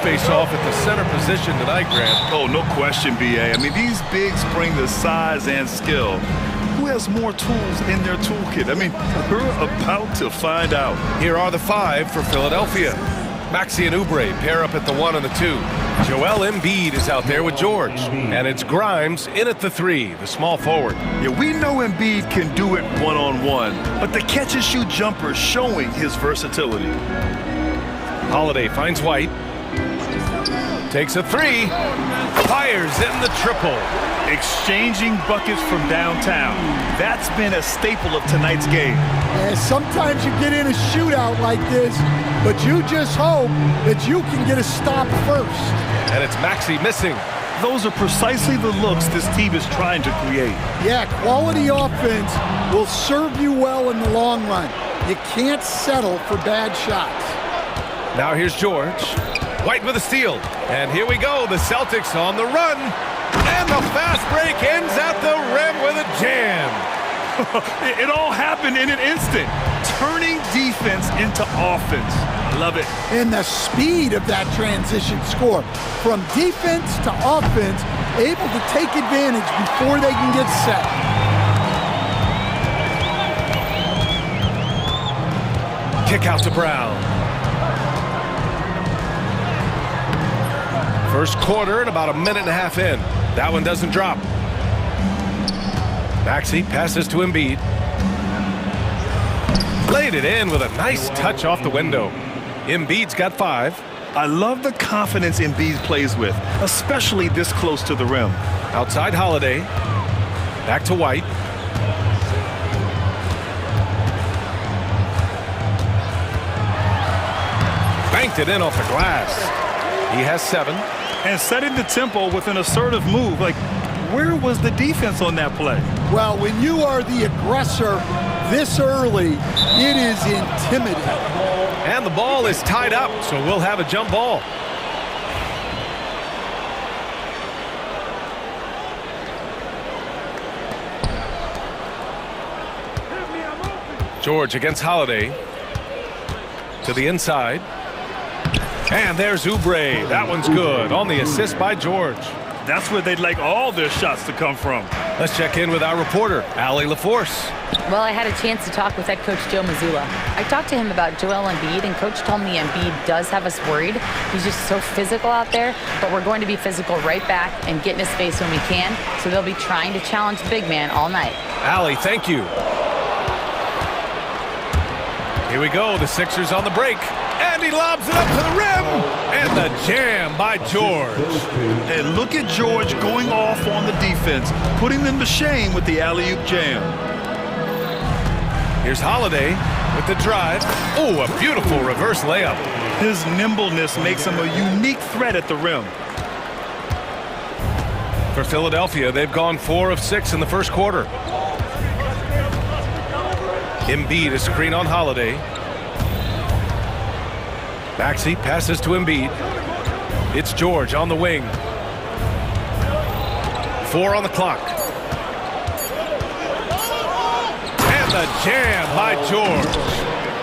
face off at the center position tonight, Grant. Oh, no question, B.A. I mean, these bigs bring the size and skill. Who has more tools in their toolkit? I mean, we're about to find out. Here are the 5 for Philadelphia. Maxey and Oubre pair up at the 1 and the 2. Joel Embiid is out there with George. And it's Grimes in at the 3, the small forward. Yeah, we know Embiid can do it one-on-one, but the catch-and-shoot jumper is showing his versatility. Holiday finds White. Takes a 3. Fires in the triple. Exchanging buckets from downtown. That's been a staple of tonight's game. Yeah, sometimes you get in a shootout like this, but you just hope that you can get a stop first. And it's Maxey missing. Those are precisely the looks this team is trying to create. Yeah, quality offense will serve you well in the long run. You can't settle for bad shots. Now here's George. White with a steal. And here we go, the Celtics on the run. And the fast break ends at the rim with a jam. It all happened in an instant. Turning defense into offense. Love it. And the speed of that transition score. From defense to offense, able to take advantage before they can get set. Kick out to Brown. First quarter and about a minute and a half in. That one doesn't drop. Maxey passes to Embiid. Laid it in with a nice touch off the window. Embiid's got 5. I love the confidence Embiid plays with, especially this close to the rim. Outside Holiday. Back to White. Banked it in off the glass. He has 7. And setting the tempo with an assertive move. Like, where was the defense on that play? Well, when you are the aggressor this early, it is intimidating. And the ball is tied up, so we'll have a jump ball. George against Holiday. To the inside. And there's Oubre. That one's good. On the assist by George. That's where they'd like all their shots to come from. Let's check in with our reporter, Allie LaForce. Well, I had a chance to talk with head coach Joe Mazzulla. I talked to him about Joel Embiid, and coach told me Embiid does have us worried. He's just so physical out there, but we're going to be physical right back and get in his face when we can, so they'll be trying to challenge the big man all night. Allie, thank you. Here we go, the Sixers on the break. And he lobs it up to the rim. And the jam by George. And look at George going off on the defense, putting them to shame with the alley-oop jam. Here's Holiday with the drive. Oh, a beautiful reverse layup. His nimbleness makes him a unique threat at the rim. For Philadelphia, they've gone 4 of 6 in the first quarter. Embiid is screen on Holiday. Maxey passes to Embiid. It's George on the wing. 4 on the clock. And the jam by George.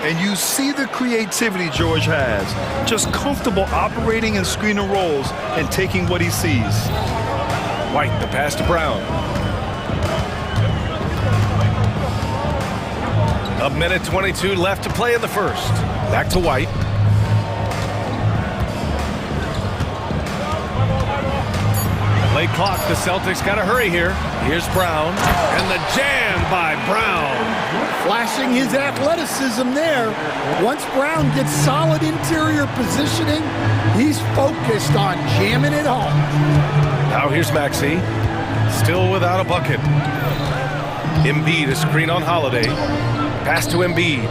And you see the creativity George has. Just comfortable operating in screen and rolls and taking what he sees. White, the pass to Brown. A minute 22 left to play in the first. Back to White. Late clock, the Celtics got to hurry here. Here's Brown, and the jam by Brown. Flashing his athleticism there. Once Brown gets solid interior positioning, he's focused on jamming it home. Now here's Maxey, still without a bucket. Embiid, a screen on Holiday. Pass to Embiid.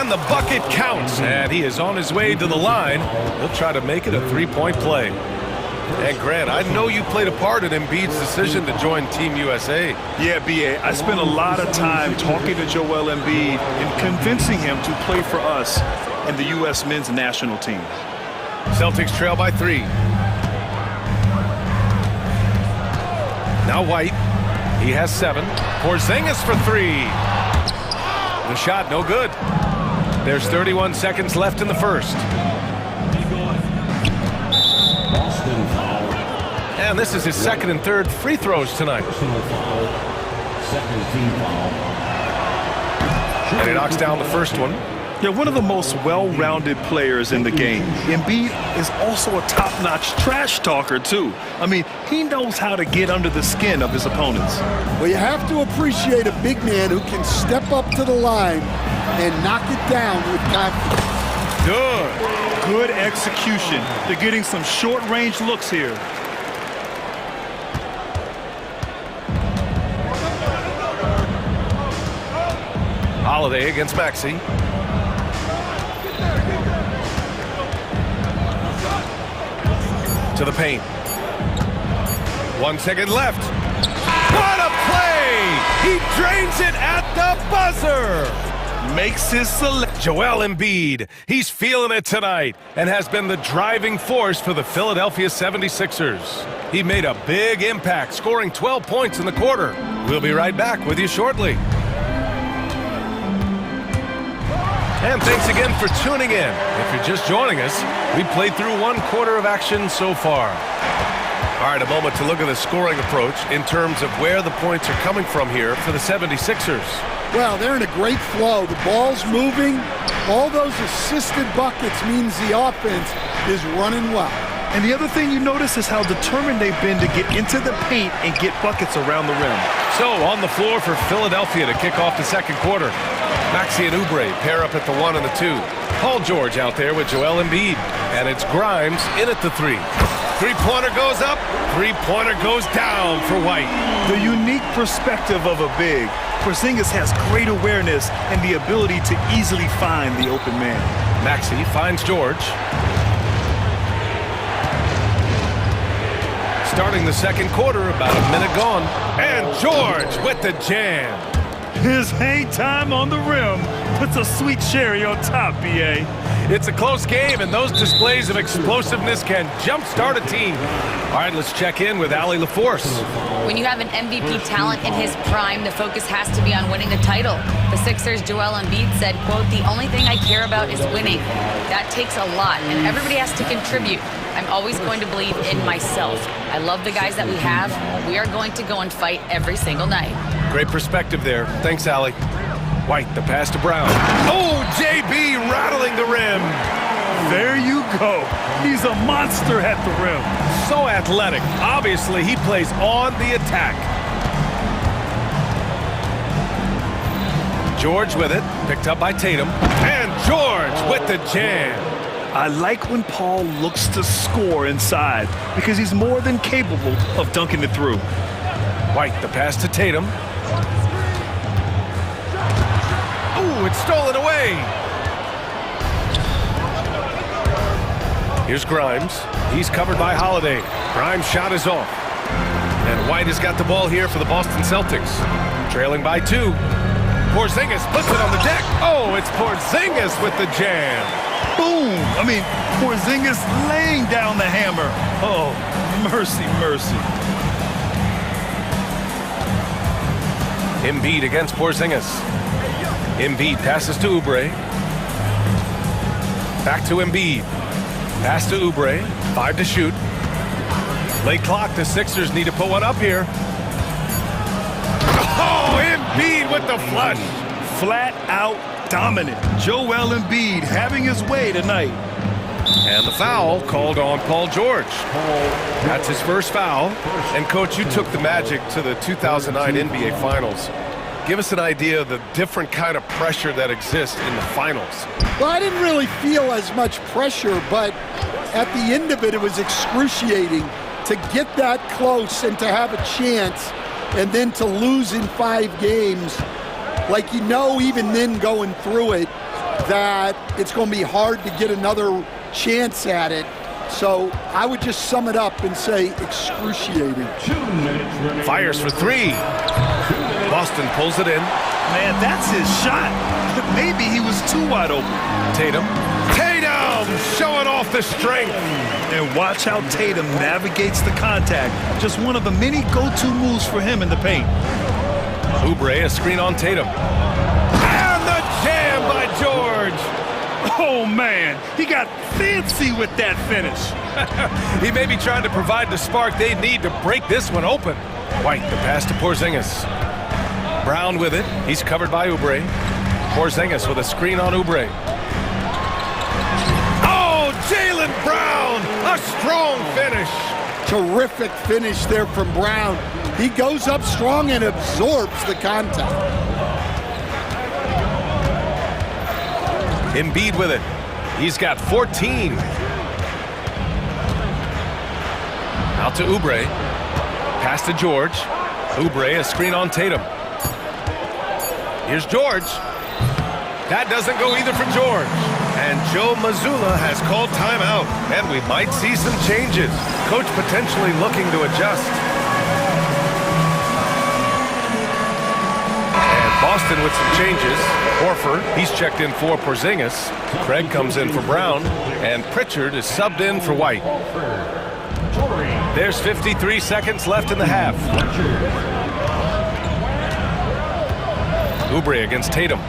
The bucket counts, and he is on his way to the line. He'll try to make it a three-point play. And Grant, I know you played a part in Embiid's decision to join Team USA. Yeah, B.A., I spent a lot of time talking to Joel Embiid and convincing him to play for us and the U.S. men's national team. Celtics trail by 3. Now White. He has 7. Porzingis for 3. The shot, no good. There's 31 seconds left in the first. And this is his second and third free throws tonight. And he knocks down the first one. Yeah, one of the most well-rounded players in the game. Embiid is also a top-notch trash talker, too. I mean, he knows how to get under the skin of his opponents. Well, you have to appreciate a big man who can step up to the line and knock it down with confidence. Good execution. They're getting some short-range looks here. Holiday against Maxey. To the paint. 1 second left. What a play! He drains it at the buzzer! Makes his select. Joel Embiid. He's feeling it tonight and has been the driving force for the Philadelphia 76ers. He made a big impact, scoring 12 points in the quarter. We'll be right back with you shortly. And thanks again for tuning in. If you're just joining us, we played through 1 quarter of action so far. All right, a moment to look at the scoring approach in terms of where the points are coming from here for the 76ers. Well, they're in a great flow. The ball's moving. All those assisted buckets means the offense is running well. And the other thing you notice is how determined they've been to get into the paint and get buckets around the rim. So on the floor for Philadelphia to kick off the second quarter. Maxey and Oubre pair up at the 1 and the 2. Paul George out there with Joel Embiid. And it's Grimes in at the 3. Three-pointer goes up. Three-pointer goes down for White. The unique perspective of a big. Porzingis has great awareness and the ability to easily find the open man. Maxey finds George. Starting the second quarter, about a minute gone. And George with the jam. His hang time on the rim puts a sweet cherry on top, B.A. It's a close game, and those displays of explosiveness can jumpstart a team. All right, let's check in with Allie LaForce. When you have an MVP talent in his prime, the focus has to be on winning the title. The Sixers' Joel Embiid said, quote, "The only thing I care about is winning." That takes a lot, and everybody has to contribute. I'm always going to believe in myself. I love the guys that we have. We are going to go and fight every single night. Great perspective there. Thanks, Allie. White, the pass to Brown. Oh, JB rattling the rim. There you go. He's a monster at the rim. So athletic. Obviously, he plays on the attack. George with it. Picked up by Tatum. And George with the jam. I like when Paul looks to score inside because he's more than capable of dunking it through. White, the pass to Tatum. Ooh, it's stolen away. Here's Grimes. He's covered by Holiday. Grimes' shot is off. And White has got the ball here for the Boston Celtics. Trailing by 2. Porzingis puts it on the deck. Oh, it's Porzingis with the jam. Boom! I mean, Porzingis laying down the hammer. Oh, mercy, mercy. Embiid against Porzingis. Embiid passes to Oubre. Back to Embiid. Pass to Oubre. 5 to shoot. Late clock. The Sixers need to put one up here. Oh, Embiid with the flush. Flat out dominant. Joel Embiid having his way tonight. And the foul called on Paul George. That's his first foul. And, Coach, you took the Magic to the 2009 NBA Finals. Give us an idea of the different kind of pressure that exists in the finals. Well, I didn't really feel as much pressure, but at the end of it, it was excruciating to get that close and to have a chance and then to lose in 5 games. Like, you know, even then going through it, that it's going to be hard to get another chance at it. So I would just sum it up and say excruciating. Fires for 3. Boston pulls it in. Man, that's his shot. Maybe he was too wide open. Tatum showing off the strength. And watch how Tatum navigates the contact. Just one of the many go-to moves for him in the paint. Oubre, a screen on Tatum. And the jam by George. Oh, man, he got fancy with that finish. He may be trying to provide the spark they need to break this one open. White, the pass to Porzingis. Brown with it. He's covered by Oubre. Porzingis with a screen on Oubre. Oh, Jaylen Brown! A strong finish. Terrific finish there from Brown. He goes up strong and absorbs the contact. Embiid with it. He's got 14. Out to Oubre. Pass to George. Oubre, a screen on Tatum. Here's George. That doesn't go either for George. And Joe Mazzulla has called timeout. And we might see some changes. Coach potentially looking to adjust. And Boston with some changes. Horford, he's checked in for Porzingis. Craig comes in for Brown. And Pritchard is subbed in for White. There's 53 seconds left in the half. Oubre against Tatum.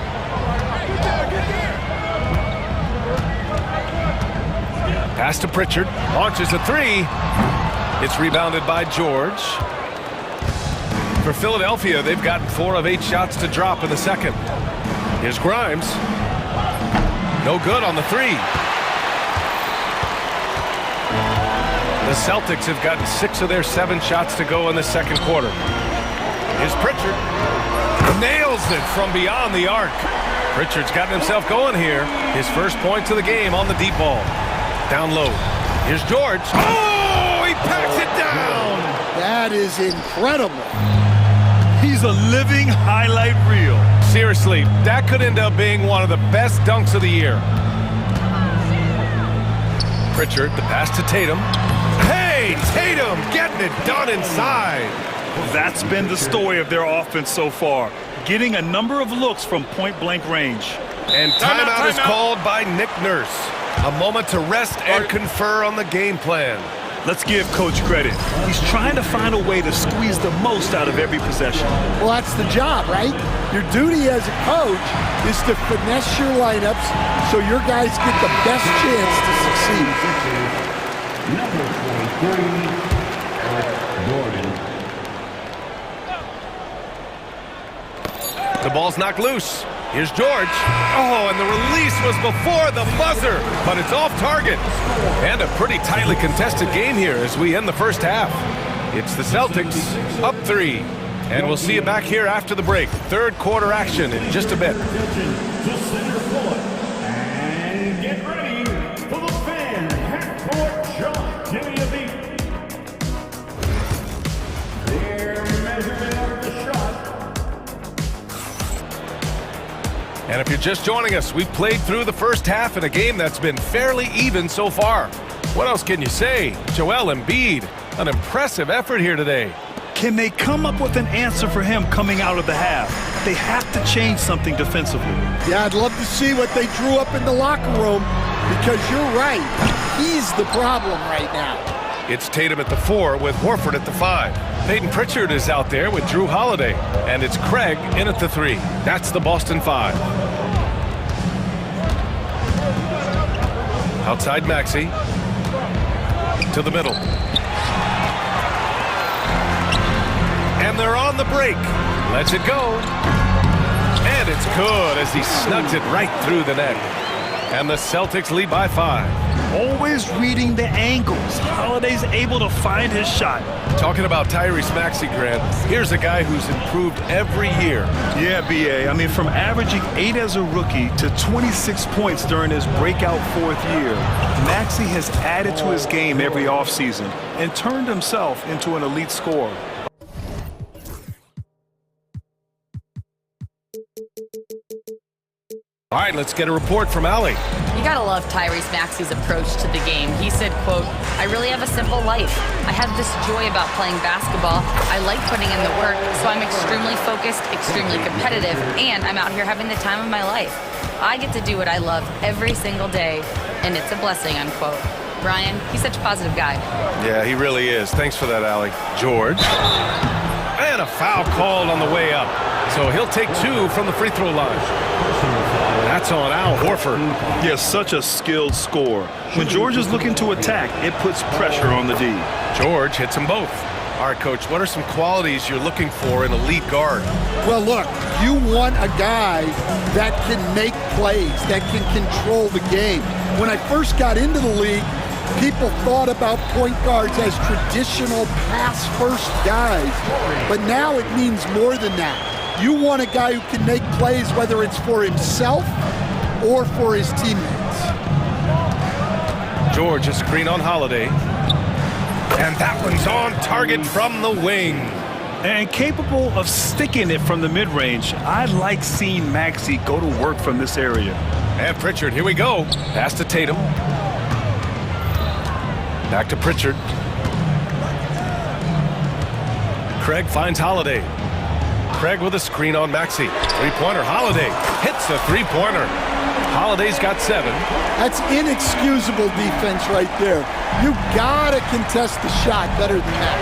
Pass to Pritchard. Launches a three. It's rebounded by George. For Philadelphia, they've gotten 4 of 8 shots to drop in the second. Here's Grimes. No good on the three. The Celtics have gotten 6 of their 7 shots to go in the second quarter. Here's Pritchard. Nails it from beyond the arc. Pritchard's gotten himself going here. His first points of the game on the deep ball. Down low. Here's George. Oh, he packs it down. That is incredible. He's a living highlight reel. Seriously, that could end up being one of the best dunks of the year. Pritchard, the pass to Tatum. Hey, Tatum getting it done inside. That's been the story of their offense so far, getting a number of looks from point-blank range. And timeout is called by Nick Nurse. A moment to rest and confer on the game plan. Let's give Coach credit. He's trying to find a way to squeeze the most out of every possession. Well, that's the job, right? Your duty as a coach is to finesse your lineups so your guys get the best chance to succeed. Number 23, Eric Gordon. The ball's knocked loose. Here's George. Oh, and the release was before the buzzer, but it's off target. And a pretty tightly contested game here as we end the first half. It's the Celtics up 3. And we'll see you back here after the break. Third quarter action in just a bit. And get ready for the fan half-court jump. Give me a beat. Their measurement of the shot. And if you're just joining us, we've played through the first half in a game that's been fairly even so far. What else can you say? Joel Embiid, an impressive effort here today. Can they come up with an answer for him coming out of the half? They have to change something defensively. Yeah, I'd love to see what they drew up in the locker room because you're right. He's the problem right now. It's Tatum at the 4 with Horford at the 5. Peyton Pritchard is out there with Drew Holiday. And it's Craig in at the 3. That's the Boston 5. Outside Maxey. To the middle. And they're on the break. Lets it go. And it's good as he snugs it right through the net. And the Celtics lead by 5. Always reading the angles. Holiday's able to find his shot. Talking about Tyrese Maxey, Grant, here's a guy who's improved every year. Yeah, B.A. I mean, from averaging 8 as a rookie to 26 points during his breakout 4th year, Maxey has added to his game every offseason and turned himself into an elite scorer. All right, let's get a report from Allie. You gotta love Tyrese Maxey's approach to the game. He said, quote, "I really have a simple life. I have this joy about playing basketball. I like putting in the work, so I'm extremely focused, extremely competitive, and I'm out here having the time of my life. I get to do what I love every single day, and it's a blessing, unquote. Brian, he's such a positive guy. Yeah, he really is. Thanks for that, Allie. George. And a foul called on the way up. So he'll take 2 from the free throw line. That's on Al Horford. Yes, such a skilled scorer. When George is looking to attack, it puts pressure on the D. George hits them both. All right, Coach, what are some qualities you're looking for in a lead guard? Well, look, you want a guy that can make plays, that can control the game. When I first got into the league, people thought about point guards as traditional pass-first guys, but now it means more than that. You want a guy who can make plays, whether it's for himself or for his teammates. George, a screen on Holiday. And that one's on target from the wing. And capable of sticking it from the mid-range. I like seeing Maxey go to work from this area. And Pritchard, here we go. Pass to Tatum. Back to Pritchard. Craig finds Holiday. Craig with a screen on Maxey. Three-pointer. Holiday hits a three-pointer. Holiday's got 7. That's inexcusable defense right there. You gotta contest the shot better than that.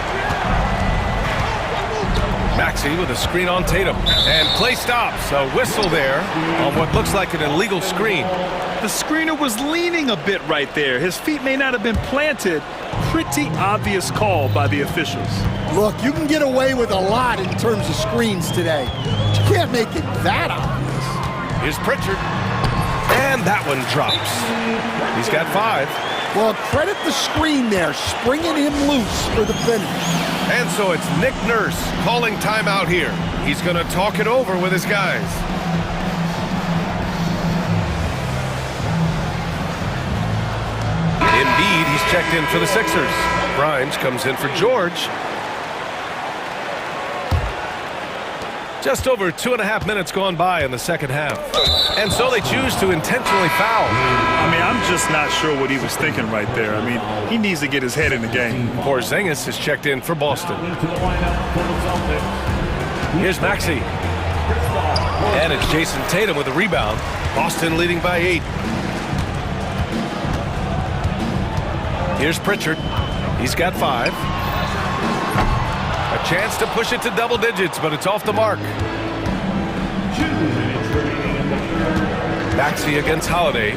Maxey with a screen on Tatum. And play stops. A whistle there on what looks like an illegal screen. The screener was leaning a bit right there. His feet may not have been planted. Pretty obvious call by the officials. Look, you can get away with a lot in terms of screens today. But you can't make it that obvious. Here's Pritchard. And that one drops. He's got 5. Well, credit the screen there, springing him loose for the finish. And so it's Nick Nurse calling timeout here. He's going to talk it over with his guys. Embiid, he's checked in for the Sixers. Grimes comes in for George. Just over 2.5 minutes gone by in the second half. And so they choose to intentionally foul. I mean, I'm just not sure what he was thinking right there. I mean, he needs to get his head in the game. Porzingis is checked in for Boston. Here's Maxey. And it's Jason Tatum with a rebound. Boston leading by 8. Here's Pritchard. He's got 5. A chance to push it to double digits, but it's off the mark. Maxey against Holiday.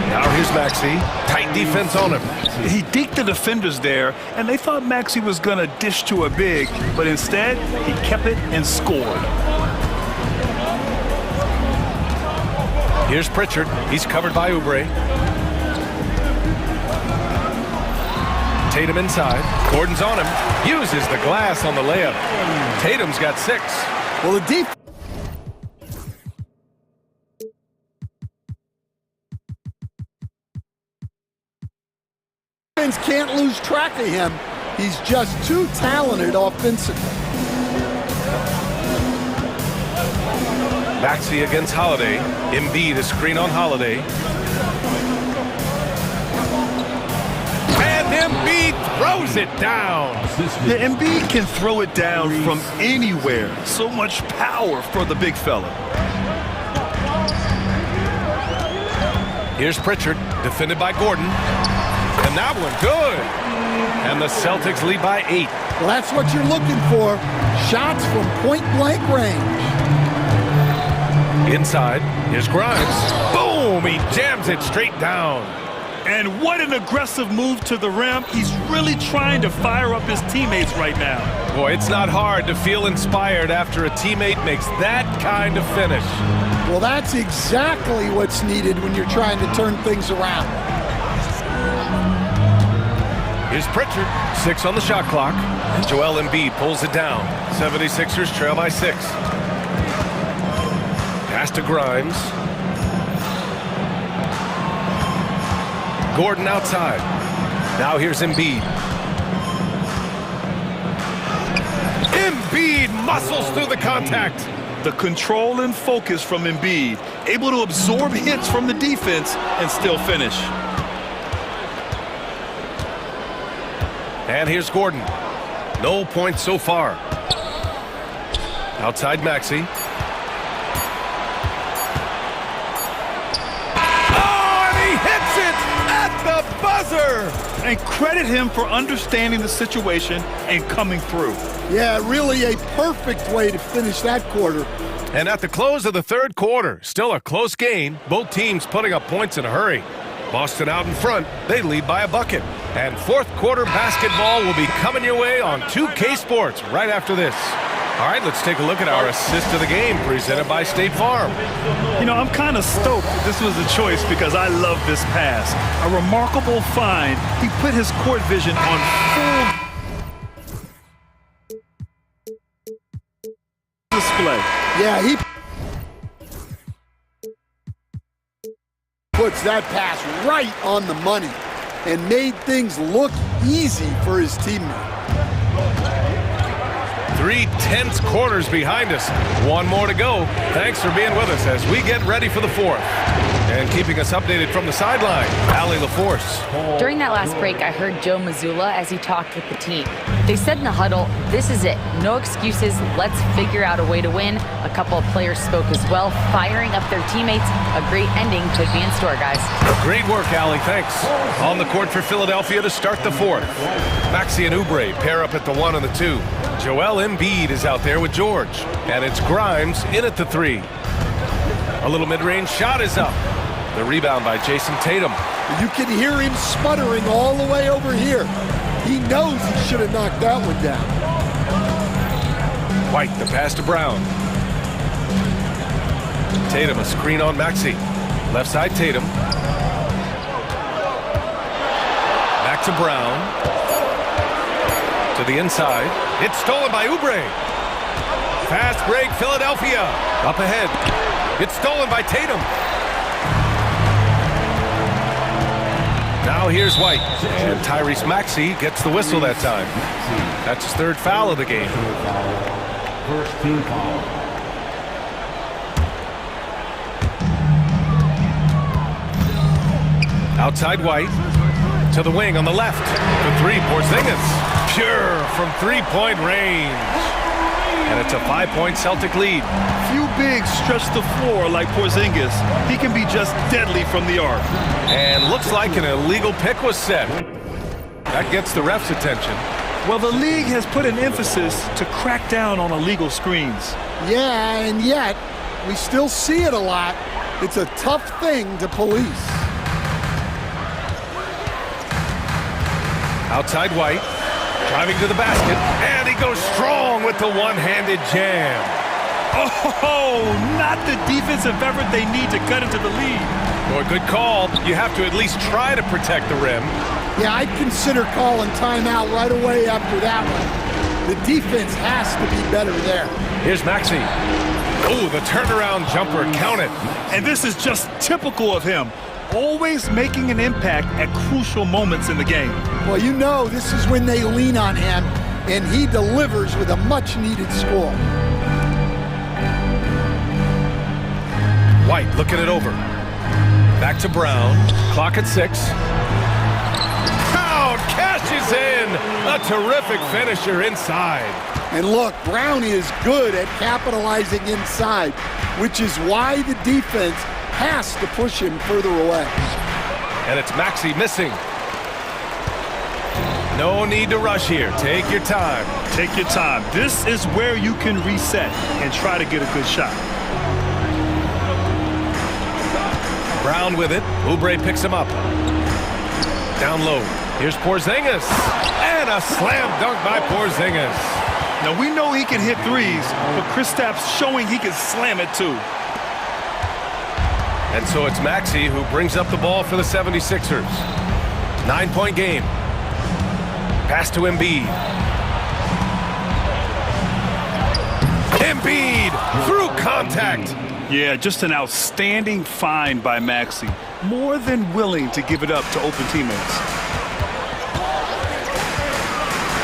Now here's Maxey. Tight defense on him. He deked the defenders there, and they thought Maxey was going to dish to a big, but instead, he kept it and scored. Here's Pritchard. He's covered by Oubre. Tatum inside. Gordon's on him. Uses the glass on the layup. Tatum's got 6. Well, the defense can't lose track of him. He's just too talented offensively. Maxey against Holiday. Embiid, a screen on Holiday. And Embiid throws it down. Yeah, Embiid can throw it down from anywhere. So much power for the big fella. Here's Pritchard, defended by Gordon. And that one, good. And the Celtics lead by 8. Well, that's what you're looking for. Shots from point-blank range. Inside, here's Grimes. Boom! He jams it straight down. And what an aggressive move to the rim. He's really trying to fire up his teammates right now. Boy, it's not hard to feel inspired after a teammate makes that kind of finish. Well, that's exactly what's needed when you're trying to turn things around. Here's Pritchard, 6 on the shot clock. Joel Embiid pulls it down. 76ers trail by 6. Pass to Grimes. Gordon outside. Now here's Embiid. Embiid muscles through the contact. The control and focus from Embiid, able to absorb hits from the defense and still finish. And here's Gordon. No points so far. Outside Maxey. buzzer! And credit him for understanding the situation and coming through. Yeah, really a perfect way to finish that quarter. And at the close of the third quarter, still a close game, both teams putting up points in a hurry. Boston out in front, they lead by a bucket. And fourth quarter basketball will be coming your way on 2K Sports right after this. All right, let's take a look at our assist of the game presented by State Farm. You know, I'm kind of stoked this was a choice because I love this pass. A remarkable find. He put his court vision on full display. Yeah, he puts that pass right on the money and made things look easy for his teammate. 3 tense quarters behind us. One more to go. Thanks for being with us as we get ready for the fourth. And keeping us updated from the sideline, Allie LaForce. During that last break, I heard Joe Mazzulla as he talked with the team. They said in the huddle, this is it. No excuses. Let's figure out a way to win. A couple of players spoke as well, firing up their teammates. A great ending could be in store, guys. Great work, Allie. Thanks. On the court for Philadelphia to start the fourth. Maxey and Oubre pair up at the 1 and the 2. Joel Embiid is out there with George. And it's Grimes in at the 3. A little mid-range shot is up. The rebound by Jason Tatum. You can hear him sputtering all the way over here. He knows he should have knocked that one down. White, the pass to Brown. Tatum, a screen on Maxey. Left side, Tatum. Back to Brown. To the inside. It's stolen by Oubre. Fast break, Philadelphia. Up ahead. It's stolen by Tatum. Now here's White. And Tyrese Maxey gets the whistle that time. That's his third foul of the game. First team foul. Outside White. To the wing on the left. The 3, Porzingis. Pure from three-point range. And it's a 5-point Celtic lead. Few bigs stretch the floor like Porzingis. He can be just deadly from the arc. And looks like an illegal pick was set. That gets the ref's attention. Well, the league has put an emphasis to crack down on illegal screens. Yeah, and yet, we still see it a lot. It's a tough thing to police. Outside White. Driving to the basket. And he goes strong with the one-handed jam. Oh, not the defensive effort they need to cut into the lead. Boy, good call. You have to at least try to protect the rim. Yeah, I'd consider calling timeout right away after that one. The defense has to be better there. Here's Maxey. Oh, the turnaround jumper, count it. And this is just typical of him. Always making an impact at crucial moments in the game. Well, you know this is when they lean on him, and he delivers with a much-needed score. White looking it over. Back to Brown. Clock at 6. Brown cashes in. A terrific finisher inside. And look, Brown is good at capitalizing inside, which is why the defense has to push him further away. And it's Maxey missing. No need to rush here. Take your time. Take your time. This is where you can reset and try to get a good shot. Brown with it. Oubre picks him up. Down low. Here's Porzingis. And a slam dunk by Porzingis. Now, we know he can hit threes, but Kristaps showing he can slam it too. And so it's Maxey who brings up the ball for the 76ers. 9-point game. Pass to Embiid. Embiid through contact. Yeah, just an outstanding find by Maxey. More than willing to give it up to open teammates.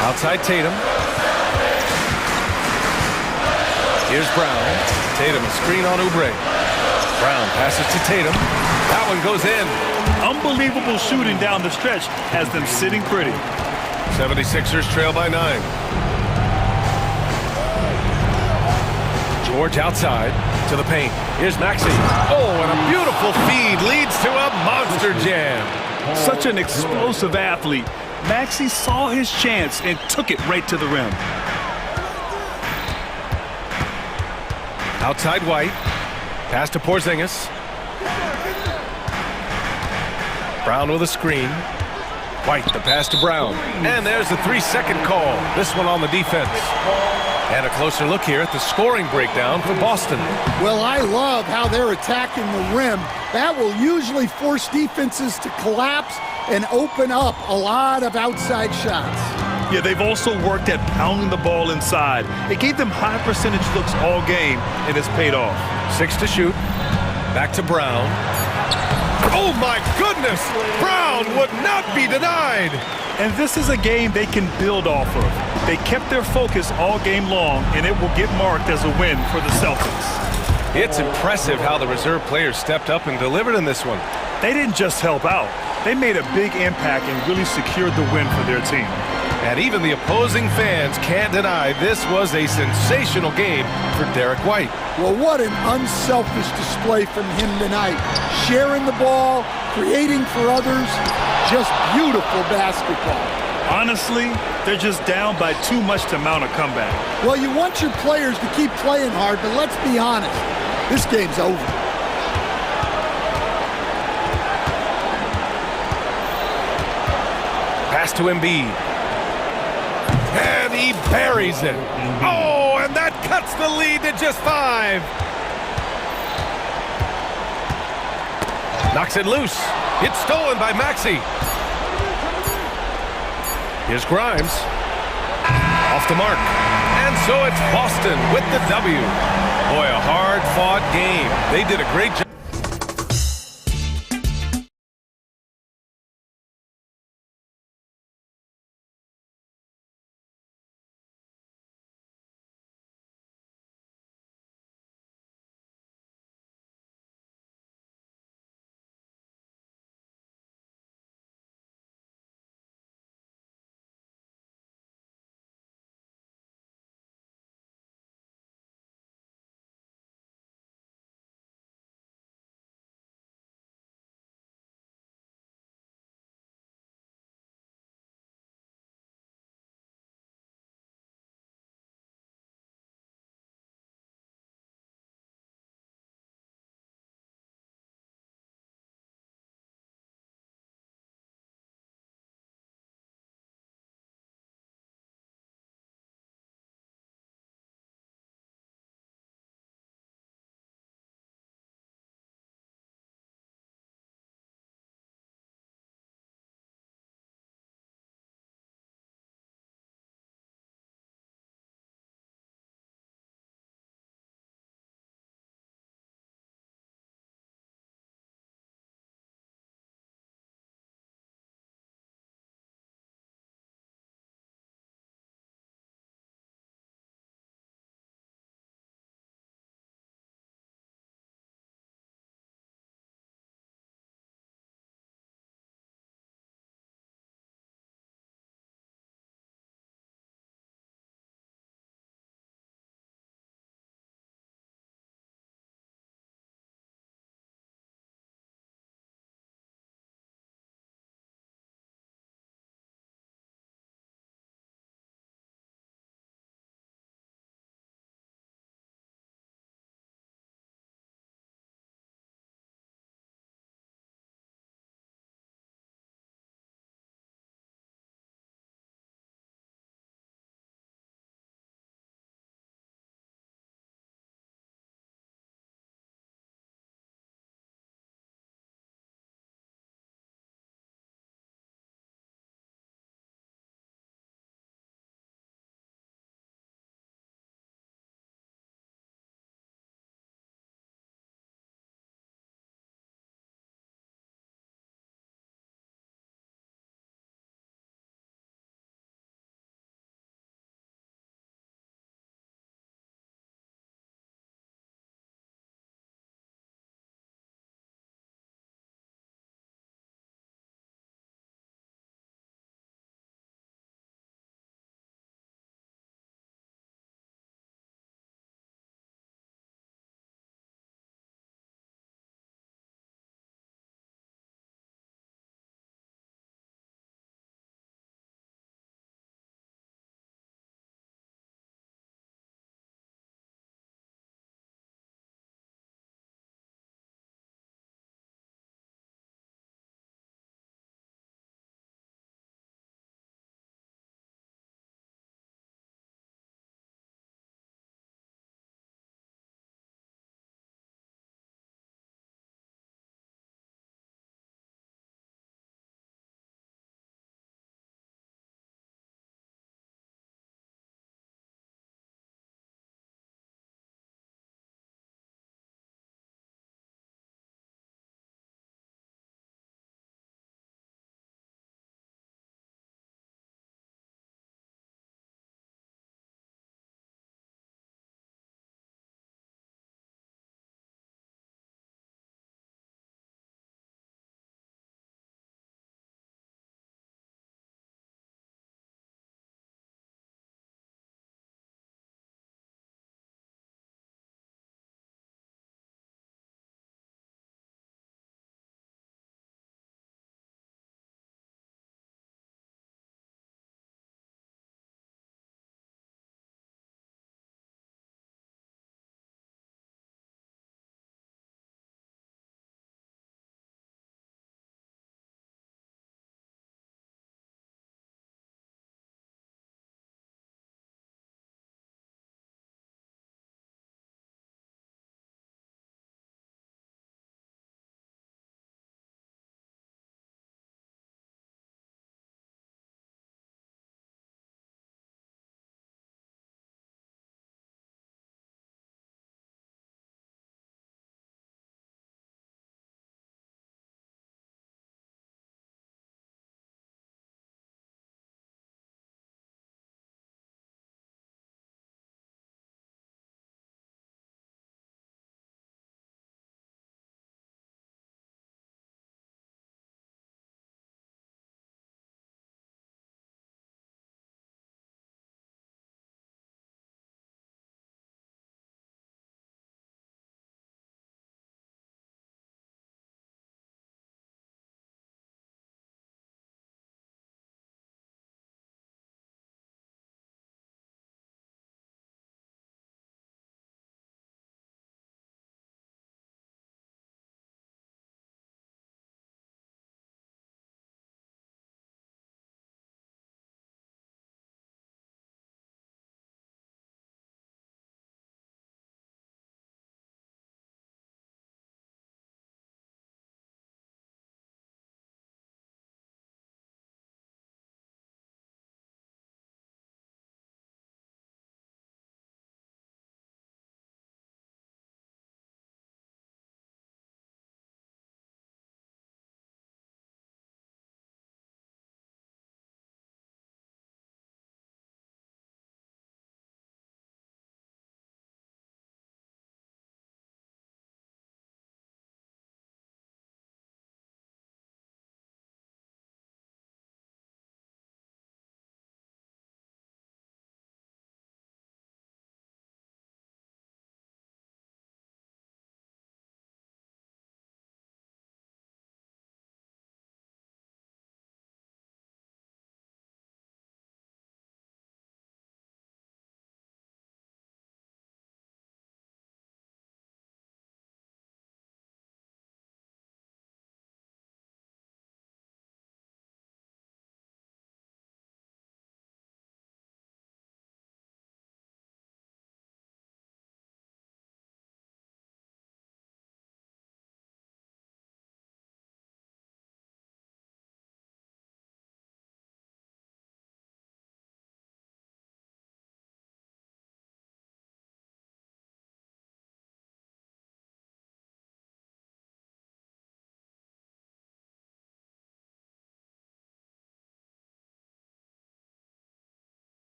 Outside Tatum. Here's Brown. Tatum, a screen on Oubre. Brown passes to Tatum. That one goes in. Unbelievable shooting down the stretch has them sitting pretty. 76ers trail by 9. George outside to the paint. Here's Maxey. Oh, and a beautiful feed leads to a monster jam. Such an explosive athlete. Maxey saw his chance and took it right to the rim. Outside White. Pass to Porzingis. Brown with a screen. White, the pass to Brown. And there's the 3-second call. This one on the defense. And a closer look here at the scoring breakdown for Boston. Well, I love how they're attacking the rim. That will usually force defenses to collapse and open up a lot of outside shots. Yeah, they've also worked at pounding the ball inside. It gave them high percentage looks all game, and it's paid off. 6 to shoot. Back to Brown. Oh my goodness! Brown would not be denied! And this is a game they can build off of. They kept their focus all game long, and it will get marked as a win for the Celtics. It's impressive how the reserve players stepped up and delivered in this one. They didn't just help out. They made a big impact and really secured the win for their team. And even the opposing fans can't deny this was a sensational game for Derek White. Well, what an unselfish display from him tonight. Sharing the ball, creating for others, just beautiful basketball. Honestly, they're just down by too much to mount a comeback. Well, you want your players to keep playing hard, but let's be honest, this game's over. Pass to Embiid. And he buries it. Oh, and that cuts the lead to just 5. Knocks it loose. It's stolen by Maxey. Here's Grimes. Off the mark. And so it's Boston with the W. Boy, a hard-fought game. They did a great job.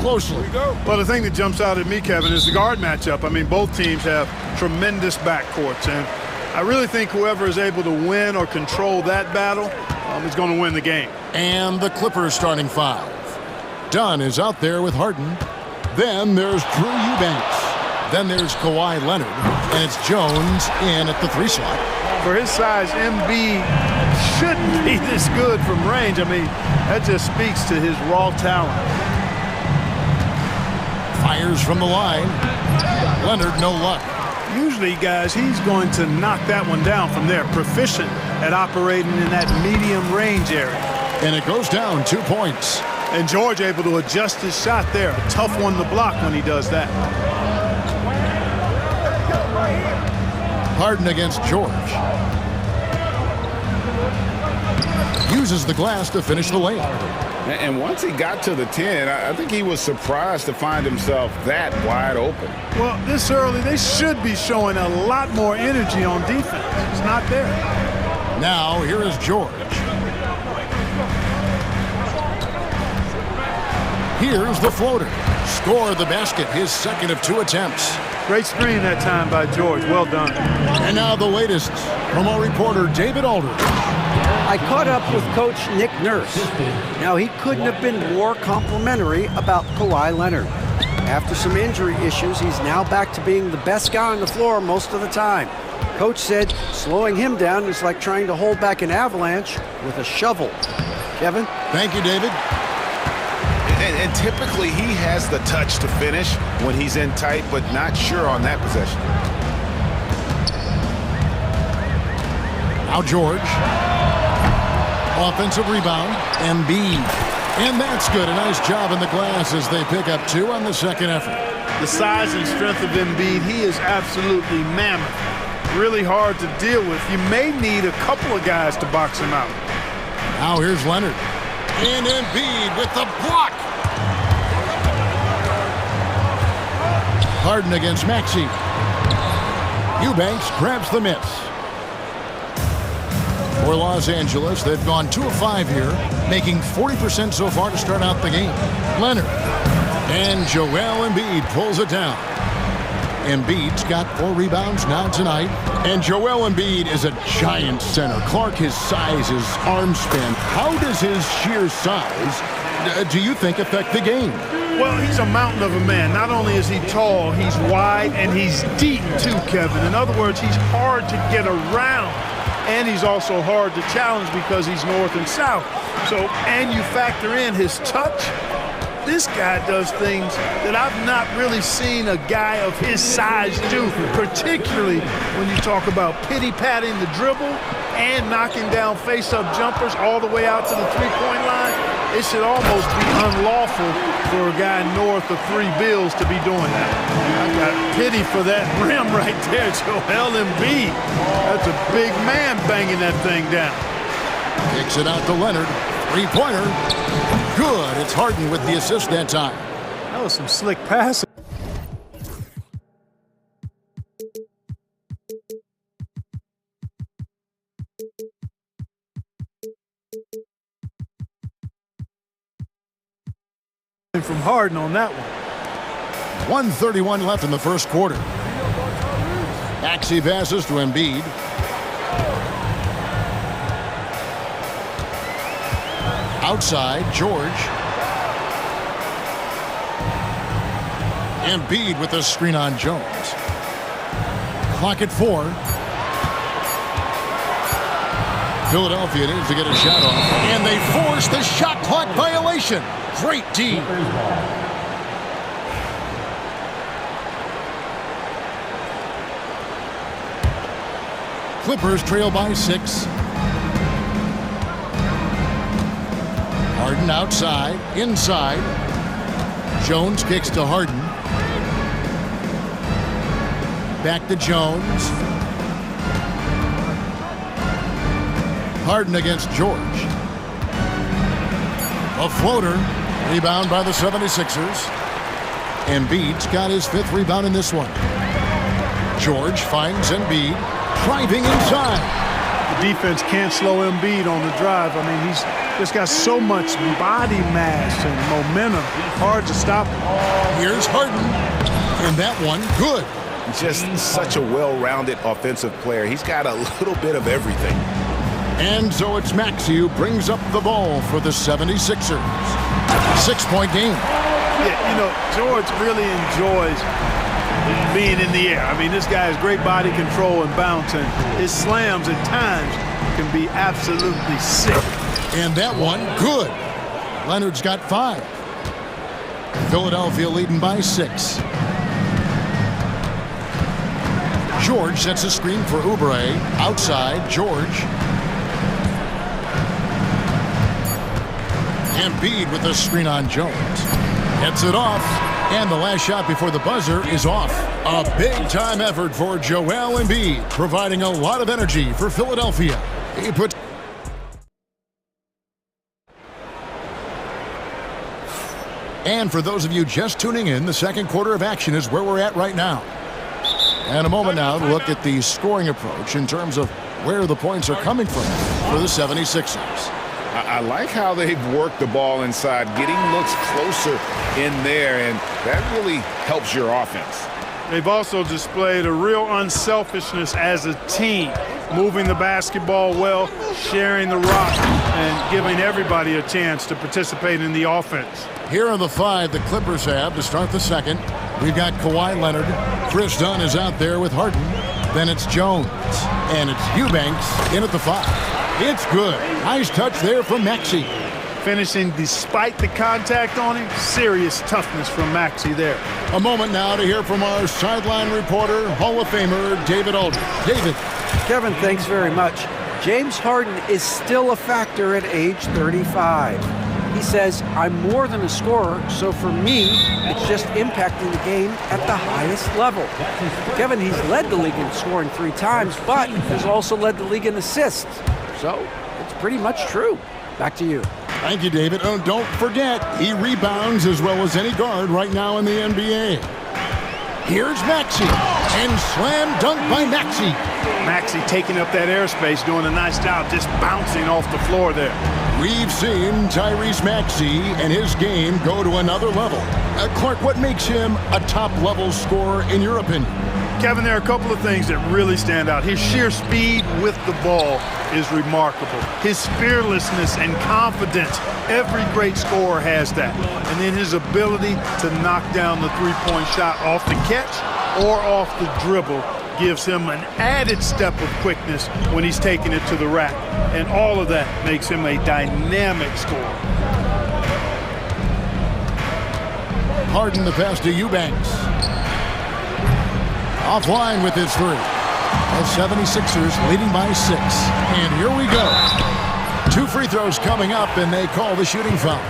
closely. Well, the thing that jumps out at me, Kevin, is the guard matchup. I mean, both teams have tremendous backcourts, and I really think whoever is able to win or control that battle is going to win the game. And the Clippers starting five. Dunn is out there with Harden. Then there's Drew Eubanks. Then there's Kawhi Leonard. And it's Jones in at the 3 slot. For his size, Embiid shouldn't be this good from range. I mean, that just speaks to his raw talent. Fires from the line. Leonard, no luck. Usually, guys, he's going to knock that one down from there. Proficient at operating in that medium range area. And it goes down 2 points. And George able to adjust his shot there. A tough one to block when he does that. Harden against George. Uses the glass to finish the layup. And once he got to the 10, I think he was surprised to find himself that wide open. Well, this early, they should be showing a lot more energy on defense. It's not there. Now, here is George. Here's the floater. Score the basket, his second of 2 attempts. Great screen that time by George. Well done. And now the latest from our reporter, David Aldridge. I caught up with Coach Nick Nurse. Now, he couldn't have been more complimentary about Kawhi Leonard. After some injury issues, he's now back to being the best guy on the floor most of the time. Coach said slowing him down is like trying to hold back an avalanche with a shovel. Kevin? Thank you, David. And typically he has the touch to finish when he's in tight, but not sure on that possession. Now George. Offensive rebound. Embiid. And that's good. A nice job in the glass as they pick up 2 on the second effort. The size and strength of Embiid, he is absolutely mammoth. Really hard to deal with. You may need a couple of guys to box him out. Now here's Leonard. And Embiid with the block. Harden against Maxey. Eubanks grabs the miss. For Los Angeles, they've gone 2 of 5 here, making 40% so far to start out the game. Leonard. And Joel Embiid pulls it down. Embiid's got 4 rebounds now tonight. And Joel Embiid is a giant center. Clark, his size, his arm span. How does his sheer size, do you think, affect the game? Well, he's a mountain of a man. Not only is he tall, he's wide, and he's deep too, Kevin. In other words, he's hard to get around. And he's also hard to challenge because he's north and south. So, and you factor in his touch. This guy does things that I've not really seen a guy of his size do, particularly when you talk about pity-patting the dribble and knocking down face-up jumpers all the way out to the three-point line. It should almost be unlawful for a guy north of 3 bills to be doing that. I got pity for that rim right there, Joel Embiid. That's a big man banging that thing down. Kicks it out to Leonard. 3-pointer. Good. It's Harden with the assist that time. That was some slick passing. From Harden on that one. 1:31 left in the first quarter. Maxey passes to Embiid. Outside, George. Embiid with a screen on Jones. Clock at 4. Philadelphia needs to get a shot off. And they force the shot clock violation. Great D. Clippers trail by 6. Harden outside, inside. Jones kicks to Harden. Back to Jones. Harden against George. A floater. Rebound by the 76ers. Embiid's got his 5th rebound in this one. George finds Embiid. Driving inside. The defense can't slow Embiid on the drive. I mean, he's just got so much body mass and momentum. Hard to stop him. Here's Harden. And that one, good. Just such a well-rounded offensive player. He's got a little bit of everything. And so it's Maxey who brings up the ball for the 76ers. 6-point game. Yeah, you know, George really enjoys being in the air. I mean, this guy has great body control and bounce, and his slams at times can be absolutely sick. And that one, good. Leonard's got 5. Philadelphia leading by 6. George sets a screen for Oubre. Outside, George. Embiid with a screen on Jones. Gets it off. And the last shot before the buzzer is off. A big-time effort for Joel Embiid, providing a lot of energy for Philadelphia. He puts... And for those of you just tuning in, the second quarter of action is where we're at right now. And a moment now to look at the scoring approach in terms of where the points are coming from for the 76ers. I like how they've worked the ball inside, getting looks closer in there, and that really helps your offense. They've also displayed a real unselfishness as a team, moving the basketball well, sharing the rock, and giving everybody a chance to participate in the offense. Here are the 5 the Clippers have to start the second. We've got Kawhi Leonard. Chris Dunn is out there with Harden. Then it's Jones. And it's Eubanks in at the 5. It's good. Nice touch there from Maxey. Finishing despite the contact on him. Serious toughness from Maxey there. A moment now to hear from our sideline reporter, Hall of Famer David Aldridge. David. Kevin, thanks very much. James Harden is still a factor at age 35. He says, I'm more than a scorer, so for me, it's just impacting the game at the highest level. Kevin, he's led the league in scoring 3 times, but he's also led the league in assists. So it's pretty much true. Back to you. Thank you, David. Oh, don't forget, he rebounds as well as any guard right now in the NBA. Here's Maxey, and slam dunk by Maxey. Maxey taking up that airspace, doing a nice job just bouncing off the floor there. We've seen Tyrese Maxey and his game go to another level. Clark, what makes him a top-level scorer in your opinion? Kevin, there are a couple of things that really stand out. His sheer speed with the ball is remarkable. His fearlessness and confidence, every great scorer has that. And then his ability to knock down the three-point shot off the catch or off the dribble gives him an added step of quickness when he's taking it to the rack. And all of that makes him a dynamic scorer. Harden the pass to Eubanks. Offline with his 3. The 76ers leading by 6. And here we go. 2 free throws coming up, and they call the shooting foul.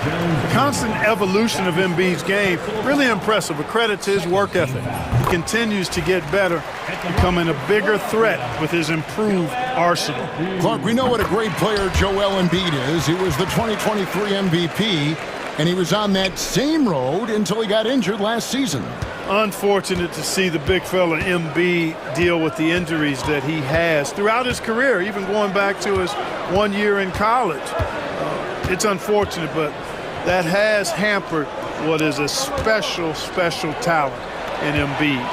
The constant evolution of Embiid's game, really impressive. A credit to his work ethic. He continues to get better, becoming a bigger threat with his improved arsenal. Clark, we know what a great player Joel Embiid is. He was the 2023 MVP, and he was on that same road until he got injured last season. Unfortunate to see the big fella Embiid deal with the injuries that he has throughout his career, even going back to his 1 year in college. It's unfortunate, but that has hampered what is a special, special talent in Embiid.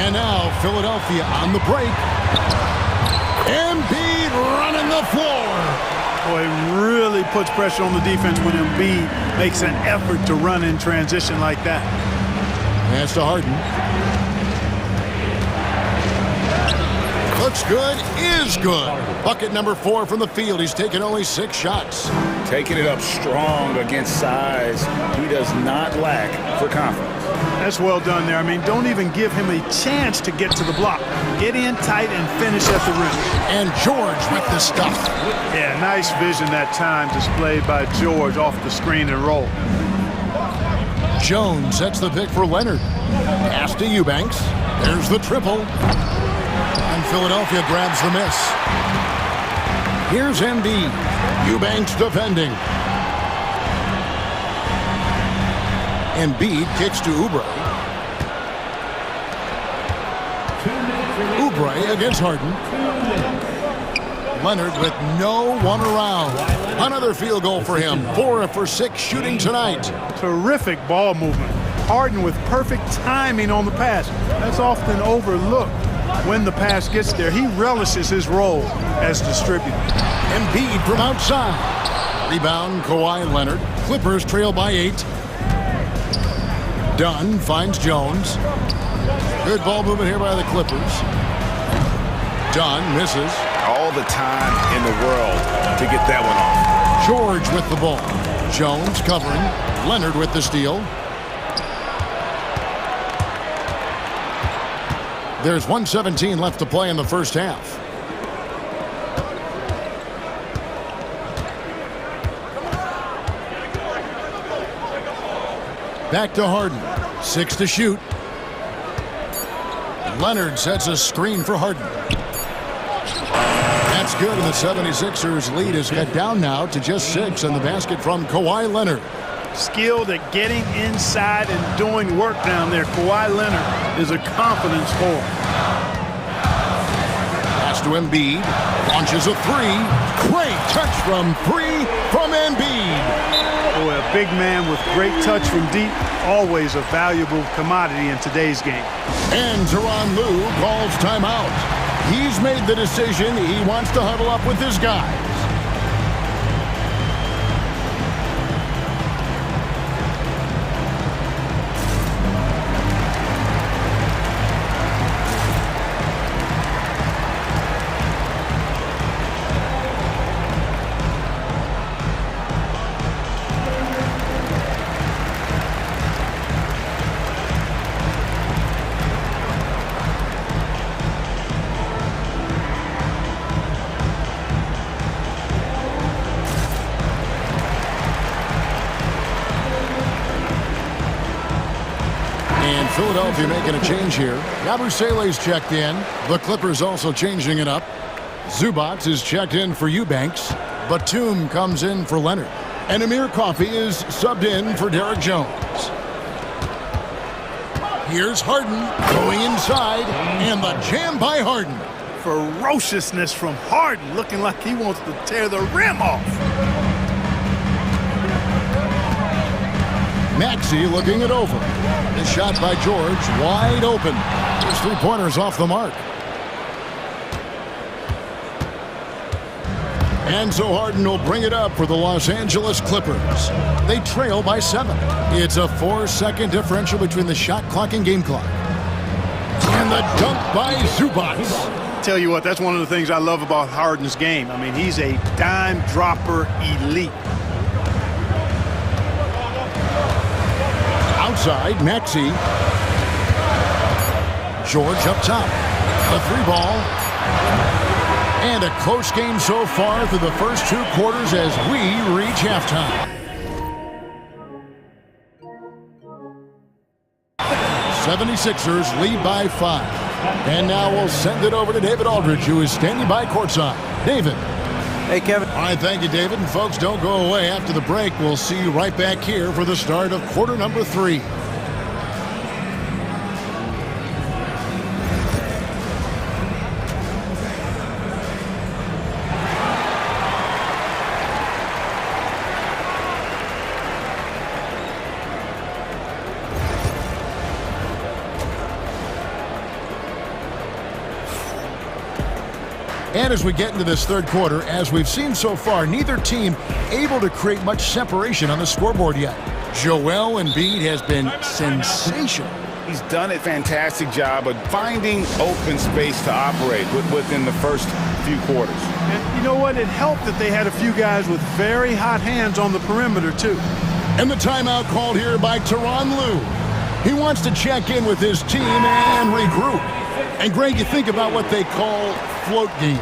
And now Philadelphia on the break. Embiid running the floor. Boy, it really puts pressure on the defense when Embiid makes an effort to run in transition like that. Pass to Harden. Looks good, is good. Bucket number 4 from the field. He's taken only 6 shots. Taking it up strong against size. He does not lack for confidence. That's well done there. I mean, don't even give him a chance to get to the block. Get in tight and finish at the rim. And George with the stuff. Yeah, nice vision that time displayed by George off the screen and roll. Jones sets the pick for Leonard. Pass to Eubanks. There's the triple. And Philadelphia grabs the miss. Here's Embiid. Eubanks defending. Embiid kicks to Oubre. Oubre against Harden. Leonard with no one around. Another field goal for him. 4 for 6 shooting tonight. Terrific ball movement. Harden with perfect timing on the pass. That's often overlooked when the pass gets there. He relishes his role as distributor. Embiid from outside. Rebound, Kawhi Leonard. Clippers trail by 8. Dunn finds Jones. Good ball movement here by the Clippers. Dunn misses. All the time in the world to get that one off. George with the ball. Jones covering. Leonard with the steal. There's 1:17 left to play in the first half. Back to Harden. 6 to shoot. Leonard sets a screen for Harden. That's good, and the 76ers lead is cut down now to just 6, and the basket from Kawhi Leonard. Skilled at getting inside and doing work down there. Kawhi Leonard is a confident scorer. Pass to Embiid. Launches a 3. Great touch from 3 from Embiid. Boy, a big man with great touch from deep, always a valuable commodity in today's game. And Tyronn Lue calls timeout. He's made the decision. He wants to huddle up with his guys. Philadelphia making a change here. Yabusele's checked in. The Clippers also changing it up. Zubac is checked in for Eubanks. Batum comes in for Leonard. And Amir Coffey is subbed in for Derek Jones. Here's Harden going inside, and the jam by Harden. Ferociousness from Harden, looking like he wants to tear the rim off. Maxey looking it over. The shot by George, wide open. His 3-pointers off the mark. And so Harden will bring it up for the Los Angeles Clippers. They trail by 7. It's a 4-second differential between the shot clock and game clock. And the dunk by Zubac. Tell you what, that's one of the things I love about Harden's game. I mean, he's a dime dropper elite. Outside, Maxey. George up top. The 3-ball. And a close game so far through the first 2 quarters as we reach halftime. 76ers lead by 5. And now we'll send it over to David Aldridge, who is standing by courtside. David. Hey, Kevin. All right, thank you, David. And folks, don't go away. After the break, we'll see you right back here for the start of quarter number 3. And as we get into this third quarter, as we've seen so far, neither team able to create much separation on the scoreboard yet. Joel Embiid has been sensational. He's done a fantastic job of finding open space to operate within the first few quarters. And you know what? It helped that they had a few guys with very hot hands on the perimeter, too. And the timeout called here by Tyronn Lue. He wants to check in with his team and regroup. And, Greg, you think about what they call float game.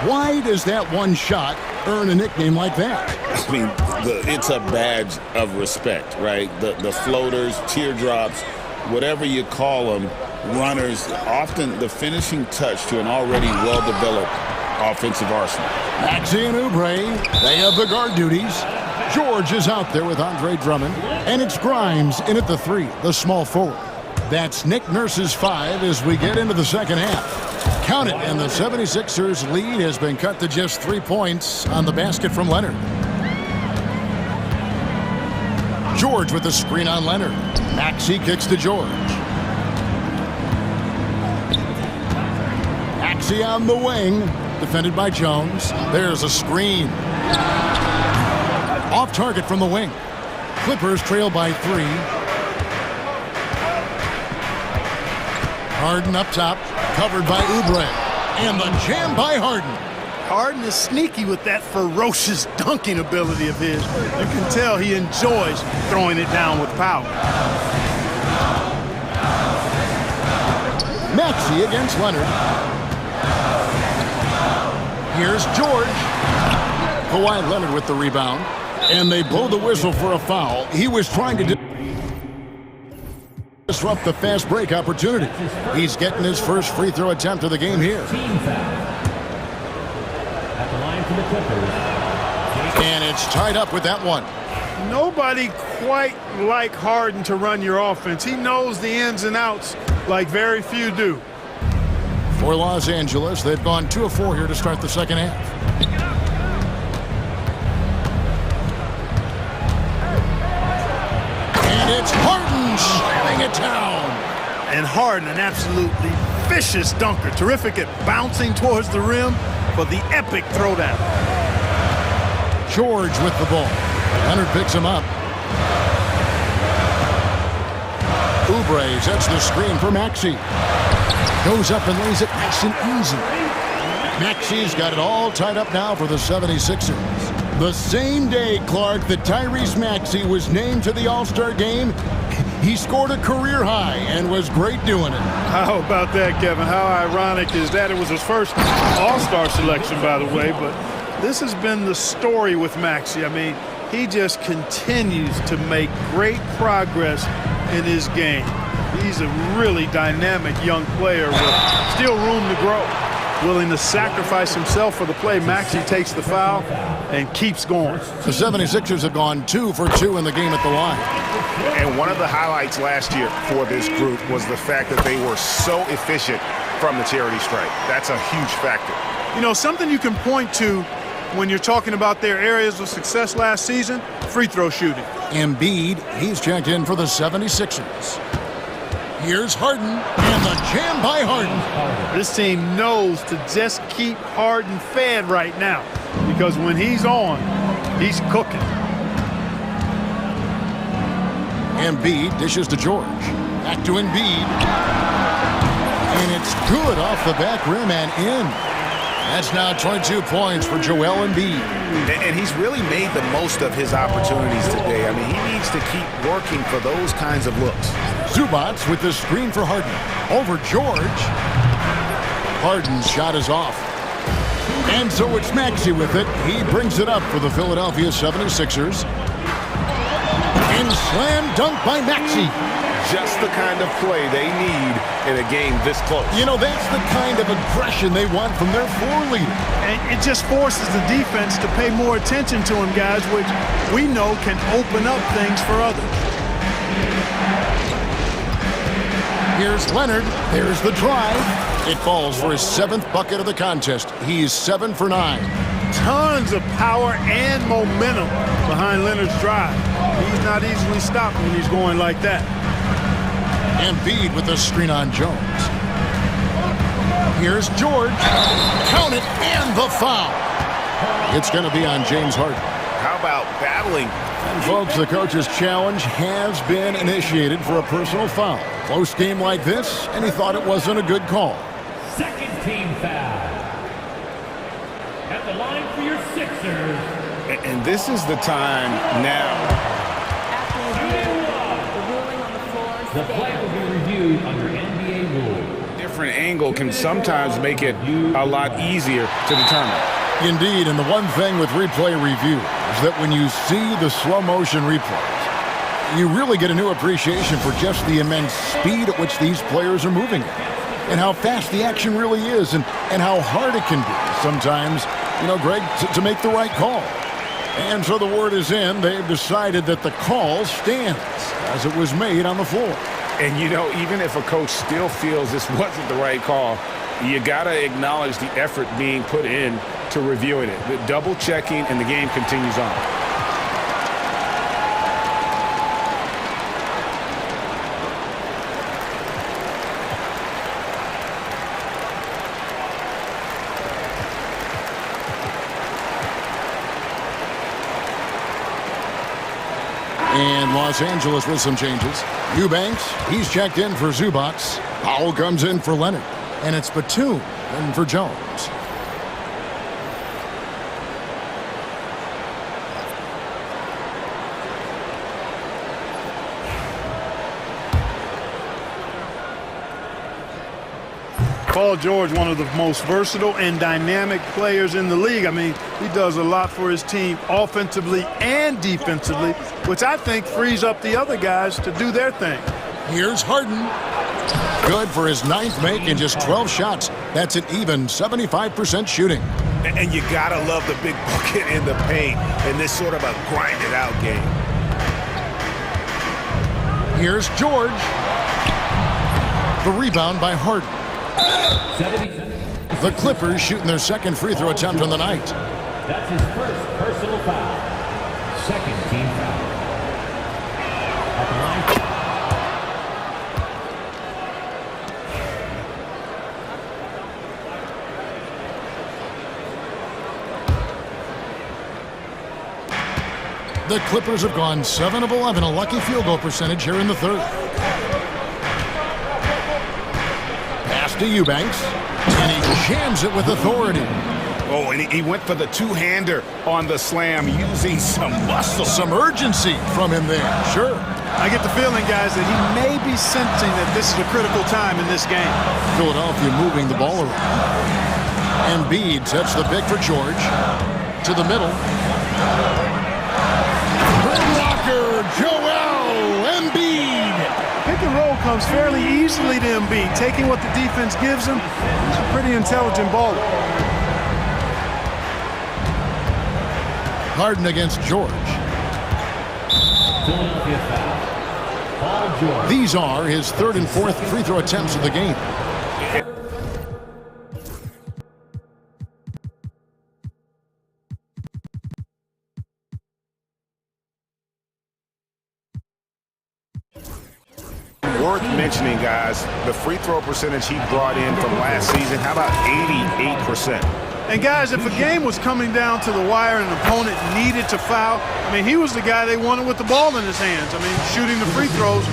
Why does that one shot earn a nickname like that? I mean, it's a badge of respect, right? The floaters, teardrops, whatever you call them, runners, often the finishing touch to an already well-developed offensive arsenal. Maxey and Oubre, they have the guard duties. George is out there with Andre Drummond. And it's Grimes in at the 3, the small forward. That's Nick Nurse's 5 as we get into the second half. Count it, and the 76ers lead has been cut to just 3 points on the basket from Leonard. George with the screen on Leonard. Maxey kicks to George. Maxey on the wing, defended by Jones. There's a screen. Off target from the wing. Clippers trail by 3. Harden up top, covered by Oubre. And the jam by Harden. Harden is sneaky with that ferocious dunking ability of his. You can tell he enjoys throwing it down with power. Maxey against Leonard. Here's George. Kawhi Leonard with the rebound. And they blow the whistle for a foul. He was trying to disrupt the fast break opportunity. He's getting his first free throw attempt of the game here. And it's tied up with that one. Nobody quite like Harden to run your offense. He knows the ins and outs like very few do. For Los Angeles, they've gone 2 of 4 here to start the second half. And it's Harden slamming it down. And Harden, an absolutely vicious dunker. Terrific at bouncing towards the rim for the epic throwdown. George with the ball. Leonard picks him up. Oubre sets the screen for Maxey. Goes up and lays it nice and easy. Maxey's got it all tied up now for the 76ers. The same day, Clark, that Tyrese Maxey was named to the All-Star game, he scored a career high and was great doing it. How about that, Kevin? How ironic is that? It was his first All-Star selection, by the way, but this has been the story with Maxey. I mean, he just continues to make great progress in his game. He's a really dynamic young player with still room to grow. Willing to sacrifice himself for the play. Maxey takes the foul and keeps going. The 76ers have gone 2 for 2 in the game at the line. And one of the highlights last year for this group was the fact that they were so efficient from the charity stripe. That's a huge factor. You know, something you can point to when you're talking about their areas of success last season, free throw shooting. Embiid, he's checked in for the 76ers. Here's Harden, and the jam by Harden. This team knows to just keep Harden fed right now, because when he's on, he's cooking. Embiid dishes to George. Back to Embiid. And it's good off the back rim and in. That's now 22 points for Joel Embiid. And he's really made the most of his opportunities today. I mean, he needs to keep working for those kinds of looks. Zubats with the screen for Harden. Over George. Harden's shot is off. And so it's Maxey with it. He brings it up for the Philadelphia 76ers. And slam dunk by Maxey. Just the kind of play they need in a game this close. You know, that's the kind of aggression they want from their floor leader. And it just forces the defense to pay more attention to him, guys, which we know can open up things for others. Here's Leonard. There's the drive. It falls for his 7th bucket of the contest. He's 7 for 9. Tons of power and momentum behind Leonard's drive. He's not easily stopped when he's going like that. Embiid with the screen on Jones. Here's George. Count it, and the foul. It's going to be on James Harden. How about battling? And folks, the coach's challenge has been initiated for a personal foul. Close game like this, and he thought it wasn't a good call. Second team foul. At the line for your Sixers. And this is the time now. The play will be reviewed under NBA rules. Different angle can sometimes make it a lot easier to determine. Indeed, and the one thing with replay review is that when you see the slow motion replays, you really get a new appreciation for just the immense speed at which these players are moving and how fast the action really is and how hard it can be sometimes, you know, Greg, to make the right call. And so the word is in. They've decided that the call stands as it was made on the floor. And, you know, even if a coach still feels this wasn't the right call, you got to acknowledge the effort being put in to reviewing it. The double checking, and the game continues on. And Los Angeles with some changes. Eubanks, he's checked in for Zubats. Powell comes in for Leonard. And it's Batum in for Jones. Paul George, one of the most versatile and dynamic players in the league. I mean, he does a lot for his team offensively and defensively, which I think frees up the other guys to do their thing. Here's Harden. Good for his 9th make in just 12 shots. That's an even 75% shooting. And you got to love the big bucket in the paint in this sort of a grinded-out game. Here's George. The rebound by Harden. The Clippers shooting their 2nd free throw attempt on the night. That's his first personal foul. 2nd team foul. At the line. The Clippers have gone 7 of 11, a lucky field goal percentage here in the 3rd. Pass to Eubanks, and he jams it with authority. Oh, and he went for the two-hander on the slam, using some muscle. Some urgency from him there, sure. I get the feeling, guys, that he may be sensing that this is a critical time in this game. Philadelphia moving the ball around. Embiid sets the pick for George. To the middle. Blocker, Joel Embiid. Pick and roll comes fairly easily to Embiid, taking what the defense gives him. He's a pretty intelligent baller. Harden against George. These are his 3rd and 4th free throw attempts of the game. Worth mentioning, guys, the free throw percentage he brought in from last season. How about 88%? And guys, if a game was coming down to the wire and an opponent needed to foul, I mean, he was the guy they wanted with the ball in his hands. I mean, shooting the free throws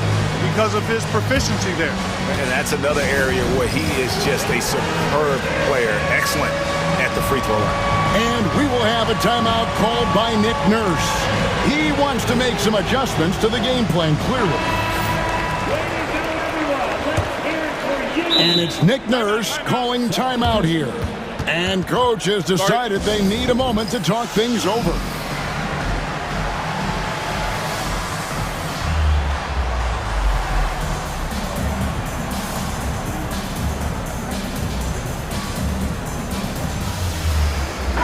because of his proficiency there. And that's another area where he is just a superb player. Excellent at the free throw line. And we will have a timeout called by Nick Nurse. He wants to make some adjustments to the game plan, clearly. And it's Nick Nurse calling timeout here. And coach has decided they need a moment to talk things over.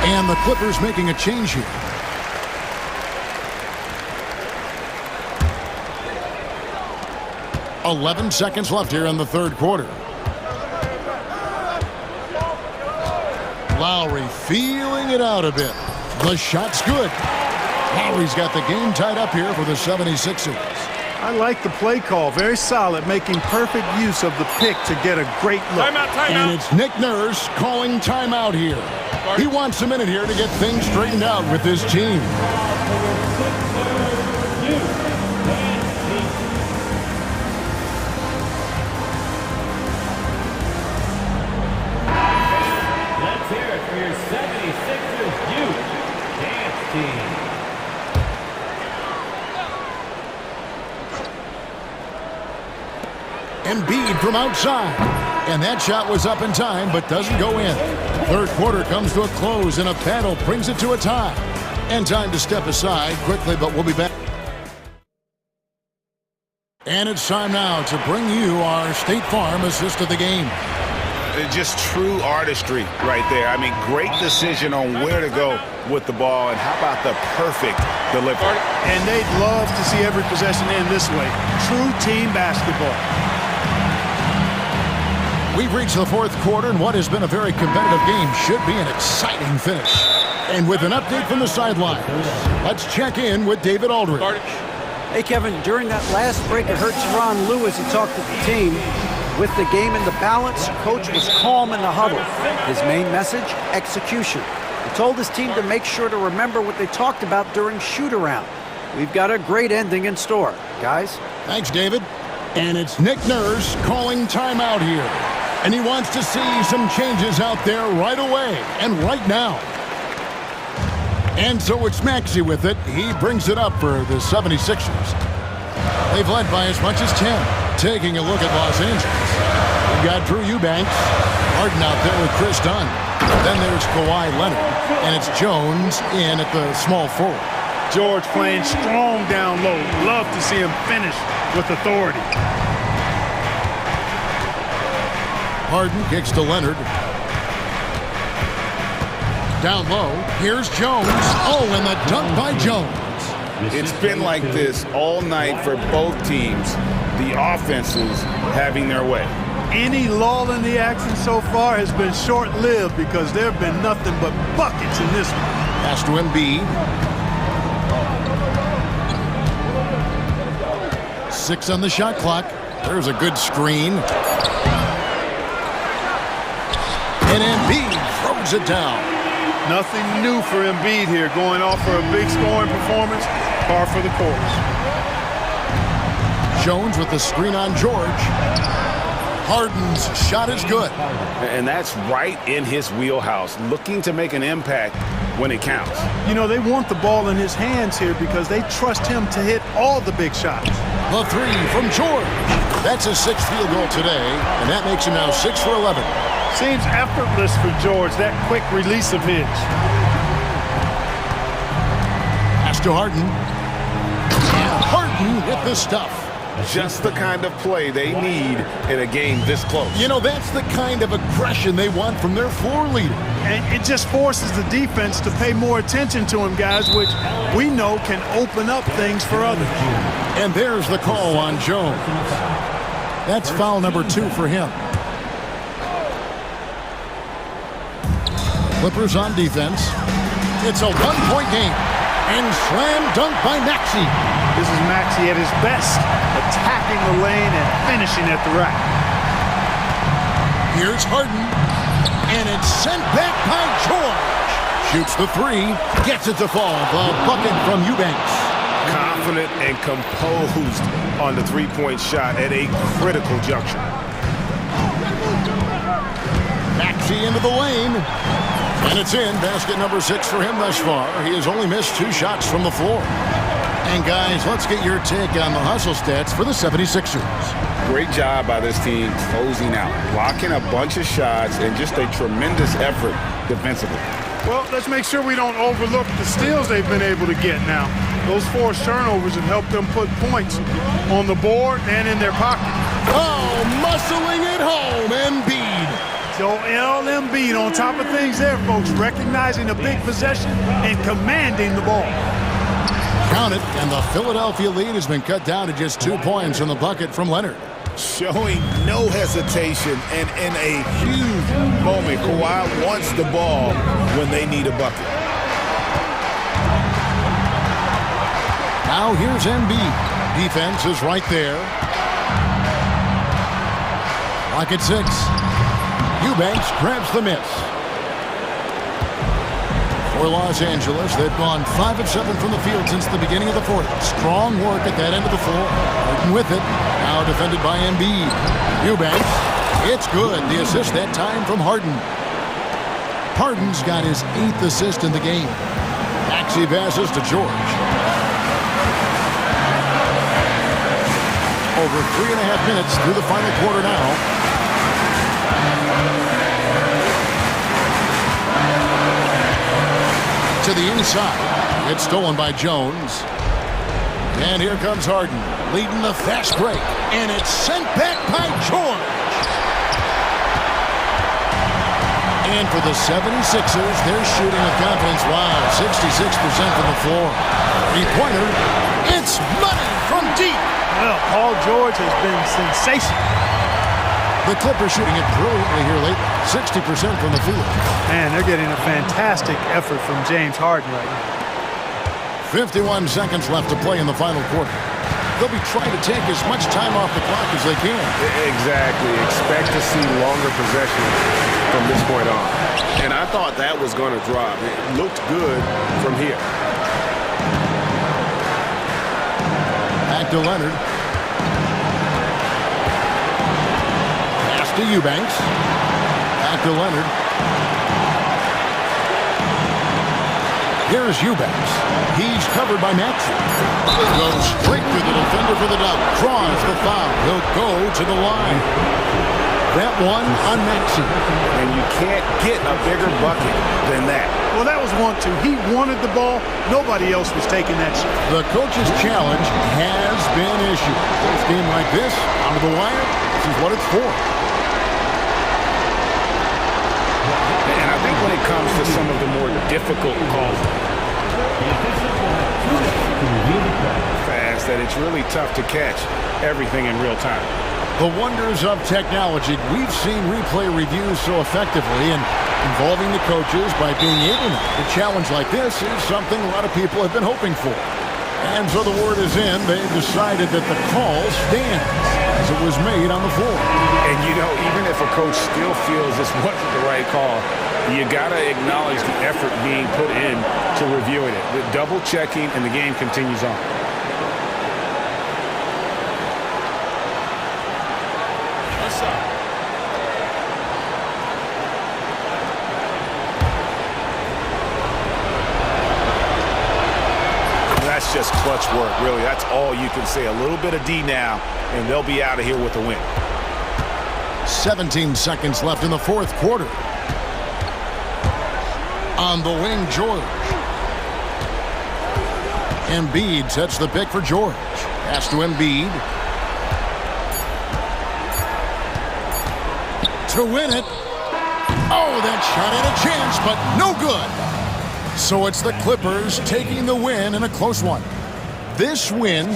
And the Clippers making a change here. "11 seconds left here in the 3rd quarter. Lowry feeling it out a bit. The shot's good. Lowry's got the game tied up here for the 76ers. I like the play call. Very solid, making perfect use of the pick to get a great look. And it's Nick Nurse calling timeout here. He wants a minute here to get things straightened out with his team. Let's hear it for your 76ers youth dance team. Embiid from outside. And that shot was up in time, but doesn't go in. 3rd quarter comes to a close, and a battle brings it to a tie. And time to step aside quickly, but we'll be back. And it's time now to bring you our State Farm assist of the game. Just true artistry right there. I mean, great decision on where to go with the ball, and how about the perfect delivery? And they'd love to see every possession end this way. True team basketball. We've reached the fourth quarter, and what has been a very competitive game should be an exciting finish. And with an update from the sidelines, let's check in with David Aldridge. Hey, Kevin, during that last break, I heard Teron Lewis, he talked to the team. With the game in the balance, coach was calm in the huddle. His main message, execution. He told his team to make sure to remember what they talked about during shoot-around. We've got a great ending in store, guys. Thanks, David. And it's Nick Nurse calling timeout here. And he wants to see some changes out there right away and right now. And so it's Maxey with it. He brings it up for the 76ers. They've led by as much as 10. Taking a look at Los Angeles. We've got Drew Eubanks. Harden out there with Chris Dunn. Then there's Kawhi Leonard. And it's Jones in at the small forward. George playing strong down low. Love to see him finish with authority. Harden kicks to Leonard. Down low, here's Jones. Oh, and the dunk by Jones. It's been like this all night for both teams. The offenses having their way. Any lull in the action so far has been short-lived because there have been nothing but buckets in this one. Pass to Embiid. 6 on the shot clock. There's a good screen. And Embiid throws it down. Nothing new for Embiid here, going off for a big scoring performance. Par for the course. Jones with the screen on George. Harden's shot is good. And that's right in his wheelhouse, looking to make an impact when it counts. You know, they want the ball in his hands here because they trust him to hit all the big shots. The three from George. That's his 6th field goal today, and that makes him now 6 for 11. Seems effortless for George, that quick release of his. Pass to Harden. And Harden with the stuff. Just the kind of play they need in a game this close. You know, that's the kind of aggression they want from their floor leader. And it just forces the defense to pay more attention to him, guys, which we know can open up things for others. And there's the call on Jones. That's foul number 2 for him. Clippers on defense. It's a one-point game. And slam dunk by Maxey. This is Maxey at his best, attacking the lane and finishing at the rack. Here's Harden. And it's sent back by George. Shoots the 3. Gets it to fall. The bucket from Eubanks. Confident and composed on the three-point shot at a critical juncture. Maxey into the lane. And it's in. Basket number 6 for him thus far. He has only missed 2 shots from the floor. And guys, let's get your take on the hustle stats for the 76ers. Great job by this team closing out, blocking a bunch of shots, and just a tremendous effort defensively. Well, let's make sure we don't overlook the steals they've been able to get now. Those forced turnovers have helped them put points on the board and in their pocket. Oh, muscling it home, Embiid. Joel Embiid on top of things there, folks, recognizing a big possession and commanding the ball. Count it, and the Philadelphia lead has been cut down to just 2 points in the bucket from Leonard. Showing no hesitation, and in a huge moment, Kawhi wants the ball when they need a bucket. Now here's Embiid. Defense is right there. Lock at 6. Eubanks grabs the miss. For Los Angeles, they've gone 5 of 7 from the field since the beginning of the fourth. Strong work at that end of the floor. Harden with it. Now defended by Embiid. Eubanks. It's good. The assist that time from Harden. Harden's got his 8th assist in the game. Maxey passes to George. Over 3.5 minutes through the final quarter now. To the inside. It's stolen by Jones. And here comes Harden, leading the fast break. And it's sent back by George. And for the 76ers, they're shooting with confidence. Wow, 66% from the floor. Three-pointer. It's money from deep. Well, Paul George has been sensational. The Clippers shooting it brilliantly here lately. 60% from the field. Man, they're getting a fantastic effort from James Harden right now. 51 seconds left to play in the final quarter. They'll be trying to take as much time off the clock as they can. Exactly. Expect to see longer possessions from this point on. And I thought that was going to drop. It looked good from here. Back to Leonard. Pass to Eubanks. Back to Leonard. Here's Eubanks. He's covered by Maxey. Goes straight to the defender for the dunk. Draws the foul. He'll go to the line. That one on Maxey. And you can't get a bigger bucket than that. Well, that was 1-2. He wanted the ball. Nobody else was taking that shot. The coach's challenge has been issued. This game like this, onto the wire, this is what it's for. And I think when it comes to some of the more difficult calls, fast, that it's really tough to catch everything in real time. The wonders of technology. We've seen replay reviews so effectively and involving the coaches by being able to challenge like this is something a lot of people have been hoping for. And so the word is in. They've decided that the call stands as it was made on the floor. And you know, even if a coach still feels this wasn't the right call, you got to acknowledge the effort being put in to reviewing it. The double checking, and the game continues on. That's just clutch work, really. That's all you can say. A little bit of D now, and they'll be out of here with a win. 17 seconds left in the fourth quarter. On the wing, George. Embiid sets the pick for George. Pass to Embiid. To win it. Oh, that shot had a chance, but no good. So it's the Clippers taking the win in a close one. This win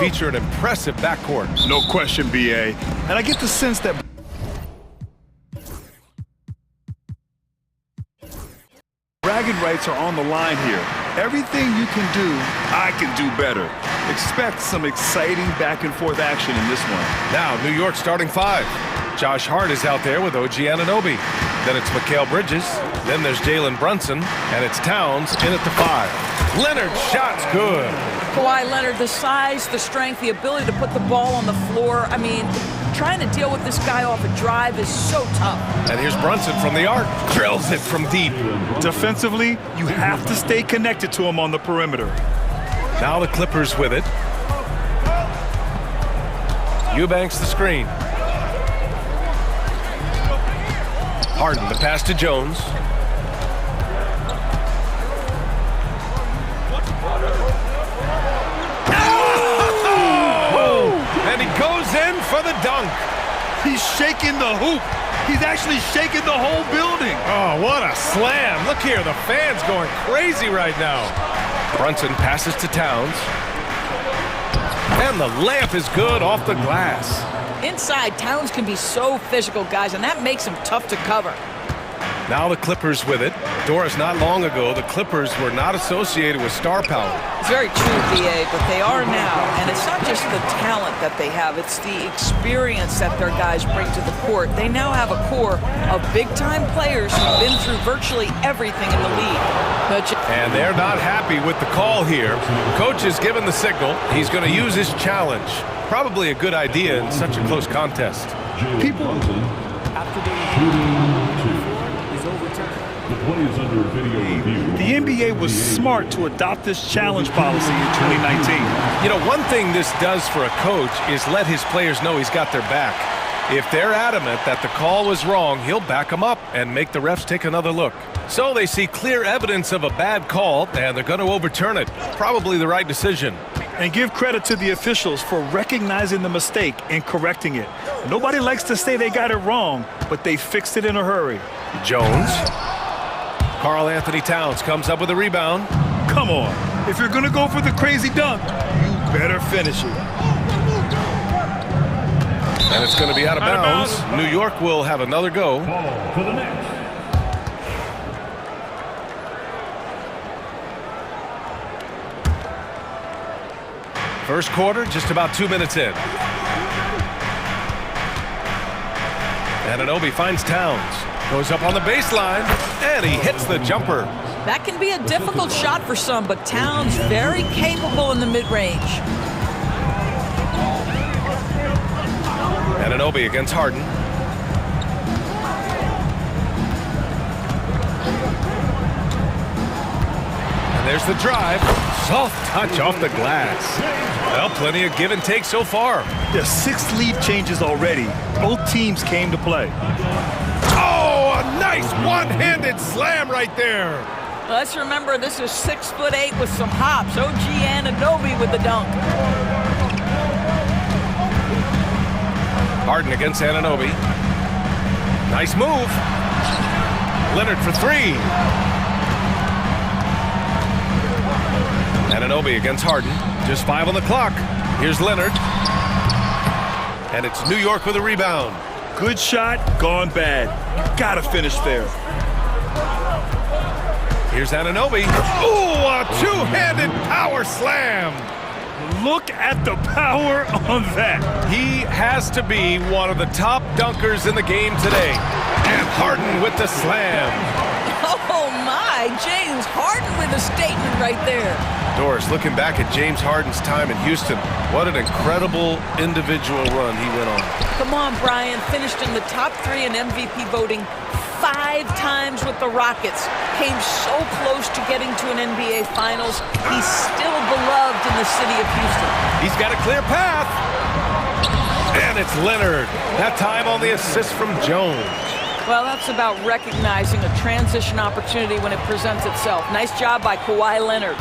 feature an impressive backcourt. No question, BA. And I get the sense that bragging rights are on the line here. Everything you can do, I can do better. Expect some exciting back-and-forth action in this one. Now, New York starting five. Josh Hart is out there with OG Anunoby. Then it's Mikal Bridges. Then there's Jalen Brunson. And it's Towns in at the five. Leonard's shot's good. Kawhi Leonard, the size, the strength, the ability to put the ball on the floor. I mean, trying to deal with this guy off a drive is so tough. And here's Brunson from the arc. Drills it from deep. Defensively, you have to stay connected to him on the perimeter. Now the Clippers with it. Eubanks the screen. Harden the pass to Jones. Oh! And he goes in for the dunk. He's shaking the hoop. He's actually shaking the whole building. Oh, what a slam. Look here, the fans going crazy right now. Brunson passes to Towns. And the layup is good off the glass. Inside, Towns can be so physical, guys, and that makes him tough to cover. Now the Clippers with it. Doris, not long ago, the Clippers were not associated with star power. It's very true, BA, but they are now. And it's not just the talent that they have, it's the experience that their guys bring to the court. They now have a core of big-time players who've been through virtually everything in the league. And they're not happy with the call here. Coach has given the signal. He's going to use his challenge. Probably a good idea in such a close contest. People... The NBA was smart to adopt this challenge policy in 2019. You know, one thing this does for a coach is let his players know he's got their back. If they're adamant that the call was wrong, he'll back them up and make the refs take another look. So they see clear evidence of a bad call, and they're going to overturn it. Probably the right decision. And give credit to the officials for recognizing the mistake and correcting it. Nobody likes to say they got it wrong, but they fixed it in a hurry. Jones. Karl Anthony Towns comes up with a rebound. Come on. If you're going to go for the crazy dunk, you better finish it. And it's going to be out of bounds. New York will have another go. Ball for the Knicks. First quarter, just about 2 minutes in. Anunoby finds Towns. Goes up on the baseline, and he hits the jumper. That can be a difficult shot for some, but Towns very capable in the mid-range. Anunoby against Harden. And there's the drive. Soft touch off the glass. Well, plenty of give and take so far. There's 6 lead changes already. Both teams came to play. Oh, a nice one-handed slam right there. Let's remember this is 6'8" with some hops. OG Anunoby with the dunk. Harden against Anunoby. Nice move. Leonard for three. Anunoby against Harden. Just 5 on the clock. Here's Leonard. And it's New York with a rebound. Good shot, gone bad. You gotta finish there. Here's Anunoby. Ooh, a two-handed power slam. Look at the power on that. He has to be one of the top dunkers in the game today. And Harden with the slam. Oh my, James Harden with a statement right there. Doris, looking back at James Harden's time in Houston, what an incredible individual run he went on. Come on, Brian, finished in the top 3 in MVP voting 5 times with the Rockets. Came so close to getting to an NBA Finals. He's still beloved in the city of Houston. He's got a clear path. And it's Leonard. That time on the assist from Jones. Well, that's about recognizing a transition opportunity when it presents itself. Nice job by Kawhi Leonard.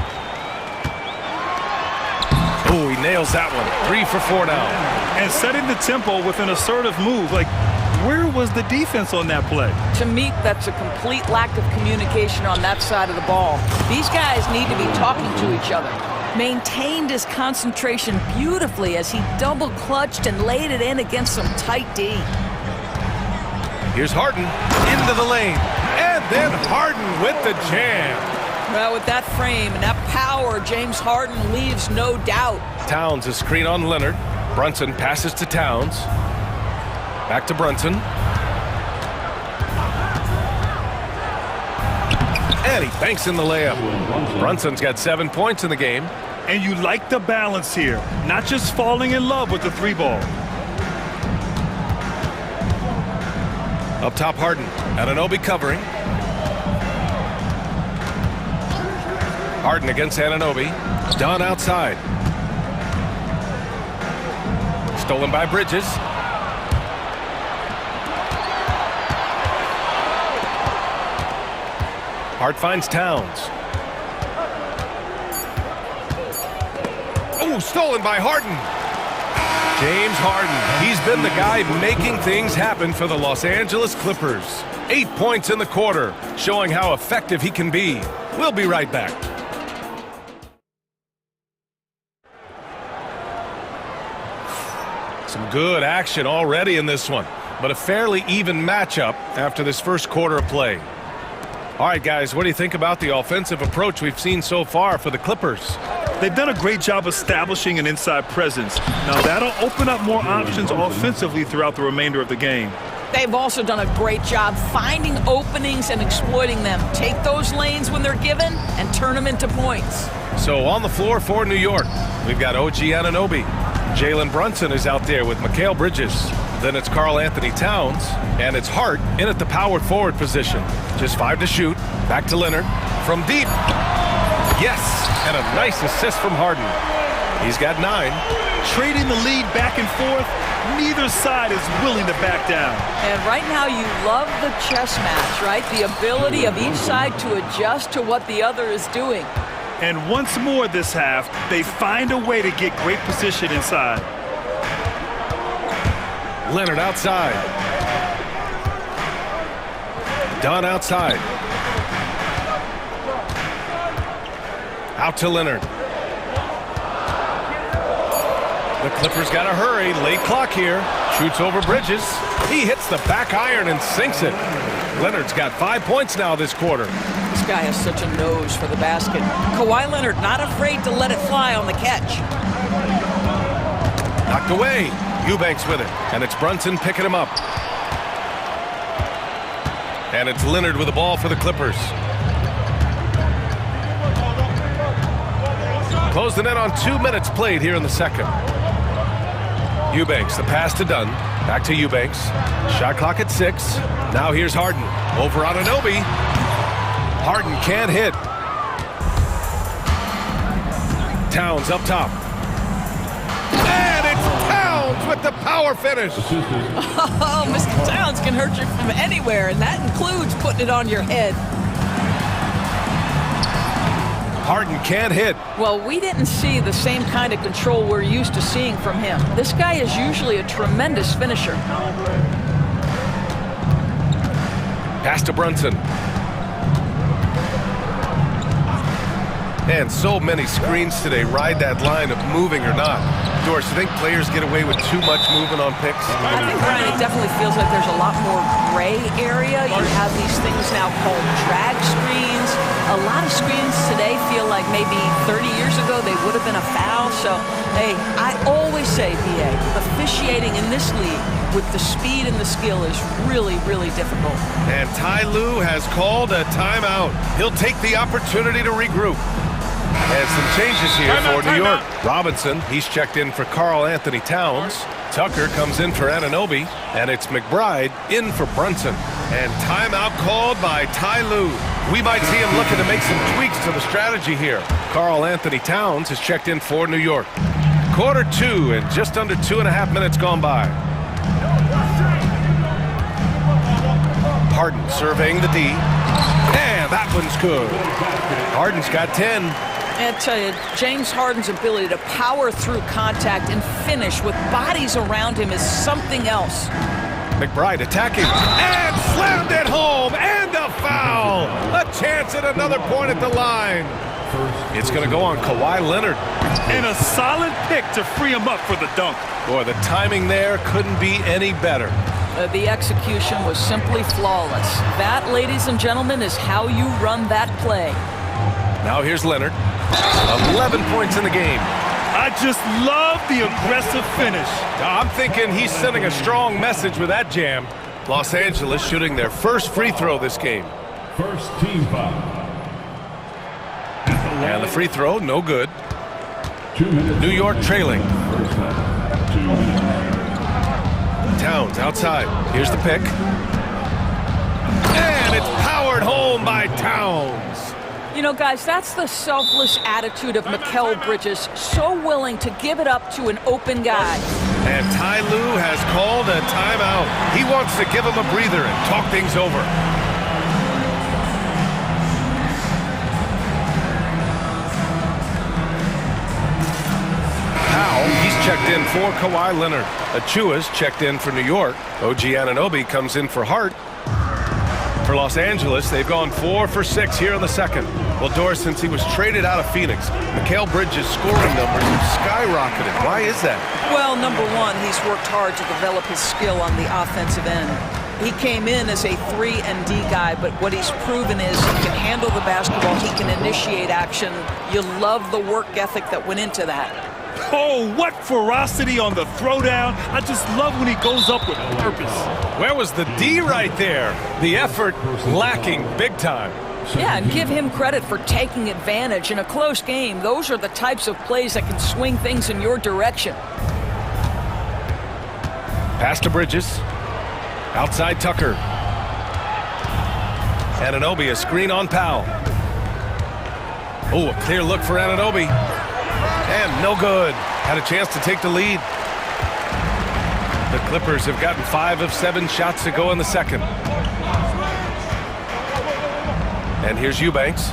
Oh, he nails that one. 3 for 4 now. And setting the tempo with an assertive move. Like, where was the defense on that play? To me, that's a complete lack of communication on that side of the ball. These guys need to be talking to each other. maintained his concentration beautifully as he double clutched and laid it in against some tight D. Here's Harden into the lane, and then Harden with the jam. Well, with that frame and that power, James Harden leaves no doubt. Towns a screen on Leonard. Brunson passes to Towns. Back to Brunson. And he banks in the layup. Brunson's got 7 points in the game. And you like the balance here, not just falling in love with the three ball. Up top, Harden. Anunoby covering. Harden against Anunoby. Dunn outside. Stolen by Bridges. Hart finds Towns. Oh, stolen by Harden. James Harden. He's been the guy making things happen for the Los Angeles Clippers. 8 points in the quarter, showing how effective he can be. We'll be right back. Some good action already in this one, but a fairly even matchup after this first quarter of play. All right, guys, what do you think about the offensive approach we've seen so far for the Clippers? They've done a great job establishing an inside presence. Now, that'll open up more options offensively throughout the remainder of the game. They've also done a great job finding openings and exploiting them. Take those lanes when they're given and turn them into points. So on the floor for New York, we've got OG Anunoby. Jalen Brunson is out there with Mikal Bridges. Then it's Karl Anthony Towns, and it's Hart in at the power forward position. Just 5 to shoot. Back to Leonard. From deep. Yes, and a nice assist from Harden. He's got 9. Trading the lead back and forth, neither side is willing to back down. And right now you love the chess match, right? The ability of each side to adjust to what the other is doing. And once more this half, they find a way to get great position inside. Leonard outside. Dunn outside. Out to Leonard. The Clippers got to hurry. Late clock here. Shoots over Bridges. He hits the back iron and sinks it. Leonard's got 5 points now this quarter. This guy has such a nose for the basket. Kawhi Leonard not afraid to let it fly on the catch. Knocked away. Eubanks with it. And it's Brunson picking him up. And it's Leonard with the ball for the Clippers. Closing in on 2 minutes played here in the second. Eubanks, the pass to Dunn. Back to Eubanks. Shot clock at 6. Now here's Harden. Over Anunoby. Harden can't hit. Towns up top. And it's Towns with the power finish. Oh, Mr. Towns can hurt you from anywhere, and that includes putting it on your head. Harden can't hit. Well, we didn't see the same kind of control we're used to seeing from him. This guy is usually a tremendous finisher. Pass to Brunson. And so many screens today ride that line of moving or not. Doris, you think players get away with too much movement on picks? I think, Brian, it definitely feels like there's a lot more gray area. You have these things now called drag screens. A lot of screens today feel like maybe 30 years ago they would have been a foul. So, hey, I always say, BA, officiating in this league with the speed and the skill is really, really difficult. And Ty Lue has called a timeout. He'll take the opportunity to regroup. And some changes here for New York. Robinson, he's checked in for Karl Anthony Towns. Tucker comes in for Anunoby. And it's McBride in for Brunson. And timeout called by Ty Lue. We might see him looking to make some tweaks to the strategy here. Karl Anthony Towns has checked in for New York. Quarter 2 and just under 2.5 minutes gone by. Harden surveying the D. And that one's good. Harden's got 10. And I tell you, James Harden's ability to power through contact and finish with bodies around him is something else. McBride attacking and slammed it home, and a foul. A chance at another point at the line. It's going to go on Kawhi Leonard. And a solid pick to free him up for the dunk. Boy, the timing there couldn't be any better. The execution was simply flawless. That, ladies and gentlemen, is how you run that play. Now here's Leonard. 11 points in the game. I just love the aggressive finish. I'm thinking he's sending a strong message with that jam. Los Angeles shooting their first free throw this game. First team foul. And the free throw, no good. 2 minutes. New York trailing. First foul. 2 minutes. Towns outside. Here's the pick. And it's powered home by Towns. You know, guys, that's the selfless attitude of Mikal Bridges, so willing to give it up to an open guy. And Ty Lue has called a timeout. He wants to give him a breather and talk things over. He's checked in for Kawhi Leonard. Achua's checked in for New York. OG Anunoby comes in for Hart. For Los Angeles, they've gone 4 for 6 here in the second. Well, Doris, since he was traded out of Phoenix, Mikal Bridges' scoring numbers have skyrocketed. Why is that? Well, number one, he's worked hard to develop his skill on the offensive end. He came in as a 3-and-D guy, but what he's proven is he can handle the basketball, he can initiate action. You love the work ethic that went into that. Oh, what ferocity on the throwdown. I just love when he goes up with purpose. Where was the D right there? The effort lacking big time. Yeah, and give him credit for taking advantage in a close game. Those are the types of plays that can swing things in your direction. Pass to Bridges. Outside Tucker. Anunoby, a screen on Powell. Oh, a clear look for Anunoby. And no good. Had a chance to take the lead. The Clippers have gotten 5 of 7 shots to go in the second. And here's Eubanks.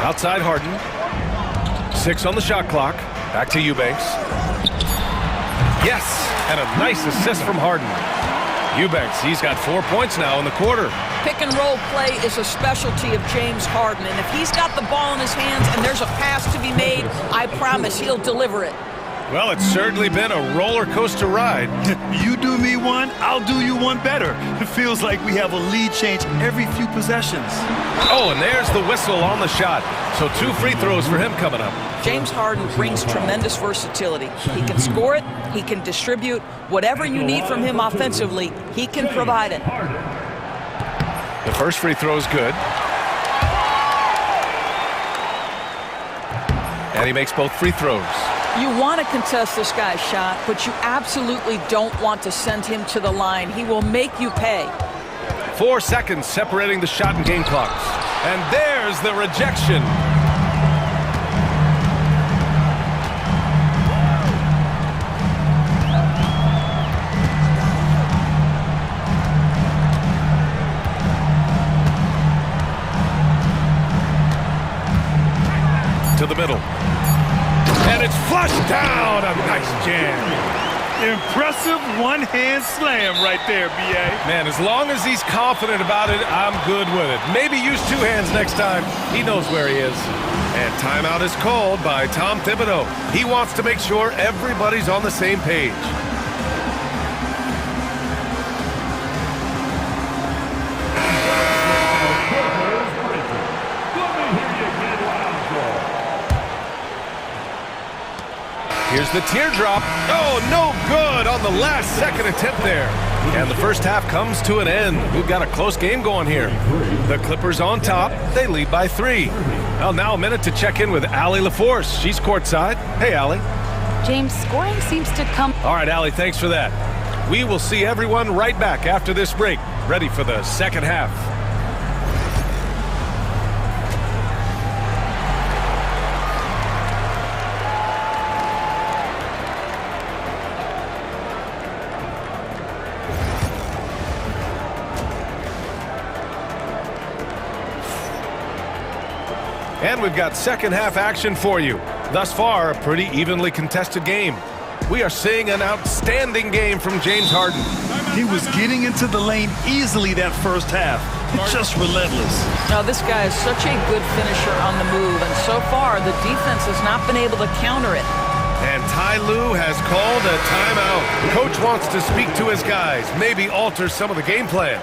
Outside Harden. 6 on the shot clock. Back to Eubanks. Yes! And a nice assist from Harden. Eubanks, he's got 4 points now in the quarter. Pick and roll play is a specialty of James Harden, and if he's got the ball in his hands and there's a pass to be made, I promise he'll deliver it. Well, it's certainly been a roller coaster ride. You do me one, I'll do you one better. It feels like we have a lead change every few possessions. Oh, and there's the whistle on the shot. So 2 free throws for him coming up. James Harden brings tremendous versatility. He can score it, he can distribute. Whatever you need from him offensively, he can provide it. The first free throw is good. And he makes both free throws. You want to contest this guy's shot, but you absolutely don't want to send him to the line. He will make you pay. 4 seconds separating the shot and game clocks. And there's the rejection. To the middle. And it's flushed down. A nice jam. Impressive one-hand slam right there, B.A. Man, as long as he's confident about it, I'm good with it. Maybe use 2 hands next time. He knows where he is. And timeout is called by Tom Thibodeau. He wants to make sure everybody's on the same page. Here's the teardrop. Oh, no good on the last second attempt there. And the first half comes to an end. We've got a close game going here. The Clippers on top. They lead by 3. Well, now a minute to check in with Allie LaForce. She's courtside. Hey, Allie. James, scoring seems to come. All right, Allie, thanks for that. We will see everyone right back after this break. Ready for the second half. And we've got second half action for you. Thus far, a pretty evenly contested game. We are seeing an outstanding game from James Harden. He was getting into the lane easily that first half. just relentless. Now, this guy is such a good finisher on the move, and so far, the defense has not been able to counter it. And Ty Lue has called a timeout. Coach wants to speak to his guys, maybe alter some of the game plan.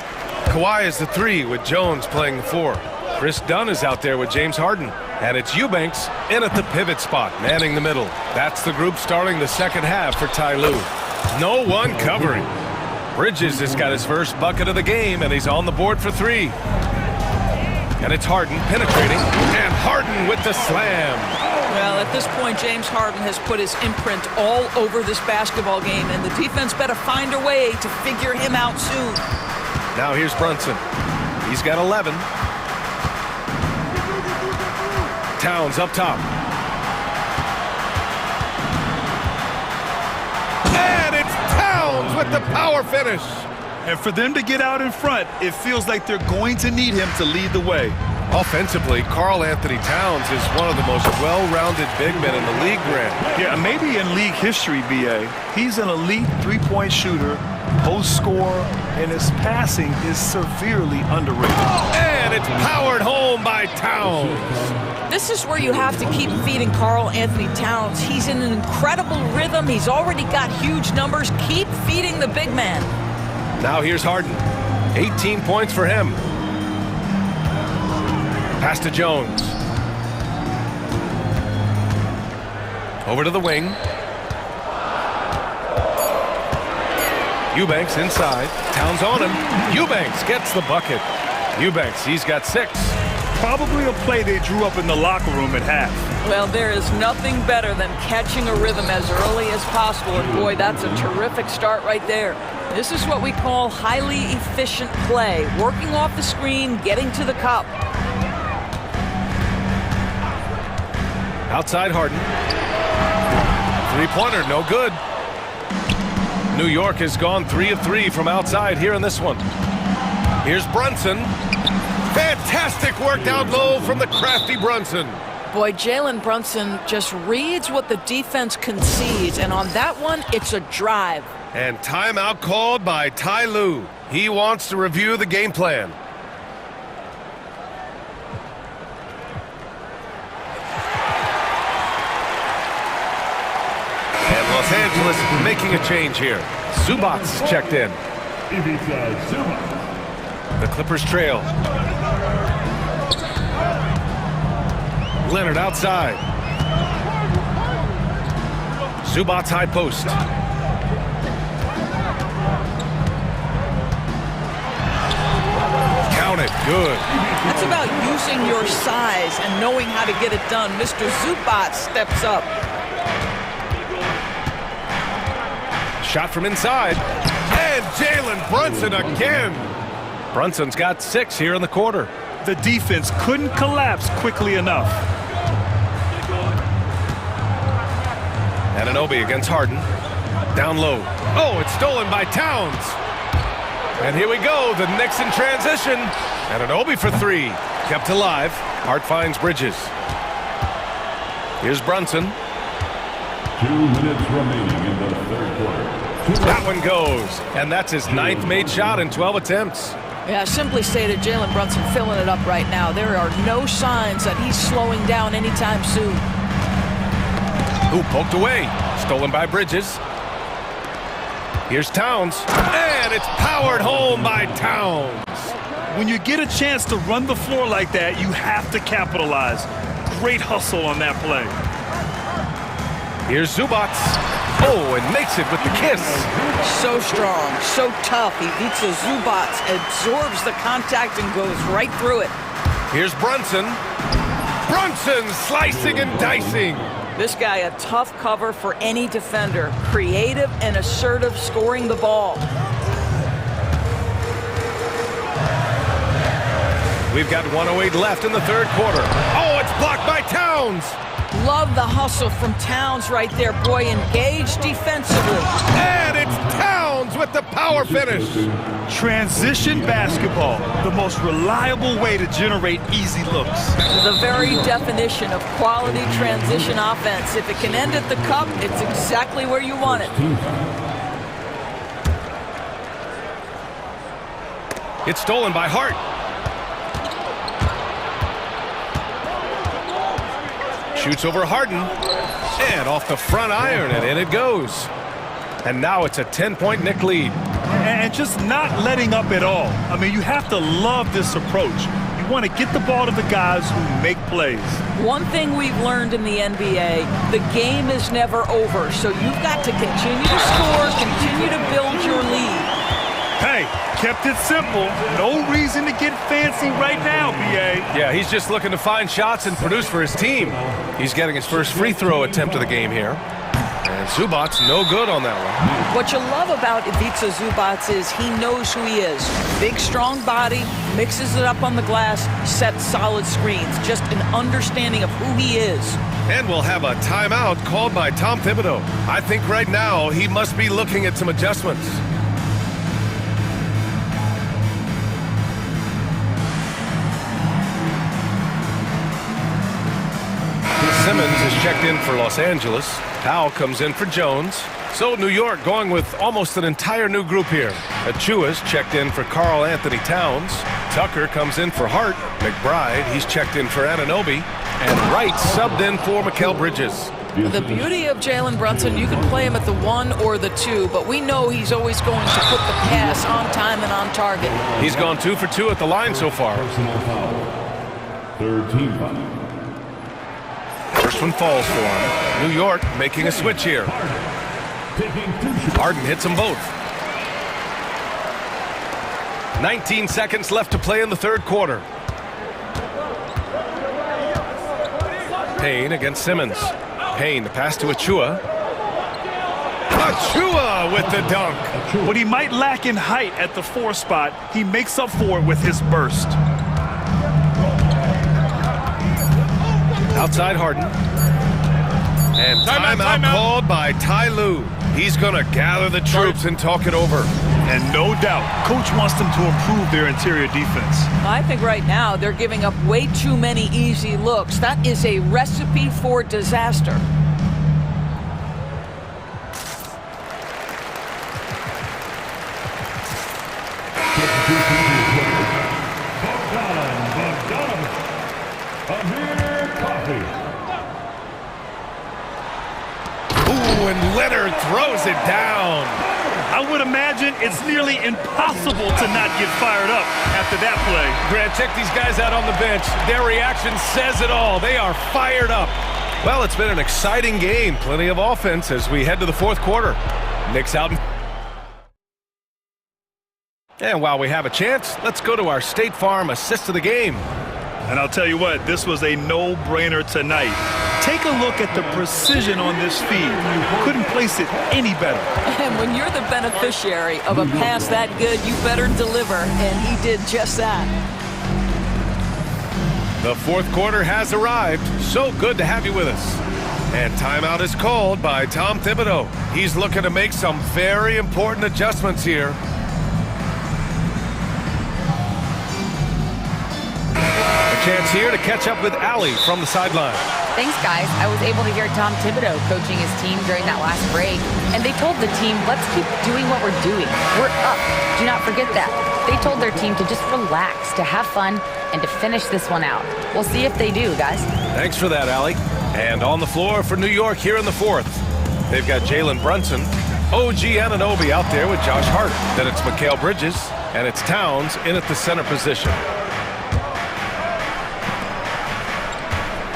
Kawhi is the 3 with Jones playing the 4. Chris Dunn is out there with James Harden. And it's Eubanks in at the pivot spot, manning the middle. That's the group starting the second half for Ty Lue. No one covering. Bridges has got his first bucket of the game, and he's on the board for 3. And it's Harden penetrating, and Harden with the slam. Well, at this point, James Harden has put his imprint all over this basketball game, and the defense better find a way to figure him out soon. Now here's Brunson. He's got 11. Towns up top. And it's Towns with the power finish. And for them to get out in front, it feels like they're going to need him to lead the way. Offensively, Karl Anthony Towns is one of the most well-rounded big men in the league, Grant. Yeah, maybe in league history, B.A. He's an elite three-point shooter, post scorer, and his passing is severely underrated. And it's powered home by Towns. This is where you have to keep feeding Karl Anthony Towns. He's in an incredible rhythm. He's already got huge numbers. Keep feeding the big man. Now here's Harden. 18 points for him. Pass to Jones. Over to the wing. Eubanks inside. Towns on him. Eubanks gets the bucket. Eubanks, he's got 6. Probably a play they drew up in the locker room at half. Well, there is nothing better than catching a rhythm as early as possible. And boy, that's a terrific start right there. This is what we call highly efficient play. Working off the screen, getting to the cup. Outside Harden. 3-pointer, no good. New York has gone 3 of 3 from outside here in this one. Here's Brunson. Fantastic work down low from the crafty Brunson. Boy, Jalen Brunson just reads what the defense concedes, and on that one, it's a drive. And timeout called by Ty Lue. He wants to review the game plan. And Los Angeles making a change here. Zubac's checked in. The Clippers trail. Leonard outside. Zubac's high post. Count it. Good. That's about using your size and knowing how to get it done. Mr. Zubac steps up. Shot from inside. And Jalen Brunson again. Brunson's got 6 here in the quarter. The defense couldn't collapse quickly enough. Anunoby against Harden. Down low. Oh, it's stolen by Towns. And here we go. The Knicks in transition. Anunoby for 3. Kept alive. Hart finds Bridges. Here's Brunson. 2 minutes remaining in the third quarter. That one goes. And that's his 9th made shot in 12 attempts. Yeah, simply stated, Jalen Brunson filling it up right now. There are no signs that he's slowing down anytime soon. Who poked away. Stolen by Bridges. Here's Towns. And it's powered home by Towns. When you get a chance to run the floor like that, you have to capitalize. Great hustle on that play. Here's Zubac. Oh, and makes it with the kiss. So strong, so tough. Ivica Zubac absorbs the contact and goes right through it. Here's Brunson. Brunson slicing and dicing. This guy, a tough cover for any defender. Creative and assertive scoring the ball. We've got 1:08 left in the third quarter. Oh, it's blocked by Towns. Love the hustle from Towns right there. Boy, engaged defensively. And it's Towns with the power finish. Transition basketball, the most reliable way to generate easy looks. The very definition of quality transition offense. If it can end at the cup, it's exactly where you want it. It's stolen by Hart. Shoots over Harden. And off the front iron, and in it goes. And now it's a 10-point Knicks lead. And just not letting up at all. I mean, you have to love this approach. You want to get the ball to the guys who make plays. One thing we've learned in the NBA, the game is never over. So you've got to continue to score, continue to build your lead. Hey, kept it simple. No reason to get fancy right now, B.A. Yeah, he's just looking to find shots and produce for his team. He's getting his first free throw attempt of the game here. And Zubac's no good on that one. What you love about Ivica Zubac is he knows who he is. Big, strong body, mixes it up on the glass, sets solid screens. Just an understanding of who he is. And we'll have a timeout called by Tom Thibodeau. I think right now he must be looking at some adjustments. Simmons is checked in for Los Angeles. Powell comes in for Jones. So New York going with almost an entire new group here. Achua's checked in for Karl Anthony Towns. Tucker comes in for Hart. McBride, he's checked in for Anunoby. And Wright subbed in for Mikal Bridges. The beauty of Jalen Brunson, you can play him at the 1 or the 2, but we know he's always going to put the pass on time and on target. He's gone 2 for 2 at the line so far. Third team foul. First one falls for him. New York making a switch here. Harden hits them both. 19 seconds left to play in the third quarter. Payne against Simmons. Payne, the pass to Achua. Achua with the dunk. What he might lack in height at the 4 spot, he makes up for it with his burst. Outside Harden. And timeout called by Ty Lue. He's going to gather the troops and talk it over. And no doubt, coach wants them to improve their interior defense. I think right now they're giving up way too many easy looks. That is a recipe for disaster. And Leonard throws it down. I would imagine it's nearly impossible to not get fired up after that play. Grant, check these guys out on the bench. Their reaction says it all. They are fired up. Well, it's been an exciting game. Plenty of offense as we head to the fourth quarter. Knicks out. And while we have a chance, let's go to our State Farm assist of the game. And I'll tell you what, this was a no-brainer tonight. Take a look at the precision on this feed. Couldn't place it any better. And when you're the beneficiary of a pass that good, you better deliver, and he did just that. The fourth quarter has arrived. So good to have you with us. And timeout is called by Tom Thibodeau. He's looking to make some very important adjustments here. A chance here to catch up with Allie from the sideline. Thanks, guys. I was able to hear Tom Thibodeau coaching his team during that last break, and they told the team, let's keep doing what we're doing. We're up. Do not forget that. They told their team to just relax, to have fun, and to finish this one out. We'll see if they do, guys. Thanks for that, Allie. And on the floor for New York here in the fourth. They've got Jalen Brunson, OG Anunoby out there with Josh Hart. Then it's Mikal Bridges, and it's Towns in at the center position.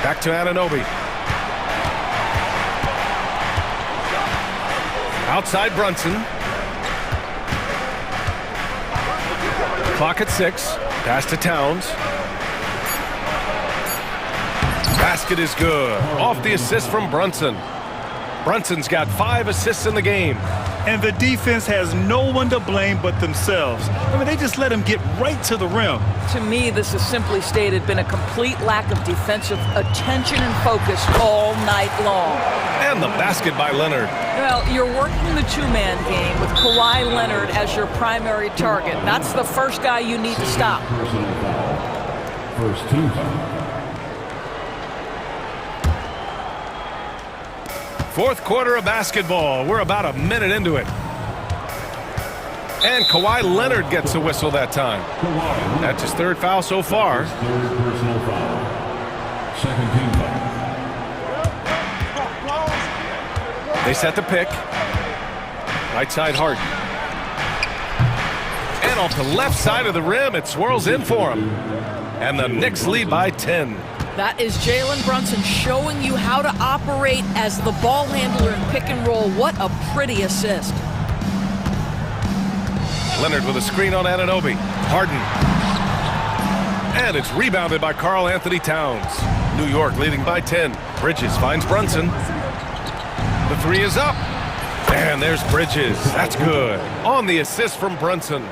Back to Anunoby. Outside Brunson. Clock at 6. Pass to Towns. Basket is good. Off the assist from Brunson. Brunson's got 5 assists in the game. And the defense has no one to blame but themselves. I mean, they just let him get right to the rim. To me, this is simply stated been a complete lack of defensive attention and focus all night long. And the basket by Leonard. Well, you're working the two-man game with Kawhi Leonard as your primary target. That's the first guy you need to stop. First team foul. Fourth quarter of basketball. We're about a minute into it. And Kawhi Leonard gets a whistle that time. That's his third foul so far. Third personal foul. Second team foul. They set the pick. Right side Hart. And off the left side of the rim, it swirls in for him. And the Knicks lead by 10. That is Jalen Brunson showing you how to operate as the ball handler in pick and roll. What a pretty assist. Leonard with a screen on Anunoby. Harden. And it's rebounded by Karl Anthony Towns. New York leading by 10. Bridges finds Brunson. The three is up. And there's Bridges. That's good. On the assist from Brunson.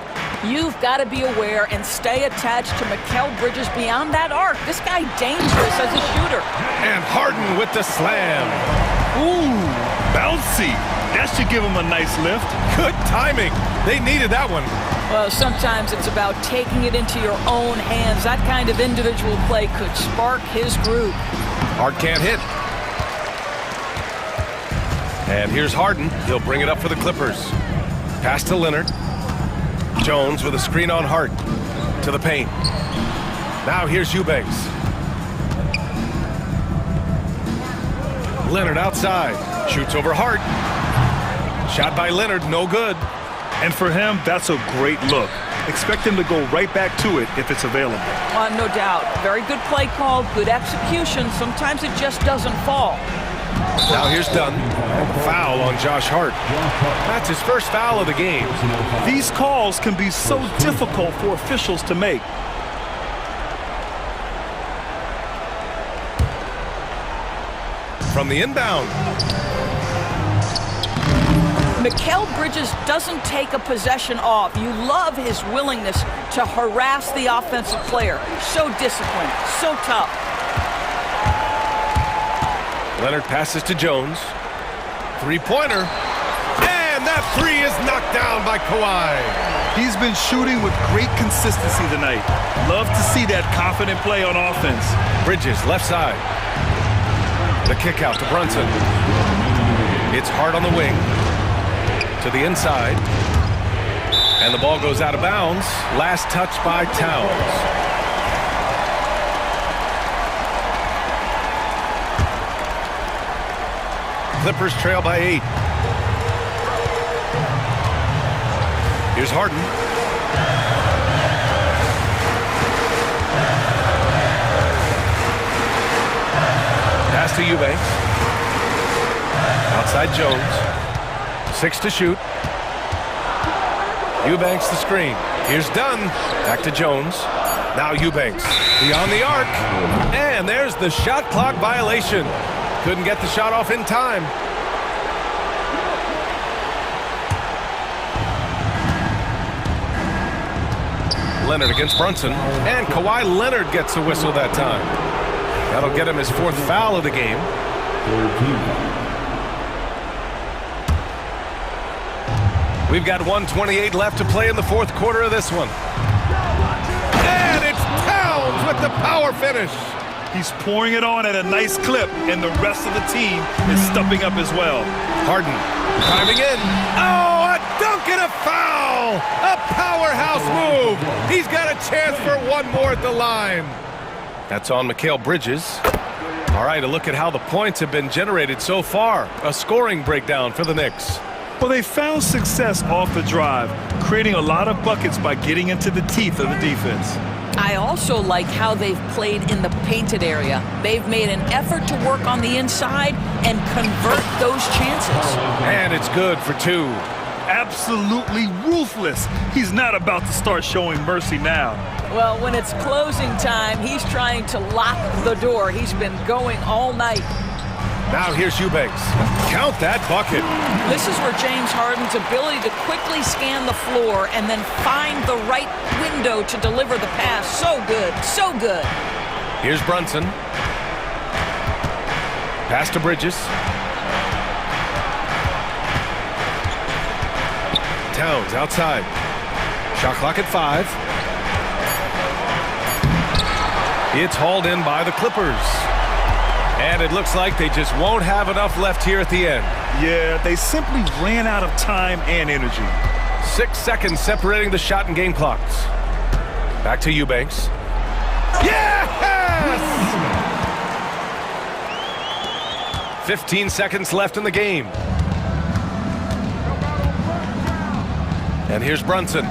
You've got to be aware and stay attached to Mikal Bridges beyond that arc. This guy dangerous as a shooter. And Harden with the slam. Ooh, bouncy. That should give him a nice lift. Good timing. They needed that one. Well, sometimes it's about taking it into your own hands. That kind of individual play could spark his groove. Hart can't hit. And here's Harden. He'll bring it up for the Clippers. Pass to Leonard. Jones with a screen on Hart. To the paint. Now here's Eubanks. Leonard outside. Shoots over Hart. Shot by Leonard, no good. And for him, that's a great look. Expect him to go right back to it if it's available. No doubt. Very good play call, good execution. Sometimes it just doesn't fall. Now here's Dunn. Foul on Josh Hart. That's his first foul of the game. These calls can be so difficult for officials to make. From the inbound. Mikal Bridges doesn't take a possession off. You love his willingness to harass the offensive player. So disciplined, so tough. Leonard passes to Jones. Three-pointer. And that three is knocked down by Kawhi. He's been shooting with great consistency tonight. Love to see that confident play on offense. Bridges, left side. The kick out to Brunson. It's Hart on the wing. To the inside. And the ball goes out of bounds. Last touch by Towns. Clippers trail by 8. Here's Harden. Pass to Eubanks. Outside Jones. 6 to shoot. Eubanks the screen. Here's Dunn. Back to Jones. Now Eubanks. Beyond the arc. And there's the shot clock violation. Couldn't get the shot off in time. Leonard against Brunson. And Kawhi Leonard gets a whistle that time. That'll get him his 4th foul of the game. We've got 1:28 left to play in the 4th quarter of this one. And it's Towns with the power finish. He's pouring it on at a nice clip, and the rest of the team is stepping up as well. Harden driving in. Oh, a dunk and a foul! A powerhouse move. He's got a chance for one more at the line. That's on Mikal Bridges. All right, a look at how the points have been generated so far. A scoring breakdown for the Knicks. Well, they found success off the drive, creating a lot of buckets by getting into the teeth of the defense. I also like how they've played in the painted area. They've made an effort to work on the inside and convert those chances. And it's good for 2. Absolutely ruthless. He's not about to start showing mercy now. Well, when it's closing time, he's trying to lock the door. He's been going all night. Now here's Eubanks. Count that bucket. This is where James Harden's ability to quickly scan the floor and then find the right window to deliver the pass. So good, so good. Here's Brunson. Pass to Bridges. Towns outside. Shot clock at 5. It's hauled in by the Clippers. And it looks like they just won't have enough left here at the end. Yeah, they simply ran out of time and energy. 6 seconds separating the shot and game clocks. Back to Eubanks. Yes! 15 seconds left in the game. And here's Brunson.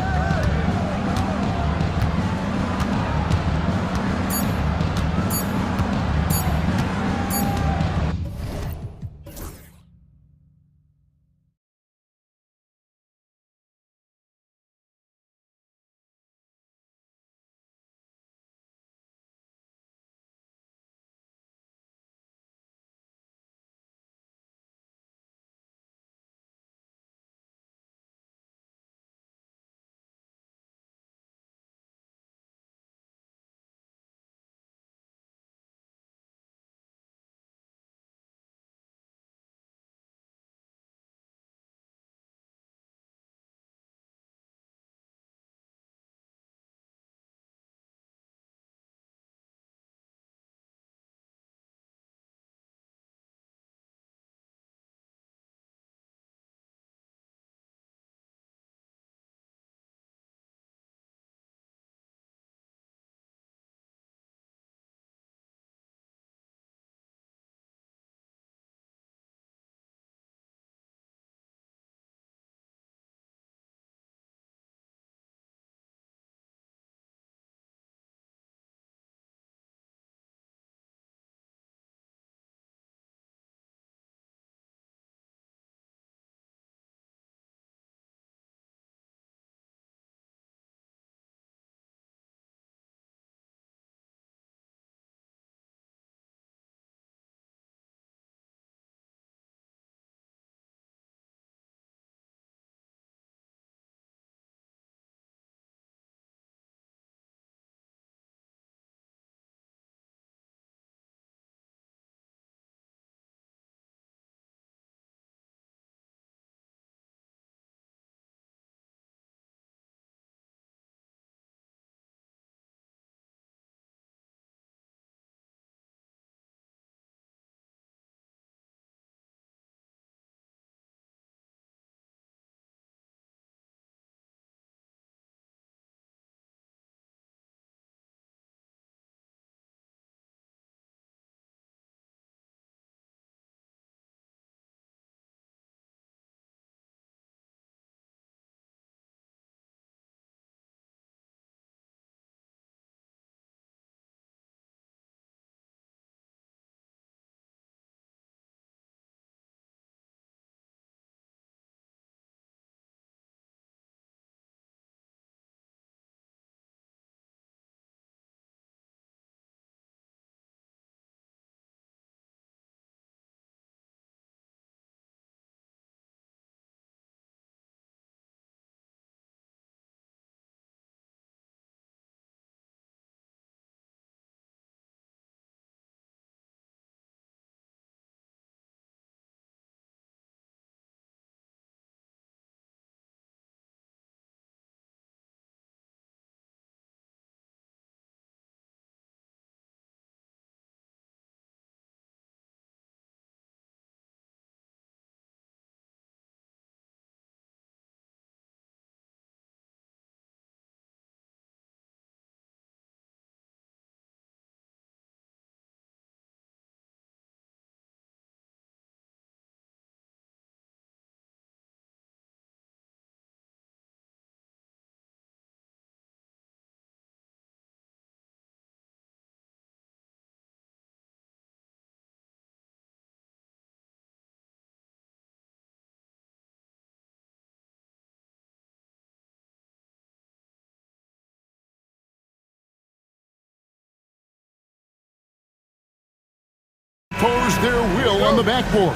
Impose their will on the backboard.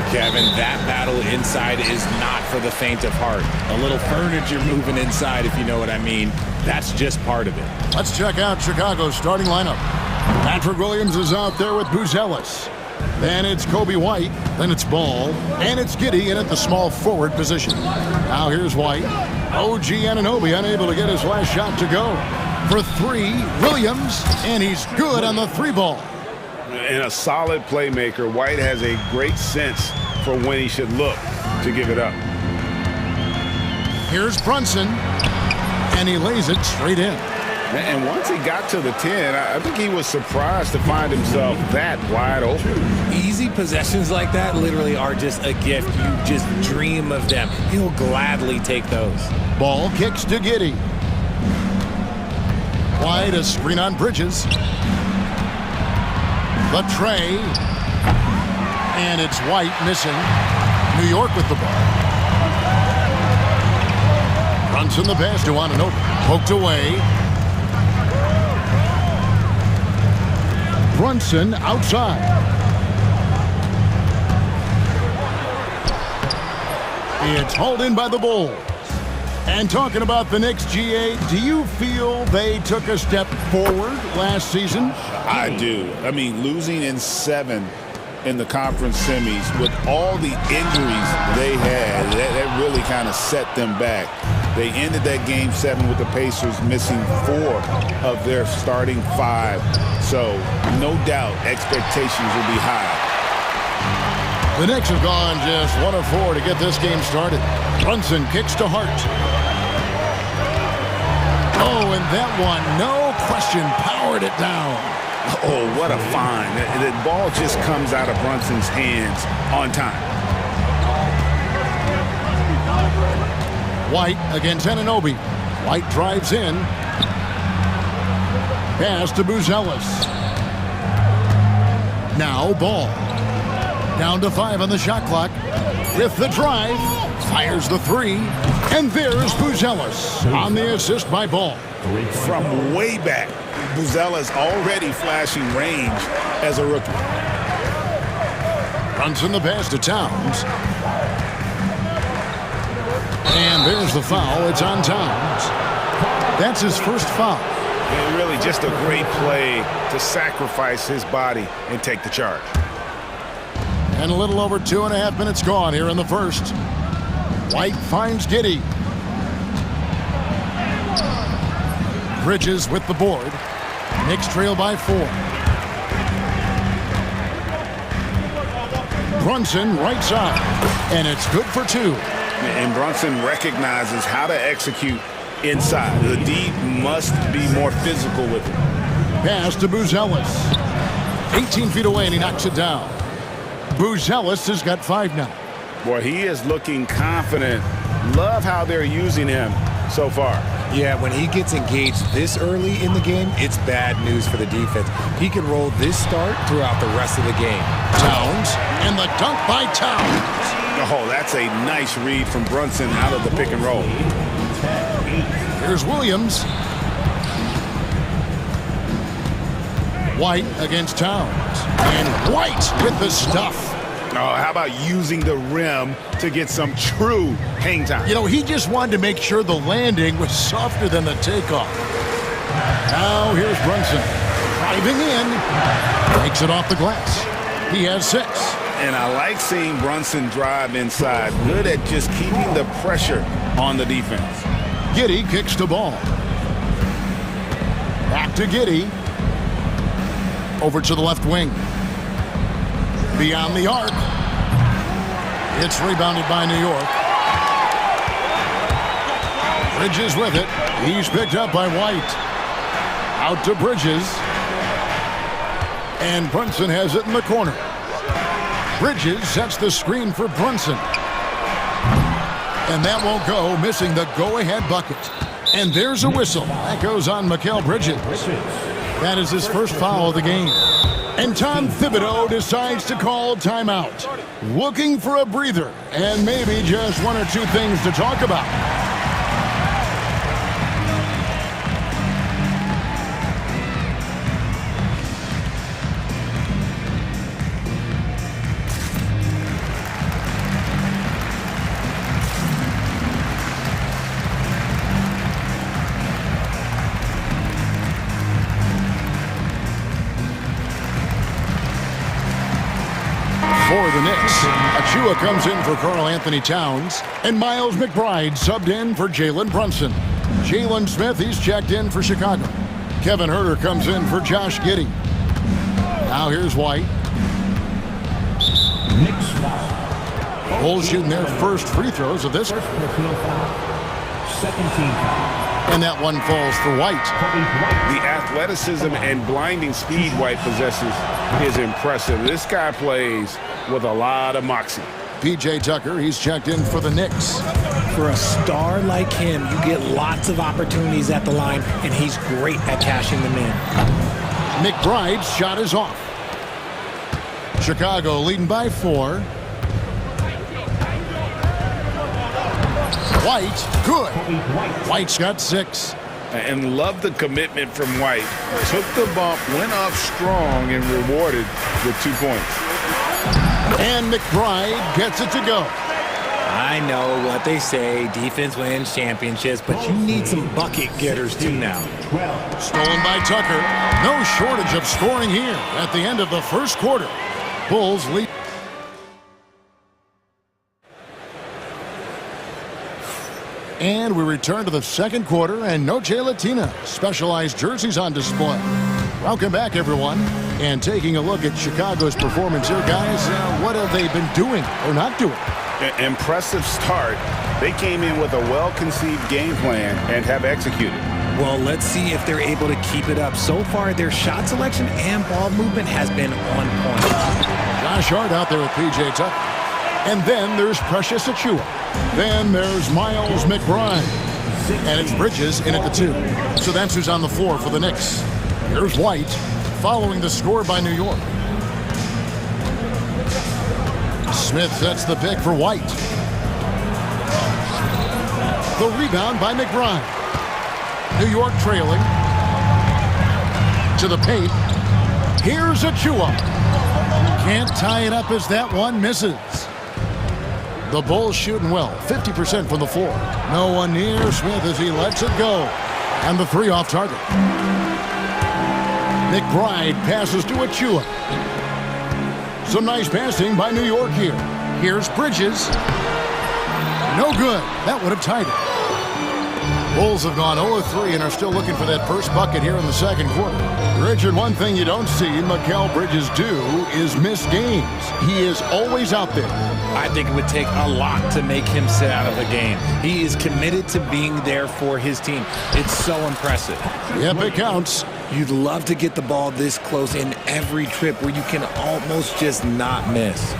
Kevin, that battle inside is not for the faint of heart. A little furniture moving inside, if you know what I mean. That's just part of it. Let's check out Chicago's starting lineup. Patrick Williams is out there with Buzelis. Then it's Kobe White. Then it's Ball. And it's Giddey in at the small forward position. Now here's White. OG Anunoby unable to get his last shot to go. For three, Williams. And he's good on the three ball. And a solid playmaker. White has a great sense for when he should look to give it up. Here's Brunson. And he lays it straight in. And once he got to the 10, I think he was surprised to find himself that wide open. Easy possessions like that literally are just a gift. You just dream of them. He'll gladly take those. Ball kicks to Giddey. Wide, a screen on Bridges. The tray. And it's White missing. New York with the ball. Brunson the pass to Ananobi. Poked away. Brunson outside. It's hauled in by the Bulls. And talking about the Knicks, GA, do you feel they took a step forward last season? I do. I mean, losing in 7 in the conference semis with all the injuries they had, that really kind of set them back. They ended that game 7 with the Pacers missing 4 of their starting 5. So no doubt expectations will be high. The Knicks have gone just 1 of 4 to get this game started. Brunson kicks to Hart. Oh, and that one, no question, powered it down. Oh, what a find. The ball just comes out of Brunson's hands on time. White against Anunoby. White drives in. Pass to Buzelis. Now Ball. Down to 5 on the shot clock. With the drive. Fires the 3. And there's Buzelis on the assist by Ball. From way back, Buzelis already flashing range as a rookie. Brunson the pass to Towns. And there's the foul. It's on Towns. That's his first foul. And really just a great play to sacrifice his body and take the charge. And a little over 2.5 minutes gone here in the first. White finds Giddey. Bridges with the board. Knicks trail by 4. Brunson right side. And it's good for 2. And Brunson recognizes how to execute inside. The D must be more physical with it. Pass to Buzelis. 18 feet away and he knocks it down. Buzelis has got 5 now. Boy, he is looking confident. Love how they're using him so far. Yeah, when he gets engaged this early in the game, it's bad news for the defense. He can roll this start throughout the rest of the game. Towns, and the dunk by Towns. Oh, that's a nice read from Brunson out of the pick and roll. Here's Williams. White against Towns. And White with the stuff. Oh, how about using the rim to get some true hang time? You know, he just wanted to make sure the landing was softer than the takeoff. Now here's Brunson. Driving in. Takes it off the glass. He has 6. And I like seeing Brunson drive inside. Good at just keeping the pressure on the defense. Giddey kicks the ball. Back to Giddey. Over to the left wing. Beyond the arc. It's rebounded by New York. Bridges with it. He's picked up by White. Out to Bridges. And Brunson has it in the corner. Bridges sets the screen for Brunson. And that won't go, missing the go-ahead bucket. And there's a whistle. That goes on Mikal Bridges. That is his first foul of the game. And Tom Thibodeau decides to call timeout. Looking for a breather and maybe just 1 or 2 things to talk about. For the Knicks, Achua comes in for Karl Anthony Towns, and Miles McBride subbed in for Jalen Brunson. Jalen Smith, he's checked in for Chicago. Kevin Huerter comes in for Josh Giddey. Now here's White. Knicks foul. Bulls shooting their first free throws of this. First personal foul. Second team foul. And that one falls for White. The athleticism and blinding speed White possesses is impressive. This guy plays with a lot of moxie. P.J. Tucker, he's checked in for the Knicks. For a star like him, you get lots of opportunities at the line, and he's great at cashing them in. McBride's shot is off. Chicago leading by 4. White, good. White's got 6. And love the commitment from White. Took the bump, went up strong, and rewarded with 2 points. And McBride gets it to go. I know what they say, defense wins championships, but you need some bucket getters too now. Stolen by Tucker. No shortage of scoring here at the end of the first quarter. Bulls lead. And we return to the second quarter, and Noche Latina specialized jerseys on display. Welcome back, everyone. And taking a look at Chicago's performance here, guys, what have they been doing or not doing? Impressive start. They came in with a well-conceived game plan and have executed. Well, let's see if they're able to keep it up. So far, their shot selection and ball movement has been on point. Josh Hart out there with P.J. Tucker. And then there's Precious Achiuwa. Then there's Miles McBride. And it's Bridges in at the 2. So that's who's on the floor for the Knicks. Here's White following the score by New York. Smith sets the pick for White. The rebound by McBride. New York trailing. To the paint. Here's Achiuwa. Can't tie it up as that one misses. The Bulls shooting well, 50% from the floor. No one near Smith as he lets it go. And the 3 off target. McBride passes to Achiuwa. Some nice passing by New York here. Here's Bridges. No good. That would have tied it. Bulls have gone 0-3 and are still looking for that first bucket here in the second quarter. Richard, one thing you don't see Mikal Bridges do is miss games. He is always out there. I think it would take a lot to make him sit out of a game. He is committed to being there for his team. It's so impressive. Yep, it counts. You'd love to get the ball this close in every trip where you can almost just not miss.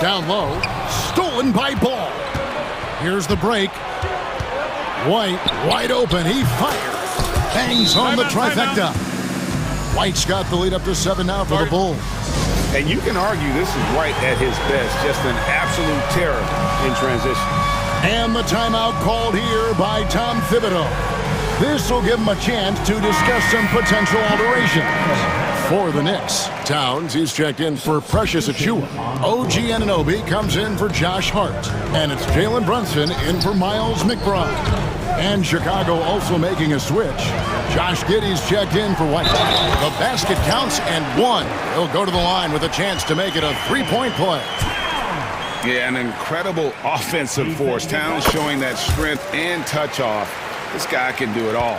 Down low, stolen by Ball. Here's the break. White, wide open, he fires. Bangs on the trifecta. White's got the lead up to 7 now for the Bulls. And you can argue this is White at his best, just an absolute terror in transition. And the timeout called here by Tom Thibodeau. This will give him a chance to discuss some potential alterations. For the Knicks, Towns, he's checked in for Precious Achiuwa. OG Anunoby comes in for Josh Hart. And it's Jalen Brunson in for Miles McBride. And Chicago also making a switch. Josh Giddey's checked in for White. The basket counts and 1. He'll go to the line with a chance to make it a 3-point play. Yeah, an incredible offensive force. Towns showing that strength and touch off. This guy can do it all.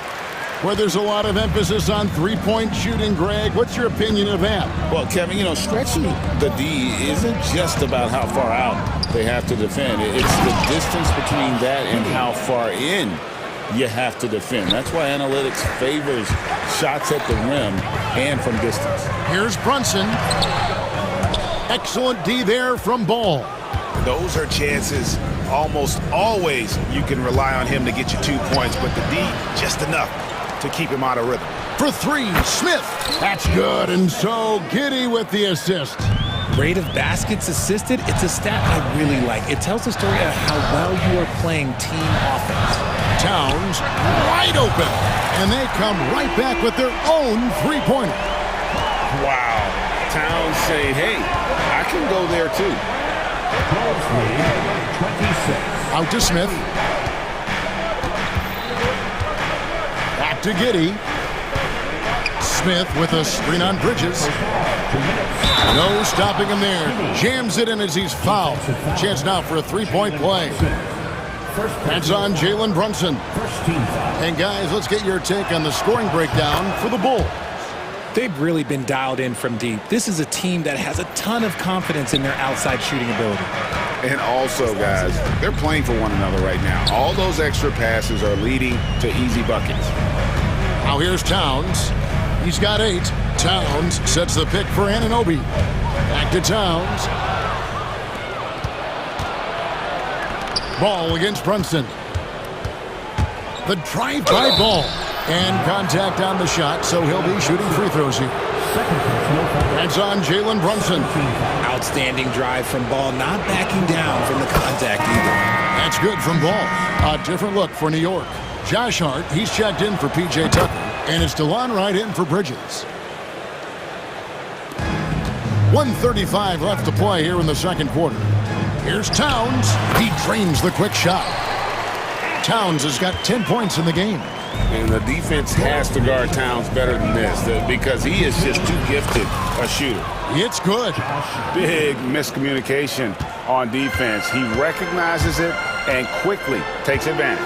Where there's a lot of emphasis on 3-point shooting, Greg, what's your opinion of that? Well, Kevin, you know, stretching the D isn't just about how far out they have to defend. It's the distance between that and how far in you have to defend. That's why analytics favors shots at the rim and from distance. Here's Brunson. Excellent D there from Ball. Those are chances. Almost always you can rely on him to get you 2 points, but the D, just enough to keep him out of rhythm. For 3, Smith. That's good, and so Giddey with the assist. Rate of baskets assisted, it's a stat I really like. It tells the story of how well you are playing team offense. Towns wide open, and they come right back with their own 3-pointer. Wow. Towns saying, hey, I can go there too. Out to Smith. Back to Giddey. Smith with a screen on Bridges. No stopping him there. Jams it in as he's fouled. Chance now for a 3-point play. That's on Jalen Brunson. And guys, let's get your take on the scoring breakdown for the Bulls. They've really been dialed in from deep. This is a team that has a ton of confidence in their outside shooting ability. And also, guys, they're playing for one another right now. All those extra passes are leading to easy buckets. Now here's Towns. He's got 8. Towns sets the pick for Anunoby. Back to Towns. Ball against Brunson. The drive-by ball. And contact on the shot, so he'll be shooting free throws here. That's on Jalen Brunson. Outstanding drive from Ball, not backing down from the contact either. That's good from Ball. A different look for New York. Josh Hart, he's checked in for P.J. Tucker, and it's DeLon Wright in for Bridges. 1:35 left to play here in the second quarter. Here's Towns. He drains the quick shot. Towns has got 10 points in the game. And the defense has to guard Towns better than this because he is just too gifted a shooter. It's good. Big miscommunication on defense. He recognizes it and quickly takes advantage.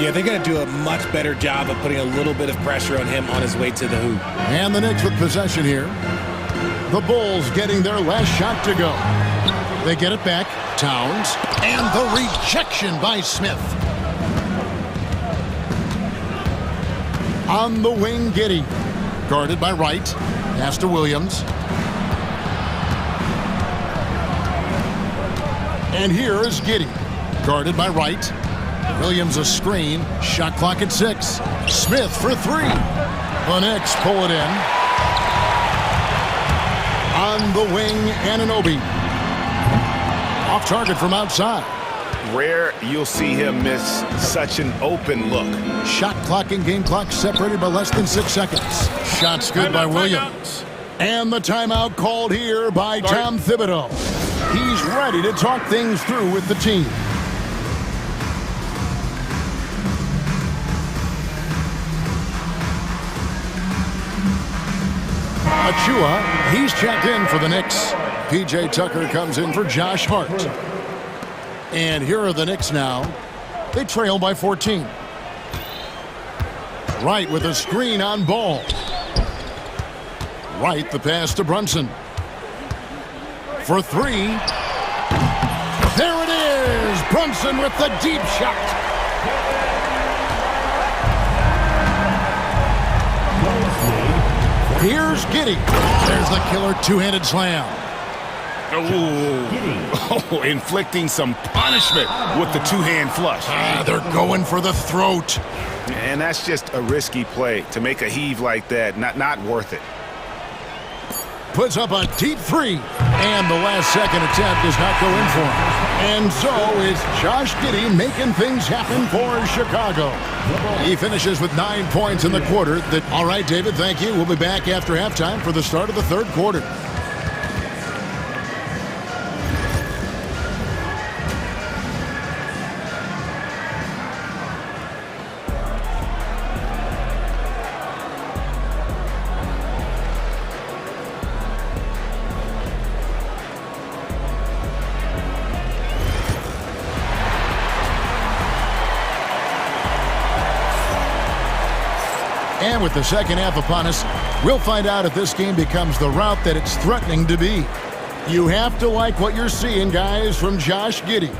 Yeah, they're going to do a much better job of putting a little bit of pressure on him on his way to the hoop. And the Knicks with possession here. The Bulls getting their last shot to go. They get it back. Towns. And the rejection by Smith. On the wing, Giddey. Guarded by Wright. Pass to Williams. And here is Giddey. Guarded by Wright. Williams a screen. Shot clock at 6. Smith for 3. The Knicks pull it in. On the wing, Anunoby. Off target from outside. Rare you'll see him miss such an open look. Shot clock and game clock separated by less than 6 seconds. Shots good by Williams. And the timeout called here by Tom Thibodeau. He's ready to talk things through with the team. Achua, he's checked in for the Knicks. P.J. Tucker comes in for Josh Hart. And here are the Knicks now. They trail by 14. Wright with a screen on Ball. Wright the pass to Brunson. For 3. There it is! Brunson with the deep shot. Here's Giddey. There's the killer two-handed slam. Oh, inflicting some punishment with the two-hand flush. They're going for the throat. And that's just a risky play. To make a heave like that, not worth it. Puts up a deep 3. And the last second attempt does not go in for him. And so is Josh Giddey making things happen for Chicago. He finishes with 9 points in the quarter. All right, David, thank you. We'll be back after halftime for the start of the third quarter. And with the second half upon us, we'll find out if this game becomes the route that it's threatening to be. You have to like what you're seeing, guys, from Josh Giddey.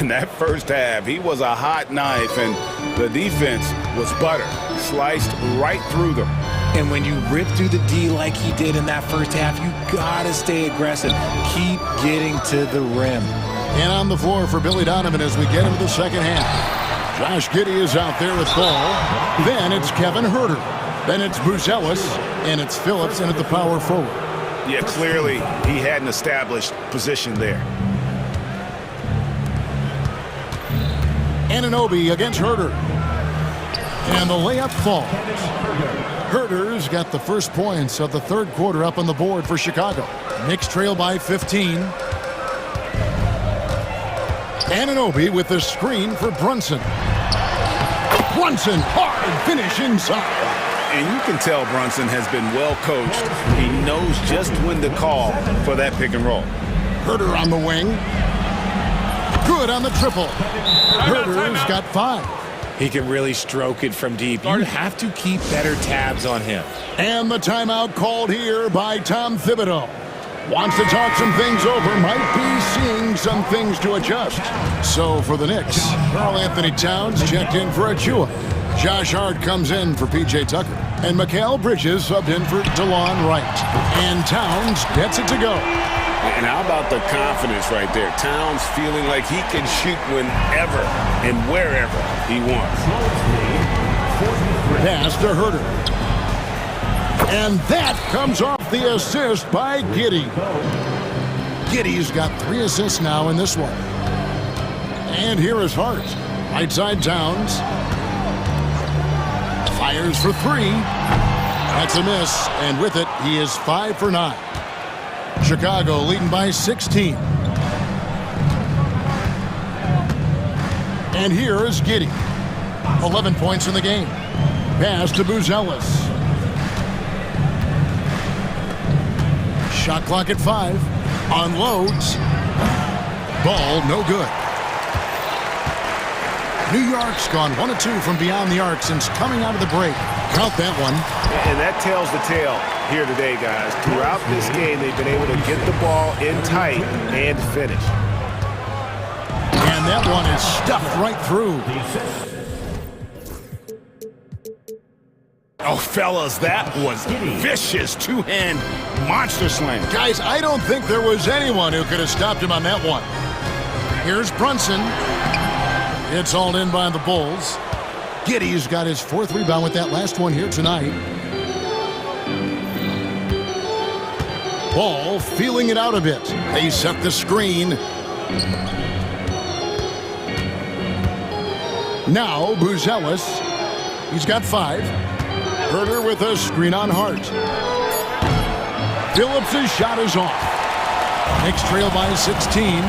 In that first half, he was a hot knife, and the defense was butter. Sliced right through them. And when you rip through the D like he did in that first half, you gotta stay aggressive. Keep getting to the rim. And on the floor for Billy Donovan as we get into the second half. Josh Giddey is out there with Ball. Then it's Kevin Huerter. Then it's Buzelis. And it's Phillips in at the power forward. Yeah, clearly he had an established position there. Anunoby against Huerter. And the layup falls. Huerter's got the first points of the third quarter up on the board for Chicago. Knicks trail by 15. Anunoby with the screen for Brunson. Brunson, hard finish inside. And you can tell Brunson has been well coached. He knows just when to call for that pick and roll. Huerter on the wing. Good on the triple. Huerter's got 5. He can really stroke it from deep. You have to keep better tabs on him. And the timeout called here by Tom Thibodeau. Wants to talk some things over, might be seeing some things to adjust. So for the Knicks, Karl Anthony Towns checked in for Achua. Josh Hart comes in for P.J. Tucker. And Mikal Bridges subbed in for DeLon Wright. And Towns gets it to go. And how about the confidence right there? Towns feeling like he can shoot whenever and wherever he wants. Pass to Herter. And that comes off the assist by Giddey. Giddey's got 3 assists now in this one. And here is Hart. Right side Towns. Fires for 3. That's a miss. And with it, he is 5 for 9. Chicago leading by 16. And here is Giddey. 11 points in the game. Pass to Buzelis. Shot clock at 5. Unloads. Ball no good. New York's gone 1 of 2 from beyond the arc since coming out of the break. Count that one. And that tells the tale here today, guys. Throughout this game, they've been able to get the ball in tight and finish. And that one is stuffed right through. Oh, fellas, that was vicious two-hand monster slam. Guys, I don't think there was anyone who could have stopped him on that one. Here's Brunson. It's hauled in by the Bulls. Giddey's got his 4th rebound with that last one here tonight. Ball feeling it out a bit. They set the screen. Now Buzelis. He's got 5. Herter with a screen on Hart. Phillips' shot is off. Knicks trail by 16.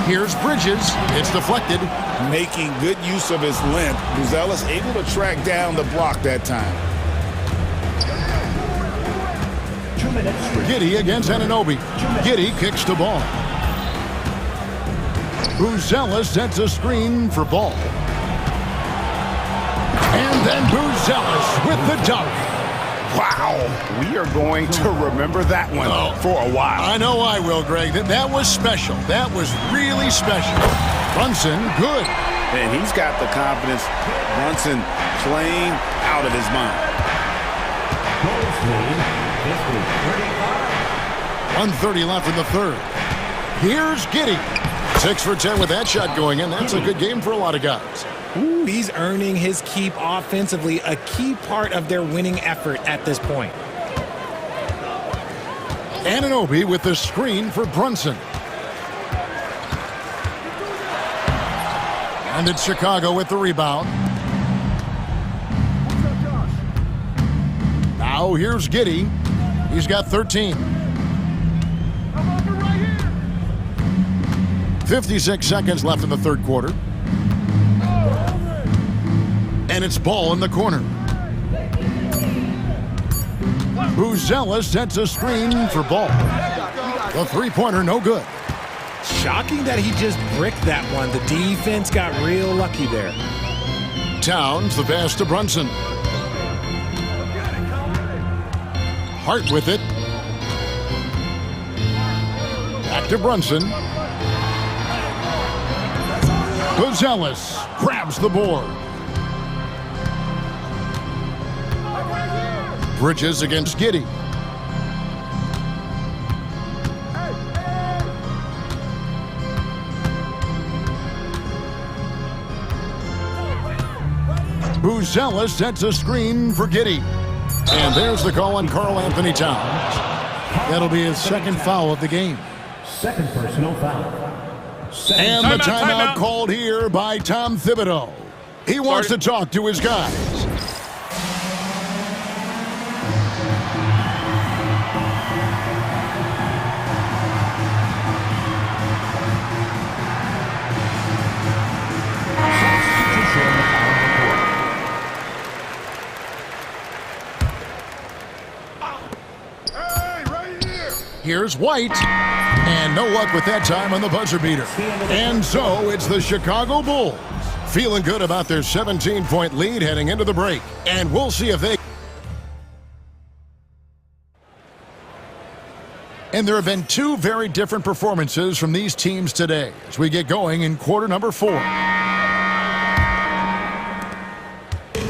Here's Bridges. It's deflected. Making good use of his length. Buzelis able to track down the block that time. 2 minutes. Giddey against Anunoby. Giddey kicks the ball. Buzelis sets a screen for Ball. And then Buzelis with the dunk. Wow, we are going to remember that one for a while. I know I will, Greg. That was special. That was really special. Brunson, good. And he's got the confidence. Brunson playing out of his mind. 1:30 left in the 3rd. Here's Giddey. 6 for 10 with that shot going in. That's a good game for a lot of guys. Ooh, he's earning his keep offensively, a key part of their winning effort at this point. Anunoby with the screen for Brunson. And it's Chicago with the rebound. Now here's Giddey. He's got 13. 56 seconds left in the 3rd quarter. And it's Ball in the corner. Buzelis sets a screen for Ball. The 3-pointer no good. Shocking that he just bricked that one. The defense got real lucky there. Towns, the pass to Brunson. Hart with it. Back to Brunson. Buzelis grabs the board. Bridges against Giddey. Buzelis sets a screen for Giddey. And there's the call on Karl Anthony Towns. That'll be his 2nd foul of the game. 2nd personal foul. And the timeout called here by Tom Thibodeau. He wants to talk to his guys. Here's White. And no luck with that time on the buzzer beater. And so it's the Chicago Bulls feeling good about their 17-point lead heading into the break. And we'll see if they... And there have been two very different performances from these teams today as we get going in quarter number 4.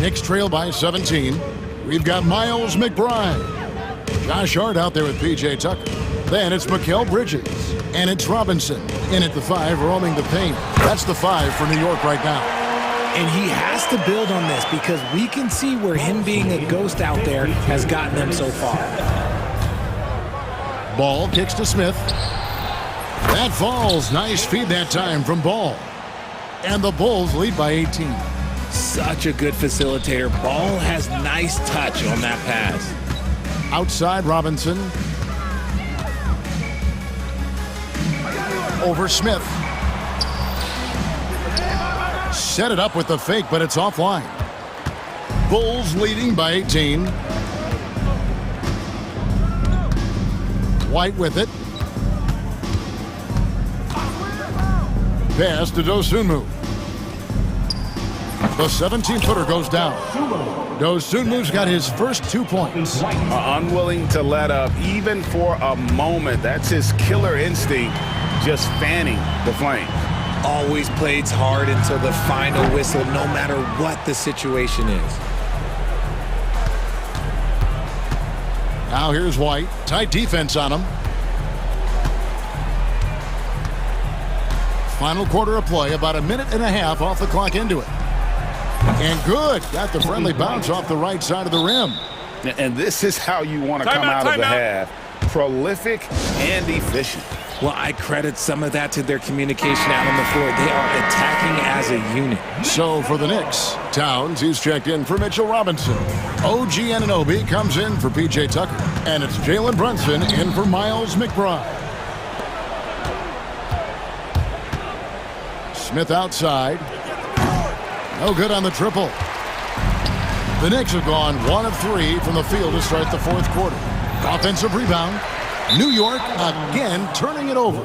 Knicks trail by 17. We've got Miles McBride. Josh Hart out there with P.J. Tucker. Then it's Mikal Bridges. And it's Robinson in at the 5, roaming the paint. That's the 5 for New York right now. And he has to build on this because we can see where him being a ghost out there has gotten them so far. Ball kicks to Smith. That falls. Nice feed that time from Ball. And the Bulls lead by 18. Such a good facilitator. Ball has nice touch on that pass. Outside Robinson. Over Smith. Set it up with the fake, but it's offline. Bulls leading by 18. White with it. Pass to Dosunmu. The 17-footer goes down. Dosunmu's got his first 2 points. Unwilling to let up even for a moment. That's his killer instinct, just fanning the flame. Always plays hard until the final whistle, no matter what the situation is. Now here's White. Tight defense on him. Final quarter of play, about a minute and a half off the clock into it. And good. Got the friendly bounce off the right side of the rim. And this is how you want to come out of the half. Prolific and efficient. Well, I credit some of that to their communication out on the floor. They are attacking as a unit. So for the Knicks, Towns, he's checked in for Mitchell Robinson. OG Anunoby comes in for P.J. Tucker. And it's Jalen Brunson in for Miles McBride. Smith outside. No good on the triple. The Knicks have gone 1 of 3 from the field to start the fourth quarter. Offensive rebound. New York again turning it over.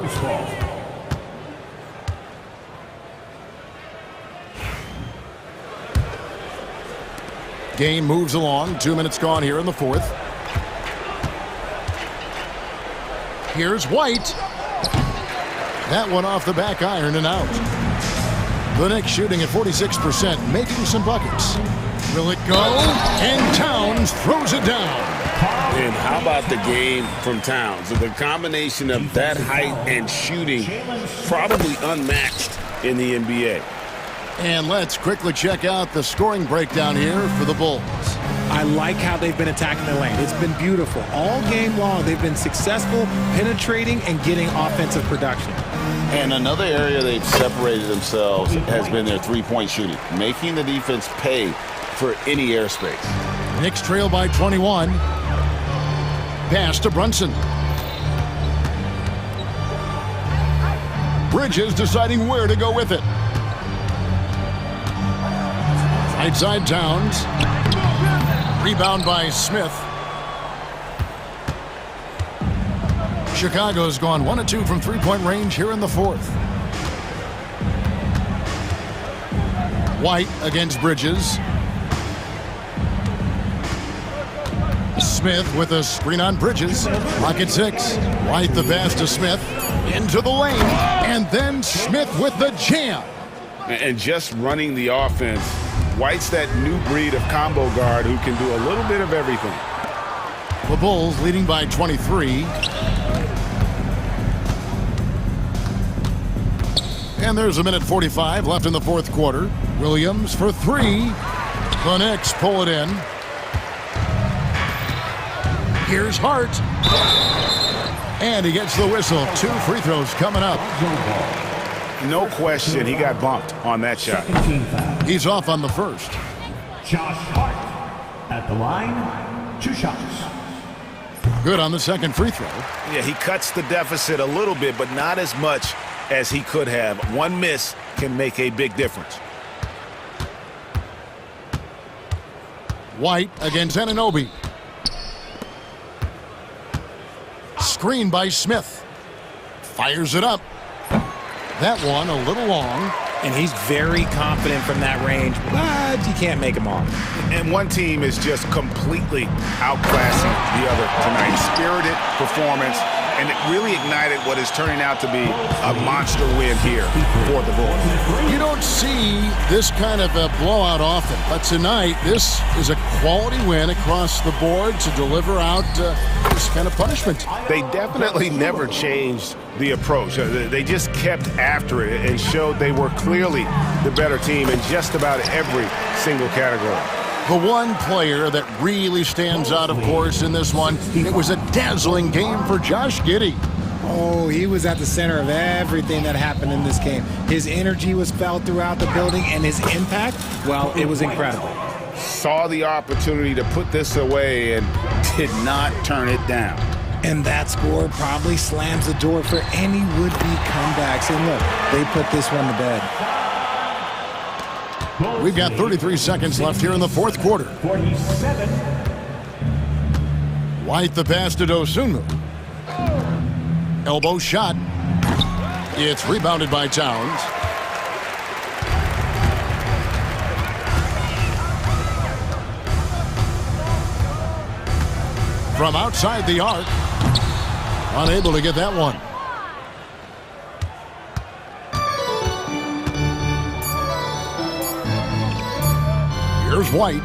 Game moves along. 2 minutes gone here in the fourth. Here's White. That one off the back iron and out. The Knicks shooting at 46%, making some buckets. Will it go? And Towns throws it down. And how about the game from Towns? The combination of that height and shooting, probably unmatched in the NBA. And let's quickly check out the scoring breakdown here for the Bulls. I like how they've been attacking the lane. It's been beautiful. All game long, they've been successful penetrating and getting offensive production. And another area they've separated themselves has been their three-point shooting, making the defense pay for any airspace. Knicks trail by 21. Pass to Brunson. Bridges deciding where to go with it. Right side Towns. Rebound by Smith. Chicago's gone 1 of 2 from three-point range here in the fourth. White against Bridges. Smith with a screen on Bridges. Pocket 6. White the pass to Smith. Into the lane. And then Smith with the jam. And just running the offense. White's that new breed of combo guard who can do a little bit of everything. The Bulls leading by 23. And there's a minute 45 left in the fourth quarter. Williams for 3. The Knicks pull it in. Here's Hart. And he gets the whistle. 2 free throws coming up. No question, he got bumped on that shot. He's off on the first. Josh Hart at the line, 2 shots. Good on the second free throw. Yeah, he cuts the deficit a little bit, but not as much as he could have. One miss can make a big difference. White against Anunoby. screen by Smith. Fires it up. That one a little long. And he's very confident from that range, but you can't make him off. And one team is just completely outclassing the other tonight. Spirited performance, and it really ignited what is turning out to be a monster win here for the Bulls. You don't see this kind of a blowout often, but tonight this is a quality win across the board to deliver out this kind of punishment. They definitely never changed the approach. They just kept after it and showed they were clearly the better team in just about every single category. The one player that really stands out, of course, in this one, it was a dazzling game for Josh Giddey. Oh, he was at the center of everything that happened in this game. His energy was felt throughout the building, and his impact, well, it was incredible. Saw the opportunity to put this away and did not turn it down. And that score probably slams the door for any would-be comebacks. And look, they put this one to bed. We've got 33 seconds left here in the fourth quarter. 47. White the pass to Dosunmu. Elbow shot. It's rebounded by Towns. From outside the arc. Unable to get that one. Here's White.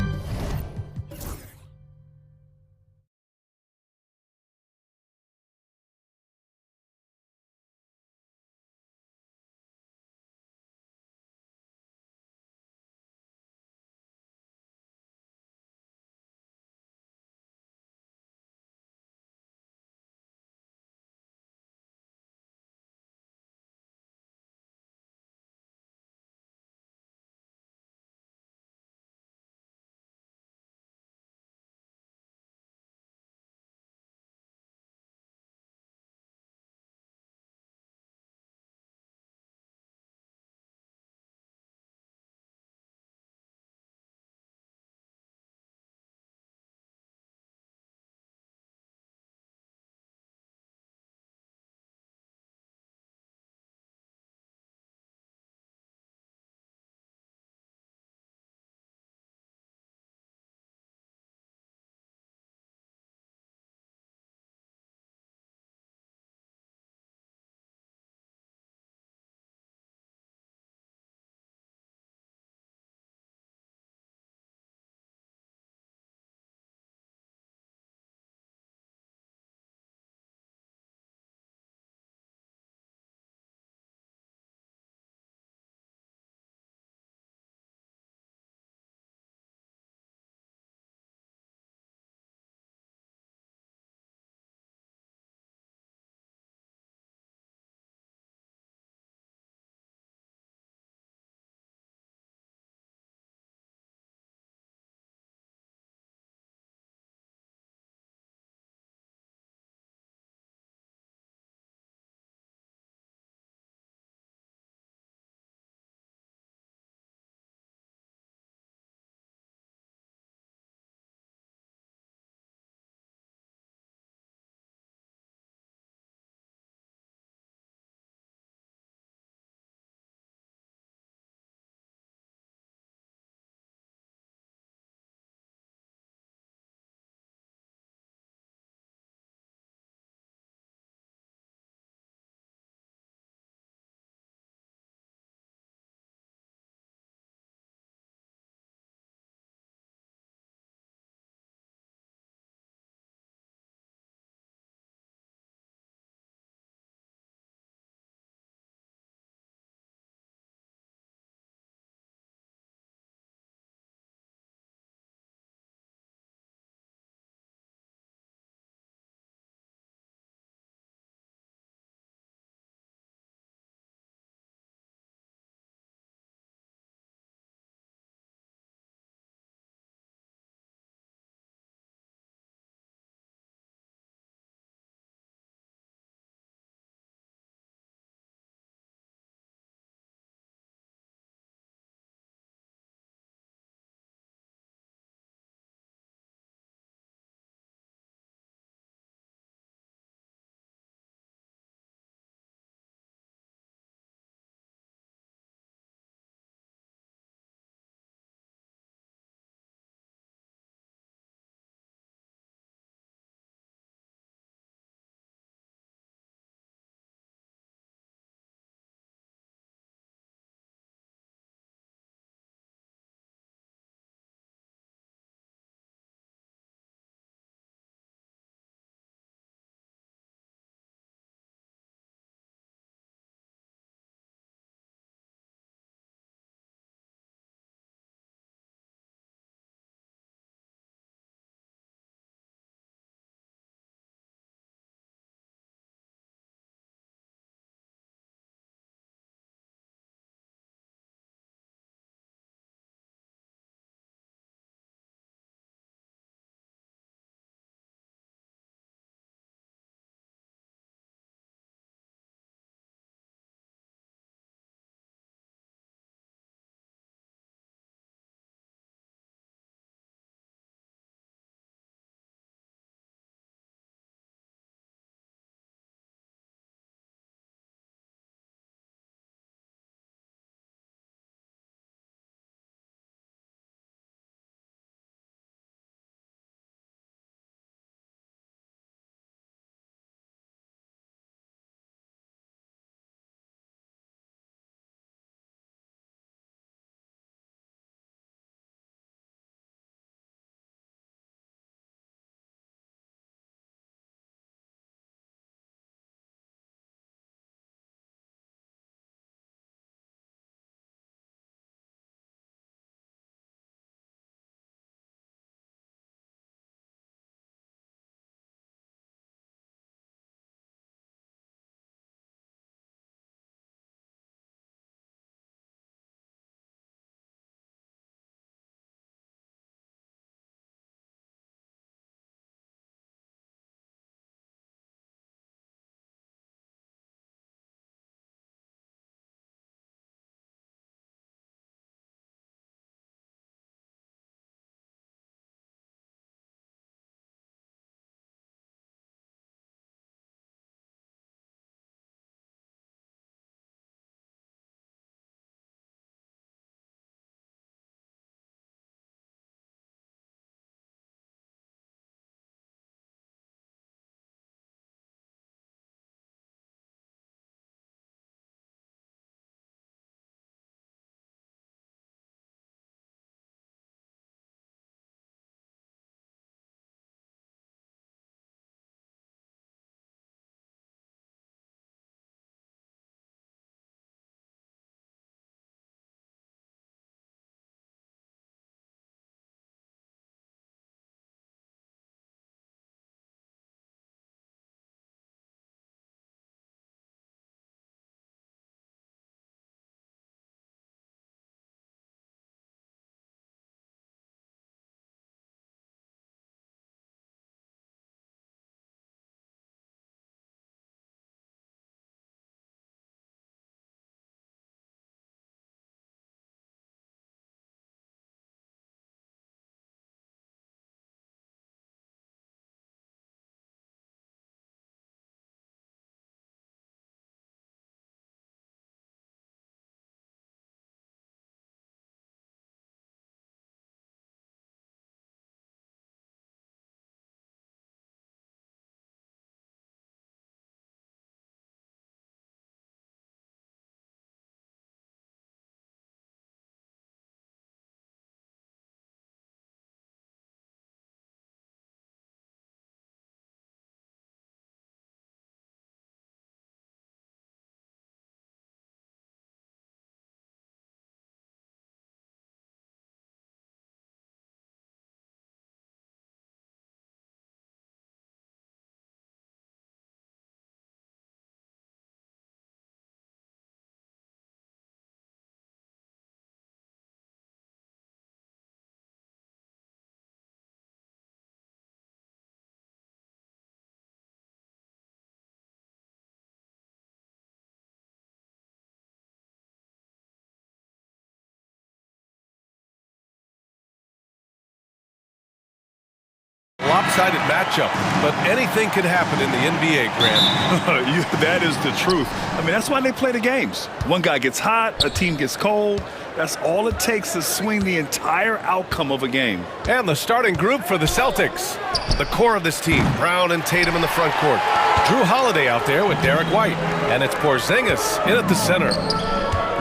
lopsided matchup, but anything can happen in the NBA, Grant. That is the truth. I mean, that's why they play the games. One guy gets hot, a team gets cold. That's all it takes to swing the entire outcome of a game. And the starting group for the Celtics. The core of this team, Brown and Tatum in the front court. Drew Holiday out there with Derek White. And it's Porzingis in at the center.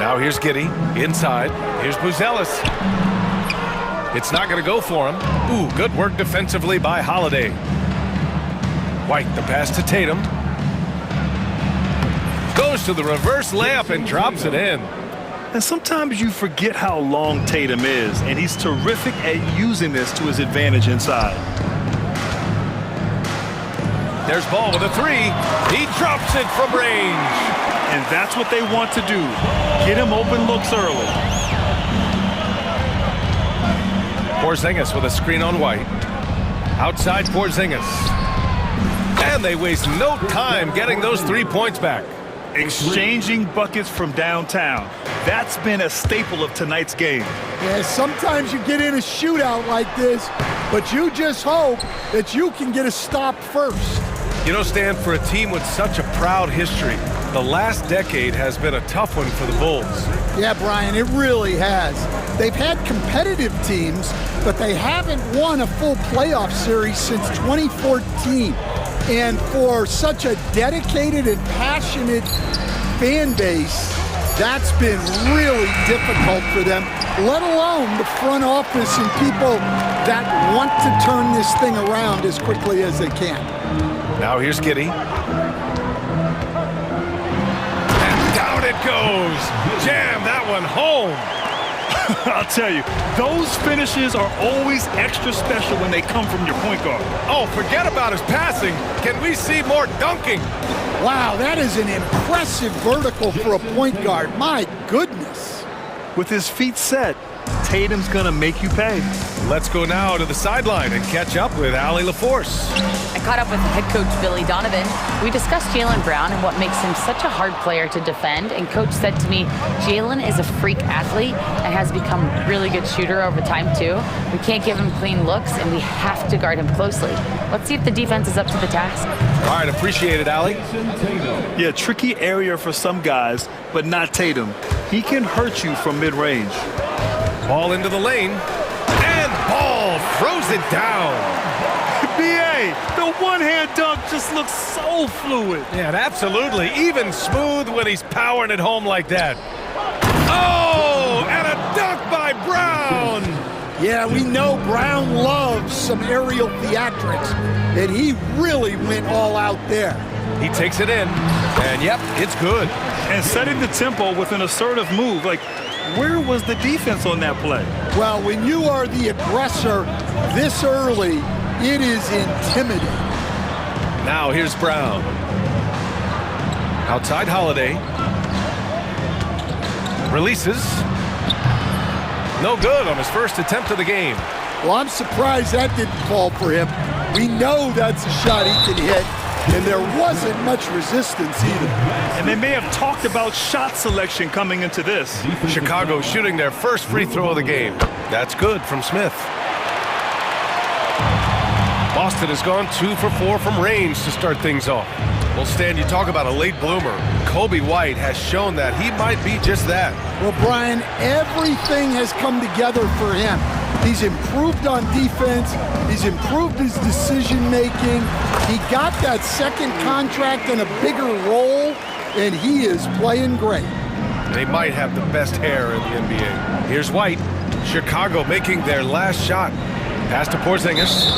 Now here's Giddey, inside. Here's Buzelis. It's not going to go for him. Ooh, good work defensively by Holiday. White, the pass to Tatum. Goes to the reverse layup and drops it in. And sometimes you forget how long Tatum is, and he's terrific at using this to his advantage inside. There's Ball with a three. He drops it from range. And that's what they want to do. Get him open looks early. Porzingis with a screen on White. Outside Porzingis. And they waste no time getting those 3 points back. Exchanging buckets from downtown. That's been a staple of tonight's game. Yeah, sometimes you get in a shootout like this, but you just hope that you can get a stop first. You know, Stan, for a team with such a proud history, the last decade has been a tough one for the Bulls. Yeah, Brian, it really has. They've had competitive teams, but they haven't won a full playoff series since 2014. And for such a dedicated and passionate fan base, that's been really difficult for them, let alone the front office and people that want to turn this thing around as quickly as they can. Now here's Giddey. And down it goes. Jam that one home. I'll tell you, those finishes are always extra special when they come from your point guard. Oh, forget about his passing. Can we see more dunking? Wow, that is an impressive vertical for a point guard. My goodness. With his feet set, Tatum's going to make you pay. Let's go now to the sideline and catch up with Allie LaForce. I caught up with head coach Billy Donovan. We discussed Jaylen Brown and what makes him such a hard player to defend. And coach said to me, Jaylen is a freak athlete and has become a really good shooter over time too. We can't give him clean looks and we have to guard him closely. Let's see if the defense is up to the task. All right, appreciate it, Allie. Yeah, tricky area for some guys, but not Tatum. He can hurt you from mid-range. Ball into the lane. And Ball throws it down. B.A., the one-hand dunk just looks so fluid. Yeah, and absolutely. Even smooth when he's powering it home like that. Oh, and a dunk by Brown. Yeah, we know Brown loves some aerial theatrics, and he really went all out there. He takes it in, and yep, it's good. And setting the tempo with an assertive move. Like, where was the defense on that play? Well, when you are the aggressor this early, it is intimidating. Now here's Brown. Outside Holiday. Releases. No good on his first attempt of the game. Well, I'm surprised that didn't fall for him. We know that's a shot he can hit, and there wasn't much resistance either. And they may have talked about shot selection coming into this. Chicago shooting their first free throw of the game. That's good from Smith. Boston has gone 2 for 4 from range to start things off. Well, Stan, you talk about a late bloomer. Kobe White has shown that he might be just that. Well, Brian, everything has come together for him. He's improved on defense. He's improved his decision-making. He got that second contract and a bigger role, and he is playing great. They might have the best hair in the NBA. Here's White. Chicago making their last shot. Pass to Porzingis.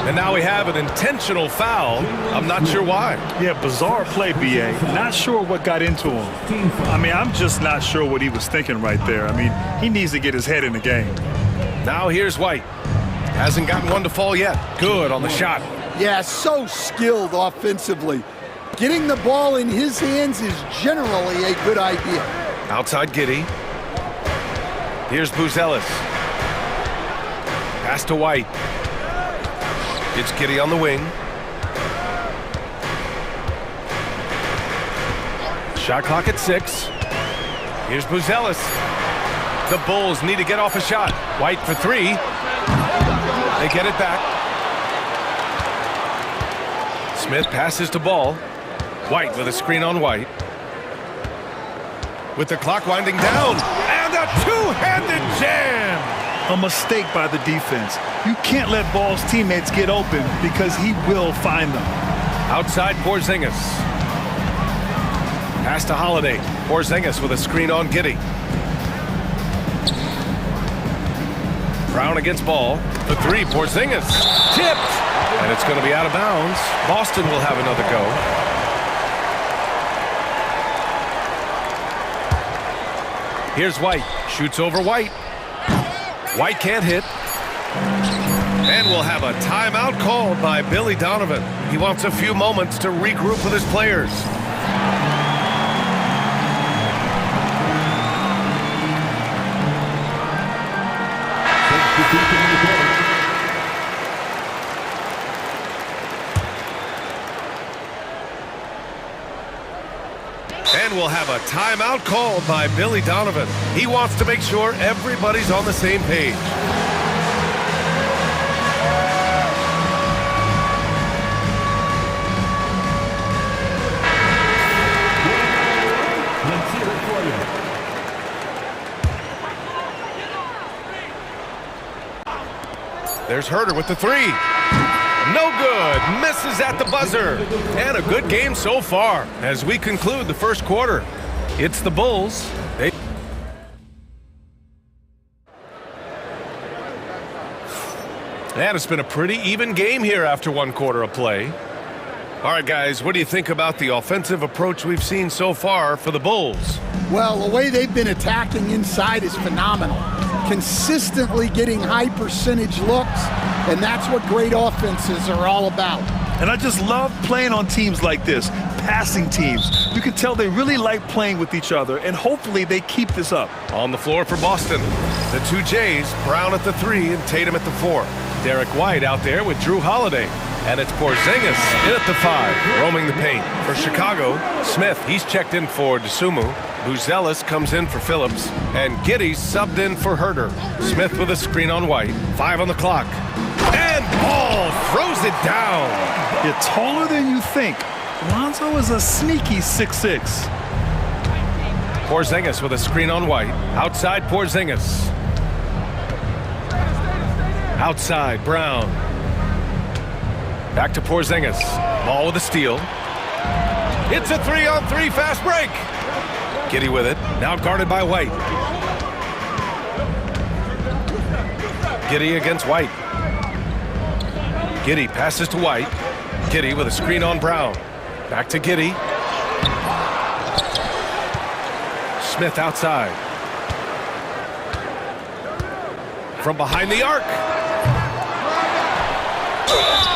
And now we have an intentional foul. I'm not sure why. Yeah, bizarre play, B.A. Not sure what got into him. I mean, I'm just not sure what he was thinking right there. I mean, he needs to get his head in the game. Now here's White. Hasn't gotten one to fall yet. Good on the shot. Yeah, so skilled offensively. Getting the ball in his hands is generally a good idea. Outside Giddey. Here's Buzelis. Pass to White. It's Giddey on the wing. Shot clock at 6. Here's Buzelis. The Bulls need to get off a shot. White for 3. They get it back. Smith passes to Ball. White with a screen on White. With the clock winding down, and a two-handed jam! A mistake by the defense. You can't let Ball's teammates get open because he will find them. Outside Porzingis. Pass to Holiday. Porzingis with a screen on Giddey. Brown against Ball. The three, Porzingis. Tipped! And it's going to be out of bounds. Boston will have another go. Here's White. Shoots over White. White can't hit. And we'll have a timeout called by Billy Donovan. He wants a few moments to regroup with his players. And we'll have a timeout called by Billy Donovan. He wants to make sure everybody's on the same page. There's Herter with the three. No good. Misses at the buzzer. And a good game so far as we conclude the first quarter. It's the Bulls. And it's been a pretty even game here after one quarter of play. All right, guys, what do you think about the offensive approach we've seen so far for the Bulls? Well, the way they've been attacking inside is phenomenal. Consistently getting high percentage looks, and that's what great offenses are all about. And I just love playing on teams like this, passing teams. You can tell they really like playing with each other, and hopefully they keep this up. On the floor for Boston, the two Jays, Brown at the three and Tatum at the four. Derek White out there with Drew Holiday. And it's Porzingis in at the five, roaming the paint. For Chicago, Smith, he's checked in for DeSumo. Buzelis comes in for Phillips. And Giddey subbed in for Herter. Smith with a screen on White. 5 on the clock. And Ball throws it down. You're taller than you think. Lonzo is a sneaky 6'6". Porzingis with a screen on White. Outside Porzingis. Outside Brown. Back to Porzingis. Ball with a steal. It's a 3-on-3 fast break. Giddey with it. Now guarded by White. Giddey against White. Giddey passes to White. Giddey with a screen on Brown. Back to Giddey. Smith outside. From behind the arc.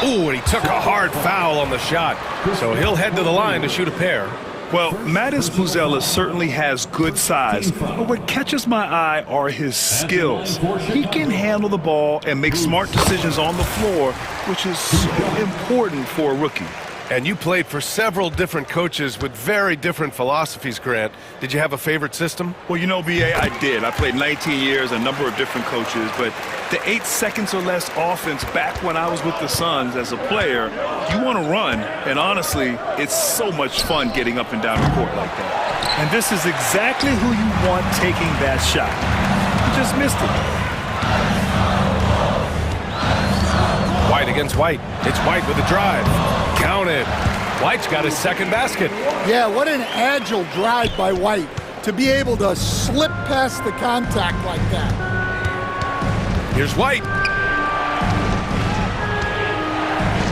Ooh, and he took a hard foul on the shot. So he'll head to the line to shoot a pair. Well, Mattis Buzelis certainly has good size, but what catches my eye are his skills. He can handle the ball and make smart decisions on the floor, which is so important for a rookie. And you played for several different coaches with very different philosophies, Grant. Did you have a favorite system? Well, you know, B.A., I did. I played 19 years, a number of different coaches, but the 8 seconds or less offense back when I was with the Suns as a player, you want to run, and honestly, it's so much fun getting up and down the court like that. And this is exactly who you want taking that shot. You just missed it. White against White. It's White with a drive. Counted. White's got his second basket. Yeah, what an agile drive by White to be able to slip past the contact like that. Here's White.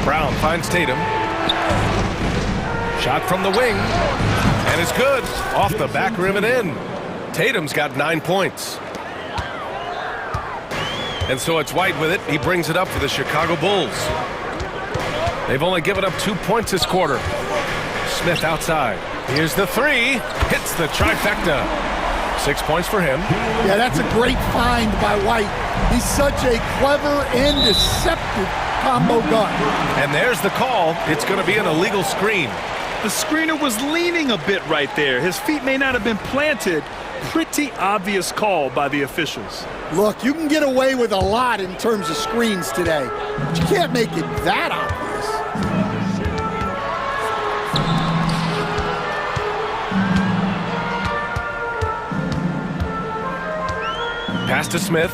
Brown finds Tatum. Shot from the wing. And it's good. Off the back rim and in. Tatum's got 9 points. And so it's White with it. He brings it up for the Chicago Bulls. They've only given up 2 points this quarter. Smith outside. Here's the three. Hits the trifecta. 6 points for him. Yeah, that's a great find by White. He's such a clever and deceptive combo guard. And there's the call. It's going to be an illegal screen. The screener was leaning a bit right there. His feet may not have been planted. Pretty obvious call by the officials. Look, you can get away with a lot in terms of screens today, but you can't make it that obvious. Pass to Smith.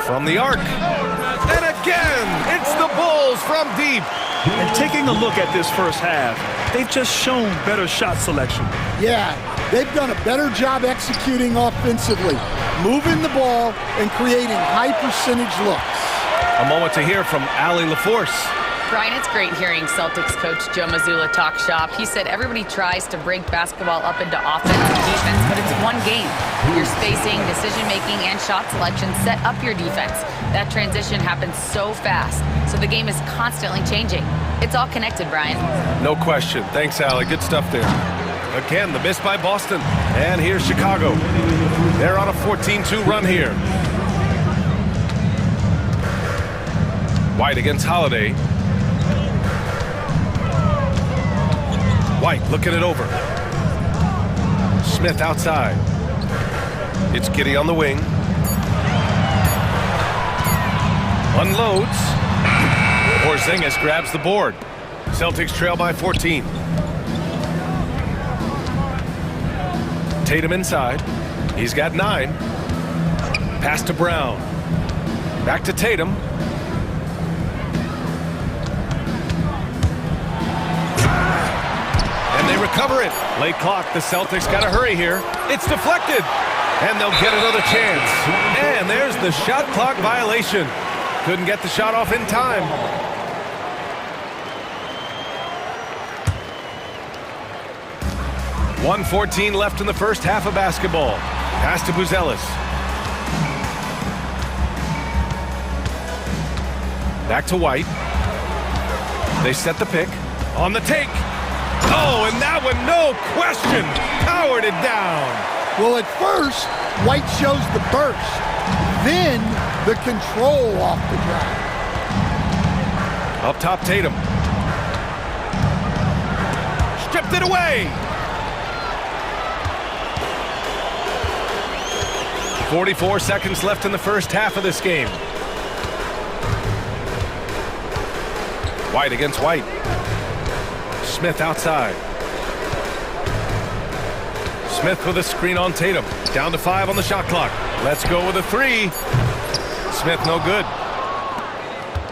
From the arc. And again, it's the Bulls from deep. And taking a look at this first half, they've just shown better shot selection. Yeah, they've done a better job executing offensively, moving the ball and creating high percentage looks. A moment to hear from Allie LaForce. Brian, it's great hearing Celtics coach Joe Mazzulla talk shop. He said everybody tries to break basketball up into offense and defense, but it's one game. Your spacing, decision-making, and shot selection set up your defense. That transition happens so fast, so the game is constantly changing. It's all connected, Brian. No question. Thanks, Allie. Good stuff there. Again, the miss by Boston. And here's Chicago. They're on a 14-2 run here. White against Holiday. White looking it over. Smith outside. It's Giddey on the wing. Unloads. Porzingis grabs the board. Celtics trail by 14. Tatum inside. He's got 9. Pass to Brown. Back to Tatum. And they recover it. Late clock. The Celtics got to hurry here. It's deflected. And they'll get another chance. And there's the shot clock violation. Couldn't get the shot off in time. .114 left in the first half of basketball. Pass to Buzelis. Back to White. They set the pick. On the take. Oh, and that one, no question, powered it down. Well, at first, White shows the burst, then the control off the drive. Up top, Tatum. Stripped it away. 44 seconds left in the first half of this game. White against White. Smith outside. Smith with a screen on Tatum. Down to 5 on the shot clock. Let's go with a 3. Smith no good.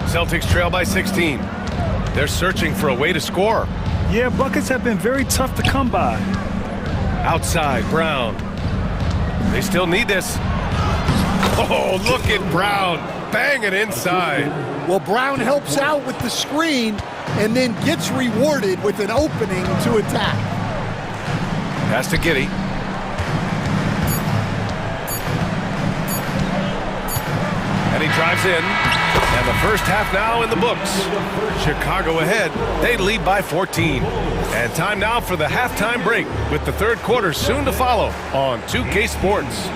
Celtics trail by 16. They're searching for a way to score. Yeah, buckets have been very tough to come by. Outside, Brown. They still need this. Oh, look at Brown. Bang it inside. Well, Brown helps out with the screen and then gets rewarded with an opening to attack. Pass to Giddey. And he drives in. And the first half now in the books. Chicago ahead. They lead by 14. And time now for the halftime break with the third quarter soon to follow on 2K Sports.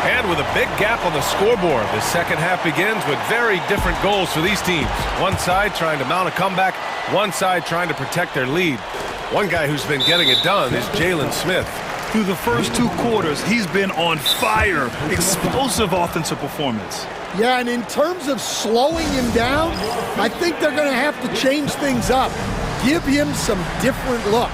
And with a big gap on the scoreboard, the second half begins with very different goals for these teams. One side trying to mount a comeback, one side trying to protect their lead. One guy who's been getting it done is Jalen Smith. Through the first 2 quarters, he's been on fire. Explosive offensive performance. Yeah, and in terms of slowing him down, I think they're going to have to change things up. Give him some different looks.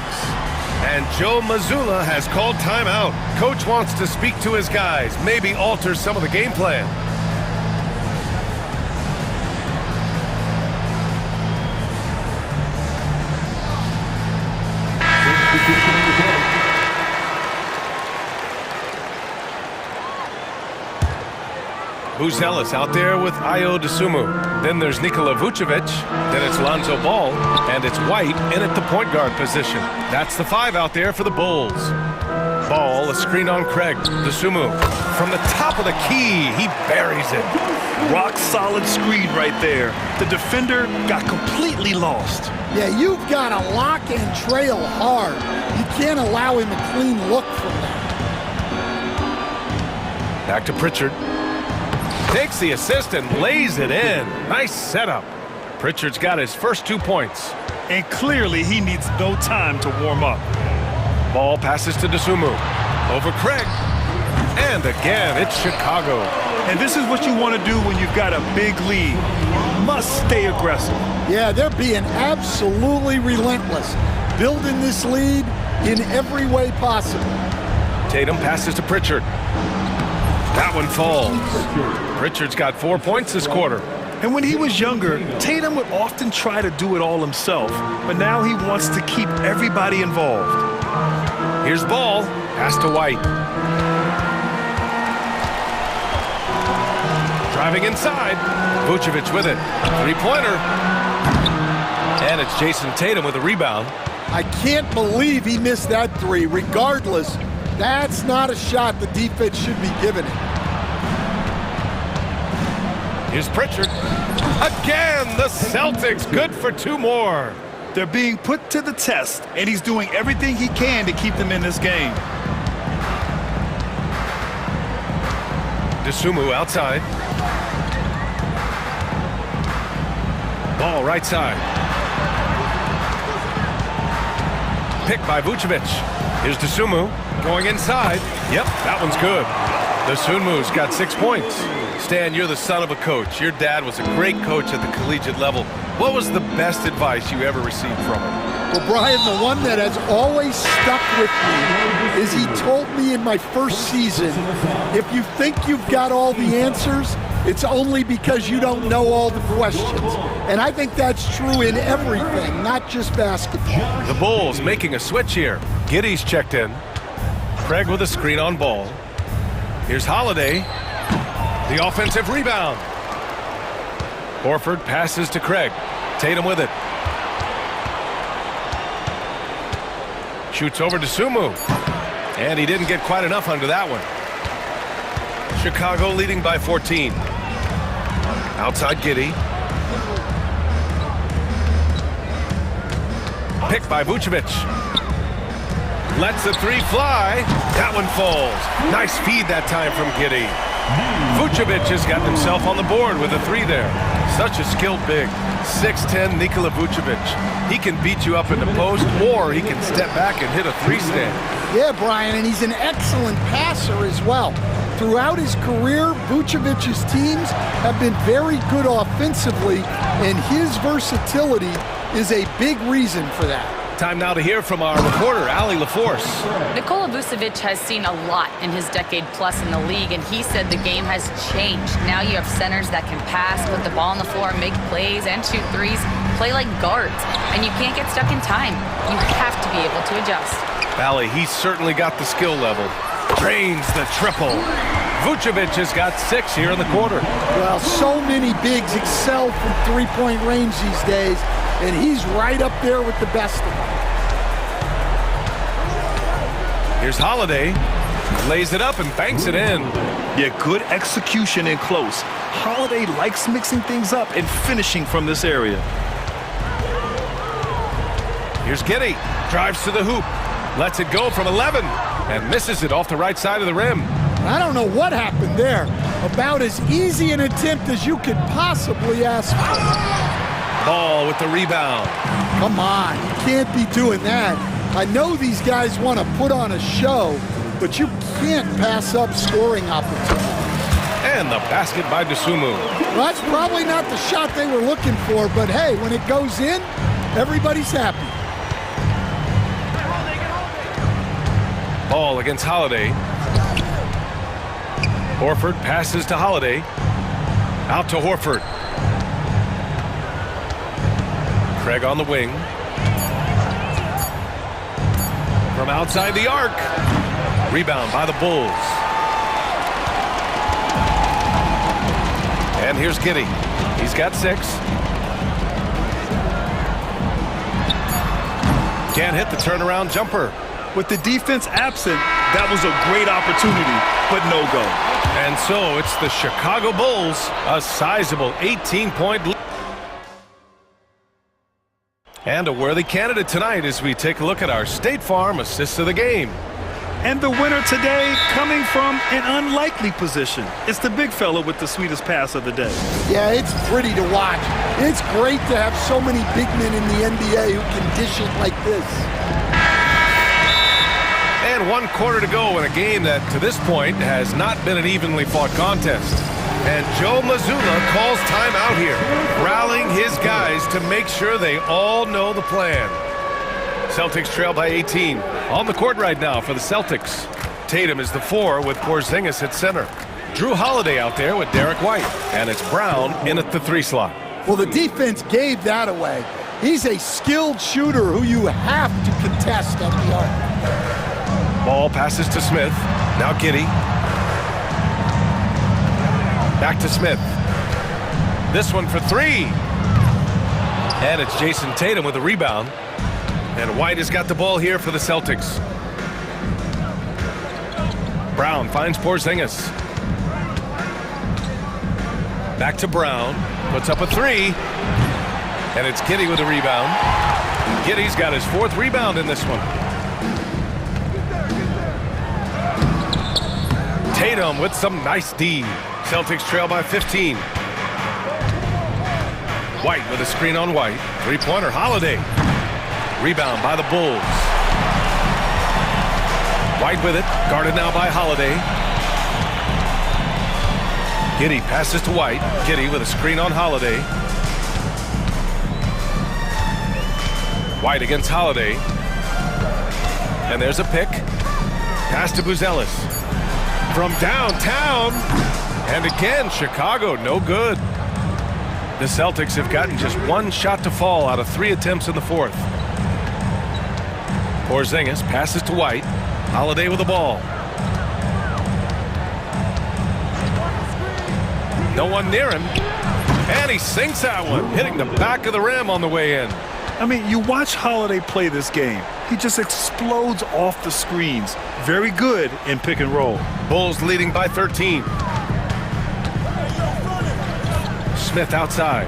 And Joe Mazzulla has called timeout. Coach wants to speak to his guys, maybe alter some of the game plan. Buzelis out there with Ayo Dosunmu. Then there's Nikola Vucevic. Then it's Lonzo Ball. And it's White in at the point guard position. That's the 5 out there for the Bulls. Ball, a screen on Craig. Dosunmu from the top of the key. He buries it. Rock solid screen right there. The defender got completely lost. Yeah, you've got to lock and trail hard. You can't allow him a clean look from that. Back to Pritchard. Takes the assist and lays it in. Nice setup. Pritchard's got his first 2 points. And clearly he needs no time to warm up. Ball passes to Dosunmu. Over Craig. And again, it's Chicago. And this is what you want to do when you've got a big lead. You must stay aggressive. Yeah, they're being absolutely relentless, building this lead in every way possible. Tatum passes to Pritchard. That one falls. Pritchard's got 4 points this quarter. And when he was younger, Tatum would often try to do it all himself, but now he wants to keep everybody involved. Here's Ball. Pass to White. Driving inside. Vucevic with it. Three-pointer. And it's Jason Tatum with a rebound. I can't believe he missed that three. Regardless, that's not a shot the defense should be giving it. Here's Pritchard. Again, the Celtics good for 2 more. They're being put to the test, and he's doing everything he can to keep them in this game. Dosunmu outside. Ball right side. Picked by Vucevic. Here's Dosunmu going inside. Yep, that one's good. Dosunmu's got 6 points. Stan, you're the son of a coach. Your dad was a great coach at the collegiate level. What was the best advice you ever received from him? Well, Brian, the one that has always stuck with me is he told me in my first season, if you think you've got all the answers, it's only because you don't know all the questions. And I think that's true in everything, not just basketball. The Bulls making a switch here. Giddey's checked in. Craig with a screen on Ball. Here's Holiday. The offensive rebound. Horford passes to Craig. Tatum with it. Shoots over to Sumu. And he didn't get quite enough under that one. Chicago leading by 14. Outside Giddey. Picked by Vucevic. Lets the three fly. That one falls. Nice feed that time from Giddey. Vucevic has got himself on the board with a three there. Such a skilled big. 6'10" Nikola Vucevic. He can beat you up in the post, or he can step back and hit a three-stand. Yeah, Brian, and he's an excellent passer as well. Throughout his career, Vucevic's teams have been very good offensively, and his versatility is a big reason for that. Time now to hear from our reporter, Allie LaForce. Nikola Vucevic has seen a lot in his decade plus in the league, and he said the game has changed. Now you have centers that can pass, put the ball on the floor, make plays, and shoot threes, play like guards, and you can't get stuck in time. You have to be able to adjust. Allie, he's certainly got the skill level. Drains the triple. Vucevic has got 6 here in the quarter. Well, so many bigs excel from three-point range these days, and he's right up there with the best of them. Here's Holiday. Lays it up and banks it in. Yeah, good execution in close. Holiday likes mixing things up and finishing from this area. Here's Giddey. Drives to the hoop. Lets it go from 11 and misses it off the right side of the rim. I don't know what happened there. About as easy an attempt as you could possibly ask for. Ball with the rebound. Come on, you can't be doing that. I know these guys want to put on a show, but you can't pass up scoring opportunities. And the basket by Dosunmu. Well, that's probably not the shot they were looking for, but hey, when it goes in, everybody's happy. Ball against Holiday. Horford passes to Holiday. Out to Horford. Craig on the wing. From outside the arc. Rebound by the Bulls. And here's Giddey. He's got 6. Can't hit the turnaround jumper. With the defense absent, that was a great opportunity, but no go. And so it's the Chicago Bulls, a sizable 18-point lead. And a worthy candidate tonight as we take a look at our State Farm assists of the game. And the winner today coming from an unlikely position. It's the big fella with the sweetest pass of the day. Yeah, it's pretty to watch. It's great to have so many big men in the NBA who can dish it like this. And 1 quarter to go in a game that, to this point, has not been an evenly fought contest. And Joe Mazzulla calls timeout here, rallying his guys to make sure they all know the plan. Celtics trail by 18. On the court right now for the Celtics. Tatum is the 4 with Porzingis at center. Drew Holiday out there with Derek White. And it's Brown in at the 3 slot. Well, the defense gave that away. He's a skilled shooter who you have to contest at the arc. Ball passes to Smith. Now Giddey. Back to Smith. This one for 3. And it's Jason Tatum with a rebound. And White has got the ball here for the Celtics. Brown finds Porzingis. Back to Brown. Puts up a 3. And it's Giddey with a rebound. Giddey's got his 4th rebound in this one. Tatum with some nice D. Celtics trail by 15. White with a screen on White. 3-pointer, Holiday. Rebound by the Bulls. White with it, guarded now by Holiday. Giddey passes to White. Giddey with a screen on Holiday. White against Holiday. And there's a pick. Pass to Buzelis. From downtown. And again, Chicago, no good. The Celtics have gotten just 1 shot to fall out of 3 attempts in the 4th. Porzingis passes to White. Holiday with the ball. No one near him. And he sinks that one, hitting the back of the rim on the way in. I mean, you watch Holiday play this game. He just explodes off the screens. Very good in pick and roll. Bulls leading by 13. Smith outside.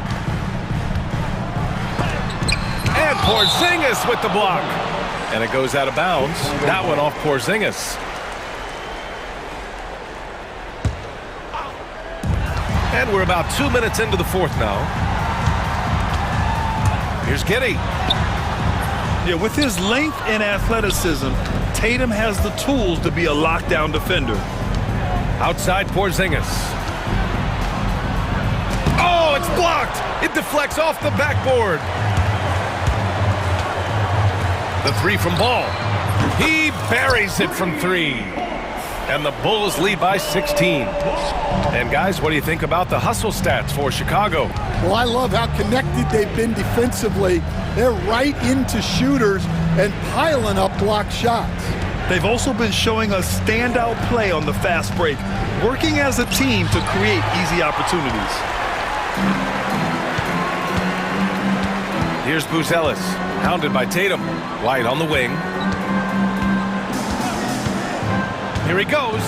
And Porzingis with the block. And it goes out of bounds. That one off Porzingis. And we're about 2 minutes into the 4th now. Here's Giddey. Yeah, with his length and athleticism, Tatum has the tools to be a lockdown defender. Outside Porzingis. Oh, it's blocked. It deflects off the backboard. The 3 from Ball. He buries it from 3. And the Bulls lead by 16. And guys, what do you think about the hustle stats for Chicago? Well, I love how connected they've been defensively. They're right into shooters and piling up block shots. They've also been showing us standout play on the fast break, working as a team to create easy opportunities. Here's Buzelis, hounded by Tatum. White on the wing. Here he goes.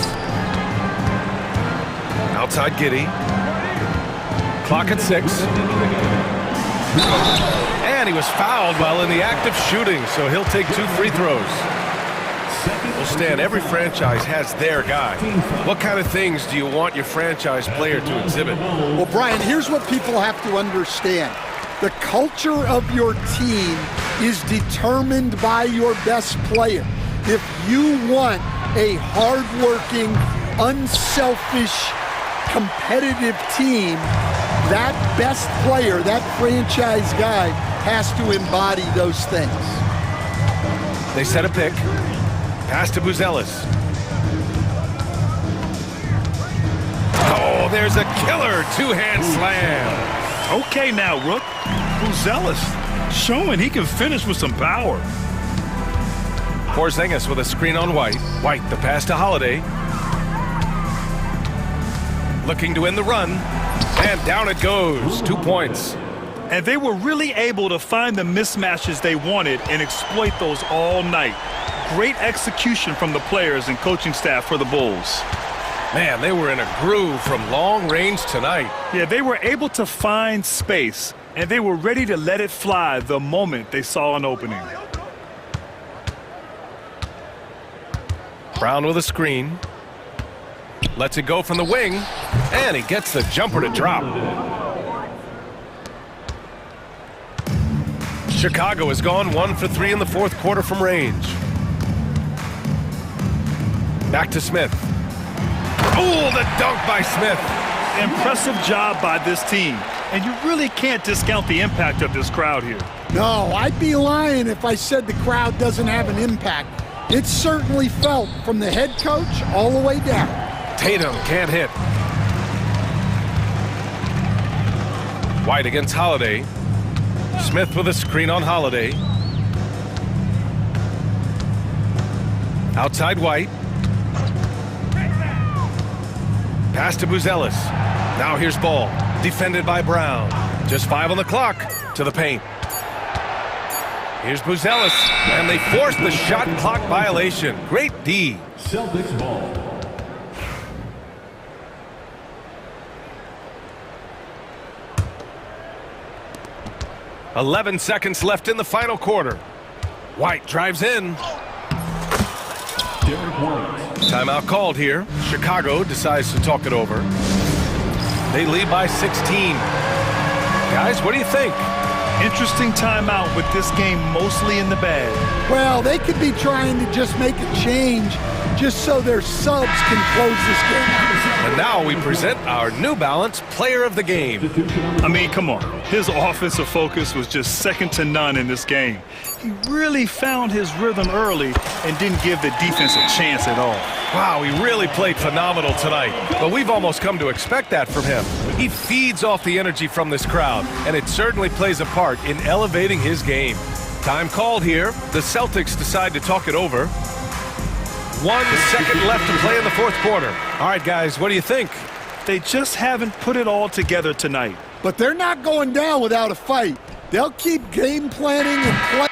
Outside Giddey. Clock at 6. And he was fouled while in the act of shooting, so he'll take 2 free throws. Well, Stan, every franchise has their guy. What kind of things do you want your franchise player to exhibit? Well, Brian, here's what people have to understand. The culture of your team is determined by your best player. If you want a hardworking, unselfish, competitive team, that best player, that franchise guy, has to embody those things. They set a pick. Pass to Buzelis. Oh, there's a killer 2-hand slam. Okay now, Rook. Buzelis showing he can finish with some power. Porzingis with a screen on White. White, the pass to Holiday. Looking to end the run. And down it goes. 2 points. And they were really able to find the mismatches they wanted and exploit those all night. Great execution from the players and coaching staff for the Bulls. Man, they were in a groove from long range tonight. Yeah, they were able to find space, and they were ready to let it fly the moment they saw an opening. Brown with a screen. Lets it go from the wing, and he gets the jumper to drop. Chicago has gone 1 for 3 in the fourth quarter from range. Back to Smith. Oh, the dunk by Smith. Impressive job by this team. And you really can't discount the impact of this crowd here. No, I'd be lying if I said the crowd doesn't have an impact. It's certainly felt from the head coach all the way down. Tatum can't hit. White against Holiday. Smith with a screen on Holiday. Outside White. Pass to Buzelis. Now here's Ball. Defended by Brown. Just 5 on the clock. To the paint. Here's Buzelis. And they force the shot clock violation. Great D. Celtics ball. .11 seconds left in the final quarter. White drives in. Timeout called here. Chicago decides to talk it over. They lead by 16. Guys, what do you think? Interesting timeout with this game mostly in the bag. Well, they could be trying to just make a change just so their subs can close this game out. And now we present our New Balance Player of the Game. I mean, come on. His offensive focus was just second to none in this game. He really found his rhythm early and didn't give the defense a chance at all. Wow, he really played phenomenal tonight. But we've almost come to expect that from him. He feeds off the energy from this crowd, and it certainly plays a part in elevating his game. Time called here. The Celtics decide to talk it over. 1 second left to play in the fourth quarter. All right, guys, what do you think? They just haven't put it all together tonight. But they're not going down without a fight. They'll keep game planning and playing.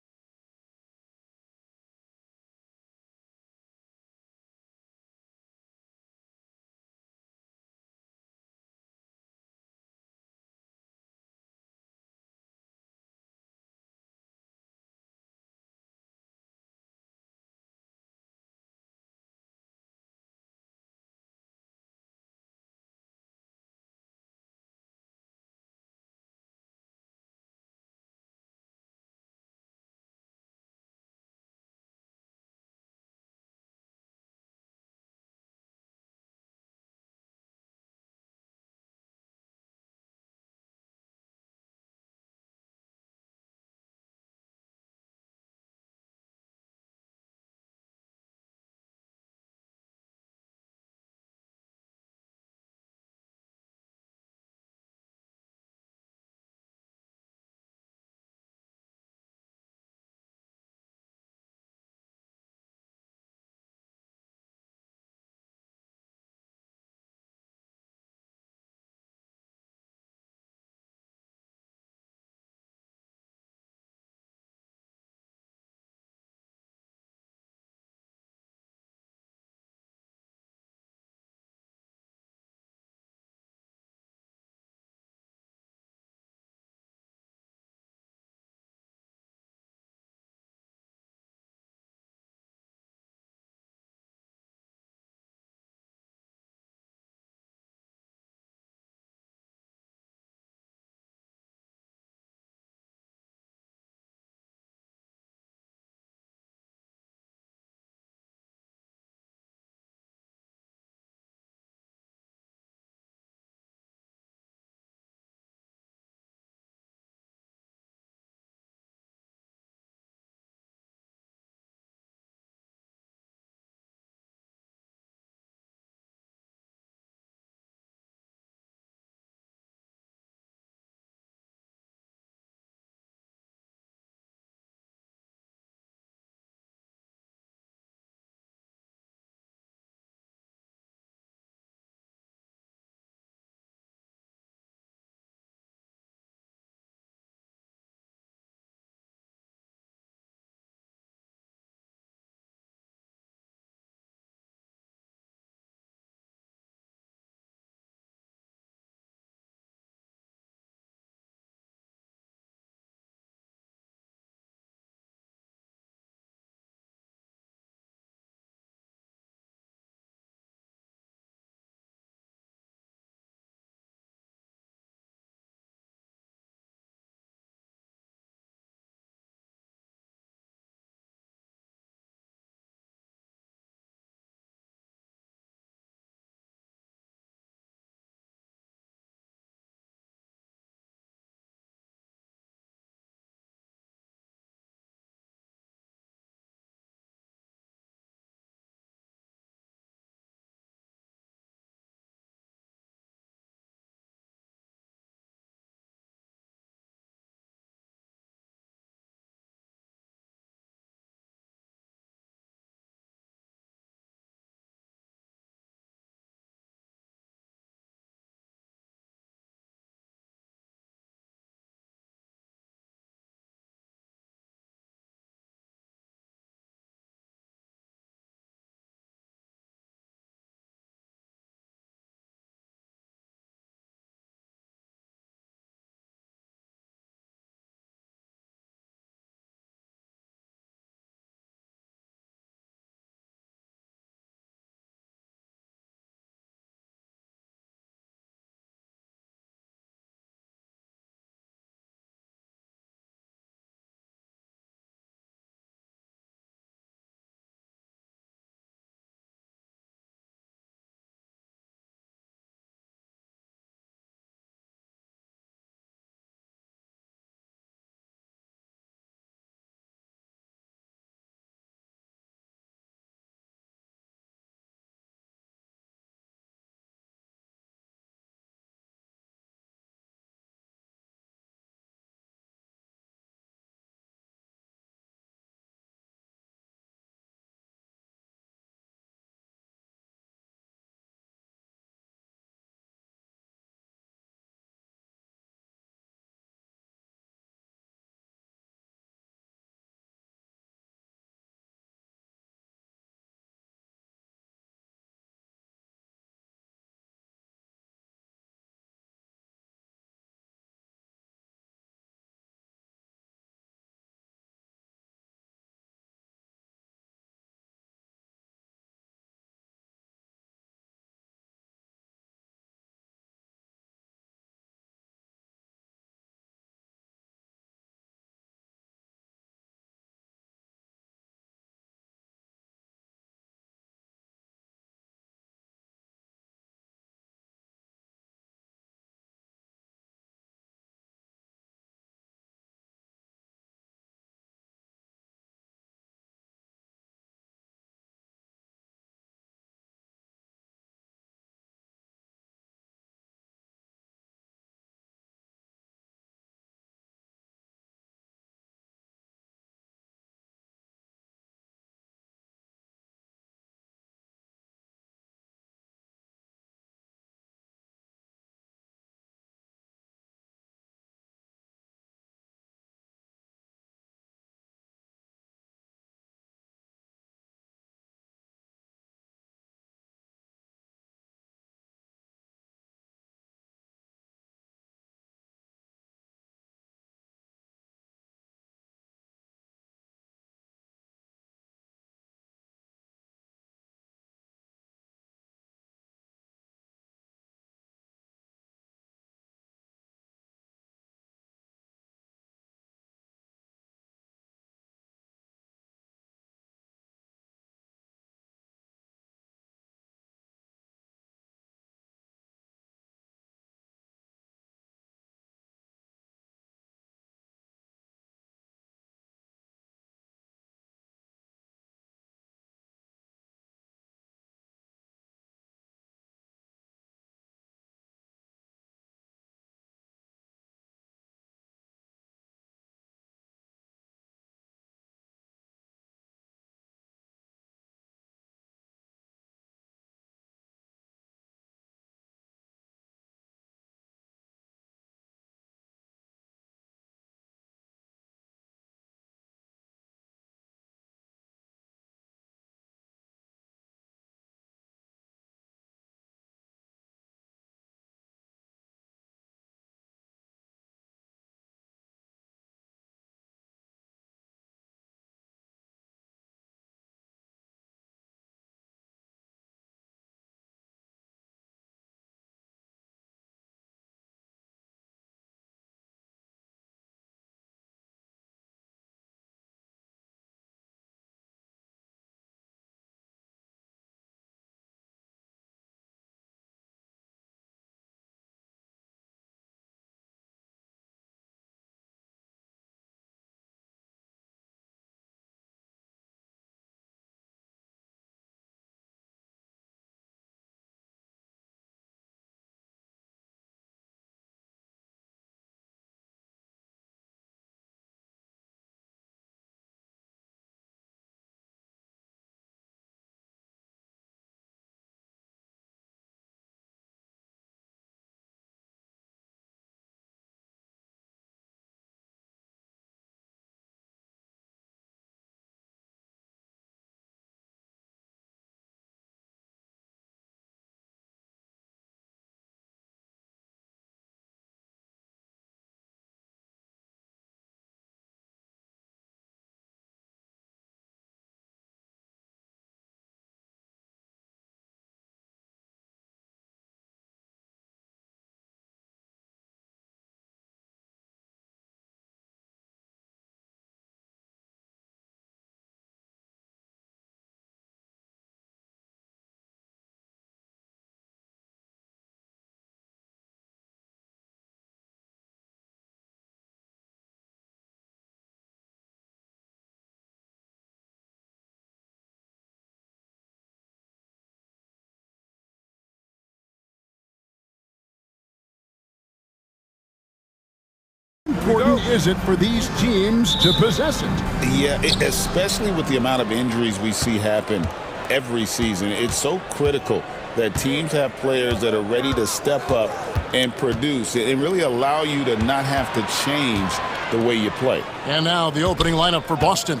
important is it for these teams to possess it? Yeah, especially with the amount of injuries we see happen every season. It's so critical that teams have players that are ready to step up and produce and really allow you to not have to change the way you play. And now the opening lineup for Boston.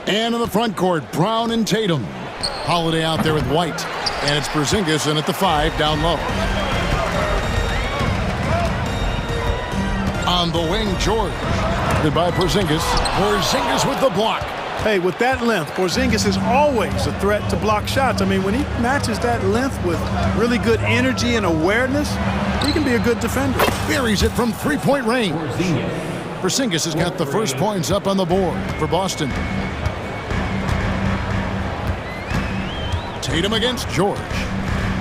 And in the front court, Brown and Tatum. Holiday out there with White. And it's Porzingis in at the 5 down low. On the wing, George. Goodbye, Porzingis. Porzingis with the block. Hey, with that length, Porzingis is always a threat to block shots. I mean, when he matches that length with really good energy and awareness, he can be a good defender. Buries it from three-point range. Porzingis has got the first points up on the board for Boston. Tatum against George.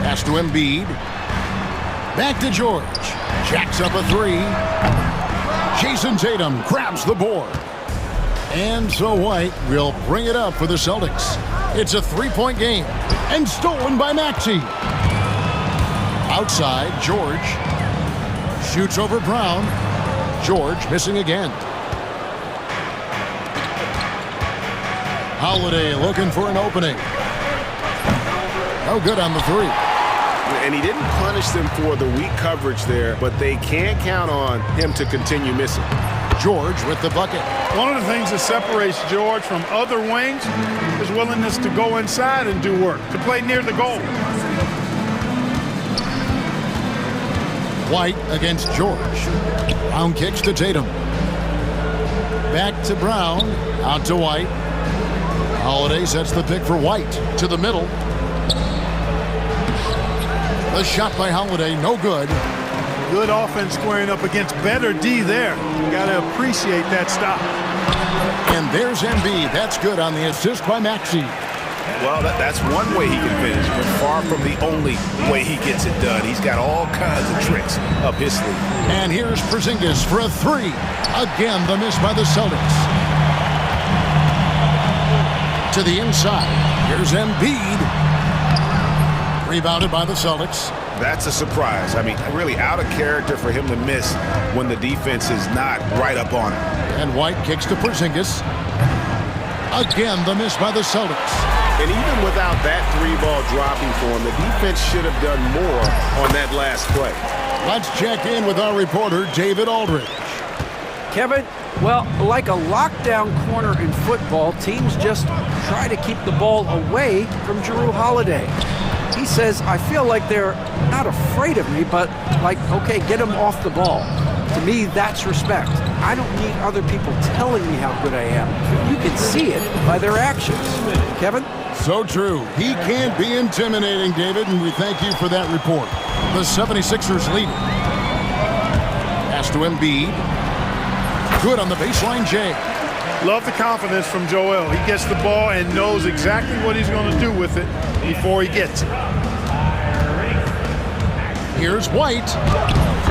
Pass to Embiid. Back to George. Jacks up a 3. Jason Tatum grabs the board. And so White will bring it up for the Celtics. It's a 3-point game. And stolen by Maxey. Outside, George. Shoots over Brown. George missing again. Holiday looking for an opening. No good on the 3. And he didn't punish them for the weak coverage there, but they can't count on him to continue missing. George with the bucket. One of the things that separates George from other wings is willingness to go inside and do work, to play near the goal. White against George. Brown kicks to Tatum. Back to Brown. Out to White. Holiday sets the pick for White. To the middle. The shot by Holiday, no good. Good offense squaring up against better D there. You got to appreciate that stop. And there's Embiid. That's good on the assist by Maxey. Well, that's one way he can finish, but far from the only way he gets it done. He's got all kinds of tricks up his sleeve. And here's Porzingis for a 3. Again, the miss by the Celtics. To the inside. Here's Embiid. Rebounded by the Celtics. That's a surprise. I mean, really out of character for him to miss when the defense is not right up on him. And White kicks to Porzingis. Again, the miss by the Celtics. And even without that 3-ball dropping for him, the defense should have done more on that last play. Let's check in with our reporter, David Aldridge. Kevin, well, like a lockdown corner in football, teams just try to keep the ball away from Jrue Holiday. He says, I feel like they're not afraid of me, but like, okay, get him off the ball. To me, that's respect. I don't need other people telling me how good I am. You can see it by their actions. Kevin? So true. He can't be intimidating, David, and we thank you for that report. The 76ers lead. Pass to Embiid. Good on the baseline, Jay. Love the confidence from Joel. He gets the ball and knows exactly what he's going to do with it before he gets it. Here's White.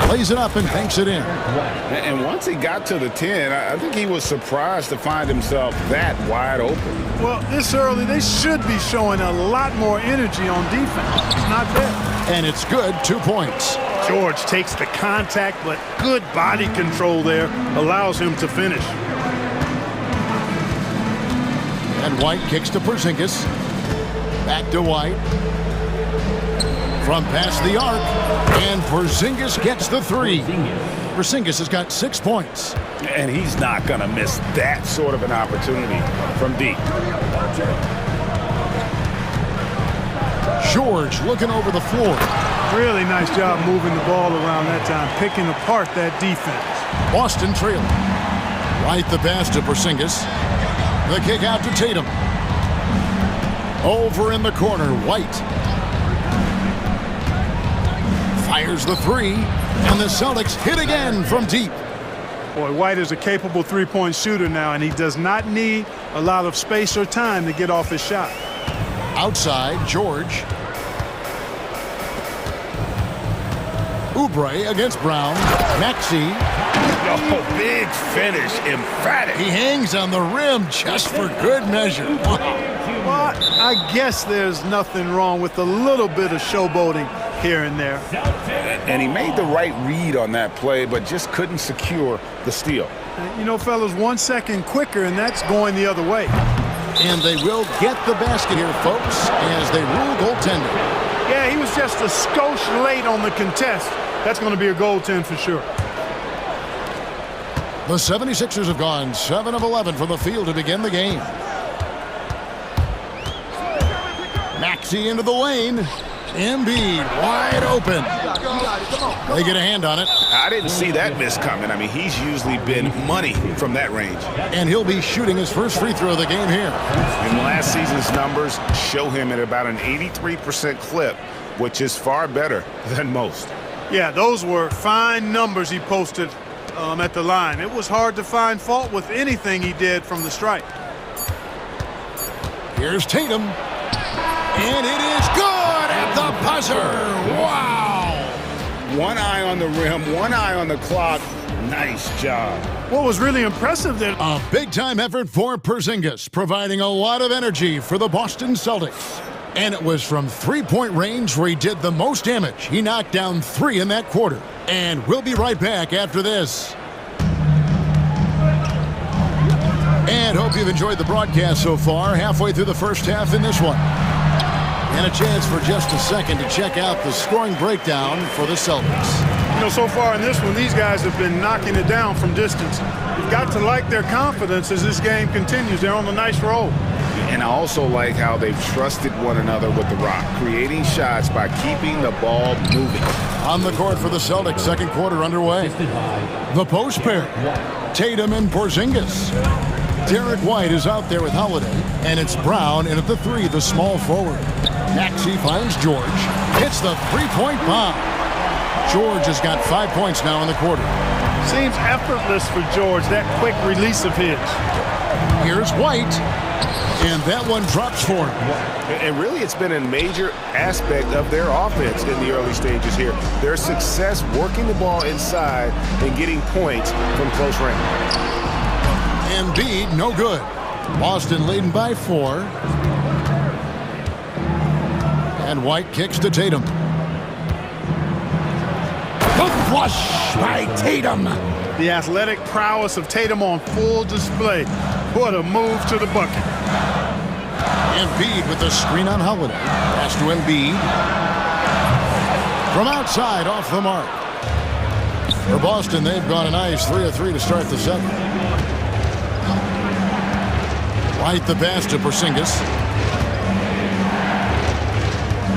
Plays it up and banks it in. And once he got to the 10, I think he was surprised to find himself that wide open. Well, this early, they should be showing a lot more energy on defense. It's not there. And it's good, 2 points. George takes the contact, but good body control there allows him to finish. And White kicks to Porzingis. Back to White. From past the arc. And Porzingis gets the 3. Porzingis has got 6 points. And he's not going to miss that sort of an opportunity from deep. George looking over the floor. Really nice job moving the ball around that time, picking apart that defense. Boston trailing. White the pass to Porzingis. The kick out to Tatum. Over in the corner, White. Fires the 3, and the Celtics hit again from deep. Boy, White is a capable three-point shooter now, and he does not need a lot of space or time to get off his shot. Outside, George. Oubre against Brown. Maxey. Oh, big finish, emphatic. He hangs on the rim just for good measure. Well, I guess there's nothing wrong with a little bit of showboating here and there. And he made the right read on that play, but just couldn't secure the steal. You know, fellas, 1 second quicker, and that's going the other way. And they will get the basket here, folks, as they rule goaltender. Yeah, he was just a skosh late on the contest. That's going to be a goaltend for sure. The 76ers have gone 7 of 11 from the field to begin the game. Maxey into the lane. Embiid wide open. They get a hand on it. I didn't see that miss coming. I mean, he's usually been money from that range. And he'll be shooting his first free throw of the game here. And last season's numbers show him at about an 83% clip, which is far better than most. Yeah, those were fine numbers he posted at the line. It was hard to find fault with anything he did from the stripe. Here's Tatum. And it is good at the buzzer. Wow. One eye on the rim, one eye on the clock. Nice job. What was really impressive there. A big-time effort for Porzingis, providing a lot of energy for the Boston Celtics. And it was from three-point range where he did the most damage. He knocked down 3 in that quarter. And we'll be right back after this. And hope you've enjoyed the broadcast so far, halfway through the first half in this one. And a chance for just a second to check out the scoring breakdown for the Celtics. You know, so far in this one, these guys have been knocking it down from distance. You've got to like their confidence as this game continues. They're on a nice roll. And I also like how they've trusted one another with the rock, creating shots by keeping the ball moving. On the court for the Celtics, second quarter underway. The post pair, Tatum and Porzingis. Derek White is out there with Holiday, and it's Brown in at the 3, the small forward. Maxey finds George, hits the three-point bomb. George has got 5 points now in the quarter. Seems effortless for George, that quick release of his. Here's White, and that one drops for him. And really, it's been a major aspect of their offense in the early stages here. Their success working the ball inside and getting points from close range. Embiid, no good. Boston leading by 4. And White kicks to Tatum. The flush by Tatum. The athletic prowess of Tatum on full display. What a move to the bucket. Embiid with the screen on Holiday. Pass to Embiid. From outside, off the mark. For Boston, they've gone a nice 3 of 3 to start the second. White the pass to Porzingis.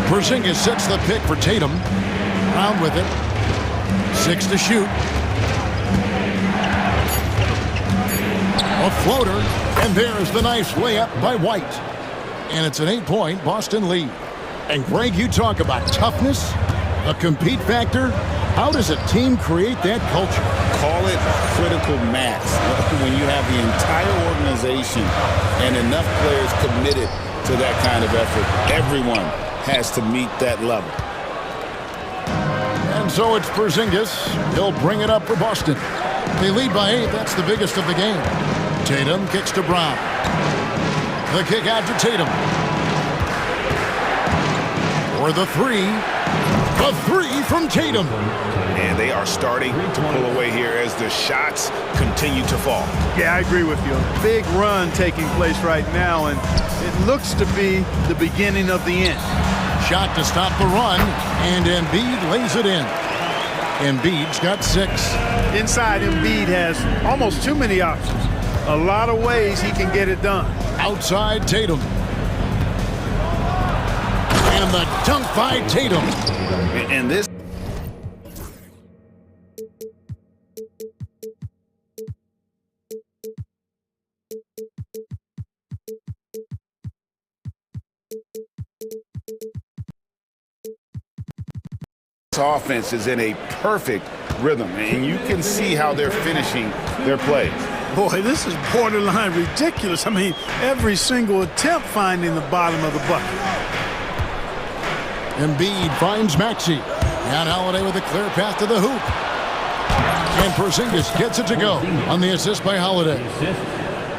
Porzingis sets the pick for Tatum. Brown with it. 6 to shoot. A floater, and there's the nice layup by White. And it's an 8-point Boston lead. And Greg, you talk about toughness, a compete factor. How does a team create that culture? Call it critical mass. When you have the entire organization and enough players committed to that kind of effort, everyone has to meet that level. And so it's Porzingis. He'll bring it up for Boston. They lead by 8. That's the biggest of the game. Tatum kicks to Brown. The kick out to Tatum. For the 3. The 3 from Tatum. And they are starting to pull away here as the shots continue to fall. Yeah, I agree with you. A big run taking place right now, and it looks to be the beginning of the end. Shot to stop the run, and Embiid lays it in. Embiid's got 6. Inside, Embiid has almost too many options. A lot of ways he can get it done. Outside, Tatum. And the dunk by Tatum. And this offense is in a perfect rhythm, and you can see how they're finishing their plays. Boy, this is borderline ridiculous. I mean, every single attempt finding the bottom of the bucket. Embiid finds Maxey. And Holiday with a clear path to the hoop. And Porzingis gets it to go on the assist by Holiday.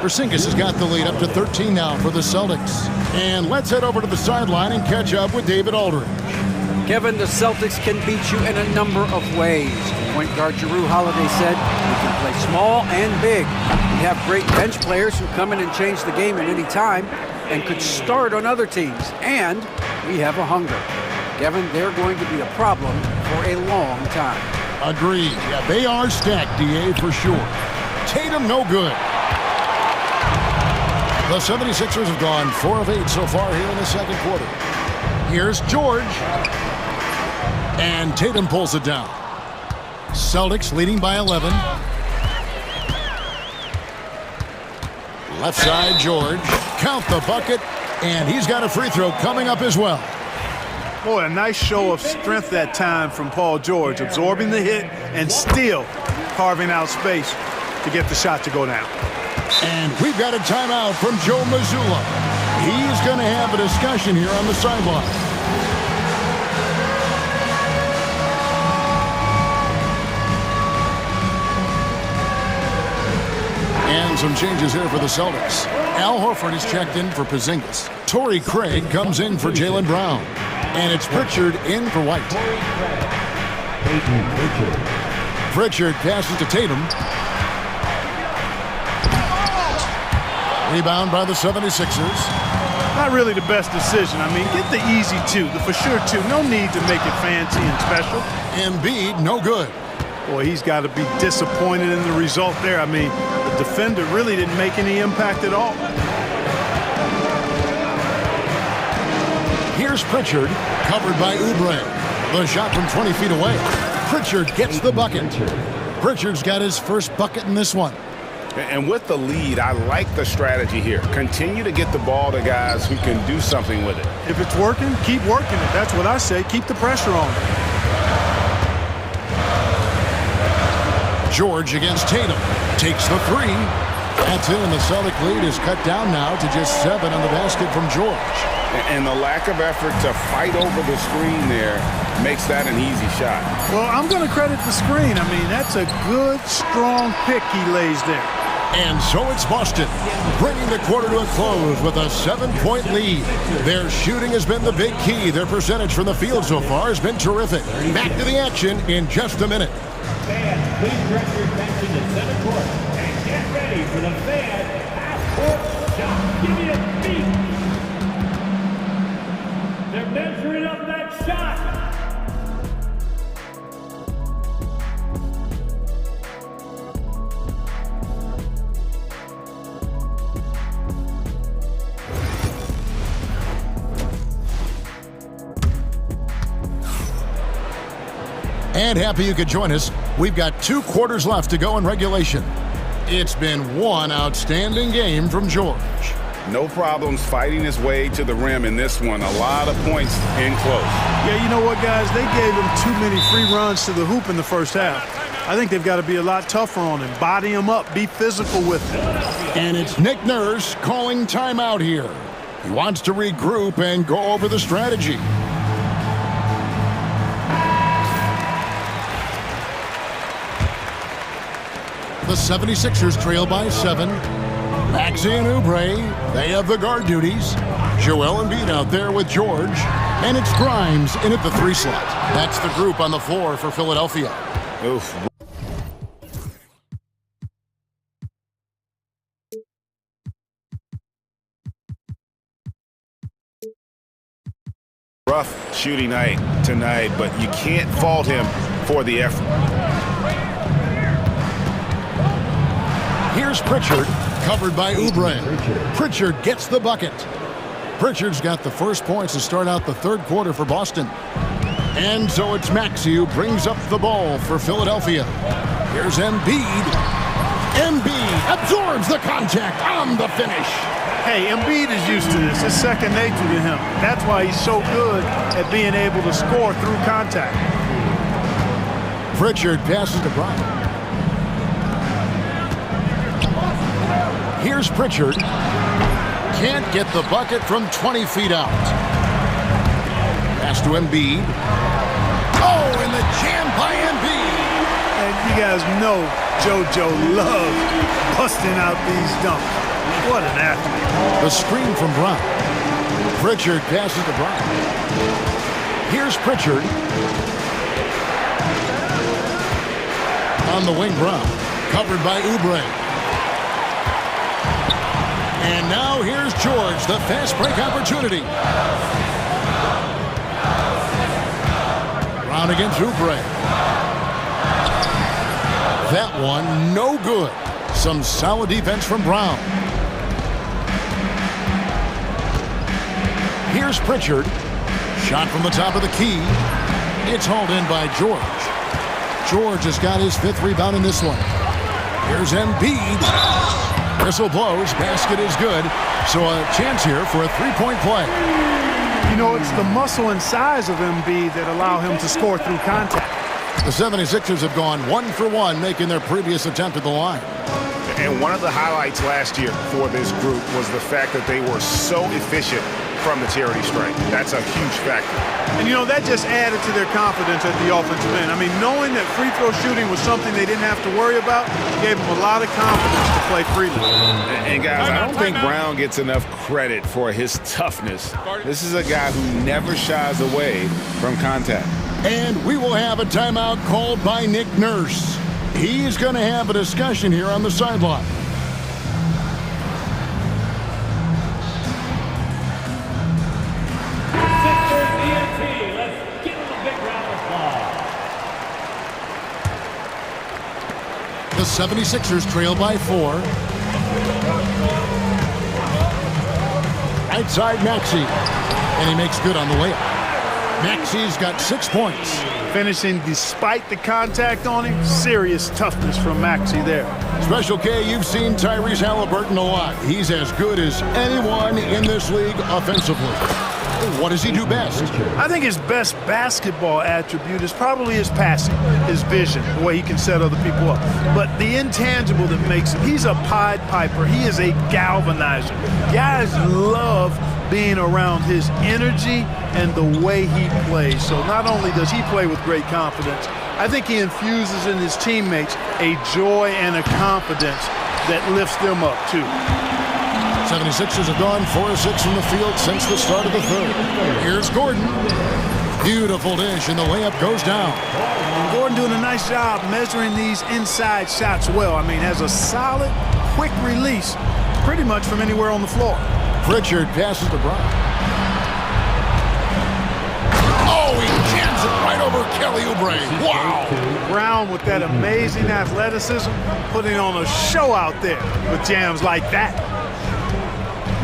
Porzingis has got the lead up to 13 now for the Celtics. And let's head over to the sideline and catch up with David Aldridge. Kevin, the Celtics can beat you in a number of ways. Point guard Jrue Holiday said, we can play small and big. We have great bench players who come in and change the game at any time and could start on other teams. And we have a hunger. Kevin, they're going to be a problem for a long time. Agreed. Yeah, they are stacked, DA, for sure. Tatum, no good. The 76ers have gone 4 of 8 so far here in the second quarter. Here's George. And Tatum pulls it down. Celtics leading by 11. Left side, George. Count the bucket. And he's got a free throw coming up as well. Boy, a nice show of strength that time from Paul George, absorbing the hit and still carving out space to get the shot to go down. And we've got a timeout from Joe Mazzulla. He's going to have a discussion here on the sideline. And some changes here for the Celtics. Al Horford is checked in for Porzingis. Torrey Craig comes in for Jaylen Brown. And it's Pritchard in for White. Pritchard passes to Tatum. Rebound by the 76ers. Not really the best decision. I mean, get the easy two, the for sure two. No need to make it fancy and special. Embiid, no good. Boy, he's got to be disappointed in the result there. I mean, the defender really didn't make any impact at all. Here's Pritchard, covered by Oubre. The shot from 20 feet away. Pritchard gets the bucket. Pritchard's got his first bucket in this one. And with the lead, I like the strategy here. Continue to get the ball to guys who can do something with it. If it's working, keep working it. That's what I say. Keep the pressure on. George against Tatum. Takes the three. That's it, and the Celtic lead is cut down now to just 7 on the basket from George. And the lack of effort to fight over the screen there makes that an easy shot. Well, I'm going to credit the screen. I mean, that's a good, strong pick he lays there. And so it's Boston, bringing the quarter to a close with a 7-point lead. Their shooting has been the big key. Their percentage from the field so far has been terrific. Back to the action in just a minute. Fans, please direct your attention to center court and get ready for the fan half-court shot. Give me a beat. They're measuring up that shot. And happy you could join us. We've got 2 quarters left to go in regulation. It's been one outstanding game from George. No problems fighting his way to the rim in this one. A lot of points in close. Yeah, you know what, guys? They gave him too many free runs to the hoop in the first half. I think they've got to be a lot tougher on him. Body him up. Be physical with him. And it's Nick Nurse calling timeout here. He wants to regroup and go over the strategy. The 76ers trail by 7. Maxey and Oubre, they have the guard duties. Joel Embiid out there with George. And it's Grimes in at the 3 slot. That's the group on the floor for Philadelphia. Oof. Rough shooting night tonight, but you can't fault him for the effort. Here's Pritchard, covered by Oubre. Pritchard gets the bucket. Pritchard's got the first points to start out the third quarter for Boston. And so it's Maxey who brings up the ball for Philadelphia. Here's Embiid. Embiid absorbs the contact on the finish. Hey, Embiid is used to this. It's second nature to him. That's why he's so good at being able to score through contact. Pritchard passes to Bryant. Here's Pritchard. Can't get the bucket from 20 feet out. Pass to Embiid. Oh, and the jam by Embiid. And you guys know JoJo loves busting out these dunks. What an athlete. The screen from Brown. Pritchard passes to Brown. Here's Pritchard. On the wing, Brown. Covered by Oubre. And now here's George, the fast break opportunity. Brown against Oubre. That one, no good. Some solid defense from Brown. Here's Pritchard. Shot from the top of the key. It's hauled in by George. George has got his 5th rebound in this one. Here's Embiid. Whistle blows. Basket is good. So a chance here for a 3-point play. You know, it's the muscle and size of Embiid that allow him to score through contact. The 76ers have gone 1 for 1, making their previous attempt at the line. And one of the highlights last year for this group was the fact that they were so efficient from the charity stripe. That's a huge factor. And, you know, that just added to their confidence at the offensive end. I mean, knowing that free throw shooting was something they didn't have to worry about gave them a lot of confidence to play freely. And guys, I don't think Brown gets enough credit for his toughness. This is a guy who never shies away from contact. And we will have a timeout called by Nick Nurse. He's going to have a discussion here on the sideline. Let's give him a big round of applause. The 76ers trail by 4. Right side, Maxey. And he makes good on the layup. Maxey's got 6 points. Finishing despite the contact on him. Serious toughness from Maxey there. Special K, you've seen Tyrese Halliburton a lot. He's as good as anyone in this league offensively. What does he do best? I think his best basketball attribute is probably his passing, his vision, the way he can set other people up. But the intangible that makes him, he's a Pied Piper. He is a galvanizer. Guys love being around his energy and the way he plays. So not only does he play with great confidence, I think he infuses in his teammates a joy and a confidence that lifts them up too. 76ers have gone 4 of 6 from the field since the start of the third. Here's Gordon. Beautiful dish, and the layup goes down. And Gordon doing a nice job measuring these inside shots well. I mean, has a solid, quick release pretty much from anywhere on the floor. Pritchard passes to Brown. Oh, he jams it right over Kelly Oubre. Wow. Brown with that amazing athleticism, putting on a show out there with jams like that.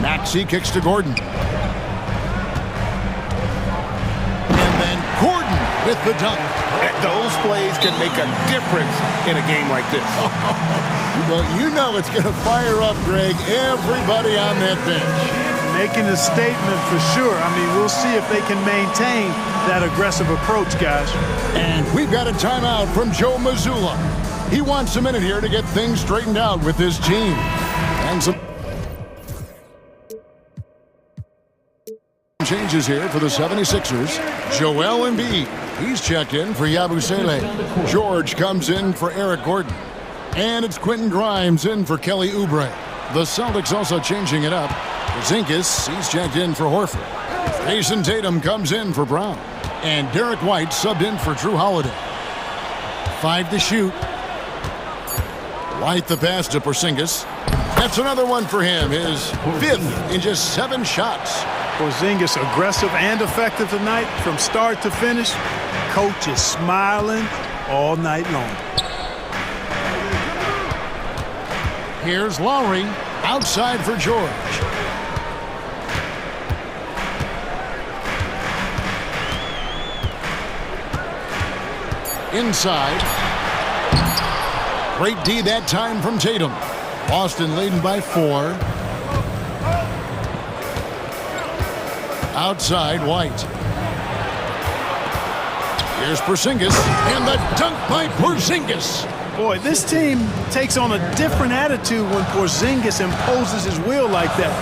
Maxey kicks to Gordon. And then Gordon with the dunk. Those plays can make a difference in a game like this. Well, you know it's going to fire up, Greg, everybody on that bench. Making a statement for sure. I mean, we'll see if they can maintain that aggressive approach, guys. And we've got a timeout from Joe Mazzulla. He wants a minute here to get things straightened out with his team. And some changes here for the 76ers. Joel Embiid, he's checked in for Yabusele. George comes in for Eric Gordon. And it's Quentin Grimes in for Kelly Oubre. The Celtics also changing it up. Zinkis, he's checked in for Horford. Jason Tatum comes in for Brown. And Derek White subbed in for Drew Holiday. 5 to shoot. White the pass to Porzingis. That's another one for him, his 5th in just 7 shots. Porzingis aggressive and effective tonight from start to finish. Coach is smiling all night long. Here's Lowry outside for George. Inside. Great D that time from Tatum. Boston leading by 4. Outside, White. Here's Porzingis, and the dunk by Porzingis. Boy, this team takes on a different attitude when Porzingis imposes his will like that.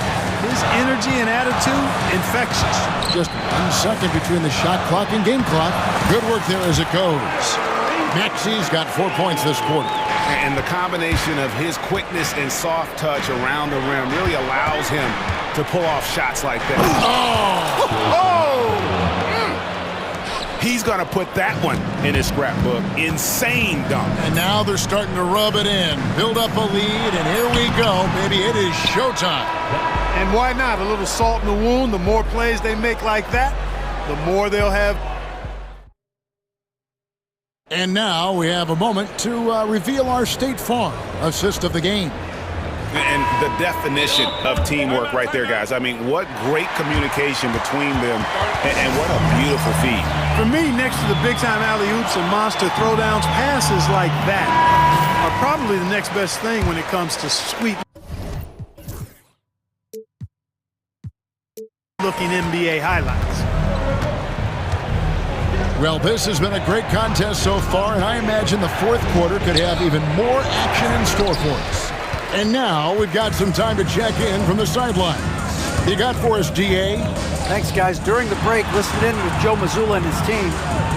His energy and attitude, infectious. Just 1 second between the shot clock and game clock. Good work there as it goes. Maxey's got 4 points this quarter. And the combination of his quickness and soft touch around the rim really allows him to pull off shots like that. Oh! He's going to put that one in his scrapbook. Insane dunk. And now they're starting to rub it in, build up a lead, and here we go, baby. It is showtime. And why not? A little salt in the wound. The more plays they make like that, the more they'll have. And now we have a moment to reveal our State Farm assist of the game. And the definition of teamwork right there, guys. I mean, what great communication between them, and what a beautiful feed. For me, next to the big-time alley-oops and monster throwdowns, passes like that are probably the next best thing when it comes to sweet-looking NBA highlights. Well, this has been a great contest so far, and I imagine the fourth quarter could have even more action in store for us. And now we've got some time to check in from the sidelines. You got for us, DA? Thanks, guys. During the break, listened in with Joe Mazzulla and his team.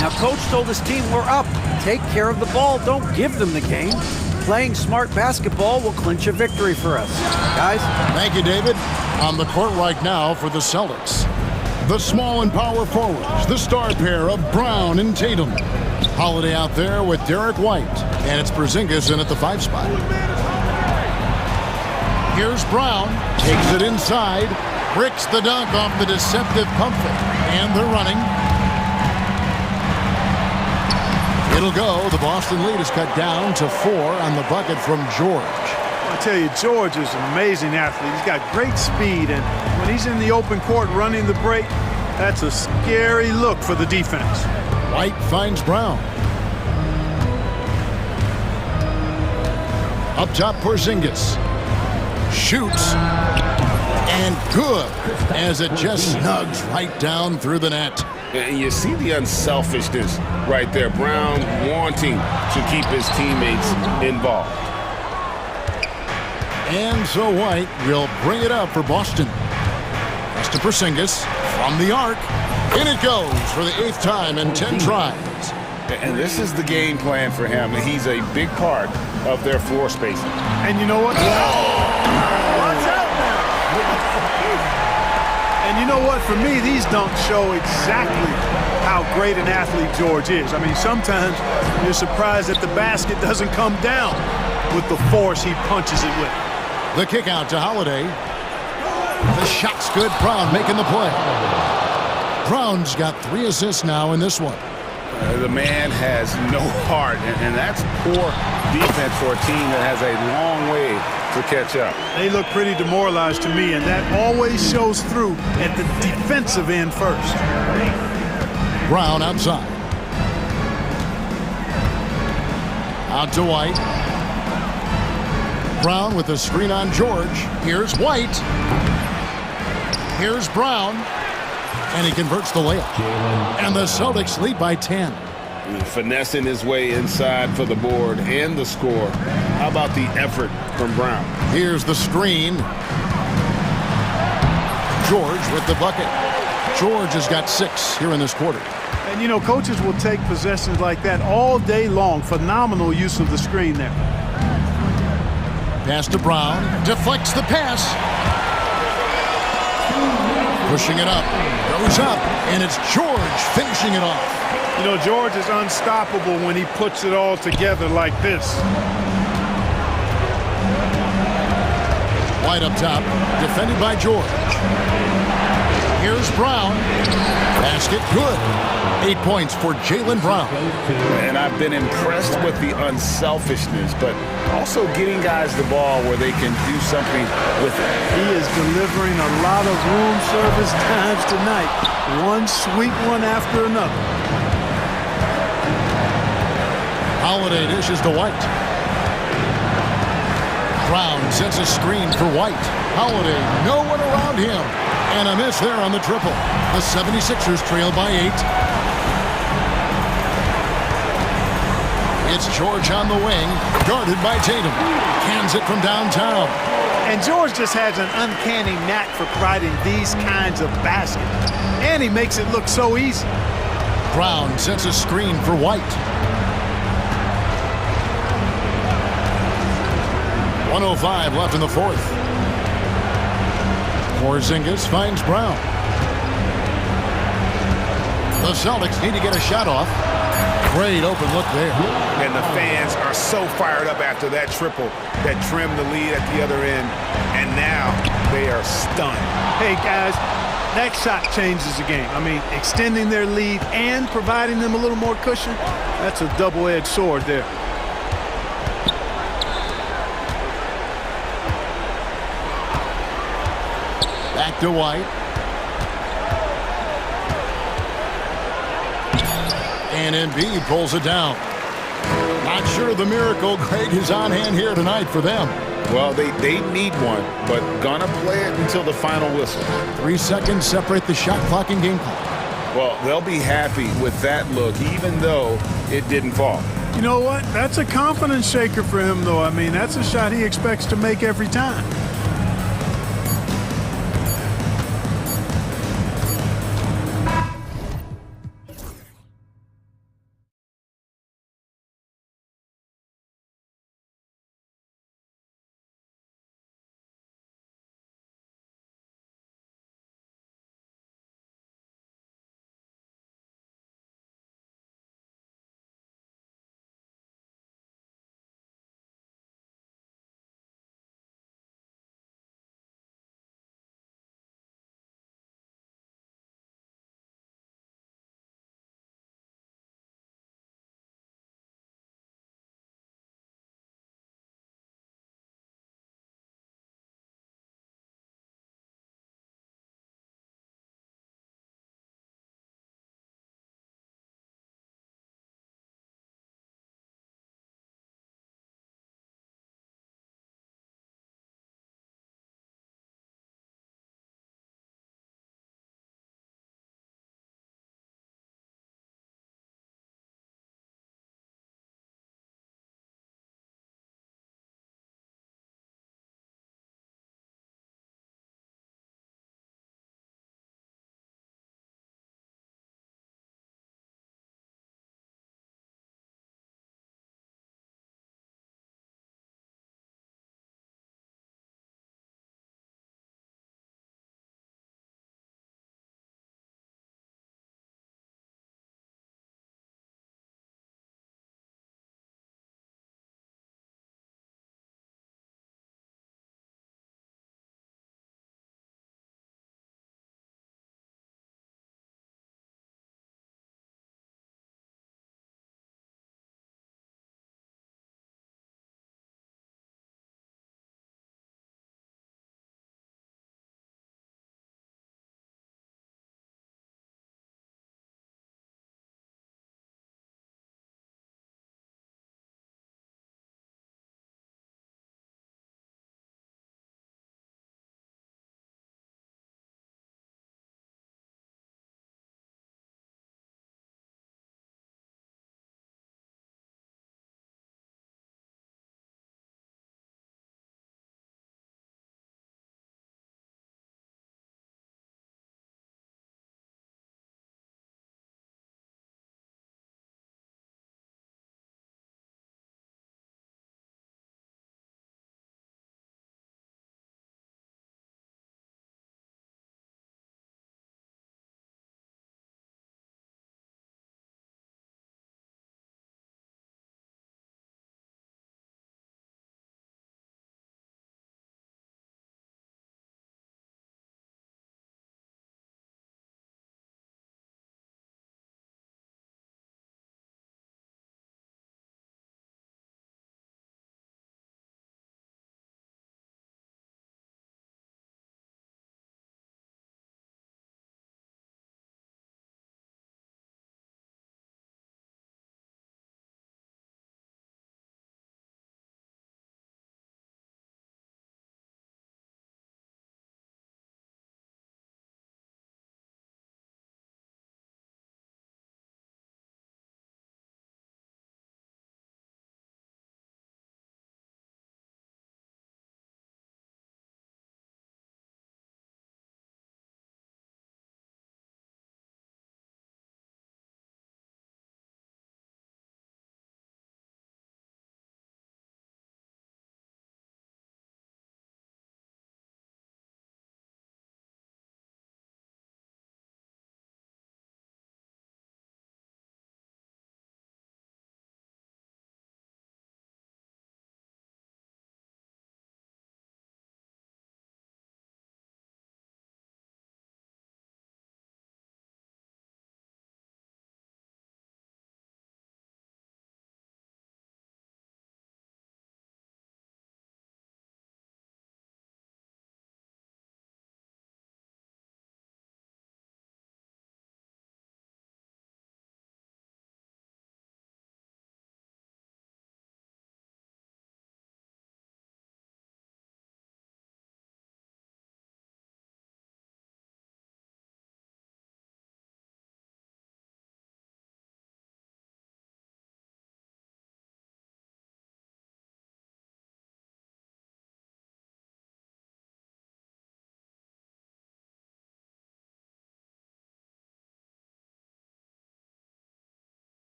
Now, Coach told his team, we're up. Take care of the ball. Don't give them the game. Playing smart basketball will clinch a victory for us. Guys? Thank you, David. On the court right now for the Celtics. The small and power forwards, the star pair of Brown and Tatum. Holiday out there with Derek White, and it's Porzingis in at the 5 spot. Here's Brown, takes it inside, bricks the dunk off the deceptive pump fake, and they're running. It'll go. The Boston lead is cut down to 4 on the bucket from George. I tell you, George is an amazing athlete. He's got great speed, and when he's in the open court running the break, that's a scary look for the defense. White finds Brown. Up top, Porzingis. Shoots. And good, as it just snugs right down through the net. And you see the unselfishness right there. Brown wanting to keep his teammates involved. And so White will bring it up for Boston. Pass to Porzingis from the arc. In it goes for the 8th time in 10 tries. And this is the game plan for him. He's a big part of their floor spacing. And you know what? Watch out now! And you know what? For me, these dunks show exactly how great an athlete George is. I mean, sometimes you're surprised that the basket doesn't come down with the force he punches it with. The kick out to Holiday. The shot's good. Brown making the play. Brown's got 3 assists now in this one. The man has no heart, and that's poor defense for a team that has a long way to catch up. They look pretty demoralized to me, and that always shows through at the defensive end first. Brown outside. Out to White. Brown with the screen on George. Here's White. Here's Brown. And he converts the layup. And the Celtics lead by 10. Finessing his way inside for the board and the score. How about the effort from Brown? Here's the screen. George with the bucket. George has got 6 here in this quarter. And, you know, coaches will take possessions like that all day long. Phenomenal use of the screen there. Pass to Brown. Deflects the pass. Pushing it up. Goes up. And it's George finishing it off. You know, George is unstoppable when he puts it all together like this. White up top. Defended by George. Here's Brown. Basket good. 8 points for Jaylen Brown. And I've been impressed with the unselfishness, but also getting guys the ball where they can do something with it. He is delivering a lot of room service times tonight. One sweet one after another. Holiday dishes to White. Brown sets a screen for White. Holiday, no one around him. And a miss there on the triple. The 76ers trail by 8. It's George on the wing, guarded by Tatum. Cans it from downtown. And George just has an uncanny knack for providing these kinds of baskets. And he makes it look so easy. Brown sets a screen for White. 1:05 left in the fourth. Porzingis finds Brown. The The Celtics need to get a shot off. Great open look there. And the fans are so fired up after that triple that trimmed the lead at the other end. And now they are stunned. Hey, guys, that shot changes the game. I mean, extending their lead and providing them a little more cushion, that's a double-edged sword there. Back to White. And Embiid pulls it down. Not sure the miracle grade is on hand here tonight for them. Well, they need one, but gonna play it until the final whistle. 3 seconds separate the shot clock and game clock. Well, they'll be happy with that look, even though it didn't fall. You know what? That's a confidence shaker for him, though. I mean, that's a shot he expects to make every time.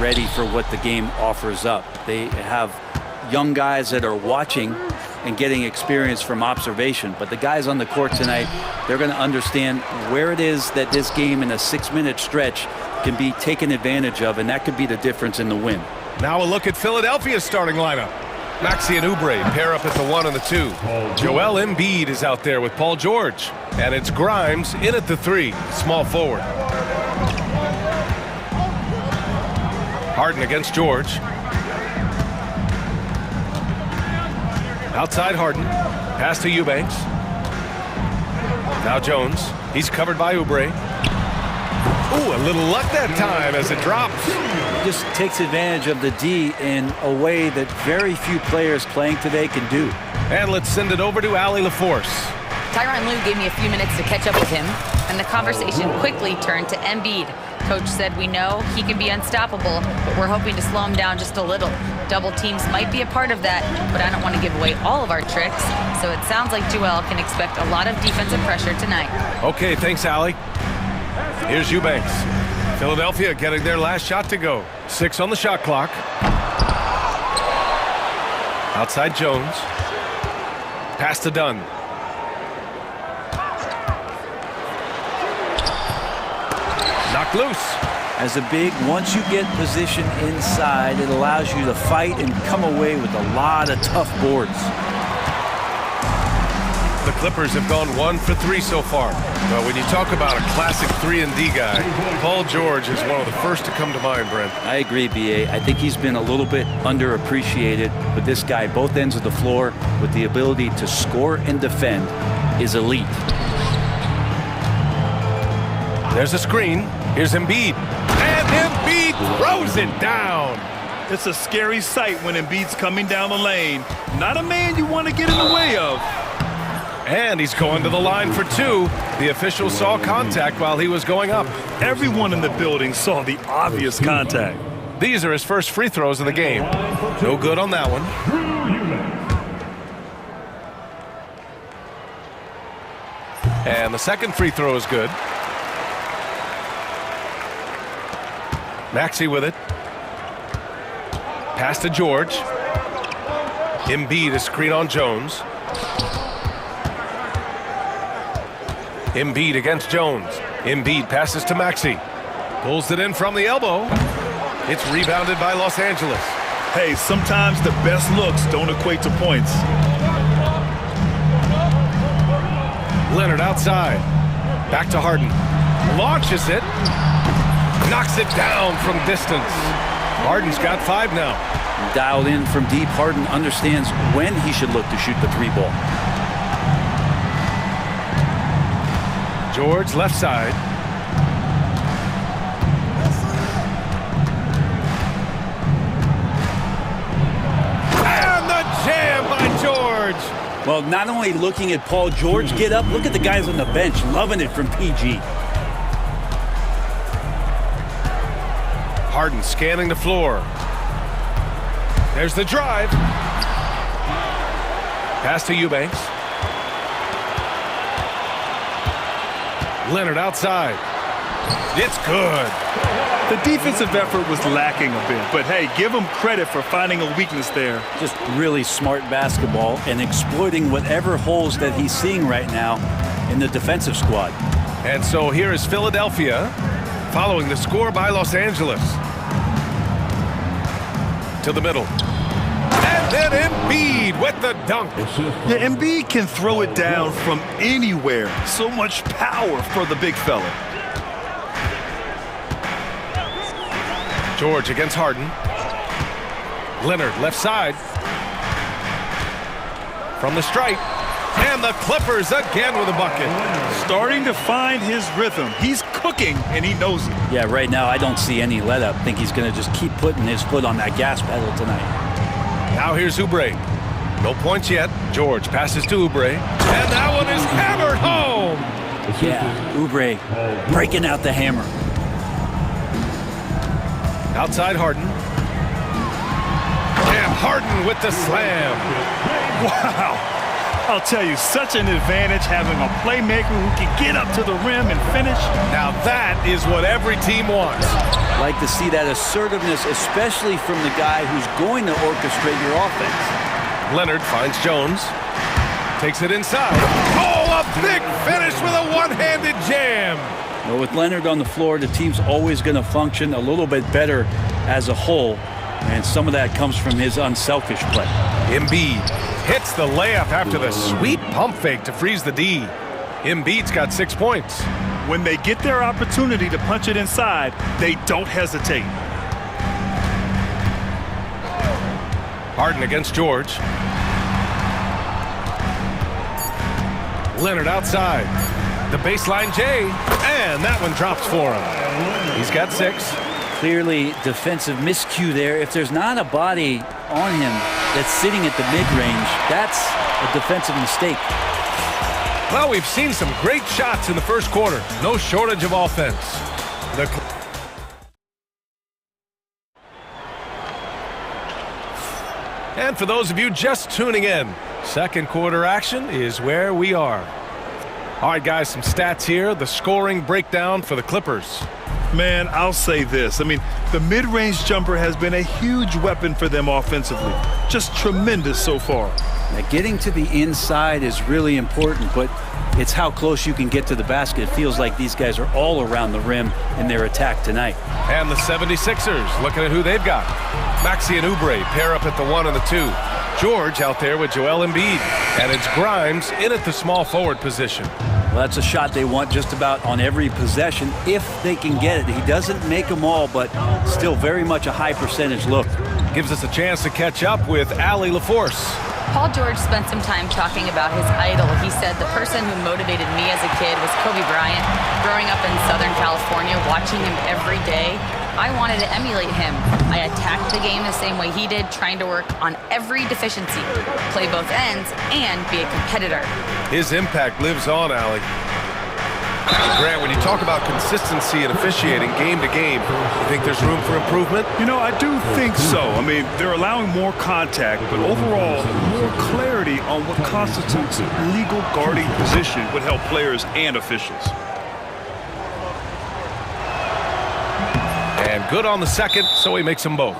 ready for what the game offers up. They have young guys that are watching and getting experience from observation. But the guys on the court tonight, they're going to understand where it is that this game in a 6-minute stretch can be taken advantage of, and that could be the difference in the win. Now a look at Philadelphia's starting lineup. Maxey and Oubre pair up at the 1 and the 2. Joel Embiid is out there with Paul George. And it's Grimes in at the 3, small forward. Harden against George. Outside Harden. Pass to Eubanks. Now Jones. He's covered by Oubre. Ooh, a little luck that time as it drops. Just takes advantage of the D in a way that very few players playing today can do. And let's send it over to Allie LaForce. Tyronn Lue gave me a few minutes to catch up with him, and the conversation quickly turned to Embiid. Coach said we know he can be unstoppable, but we're hoping to slow him down just a little. Double teams might be a part of that, but I don't want to give away all of our tricks, so it sounds like Joel can expect a lot of defensive pressure tonight. Okay, thanks, Allie. Here's Eubanks. Philadelphia getting their last shot to go. 6 on the shot clock. Outside Jones. Pass to Dunn. Knocked loose. As a big, once you get position inside, it allows you to fight and come away with a lot of tough boards. The Clippers have gone 1 for 3 so far. Well, when you talk about a classic 3-and-D guy, Paul George is one of the first to come to mind, Brent. I agree, B.A. I think he's been a little bit underappreciated, but this guy, both ends of the floor, with the ability to score and defend, is elite. There's a screen. Here's Embiid. And Embiid throws it down. It's a scary sight when Embiid's coming down the lane. Not a man you want to get in the way of. And he's going to the line for 2. The official saw contact while he was going up. Everyone in the building saw the obvious contact. These are his first free throws of the game. No good on that one. And the second free throw is good. Maxey with it. Pass to George. Embiid a screen on Jones. Embiid against Jones. Embiid passes to Maxey. Pulls it in from the elbow. It's rebounded by Los Angeles. Hey, sometimes the best looks don't equate to points. Leonard outside. Back to Harden. Launches it. Knocks it down from distance. Harden's got 5 now. Dialed in from deep, Harden understands when he should look to shoot the 3-ball. George left side. And the jam by George. Well, not only looking at Paul George get up, look at the guys on the bench loving it from PG. Harden scanning the floor. There's the drive. Pass to Eubanks. Leonard outside. It's good. The defensive effort was lacking a bit, but hey, give him credit for finding a weakness there. Just really smart basketball and exploiting whatever holes that he's seeing right now in the defensive squad. And so here is Philadelphia following the score by Los Angeles. To the middle. And then Embiid with the dunk. Yeah, Embiid can throw it down from anywhere. So much power for the big fella. George against Harden. Leonard left side. From the stripe. And the Clippers again with a bucket. Starting to find his rhythm. He's cooking, and he knows it. Yeah, right now I don't see any let up. I think he's going to just keep putting his foot on that gas pedal tonight. Now here's Oubre. No points yet. George passes to Oubre. And that one is hammered home. Yeah, Oubre breaking out the hammer. Outside Harden. And Harden with the slam. Wow. I'll tell you, such an advantage having a playmaker who can get up to the rim and finish. Now that is what every team wants. Like to see that assertiveness, especially from the guy who's going to orchestrate your offense. Leonard finds Jones. Takes it inside. Oh, a big finish with a one-handed jam. Well, with Leonard on the floor, the team's always going to function a little bit better as a whole. And some of that comes from his unselfish play. Embiid hits the layup after the sweet pump fake to freeze the D. Embiid's got 6 points. When they get their opportunity to punch it inside, they don't hesitate. Harden against George. Leonard outside. The baseline J, and that one drops for him. He's got 6. Clearly defensive miscue there. If there's not a body on him that's sitting at the mid-range, that's a defensive mistake. Well, we've seen some great shots in the first quarter. No shortage of offense. And for those of you just tuning in, second quarter action is where we are. All right, guys, some stats here. The scoring breakdown for the Clippers. Man, I'll say this. I mean, the mid-range jumper has been a huge weapon for them offensively. Just tremendous so far. Now, getting to the inside is really important, but it's how close you can get to the basket. It feels like these guys are all around the rim in their attack tonight. And the 76ers, looking at who they've got. Maxey and Oubre pair up at the 1 and the 2. George out there with Joel Embiid. And it's Grimes in at the small forward position. Well, that's a shot they want just about on every possession if they can get it. He doesn't make them all, but still very much a high percentage look. Gives us a chance to catch up with Allie LaForce. Paul George spent some time talking about his idol. He said, the person who motivated me as a kid was Kobe Bryant. Growing up in Southern California, watching him every day, I wanted to emulate him. I attacked the game the same way he did, trying to work on every deficiency, play both ends, and be a competitor. His impact lives on, Allie. Grant, when you talk about consistency and officiating game to game, you think there's room for improvement? You know, I do think so. I mean, they're allowing more contact, but overall, more clarity on what constitutes legal guarding position would help players and officials. And good on the second, so he makes them both.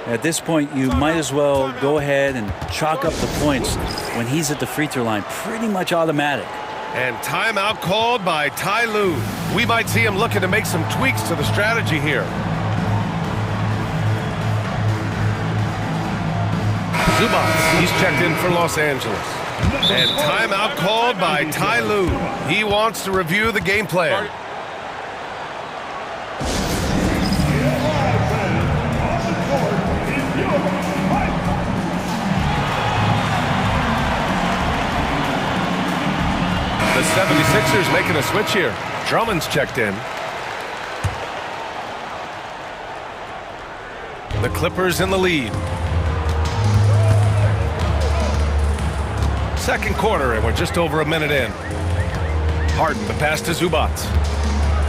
At this point, you might as well go ahead and chalk up the points when he's at the free throw line. Pretty much automatic. And timeout called by Ty Lue. We might see him looking to make some tweaks to the strategy here. Zubac, he's checked in for Los Angeles. And timeout called by Ty Lue. He wants to review the game plan. The 76ers making a switch here. Drummond's checked in. The Clippers in the lead. Second quarter, and we're just over a minute in. Harden, the pass to Zubac.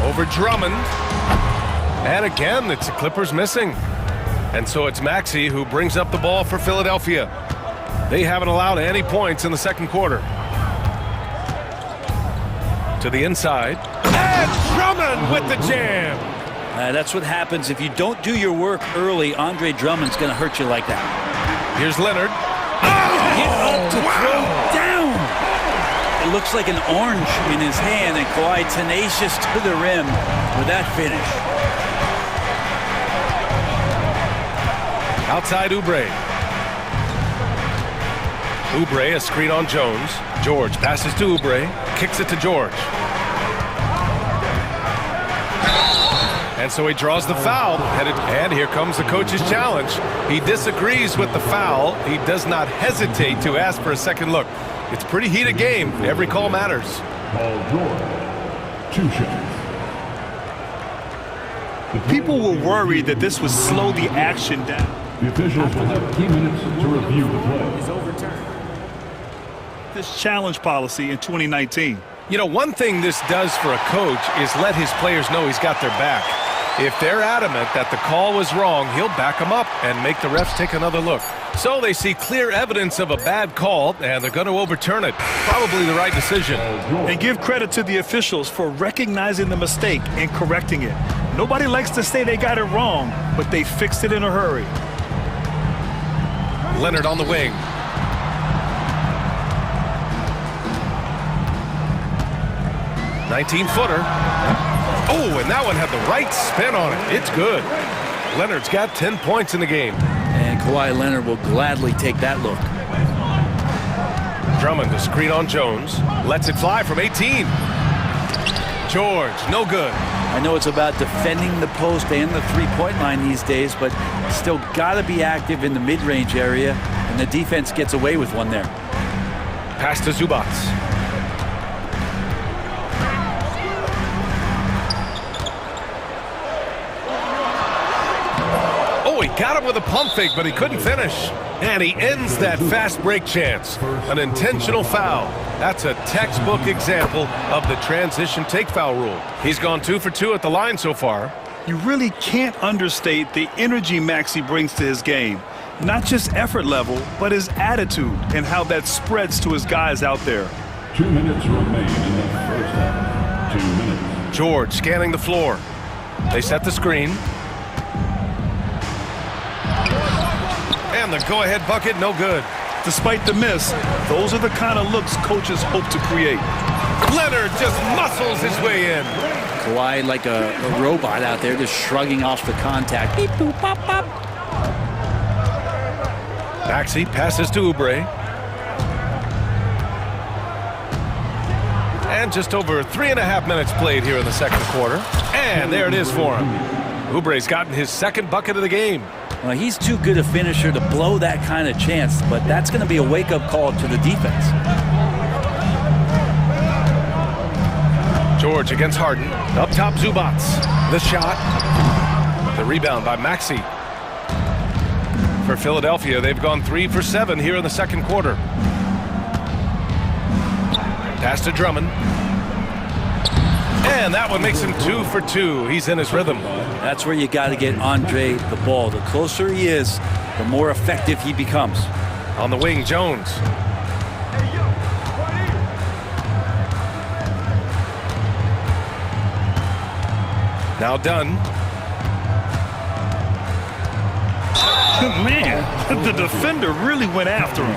Over Drummond. And again, it's the Clippers missing. And so it's Maxey who brings up the ball for Philadelphia. They haven't allowed any points in the second quarter. To the inside. And Drummond with the jam. That's what happens if you don't do your work early. Andre Drummond's going to hurt you like that. Here's Leonard. Get up to throw down. It looks like an orange in his hand, and Kawhi tenacious to the rim with that finish. Outside Oubre. Oubre, a screen on Jones. George passes to Oubre, kicks it to George. And so he draws the foul. And here comes the coach's challenge. He disagrees with the foul. He does not hesitate to ask for a second look. It's a pretty heated game. Every call matters. Paul George, 2 shots. People were worried that this would slow the action down. The officials will have 2 minutes to review the play. Is overturned. This challenge policy in 2019. You know, one thing this does for a coach is let his players know he's got their back. If they're adamant that the call was wrong, he'll back them up and make the refs take another look. So they see clear evidence of a bad call, and they're going to overturn it. Probably the right decision. And give credit to the officials for recognizing the mistake and correcting it. Nobody likes to say they got it wrong, but they fixed it in a hurry. Leonard on the wing. "19-footer. Oh, and that one had the right spin on it. It's good. Leonard's got 10 points in the game. And Kawhi Leonard will gladly take that look. Drummond, the screen on Jones. Lets it fly from 18. George, no good. I know it's about defending the post and the three-point line these days, but still got to be active in the mid-range area, and the defense gets away with one there. Pass to Zubac. Oh, he got him with a pump fake, but he couldn't finish. And he ends that fast break chance. An intentional foul. That's a textbook example of the transition take foul rule. He's gone 2 for 2 at the line so far. You really can't understate the energy Maxey brings to his game. Not just effort level, but his attitude and how that spreads to his guys out there. 2 minutes remain in the first half. 2 minutes. George scanning the floor. They set the screen. And the go-ahead bucket, no good. Despite the miss, those are the kind of looks coaches hope to create. Leonard just muscles his way in. Kawhi like a robot out there, just shrugging off the contact. Beep, boop, pop, pop. Maxey passes to Oubre. And just over 3.5 minutes played here in the second quarter. And there it is for him. Oubre's gotten his second bucket of the game. Well, he's too good a finisher to blow that kind of chance, but that's going to be a wake-up call to the defense. George against Harden. Up top, Zubac. The shot. The rebound by Maxey. For Philadelphia, they've gone 3 for 7 here in the second quarter. Pass to Drummond. And that one makes him 2 for 2. He's in his rhythm. That's where you got to get Andre the ball. The closer he is, the more effective he becomes. On the wing, Jones. Now done. Man, the defender really went after him.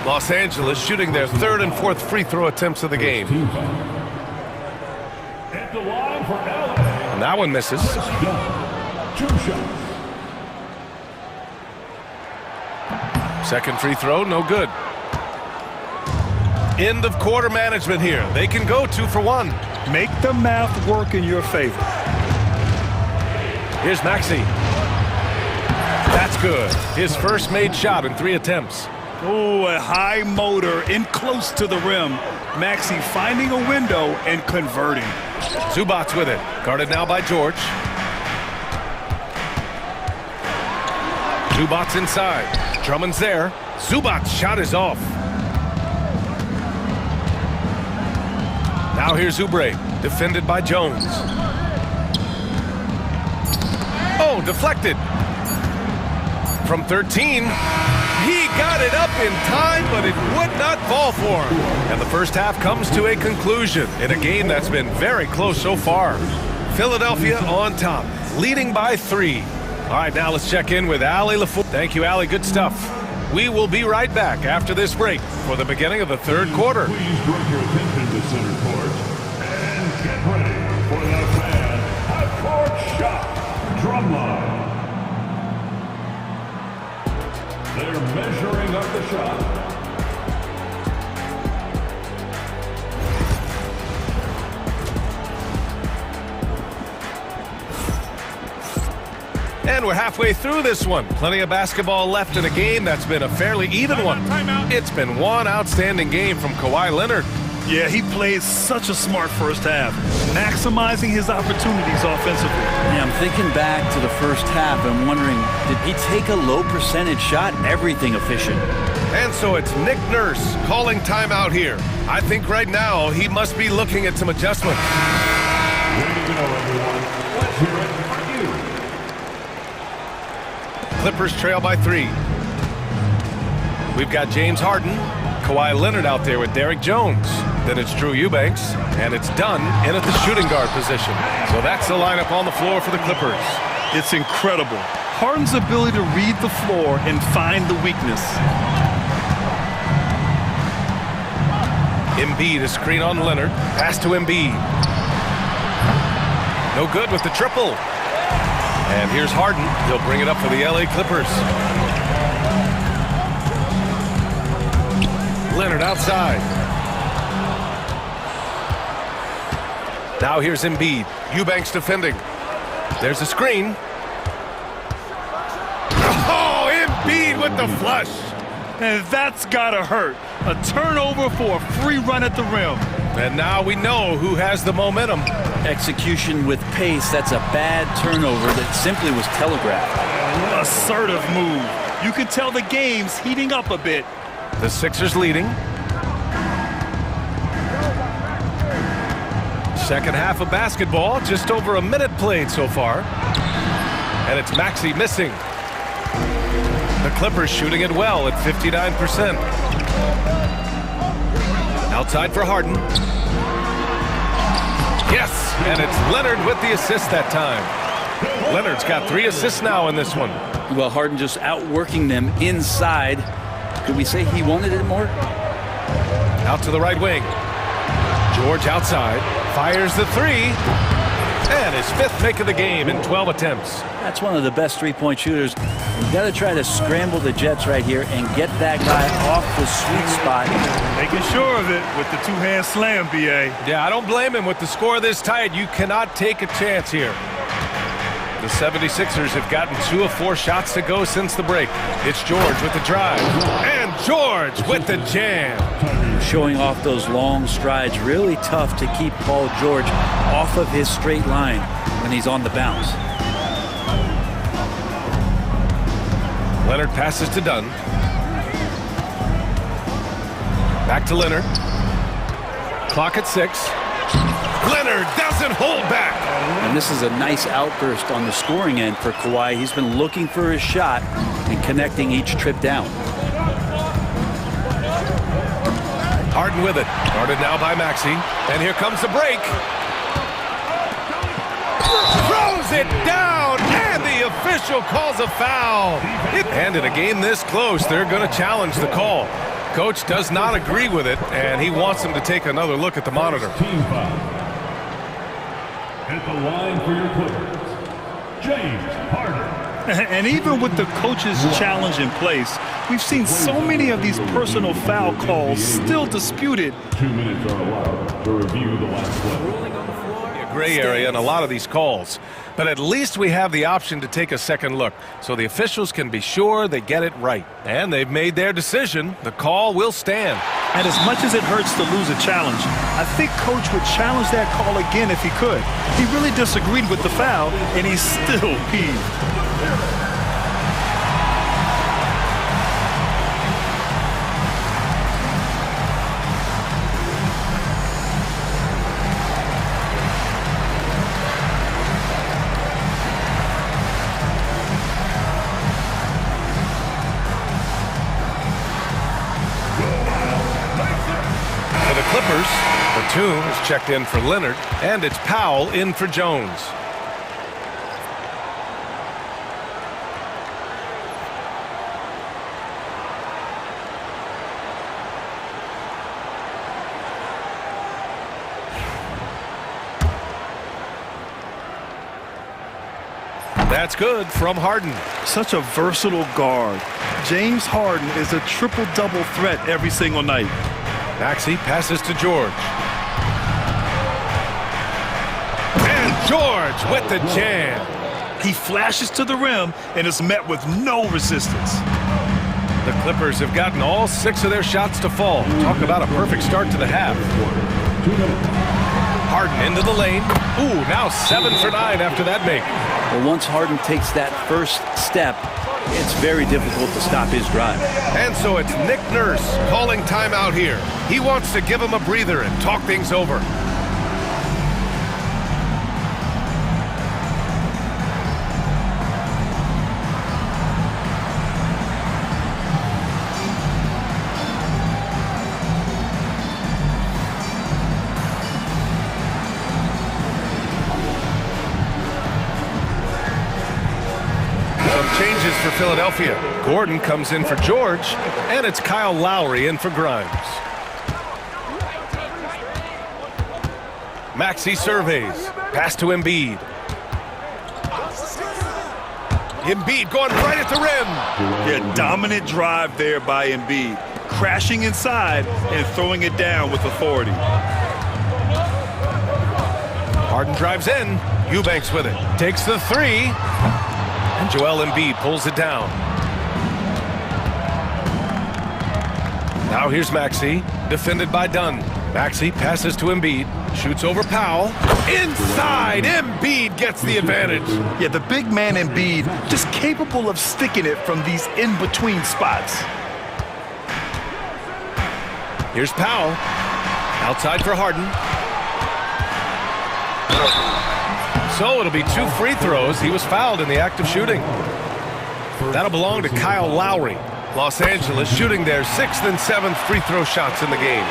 Los Angeles shooting their 3rd and 4th free throw attempts of the game. And that one misses. 2 shots. Second free throw, no good. End of quarter management here. They can go 2 for 1. Make the math work in your favor. Here's Maxey. That's good. His first made shot in 3 attempts. Oh, a high motor in close to the rim. Maxey finding a window and converting. Zubac with it. Guarded now by George. Zubac inside. Drummond's there. Zubac's shot is off. Now here's Oubre. Defended by Jones. Oh, deflected. From 13. He got it up in time, but it would not fall for him. And the first half comes to a conclusion in a game that's been very close so far. Philadelphia on top, leading by 3. All right, now let's check in with Allie LaFour. Thank you, Allie. Good stuff. We will be right back after this break for the beginning of the third quarter. Please direct your attention to center court and get ready for the fan half-court shot drum line. They're measuring up the shot. And we're halfway through this one. Plenty of basketball left in a game that's been a fairly even one. It's been one outstanding game from Kawhi Leonard. Yeah, he played such a smart first half, maximizing his opportunities offensively. Yeah, I'm thinking back to the first half and wondering, did he take a low percentage shot? Everything efficient. And so it's Nick Nurse calling timeout here. I think right now he must be looking at some adjustments. Way to go, everyone. Let's hear it for you. Clippers trail by 3. We've got James Harden Kawhi Leonard out there with Derrick Jones. Then it's Drew Eubanks, and it's Dunn in at the shooting guard position. So that's the lineup on the floor for the Clippers. It's incredible. Harden's ability to read the floor and find the weakness. Embiid, a screen on Leonard. Pass to Embiid. No good with the triple. And here's Harden. He'll bring it up for the LA Clippers. Leonard outside. Now here's Embiid. Eubanks defending. There's a screen. Oh, Embiid with the flush. And that's gotta hurt. A turnover for a free run at the rim. And now we know who has the momentum. Execution with pace, that's a bad turnover that simply was telegraphed. Assertive move. You can tell the game's heating up a bit. The Sixers leading. Second half of basketball, just over a minute played so far. And it's Maxey missing. The Clippers shooting it well at 59%. Outside for Harden. Yes, and it's Leonard with the assist that time. Leonard's got 3 assists now in this one. Well, Harden just outworking them inside. Could we say he wanted it more? Out to the right wing. George outside. Fires the 3. And his 5th make of the game in 12 attempts. That's one of the best three-point shooters. You've got to try to scramble the Jets right here and get that guy off the sweet spot. Making sure of it with the two-hand slam, B.A. Yeah, I don't blame him. With the score this tight, you cannot take a chance here. The 76ers have gotten 2 of 4 shots to go since the break. It's George with the drive. And George with the jam. Showing off those long strides. Really tough to keep Paul George off of his straight line when he's on the bounce. Leonard passes to Dunn. Back to Leonard. Clock at 6. Leonard doesn't hold back. And this is a nice outburst on the scoring end for Kawhi. He's been looking for his shot and connecting each trip down. Harden with it. Guarded now by Maxey. And here comes the break. Throws it down, and the official calls a foul. And in a game this close, they're going to challenge the call. Coach does not agree with it, and he wants them to take another look at the monitor. Team foul. At the line for your Clippers, James Harden. And even with the coach's challenge in place, we've seen so many of these personal foul calls still disputed. 2 minutes are allowed to review the last play. A gray area in a lot of these calls, but at least we have the option to take a second look, so the officials can be sure they get it right. And they've made their decision. The call will stand. And as much as it hurts to lose a challenge, I think Coach would challenge that call again if he could. He really disagreed with the foul, and he's still peeved. Batum is checked in for Leonard, and it's Powell in for Jones. That's good from Harden. Such a versatile guard. James Harden is a triple-double threat every single night. Maxey passes to George. And George with the jam. He flashes to the rim and is met with no resistance. The Clippers have gotten all 6 of their shots to fall. Talk about a perfect start to the half. Harden into the lane. Ooh, now 7 for 9 after that make. Well, once Harden takes that first step, it's very difficult to stop his drive. And so it's Nick Nurse calling timeout here. He wants to give him a breather and talk things over. for Philadelphia. Gordon comes in for George, and it's Kyle Lowry in for Grimes. Maxey surveys. Pass to Embiid. Embiid going right at the rim. Yeah, dominant drive there by Embiid. Crashing inside and throwing it down with authority. Harden drives in. Eubanks with it. Takes the three. And Joel Embiid pulls it down. Now here's Maxey. Defended by Dunn. Maxey passes to Embiid. Shoots over Powell. Inside. Embiid gets the advantage. Yeah, the big man Embiid just capable of sticking it from these in-between spots. Here's Powell. Outside for Harden. So it'll be 2 free throws. He was fouled in the act of shooting. That'll belong to Kyle Lowry. Los Angeles shooting their 6th and 7th free throw shots in the game.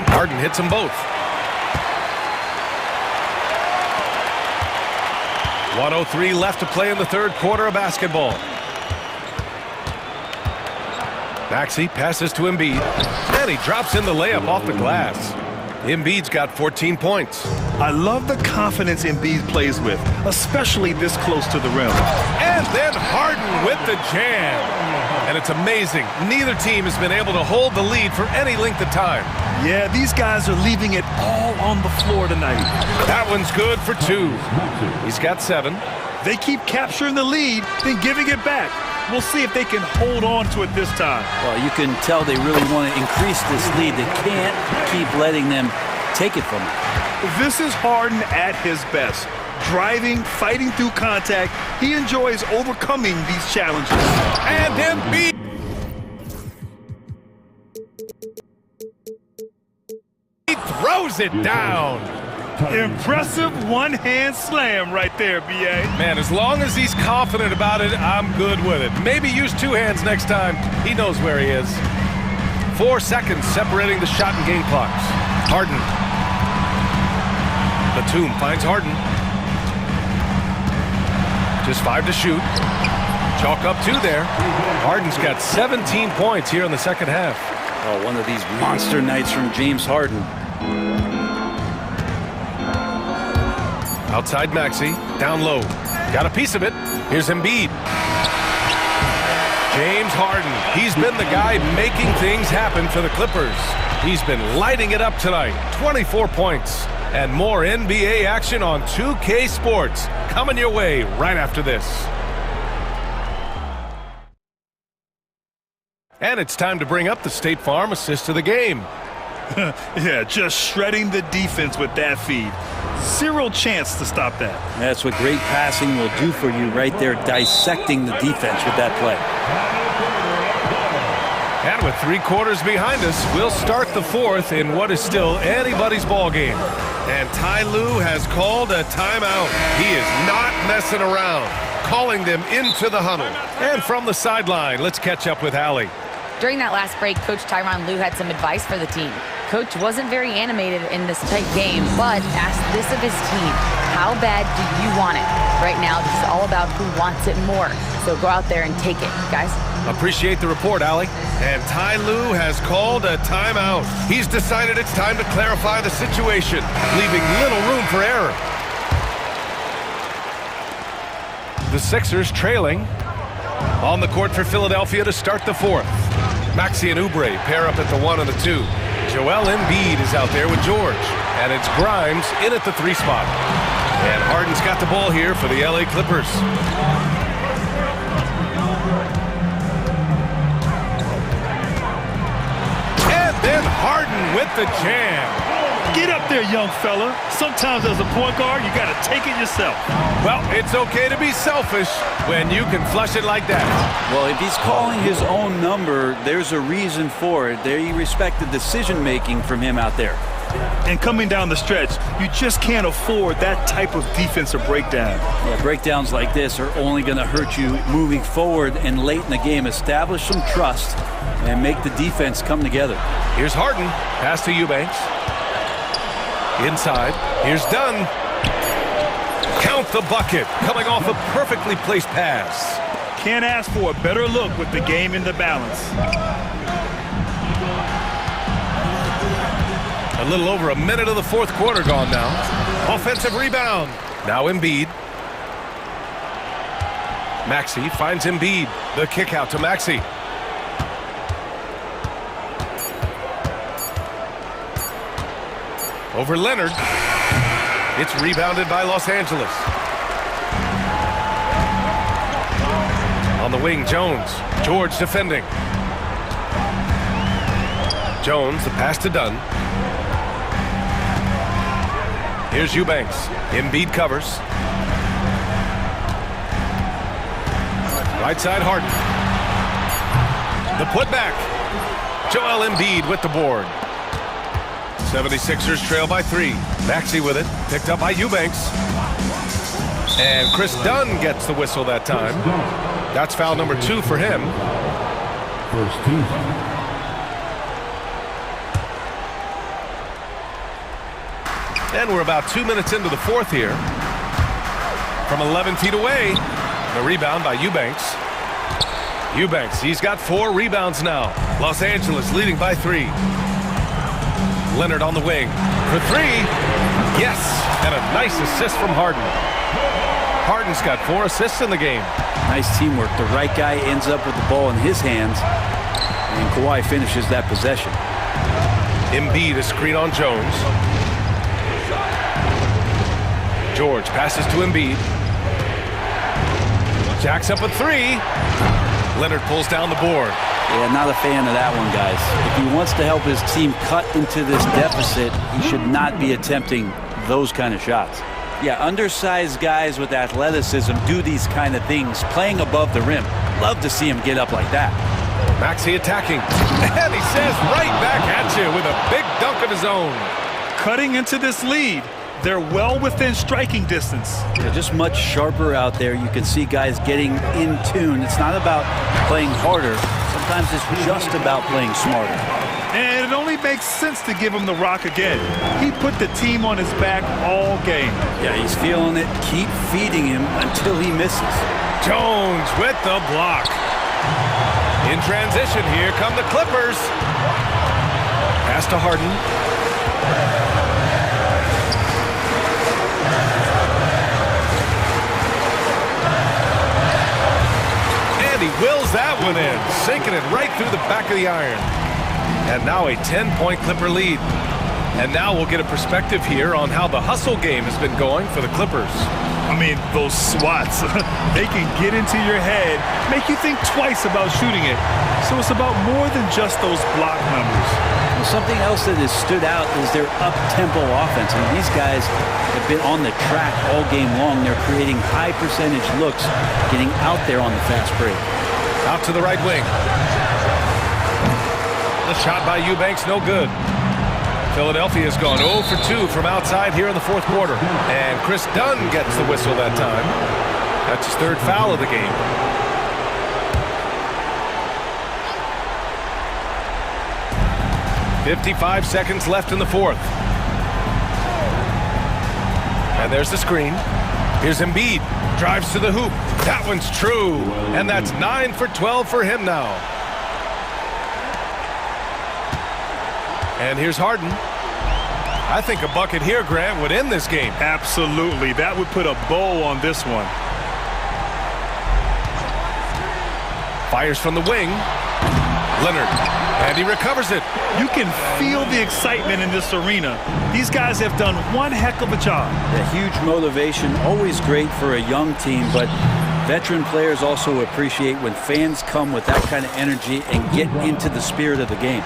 Harden hits them both. 1:03 left to play in the third quarter of basketball. Maxey passes to Embiid, and he drops in the layup off the glass. Embiid's got 14 points. I love the confidence Embiid plays with, especially this close to the rim. And then Harden with the jam. And it's amazing. Neither team has been able to hold the lead for any length of time. Yeah, these guys are leaving it all on the floor tonight. That one's good for 2. He's got 7. They keep capturing the lead, then giving it back. We'll see if they can hold on to it this time. Well, you can tell they really want to increase this lead. They can't keep letting them take it from them. This is Harden at his best. Driving, fighting through contact. He enjoys overcoming these challenges. And Embiid. He throws it down. Impressive one-hand slam right there, B.A. Man, as long as he's confident about it, I'm good with it. Maybe use 2 hands next time. He knows where he is. 4 seconds separating the shot and game clocks. Harden. Batum finds Harden. Just 5 to shoot. Chalk up 2 there. Harden's got 17 points here in the second half. Oh, one of these monster nights from James Harden. Outside Maxey, down low. Got a piece of it. Here's Embiid. James Harden. He's been the guy making things happen for the Clippers. He's been lighting it up tonight. 24 points. And more NBA action on 2K Sports. Coming your way right after this. And it's time to bring up the State Farm assist of the game. Yeah, just shredding the defense with that feed. Zero chance to stop that. That's what great passing will do for you right there, dissecting the defense with that play. And with 3 quarters behind us, we'll start the 4th in what is still anybody's ball game. And Ty Lue has called a timeout. He is not messing around, calling them into the huddle. And from the sideline, let's catch up with Allie. During that last break, Coach Tyronn Lue had some advice for the team. Coach wasn't very animated in this tight game, but asked this of his team: how bad do you want it? Right now, this is all about who wants it more. So go out there and take it, guys. Appreciate the report, Allie. And Ty Lue has called a timeout. He's decided it's time to clarify the situation, leaving little room for error. The Sixers trailing. On the court for Philadelphia to start the 4th. Maxey and Oubre pair up at the 1 and the 2. Joel Embiid is out there with George. And it's Grimes in at the 3 spot. And Harden's got the ball here for the LA Clippers. And then Harden with the jam. Get up there, young fella. Sometimes as a point guard, you got to take it yourself. Well, it's okay to be selfish when you can flush it like that. Well, if he's calling his own number, there's a reason for it. They respect the decision-making from him out there. And coming down the stretch, you just can't afford that type of defensive breakdown. Yeah, breakdowns like this are only going to hurt you moving forward and late in the game. Establish some trust and make the defense come together. Here's Harden. Pass to Eubanks. Inside. Here's Dunn. Count the bucket, coming off a perfectly placed pass. Can't ask for a better look with the game in the balance. A little over a minute of the fourth quarter gone now. Offensive rebound. Now Embiid. Maxey finds Embiid. The kick out to Maxey. Over Leonard. It's rebounded by Los Angeles. On the wing, Jones. George defending. Jones, the pass to Dunn. Here's Eubanks. Embiid covers. Right side, Harden. The putback. Joel Embiid with the board. 76ers trail by 3. Maxey with it. Picked up by Eubanks. And Chris Dunn gets the whistle that time. That's foul number 2 for him. First team. And we're about 2 minutes into the fourth here. From 11 feet away, the rebound by Eubanks. Eubanks, he's got 4 rebounds now. Los Angeles leading by 3. Leonard on the wing for 3. Yes, and a nice assist from Harden. Harden's got 4 assists in the game. Nice teamwork. The right guy ends up with the ball in his hands, and Kawhi finishes that possession. Embiid, a screen on Jones. George passes to Embiid. Jacks up a 3. Leonard pulls down the board. Yeah, not a fan of that one, guys. If he wants to help his team cut into this deficit, he should not be attempting those kind of shots. Yeah, undersized guys with athleticism do these kind of things, playing above the rim. Love to see him get up like that. Maxey attacking. And he says right back at you with a big dunk of his own. Cutting into this lead. They're well within striking distance. They're just much sharper out there. You can see guys getting in tune. It's not about playing harder. Sometimes it's just about playing smarter. And it only makes sense to give him the rock again. He put the team on his back all game. Yeah, he's feeling it. Keep feeding him until he misses. Jones with the block. In transition, here come the Clippers. Pass to Harden. And he wills that one in, sinking it right through the back of the iron. And now a 10-point Clipper lead. And now we'll get a perspective here on how the hustle game has been going for the Clippers. I mean, those swats, they can get into your head, make you think twice about shooting it. So it's about more than just those block numbers. Well, something else that has stood out is their up-tempo offense. And these guys have been on the track all game long. They're creating high-percentage looks, getting out there on the fast break. Out to the right wing. The shot by Eubanks, no good. Philadelphia's gone 0 for 2 from outside here in the fourth quarter. And Chris Dunn gets the whistle that time. That's his 3rd foul of the game. .55 seconds left in the fourth. And there's the screen. Here's Embiid. Drives to the hoop. That one's true. And that's 9 for 12 for him now. And here's Harden. I think a bucket here, Grant, would end this game. Absolutely. That would put a bow on this one. Fires from the wing. Leonard. And he recovers it. You can feel the excitement in this arena. These guys have done one heck of a job. A huge motivation, always great for a young team, but veteran players also appreciate when fans come with that kind of energy and get into the spirit of the game.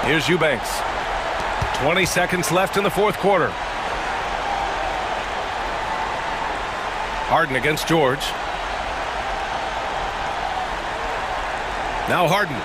Here's Eubanks. 20 seconds left in the fourth quarter. Harden against George. Now Harden.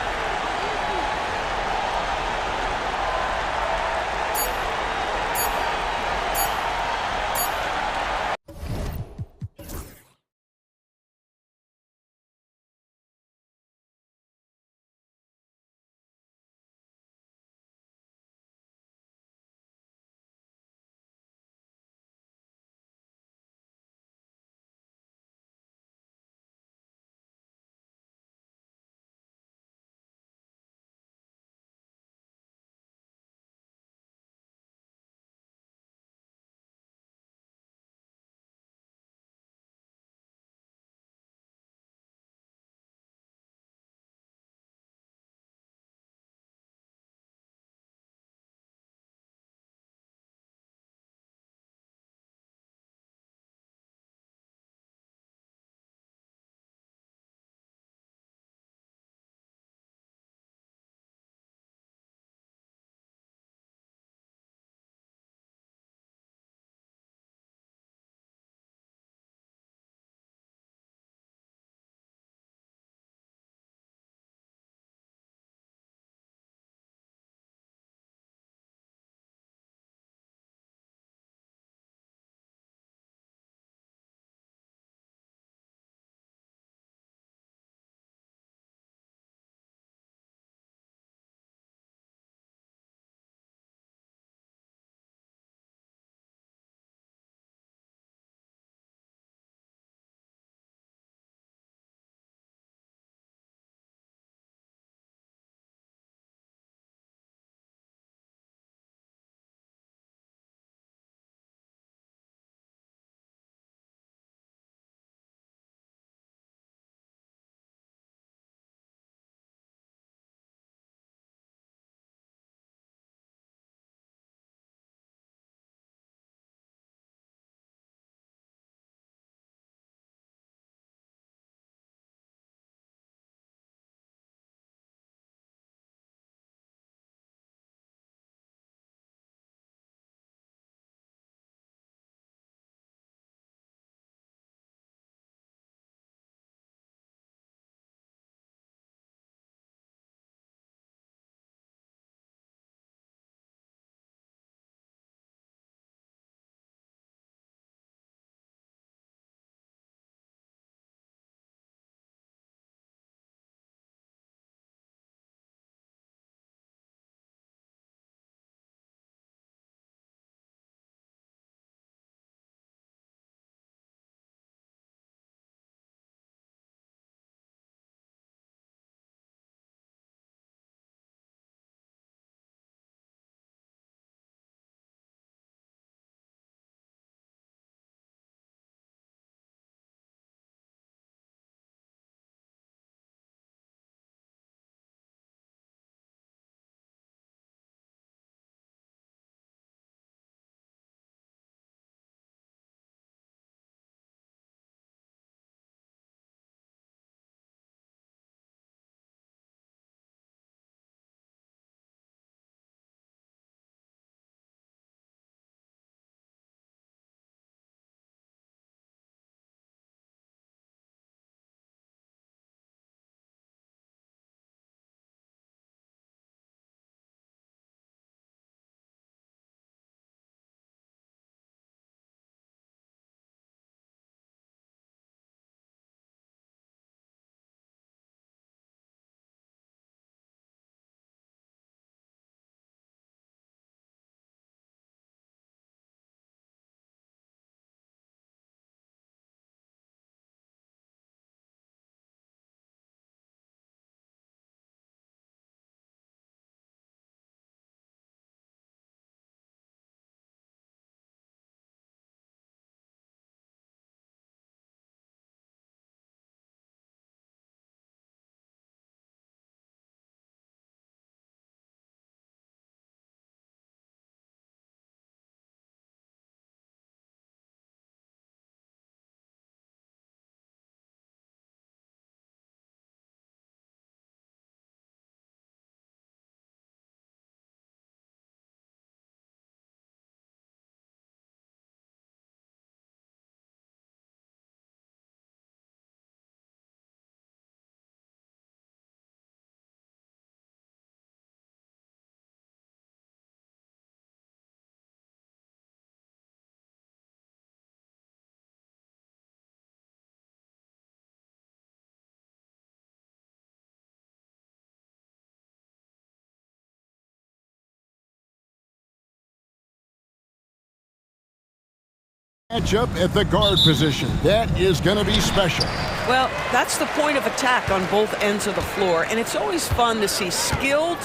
Matchup at the guard position. That is going to be special. Well, that's the point of attack on both ends of the floor, and it's always fun to see skilled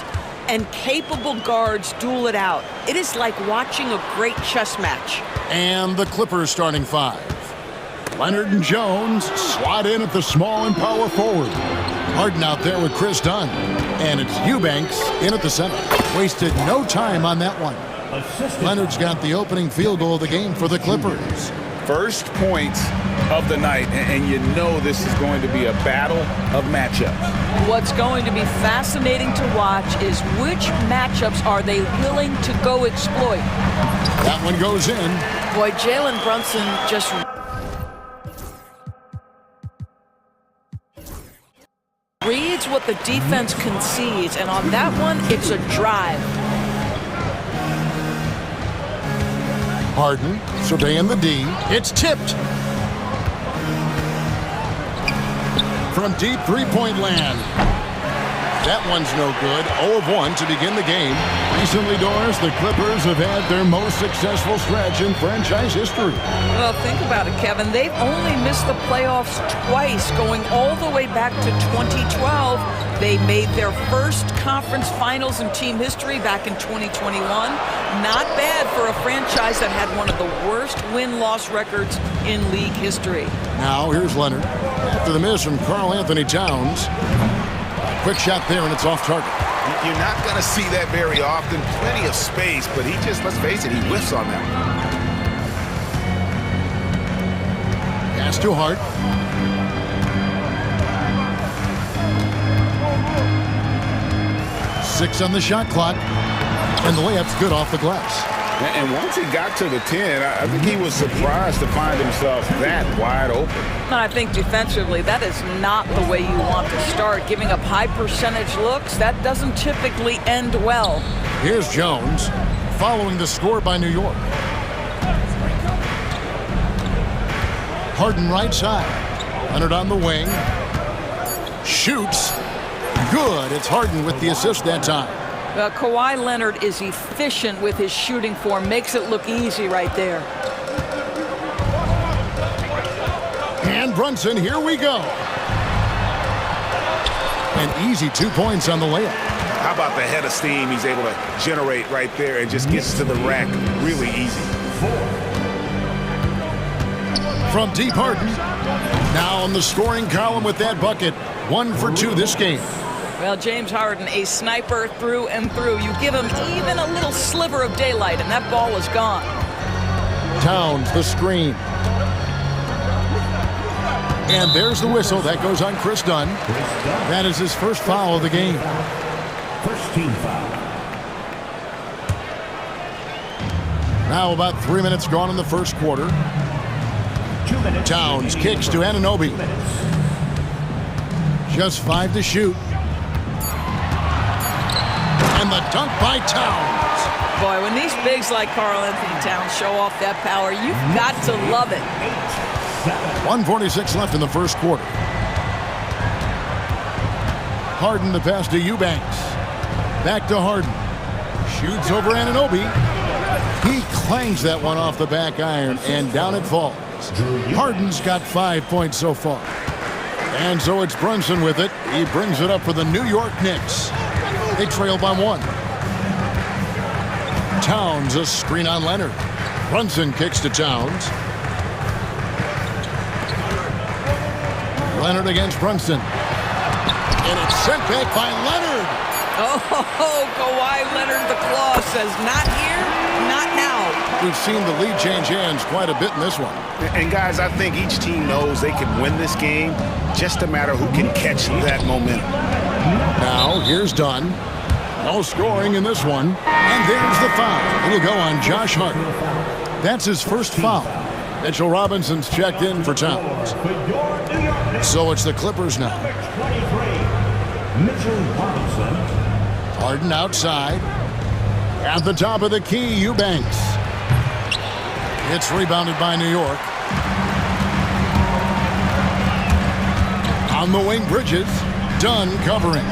and capable guards duel it out. It is like watching a great chess match. And the Clippers starting five. Leonard and Jones slot in at the small and power forward. Harden out there with Chris Dunn. And it's Eubanks in at the center. Wasted no time on that one. Leonard's got the opening field goal of the game for the Clippers. First points of the night, and you know this is going to be a battle of matchups. What's going to be fascinating to watch is which matchups are they willing to go exploit. That one goes in. Boy, Jalen Brunson just reads what the defense concedes, and on that one, it's a drive. Harden surveying the D. It's tipped. From deep three-point land. That one's no good. 0 of 1 to begin the game. Recently, Doris, the Clippers have had their most successful stretch in franchise history. Well, think about it, Kevin. They've only missed the playoffs twice, going all the way back to 2012. They made their first conference finals in team history back in 2021. Not bad for a franchise that had one of the worst win-loss records in league history. Now, here's Leonard. After the miss from Karl Anthony Towns. Quick shot there, and it's off target. You're not going to see that very often. Plenty of space, but he just, let's face it, he whiffs on that one. Pass to Hart. Six on the shot clock, and the layup's good off the glass. And once he got to the 10, I think he was surprised to find himself that wide open. I think defensively, that is not the way you want to start. Giving up high percentage looks, that doesn't typically end well. Here's Jones, following the score by New York. Harden right side. Leonard on the wing. Shoots. Good. It's Harden with the assist that time. Kawhi Leonard is efficient with his shooting form. Makes it look easy right there. And Brunson, here we go. An easy 2 points on the layup. How about the head of steam he's able to generate right there and just gets to the rack really easy. From deep, Harden. Now on the scoring column with that bucket. 1 for 2 this game. Well, James Harden, a sniper through and through. You give him even a little sliver of daylight, and that ball is gone. Towns, the screen. And there's the whistle. That goes on Chris Dunn. That is his first foul of the game. First team foul. Now about 3 minutes gone in the first quarter. Towns kicks to Anunoby. Just 5 to shoot. And the dunk by Towns. Boy, when these bigs like Karl Anthony Towns show off that power, you've got to love it. 1:46 left in the first quarter. Harden the pass to Eubanks. Back to Harden. Shoots over Anunoby. He clangs that one off the back iron, and down it falls. Harden's got 5 points so far. And so it's Brunson with it. He brings it up for the New York Knicks. They trail by 1. Towns, a screen on Leonard. Brunson kicks to Towns. Leonard against Brunson. And it's sent back by Leonard. Oh, Kawhi Leonard, the claw says, not here, not now. We've seen the lead change hands quite a bit in this one. And guys, I think each team knows they can win this game. Just a matter who can catch that momentum. Now, here's Dunn. No scoring in this one. And there's the foul. It'll go on Josh Hart. That's his first foul. Mitchell Robinson's checked in for Towns. So it's the Clippers now. Harden outside. At the top of the key, Eubanks. It's rebounded by New York. On the wing, Bridges. Dunn covering.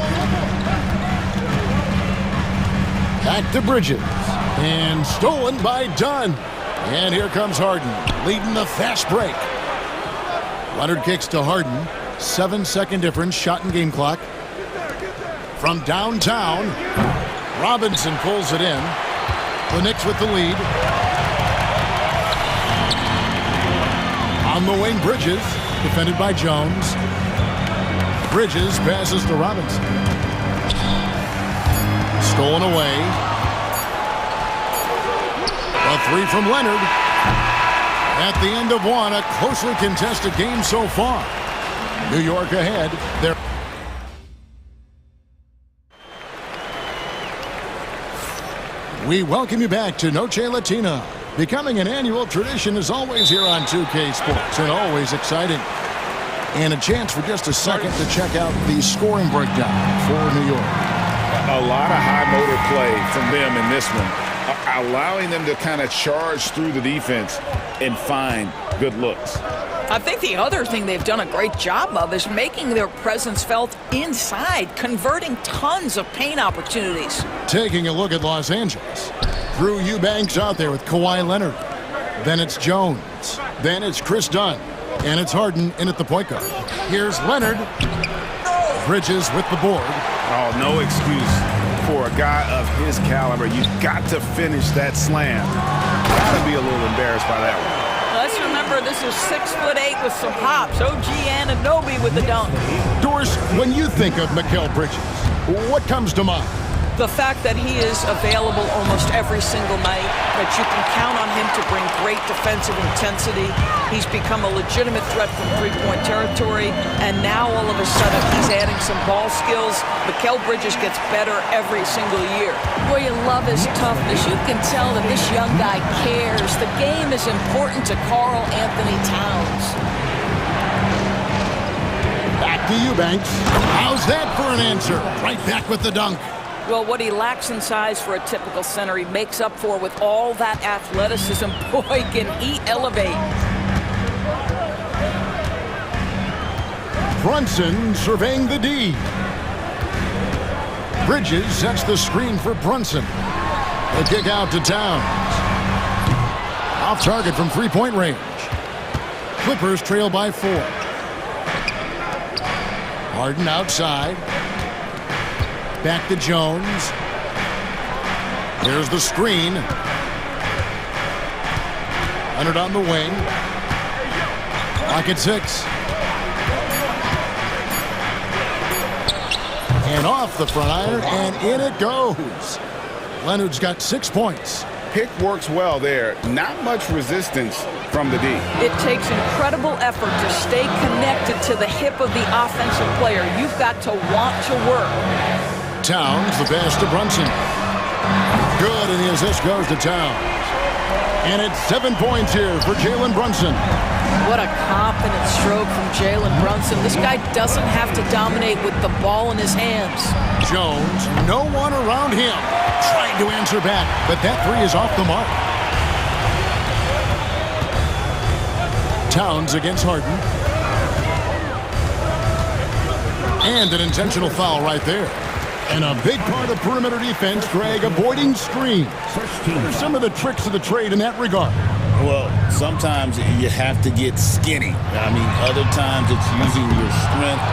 Back to Bridges. And stolen by Dunn. And here comes Harden. leading the fast break. Leonard kicks to Harden. 7-second difference, shot and game clock. From downtown, Robinson pulls it in. The Knicks with the lead. On the wing, Bridges, defended by Jones. Bridges passes to Robinson. Stolen away. A three from Leonard. At the end of one, a closely contested game so far. New York ahead. They're We welcome you back to Noche Latina. Becoming an annual tradition is always here on 2K Sports and always exciting. And a chance for just a second to check out the scoring breakdown for New York. A lot of high motor play from them in this one, allowing them to kind of charge through the defense and find good looks. I think the other thing they've done a great job of is making their presence felt inside, converting tons of paint opportunities. Taking a look at Los Angeles. Drew Eubanks out there with Kawhi Leonard. Then it's Jones. Then it's Chris Dunn. And it's Harden in at the point guard. Here's Leonard. Bridges with the board. Oh, no excuse for a guy of his caliber. You've got to finish that slam. Got to be a little embarrassed by that one. Let's remember this is 6'8" with some hops. OG Anunoby with the dunk. Doris, when you think of Mikal Bridges, what comes to mind? The fact that he is available almost every single night, that you can count on him to bring great defensive intensity. He's become a legitimate threat from three-point territory, and now all of a sudden he's adding some ball skills. Mikal Bridges gets better every single year. Boy, you love his toughness. You can tell that this young guy cares. The game is important to Karl Anthony Towns. Back to Eubanks. How's that for an answer? Right back with the dunk. Well, what he lacks in size for a typical center, he makes up for with all that athleticism. Boy, can he elevate. Brunson surveying the D. Bridges sets the screen for Brunson. The kick out to Towns. Off target from three-point range. Clippers trail by 4. Harden outside. Back to Jones. There's the screen. Leonard on the wing. Clock at 6. And off the front iron, and in it goes. Leonard's got 6 points. Pick works well there. Not much resistance from the D. It takes incredible effort to stay connected to the hip of the offensive player. You've got to want to work. Towns, the pass to Brunson. Good, and the assist goes to Towns. And it's 7 points here for Jalen Brunson. What a confident stroke from Jalen Brunson. This guy doesn't have to dominate with the ball in his hands. Jones, no one around him. Trying to answer back, but that three is off the mark. Towns against Harden. And an intentional foul right there. And a big part of perimeter defense, Greg, avoiding screens. What are some of the tricks of the trade in that regard? Well, sometimes you have to get skinny. I mean, other times it's using your strength.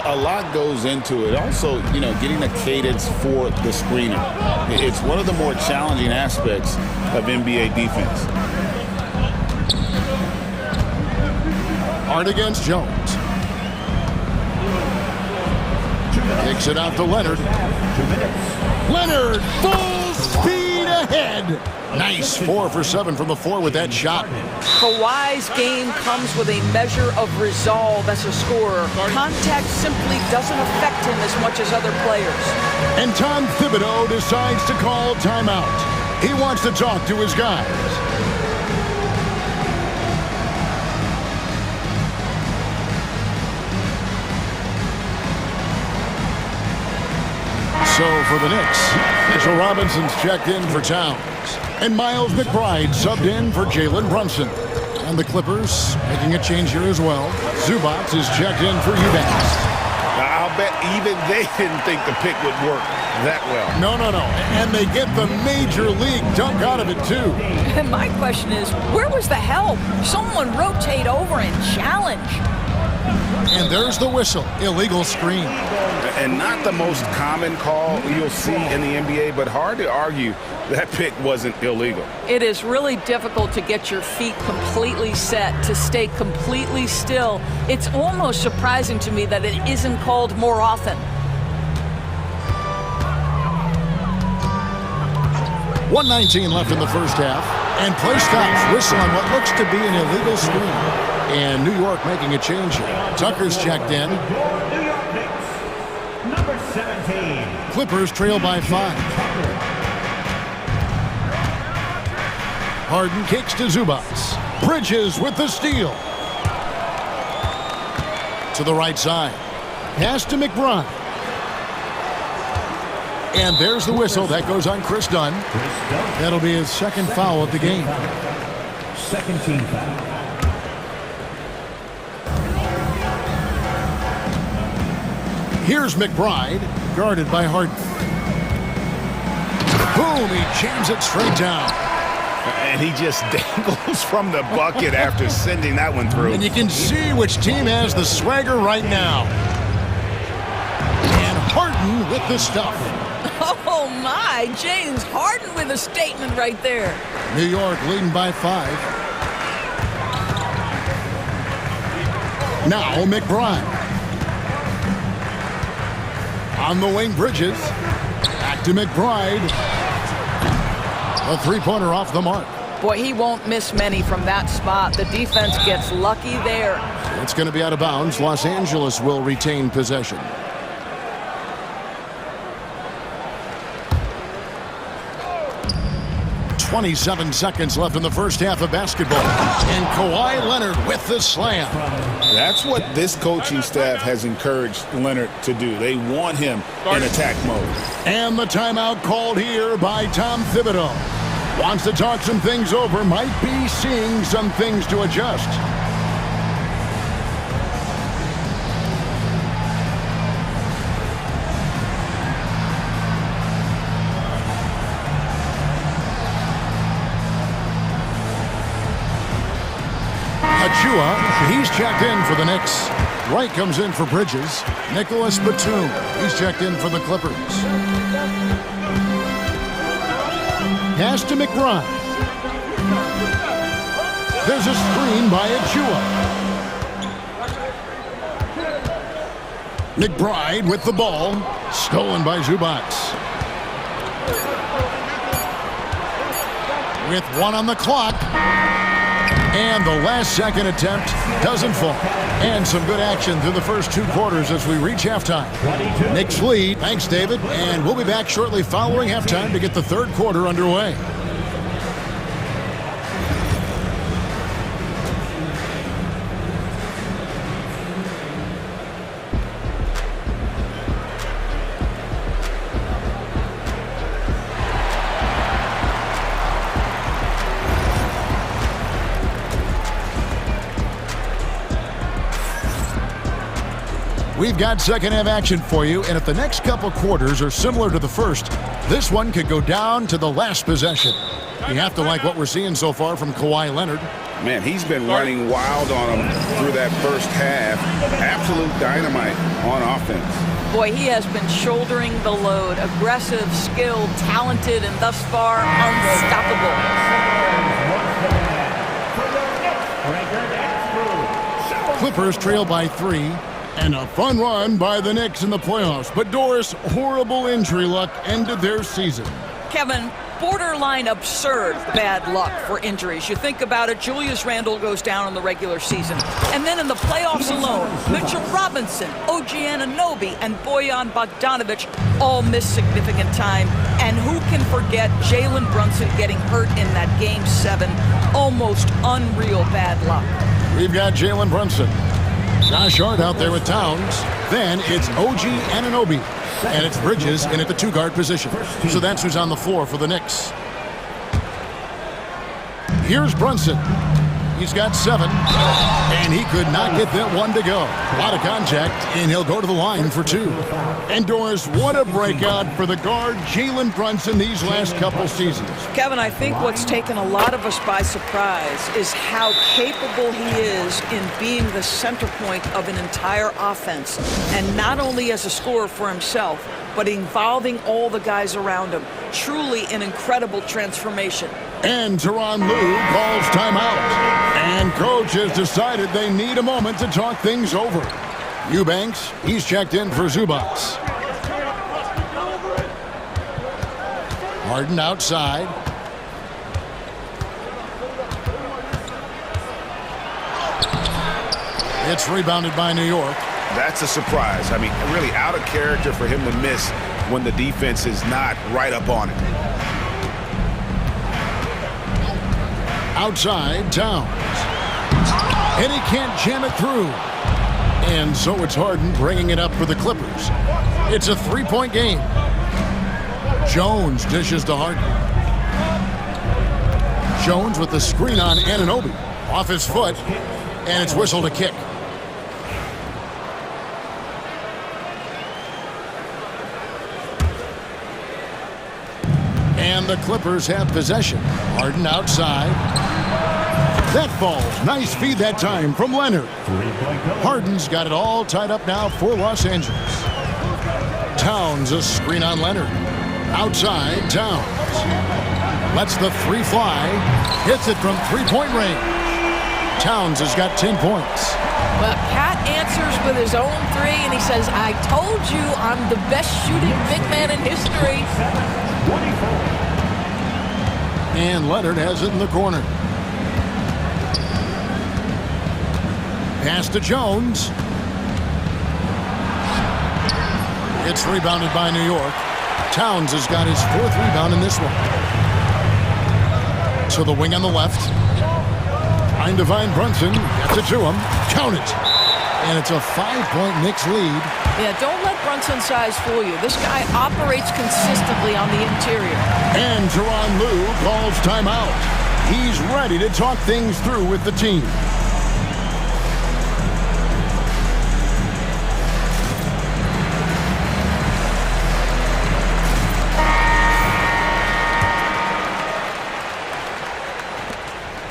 A lot goes into it. Also, you know, getting a cadence for the screener. It's one of the more challenging aspects of NBA defense. Hard against Jones. Kicks it out to Leonard. Leonard, full speed ahead. Nice 4 for 7 from the floor with that shot. Kawhi's game comes with a measure of resolve as a scorer. Contact simply doesn't affect him as much as other players. And Tom Thibodeau decides to call timeout. He wants to talk to his guys. So for the Knicks, Mitchell Robinson's checked in for Towns. And Miles McBride subbed in for Jalen Brunson. And the Clippers making a change here as well. Zubac is checked in for Eubanks. How I'll bet even they didn't think the pick would work that well. No. And they get the major league dunk out of it, too. And my question is, where was the help? Someone rotate over and challenge. And there's the whistle. Illegal screen. And not the most common call you'll see in the NBA, but hard to argue that pick wasn't illegal. It is really difficult to get your feet completely set, to stay completely still. It's almost surprising to me that it isn't called more often. .119 left in the first half. And play stops. Whistle on what looks to be an illegal screen. And New York making a change here. Tucker's checked in. New York Knicks, number 17. Clippers trail by 5. Harden kicks to Zubats. Bridges with the steal. To the right side. Pass to McBride. And there's the whistle. That goes on Chris Dunn. That'll be his second foul of the game. Second team foul. Here's McBride, guarded by Harden. Boom, he jams it straight down. And he just dangles from the bucket after sending that one through. And you can see which team has the swagger right now. And Harden with the stuff. Oh my, James Harden with a statement right there. New York leading by 5. Now McBride. On the wing, Bridges. Back to McBride. A three-pointer off the mark. Boy, he won't miss many from that spot. The defense gets lucky there. It's going to be out of bounds. Los Angeles will retain possession. 27 seconds left in the first half of basketball. And Kawhi Leonard with the slam. That's what this coaching staff has encouraged Leonard to do. They want him in attack mode. And the timeout called here by Tom Thibodeau. Wants to talk some things over, might be seeing some things to adjust. He's checked in for the Knicks. Wright comes in for Bridges. Nicholas Batum, he's checked in for the Clippers. Pass to McBride. There's a screen by Achua. McBride with the ball. Stolen by Zubats. With 1 on the clock. And the last second attempt doesn't fall. And some good action through the first 2 quarters as we reach halftime. Knicks lead. Thanks, David. And we'll be back shortly following halftime to get the third quarter underway. We've got second half action for you, and if the next couple quarters are similar to the first, this one could go down to the last possession. You have to like what we're seeing so far from Kawhi Leonard. Man, he's been running wild on them through that first half. Absolute dynamite on offense. Boy, he has been shouldering the load. Aggressive, skilled, talented, and thus far, unstoppable. Clippers trail by 3. And a fun run by the Knicks in the playoffs. But Doris, horrible injury luck ended their season. Kevin, borderline absurd bad luck for injuries. You think about it, Julius Randle goes down in the regular season. And then in the playoffs alone, Mitchell Robinson, OG Anunoby, and Bojan Bogdanovic all miss significant time. And who can forget Jalen Brunson getting hurt in that Game 7? Almost unreal bad luck. We've got Jalen Brunson. Josh Hart out there with Towns. Then it's OG Anunoby. And it's Bridges in at the 2-guard position. So that's who's on the floor for the Knicks. Here's Brunson. He's got 7, and he could not get that one to go. A lot of contact, and he'll go to the line for 2. And Doris, what a breakout for the guard Jalen Brunson these last couple seasons. Kevin, I think what's taken a lot of us by surprise is how capable he is in being the center point of an entire offense, and not only as a scorer for himself, but involving all the guys around him. Truly an incredible transformation. And Teron Lue calls timeout. And coach has decided they need a moment to talk things over. Eubanks, he's checked in for Zubac. Harden outside. It's rebounded by New York. That's a surprise. I mean, really out of character for him to miss when the defense is not right up on it. Outside, Towns. And he can't jam it through. And so it's Harden bringing it up for the Clippers. It's a 3-point game. Jones dishes to Harden. Jones with the screen on Anunoby. Off his foot, and it's whistled a kick. And the Clippers have possession. Harden outside. That falls. Nice feed that time from Leonard. Harden's got it all tied up now for Los Angeles. Towns, a screen on Leonard. Outside, Towns. Lets the 3 fly. Hits it from 3-point range. Towns has got 10 points. Well, Cat answers with his own 3, and he says, I told you I'm the best shooting big man in history. And Leonard has it in the corner. Pass to Jones. It's rebounded by New York. Towns has got his 4th rebound in this one. To the wing on the left. Trying to find Brunson. Gets it to him. Count it. And it's a 5-point Knicks lead. Yeah, don't let Brunson's size fool you. This guy operates consistently on the interior. And Teron Lue calls timeout. He's ready to talk things through with the team.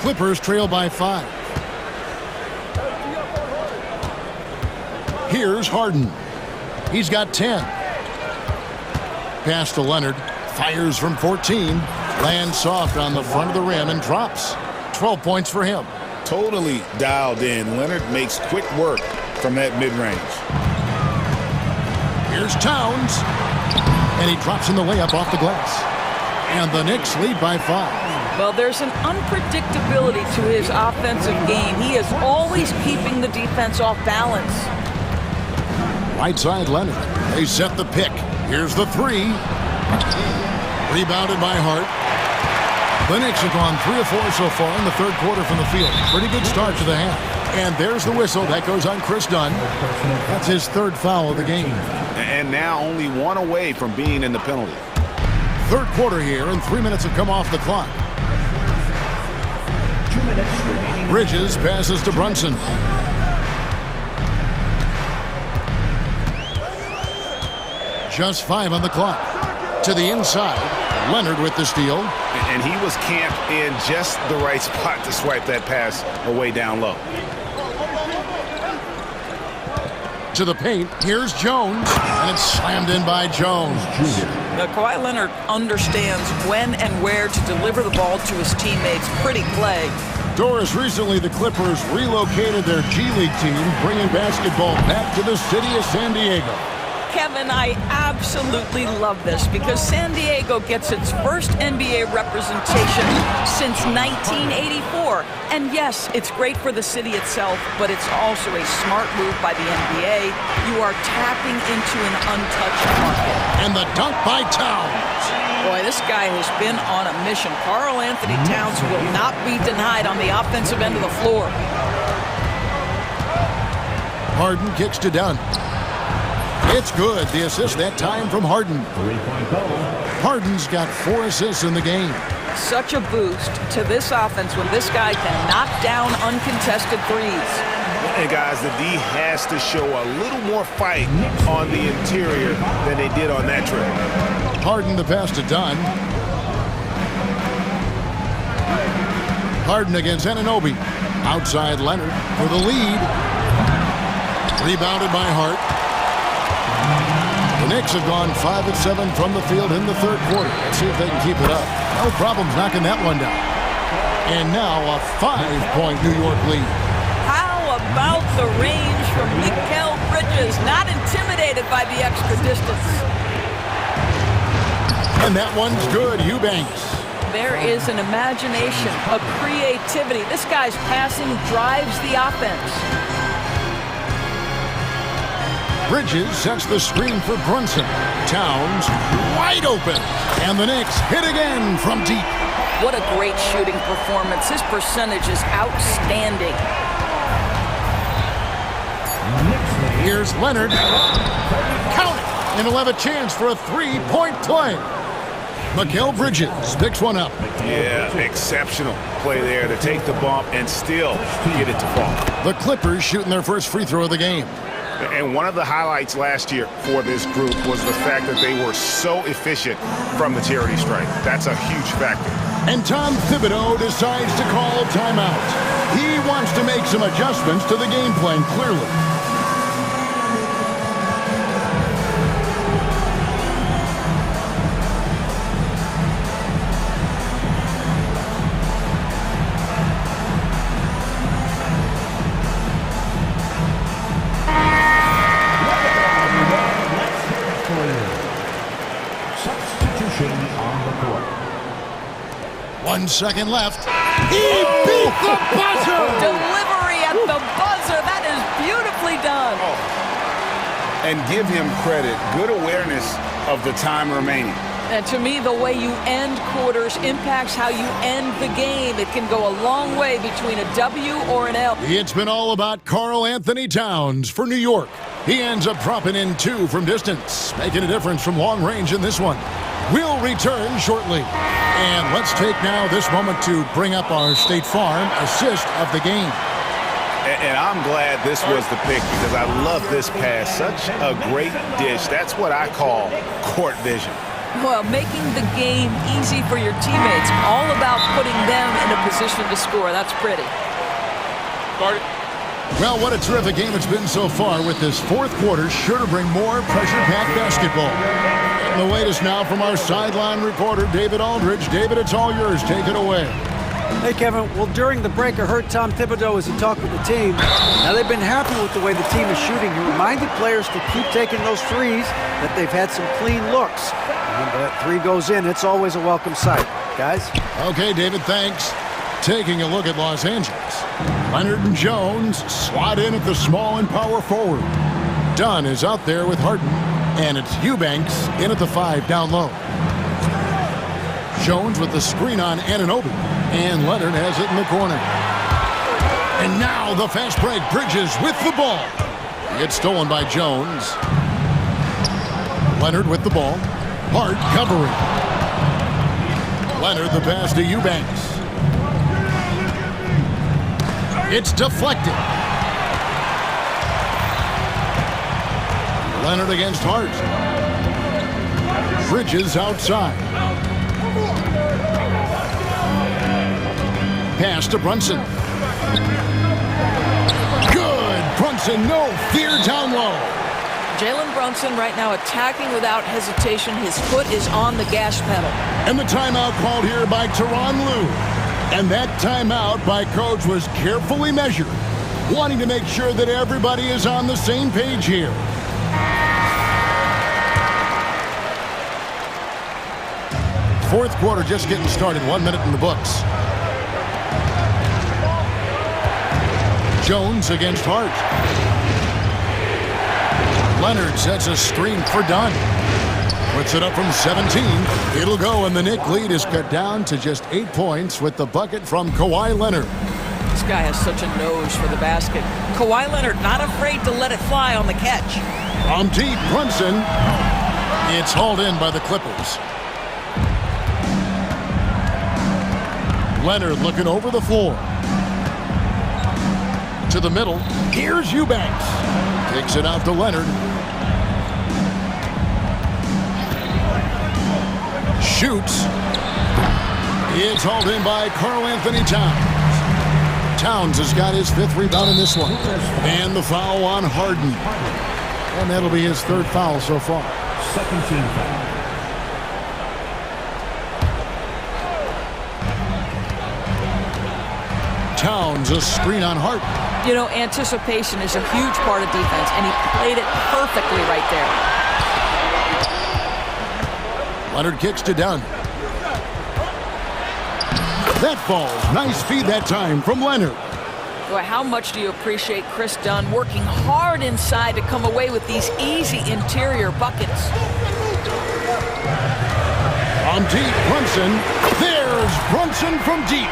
Clippers trail by 5. Here's Harden. He's got 10. Pass to Leonard. Fires from 14. Lands soft on the front of the rim and drops. 12 points for him. Totally dialed in. Leonard makes quick work from that mid-range. Here's Towns. And he drops in the layup off the glass. And the Knicks lead by 5. Well, there's an unpredictability to his offensive game. He is always keeping the defense off balance. Right side, Leonard. They set the pick. Here's the 3. Rebounded by Hart. The Knicks have gone 3 of 4 so far in the 3rd quarter from the field. Pretty good start to the half. And there's the whistle. That goes on Chris Dunn. That's his 3rd foul of the game. And now only 1 away from being in the penalty. 3rd quarter here, and 3 minutes have come off the clock. Bridges passes to Brunson. Just 5 on the clock. To the inside. Leonard with the steal. And he was camped in just the right spot to swipe that pass away down low. To the paint. Here's Jones. And it's slammed in by Jones. Now, Kawhi Leonard understands when and where to deliver the ball to his teammates. Pretty play. Doris, recently the Clippers relocated their G League team, bringing basketball back to the city of San Diego. Kevin, I absolutely love this because San Diego gets its first NBA representation since 1984. And yes, it's great for the city itself, but it's also a smart move by the NBA. You are tapping into an untouched market. And the dunk by Towns. Boy, this guy has been on a mission. Karl Anthony Towns will not be denied on the offensive end of the floor. Harden kicks to Dunn. It's good. The assist that time from Harden. Harden's got 4 assists in the game. such a boost to this offense when this guy can knock down uncontested threes. And guys, the D has to show a little more fight on the interior than they did on that trip. Harden the pass to Dunn. Harden against Anunoby. Outside Leonard for the lead. Rebounded by Hart. The Knicks have gone 5 of 7 from the field in the third quarter. Let's see if they can keep it up. No problems knocking that one down. And now a 5-point New York lead. How about the range from Mikal Bridges? Not intimidated by the extra distance. And that one's good. Eubanks. There is an imagination, a creativity. This guy's passing drives the offense. Bridges sets the screen for Brunson. Towns wide open. And the Knicks hit again from deep. What a great shooting performance. His percentage is outstanding. Here's Leonard. Count it. And he'll have a chance for a three-point play. Mikal Bridges picks one up. Yeah, exceptional play there to take the bump and still get it to fall. The Clippers shooting their first free throw of the game. And one of the highlights last year for this group was the fact that they were so efficient from the charity stripe. That's a huge factor. And Tom Thibodeau decides to call timeout. He wants to make some adjustments to the game plan, clearly. One second left. He beat the buzzer! Delivery at the buzzer. That is beautifully done. And give him credit. Good awareness of the time remaining. And to me, the way you end quarters impacts how you end the game. It can go a long way between a W or an L. It's been all about Karl Anthony Towns for New York. He ends up dropping in 2 from distance, making a difference from long range in this one. We'll return shortly. And let's take now this moment to bring up our State Farm assist of the game. And I'm glad this was the pick because I love this pass. Such a great dish. That's what I call court vision. Well, making the game easy for your teammates. All about putting them in a position to score. That's pretty. Well, what a terrific game it's been so far with this fourth quarter. Sure to bring more pressure-packed basketball. And the latest now from our sideline reporter, David Aldridge. David, it's all yours. Take it away. Hey, Kevin. Well, during the break, I heard Tom Thibodeau as he talked with the team. Now, they've been happy with the way the team is shooting. He reminded players to keep taking those threes, that they've had some clean looks. And when that three goes in, it's always a welcome sight. Guys? Okay, David, thanks. Taking a look at Los Angeles. Leonard and Jones slot in at the small and power forward. Dunn is out there with Harden. And it's Eubanks in at the 5 down low. Jones with the screen on Anunoby. And Leonard has it in the corner. And now the fast break. Bridges with the ball. It's stolen by Jones. Leonard with the ball. Hart covering. Leonard the pass to Eubanks. It's deflected. Leonard against Hart. Bridges outside. Pass to Brunson. Good. Brunson, no fear down low. Jalen Brunson right now attacking without hesitation. His foot is on the gas pedal. And the timeout called here by Tyronn Lue. And that timeout by Coach was carefully measured, wanting to make sure that everybody is on the same page here. Fourth quarter just getting started. 1 minute in the books. Jones against Hart. Leonard sets a screen for Dunn. Puts it up from 17. It'll go, and the Knicks lead is cut down to just 8 points with the bucket from Kawhi Leonard. This guy has such a nose for the basket. Kawhi Leonard not afraid to let it fly on the catch. From deep, Brunson. It's hauled in by the Clippers. Leonard looking over the floor. To the middle. Here's Eubanks. Takes it out to Leonard. Shoots. It's hauled in by Karl-Anthony Towns. Towns has got his 5th rebound in this one. And the foul on Harden. And that'll be his 3rd foul so far. Second team foul. Towns, a screen on Harden. You know, anticipation is a huge part of defense, and he played it perfectly right there. Leonard kicks to Dunn. That falls. Nice feed that time from Leonard. Boy, how much do you appreciate Chris Dunn working hard inside to come away with these easy interior buckets? On deep, Brunson. There's Brunson from deep.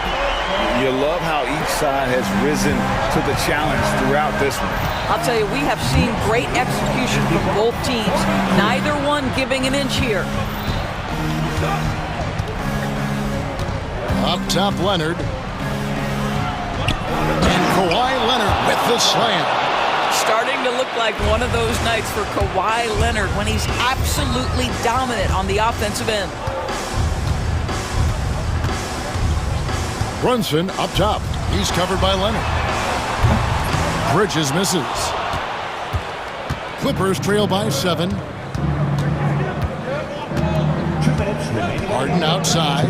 You love how each side has risen to the challenge throughout this one. I'll tell you, we have seen great execution from both teams. Neither one giving an inch here. Up top, Leonard. And Kawhi Leonard with the slam. Starting to look like one of those nights for Kawhi Leonard when he's absolutely dominant on the offensive end. Brunson up top. He's covered by Leonard. Bridges misses. Clippers trail by 7. Harden outside.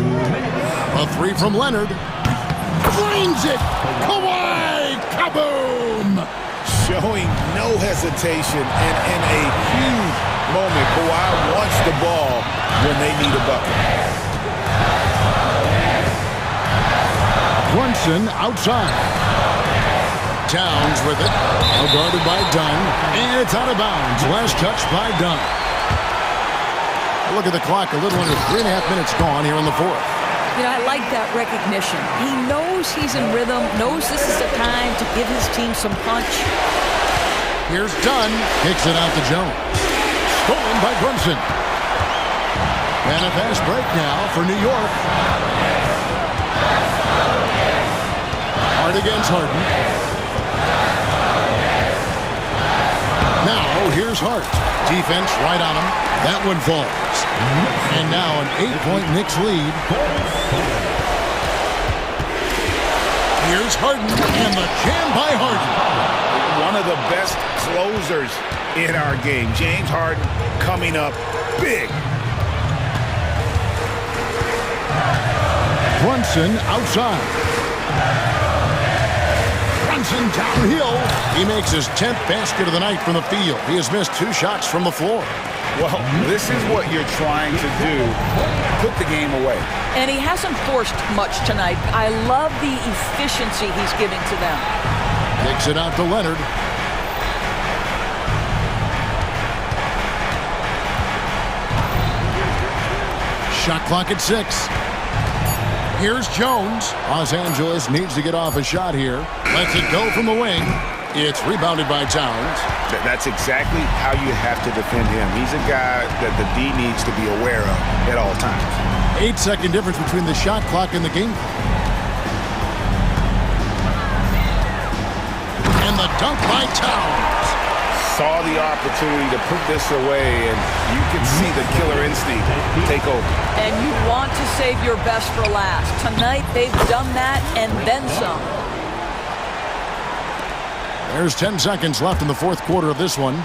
A 3 from Leonard. Drains it. Kawhi. Kaboom. Showing no hesitation and in a huge moment, Kawhi wants the ball when they need a bucket. Brunson outside. Towns with it. Guarded by Dunn. And it's out of bounds. Last touch by Dunn. Look at the clock. A little under 3.5 minutes gone here in the 4th. You know, I like that recognition. He knows he's in rhythm, knows this is the time to give his team some punch. Here's Dunn. Kicks it out to Jones. Stolen by Brunson. And a fast break now for New York. Hard against Harden. Now, here's Hart. Defense right on him. That one falls. And now an 8-point Knicks lead. Here's Harden. And the jam by Harden. One of the best closers in our game. James Harden coming up big. Brunson outside. Brunson downhill. He makes his 10th basket of the night from the field. He has missed 2 shots from the floor. Well, this is what you're trying to do. Put the game away. And he hasn't forced much tonight. I love the efficiency he's giving to them. Kicks it out to Leonard. Shot clock at 6. Here's Jones. Los Angeles needs to get off a shot here. Lets it go from the wing. It's rebounded by Towns. That's exactly how you have to defend him. He's a guy that the D needs to be aware of at all times. 8-second difference between the shot clock and the game. And the dunk by Towns. Saw the opportunity to put this away, and you can see the killer instinct take over. And you want to save your best for last. Tonight, they've done that and then some. There's 10 seconds left in the 4th quarter of this one.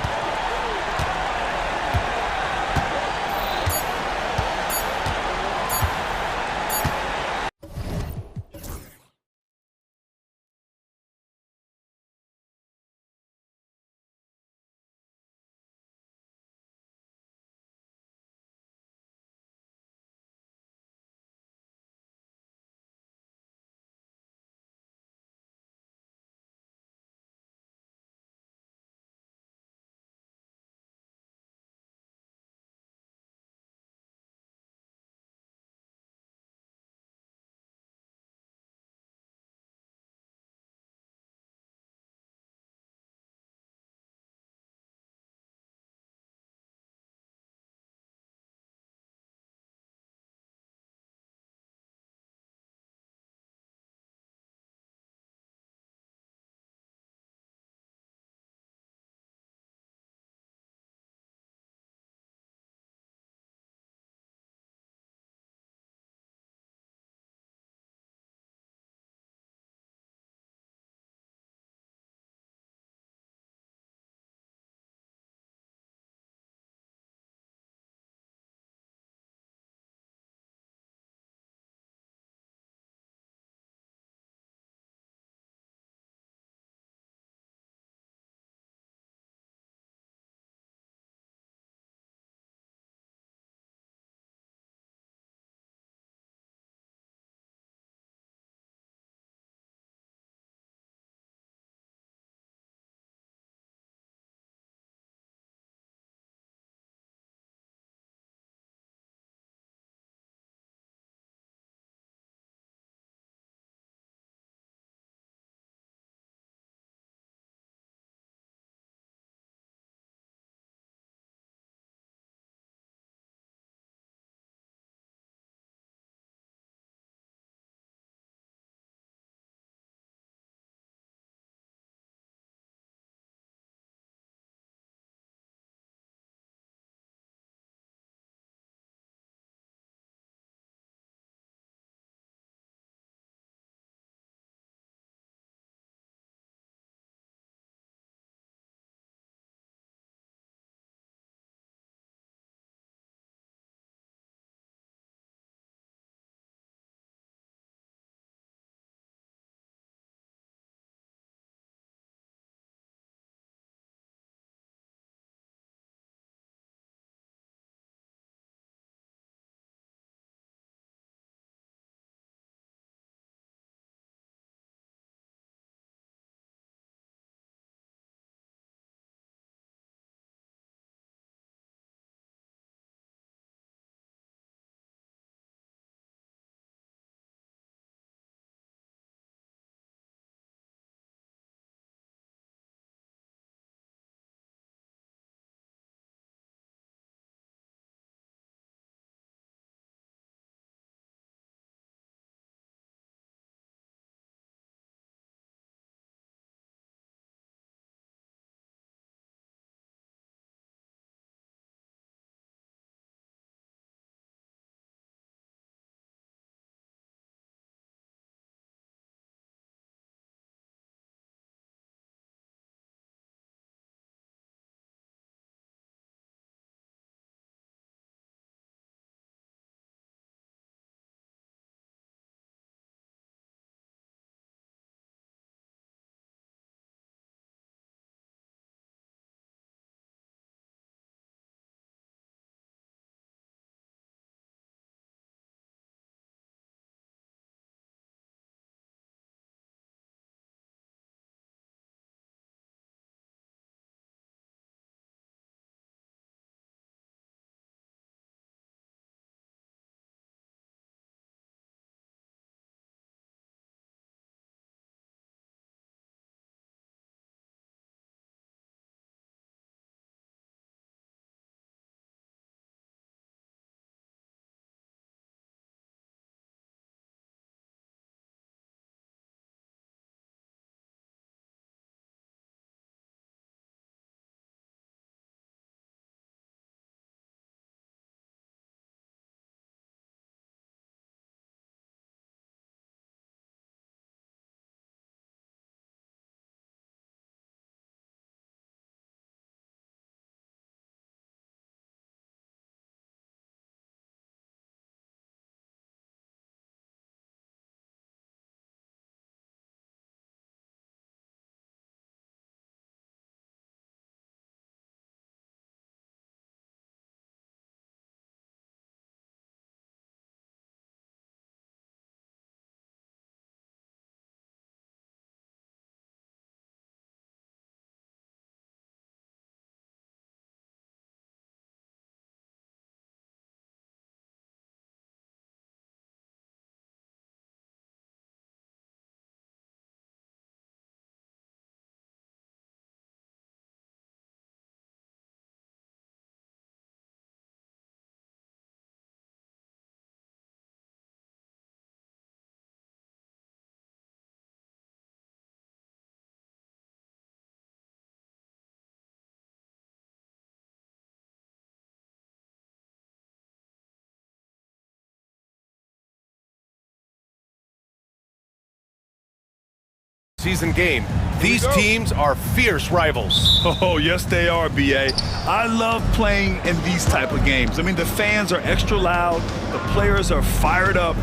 postseason game. These teams are fierce rivals. Oh, yes, they are, B.A. I love playing in these type of games. I mean, the fans are extra loud. The players are fired up.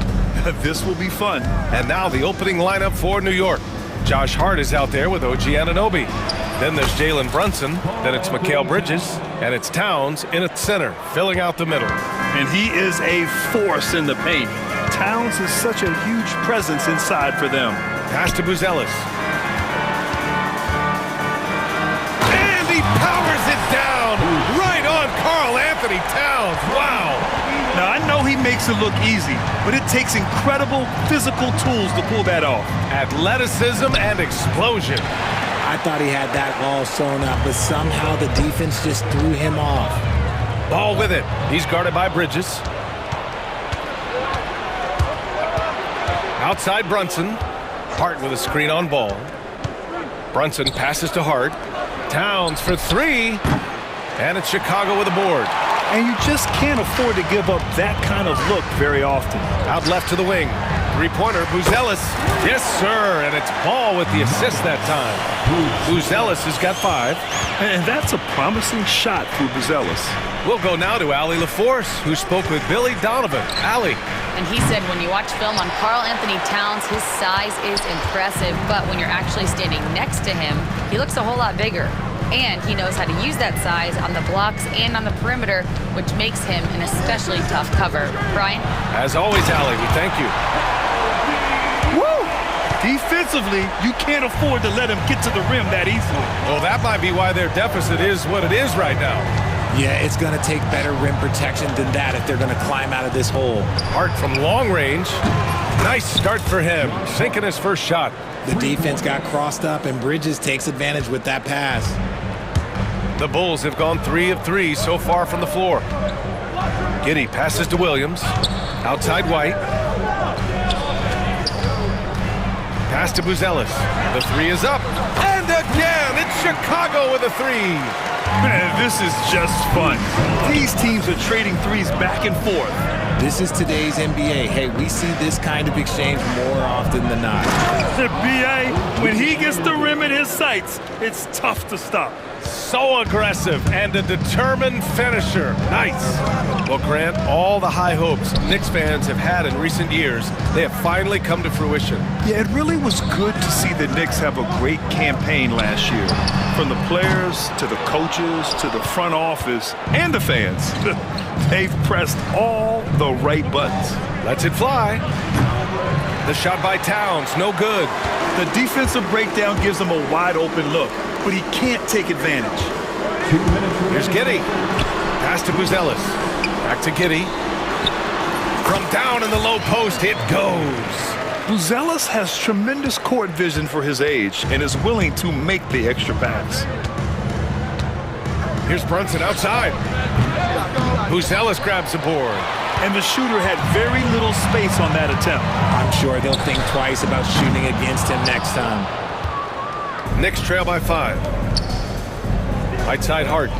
This will be fun. And now the opening lineup for New York. Josh Hart is out there with OG Anunoby. Then there's Jalen Brunson. Then it's Mikal Bridges. And it's Towns in at center, filling out the middle. And he is a force in the paint. Towns is such a huge presence inside for them. Pass to Buzelis. And he powers it down right on Karl Anthony Towns. Wow. Now, I know he makes it look easy, but it takes incredible physical tools to pull that off. Athleticism and explosion. I thought he had that ball sewn up, but somehow the defense just threw him off. Ball with it. He's guarded by Bridges. Outside Brunson. Hart with a screen on ball. Brunson passes to Hart. Towns for three. And it's Chicago with a board. And you just can't afford to give up that kind of look very often. Out left to the wing. Three-pointer, Buzelis. Yes, sir. And it's Ball with the assist that time. Buzelis has got 5. And that's a promising shot for Buzelis. We'll go now to Allie LaForce, who spoke with Billy Donovan. Allie. And he said when you watch film on Karl Anthony Towns, his size is impressive. But when you're actually standing next to him, he looks a whole lot bigger. And he knows how to use that size on the blocks and on the perimeter, which makes him an especially tough cover. Brian? As always, Allie, we thank you. Woo! Defensively, you can't afford to let him get to the rim that easily. Well, that might be why their deficit is what it is right now. Yeah, it's going to take better rim protection than that if they're going to climb out of this hole. Hart from long range. Nice start for him, sinking his first shot. The defense got crossed up, and Bridges takes advantage with that pass. The Bulls have gone 3 of 3 so far from the floor. Giddey passes to Williams. Outside White. Pass to Buzelis. The 3 is up. And again, it's Chicago with a 3. Man, this is just fun. These teams are trading threes back and forth. This is today's NBA. Hey, we see this kind of exchange more often than not. The BA, when he gets the rim in his sights, it's tough to stop. So aggressive and a determined finisher. Nice. Well, Grant, all the high hopes Knicks fans have had in recent years, they have finally come to fruition. Yeah, it really was good to see the Knicks have a great campaign last year. From the players to the coaches to the front office and the fans. They've pressed all the right buttons. Lets it fly. The shot by Towns, no good. The defensive breakdown gives him a wide open look, but he can't take advantage. Here's Giddey. Pass to Buzelis. Back to Giddey. From down in the low post, it goes. Buzelis has tremendous court vision for his age and is willing to make the extra pass. Here's Brunson outside. Buzelis grabs the board. And the shooter had very little space on that attempt. I'm sure they'll think twice about shooting against him next time. Knicks trail by 5. Right side Hart.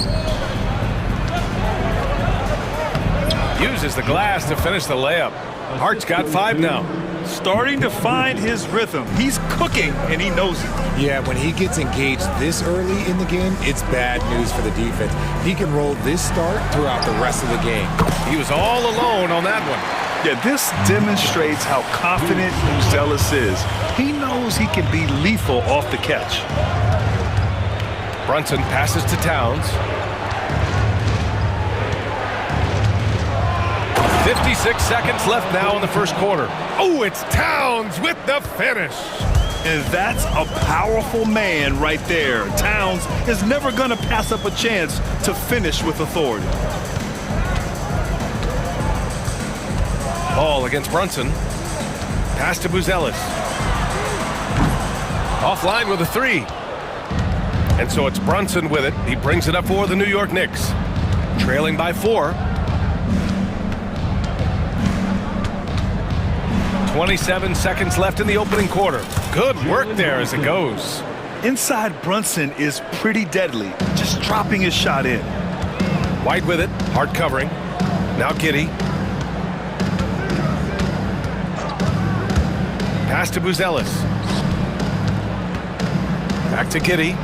Uses the glass to finish the layup. Hart's got 5 now. Starting to find his rhythm. He's cooking, and he knows it. Yeah, when he gets engaged this early in the game, it's bad news for the defense. He can roll this start throughout the rest of the game. He was all alone on that one. Yeah, this demonstrates how confident Buzelis is. He knows he can be lethal off the catch. Brunson passes to Towns. 56 seconds left now in the first quarter. Oh, it's Towns with the finish. And that's a powerful man right there. Towns is never going to pass up a chance to finish with authority. Ball against Brunson. Pass to Buzelis. Offline with a 3. And so it's Brunson with it. He brings it up for the New York Knicks. Trailing by 4. 27 seconds left in the opening quarter. Good work there as it goes. Inside Brunson is pretty deadly, just dropping his shot in. White with it, hard covering. Now Giddey. Pass to Buzelis. Back to Giddey.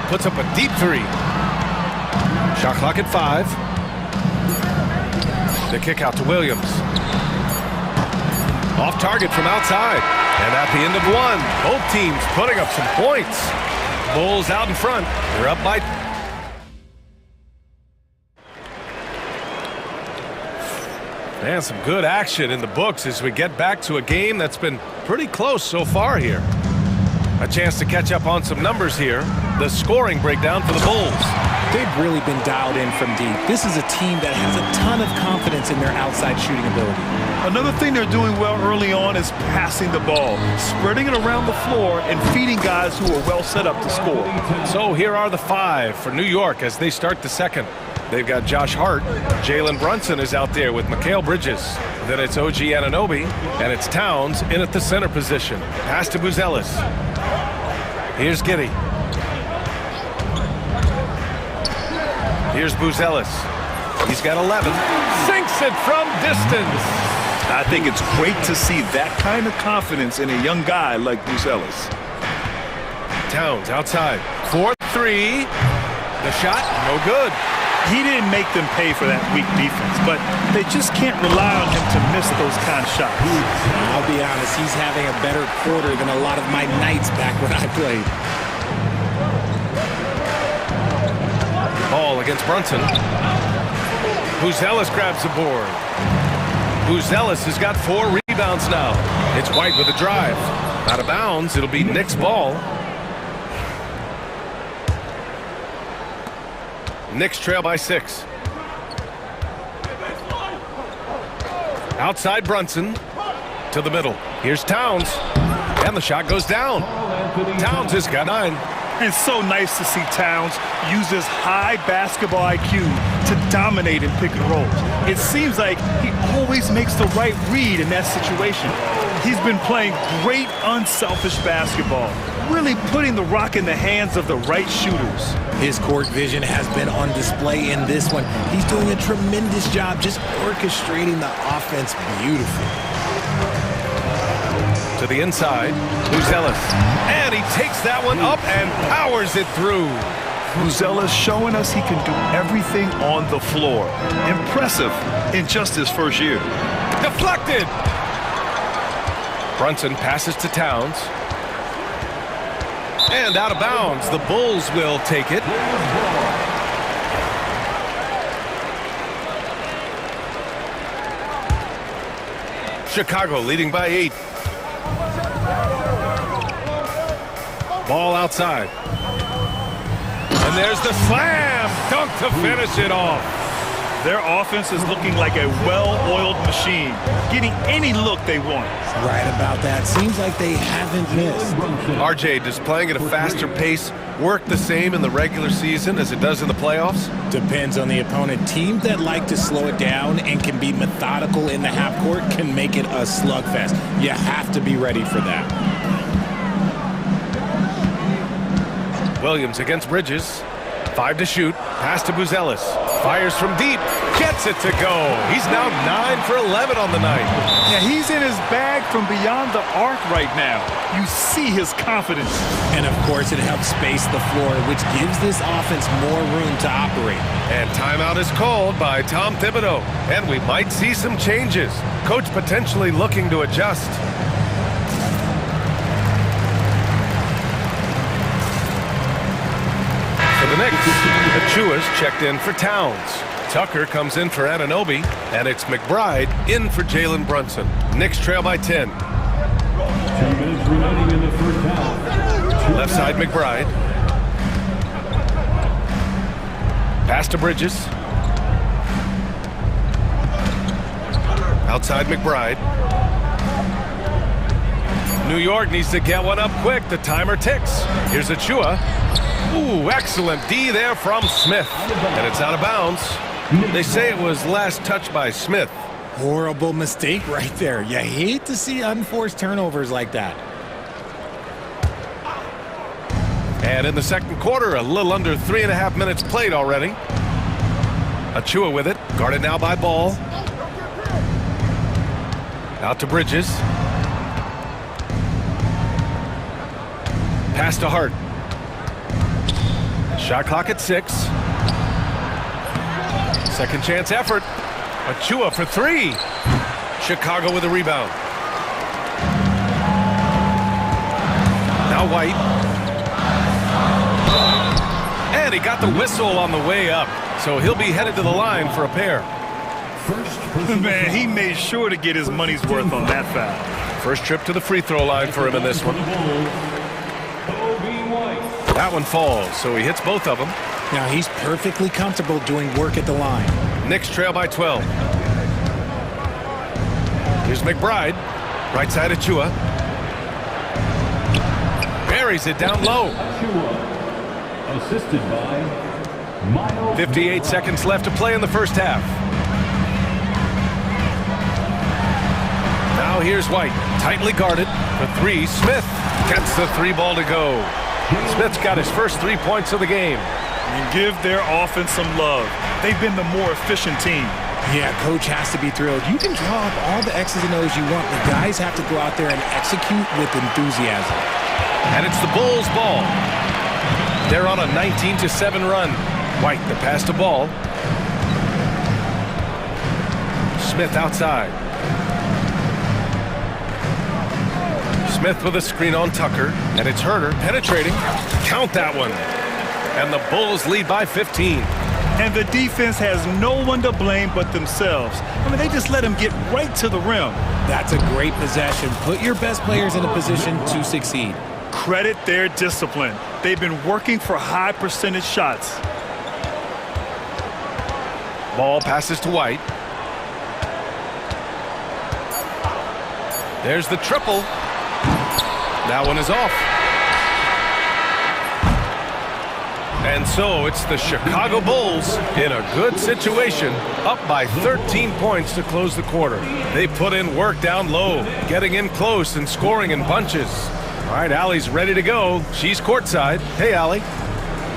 Puts up a deep three. Shot clock at 5. The kick out to Williams. Off target from outside. And at the end of 1, both teams putting up some points. Bulls out in front. They're up by... And some good action in the books as we get back to a game that's been pretty close so far here. A chance to catch up on some numbers here. The scoring breakdown for the Bulls. They've really been dialed in from deep. This is a team that has a ton of confidence in their outside shooting ability. Another thing they're doing well early on is passing the ball, spreading it around the floor and feeding guys who are well set up to score. So here are the 5 for New York as they start the second. They've got Josh Hart. Jalen Brunson is out there with Mikal Bridges. Then it's OG Anunoby, and it's Towns in at the center position. Pass to Buzelis. Here's Giddey. Here's Buzelis. He's got 11. Sinks it from distance. I think it's great to see that kind of confidence in a young guy like Buzelis. Towns outside. 4-3. The shot, no good. He didn't make them pay for that weak defense, but they just can't rely on him to miss those kind of shots. I'll be honest, he's having a better quarter than a lot of my nights back when I played. Ball against Brunson. Buzelis grabs the board. Buzelis has got 4 rebounds now. It's White with a drive. Out of bounds, it'll be Knicks ball. Knicks trail by 6. Outside Brunson to the middle. Here's Towns. And the shot goes down. Towns has got 9. It's so nice to see Towns use his high basketball IQ to dominate in pick and rolls. It seems like he always makes the right read in that situation. He's been playing great unselfish basketball, really putting the rock in the hands of the right shooters. His court vision has been on display in this one. He's doing a tremendous job just orchestrating the offense beautifully. To the inside, Buzelis. And he takes that one up and powers it through. Buzelis showing us he can do everything on the floor. Impressive in just his first year. Deflected. Brunson passes to Towns. And out of bounds, the Bulls will take it. Chicago leading by 8. Ball outside. And there's the slam dunk to finish it off. Their offense is looking like a well-oiled machine, getting any look they want. Right about that. Seems like they haven't missed. RJ, does playing at a faster pace work the same in the regular season as it does in the playoffs? Depends on the opponent. Teams that like to slow it down and can be methodical in the half court can make it a slugfest. You have to be ready for that. Williams against Bridges. 5 to shoot. Pass to Buzelis. Fires from deep. Gets it to go. He's now 9 for 11 on the night. Yeah, he's in his bag from beyond the arc right now. You see his confidence. And, of course, it helps space the floor, which gives this offense more room to operate. And timeout is called by Tom Thibodeau. And we might see some changes. Coach potentially looking to adjust. For the Knicks, Achua's checked in for Towns. Tucker comes in for Anunoby, and it's McBride in for Jalen Brunson. Knicks trail by 10. 2 minutes remaining in the first half. Left side McBride. Pass to Bridges. Outside McBride. New York needs to get one up quick. The timer ticks. Here's Achua. Ooh, excellent D there from Smith. And it's out of bounds. They say it was last touched by Smith. Horrible mistake right there. You hate to see unforced turnovers like that. And in the second quarter, a little under 3.5 minutes played already. Achua with it. Guarded now by Ball. Out to Bridges. Pass to Hart. Shot clock at 6. Second chance effort. Achua for 3. Chicago with a rebound. Now White. And he got the whistle on the way up. So he'll be headed to the line for a pair. Man, he made sure to get his money's worth on that foul. First trip to the free throw line for him in this one. That one falls, so he hits both of them. Now he's perfectly comfortable doing work at the line. Knicks trail by 12. Here's McBride. Right side of Chua. Buries it down low. Assisted by 58 seconds left to play in the first half. Now here's White. Tightly guarded. For 3. Smith gets the 3 ball to go. Smith's got his first 3 points of the game. And give their offense some love. They've been the more efficient team. Yeah, coach has to be thrilled. You can draw up all the X's and O's you want. The guys have to go out there and execute with enthusiasm. And it's the Bulls' ball. They're on a 19-7 run. White, the pass to Ball. Smith outside. Smith with a screen on Tucker, and it's Herter penetrating. Count that one. And the Bulls lead by 15. And the defense has no one to blame but themselves. I mean, they just let him get right to the rim. That's a great possession. Put your best players in a position to succeed. Credit their discipline. They've been working for high percentage shots. Ball passes to White. There's the triple. That one is off. And so it's the Chicago Bulls in a good situation, up by 13 points to close the quarter. They put in work down low, getting in close and scoring in bunches. All right, Allie's ready to go. She's courtside. Hey, Allie.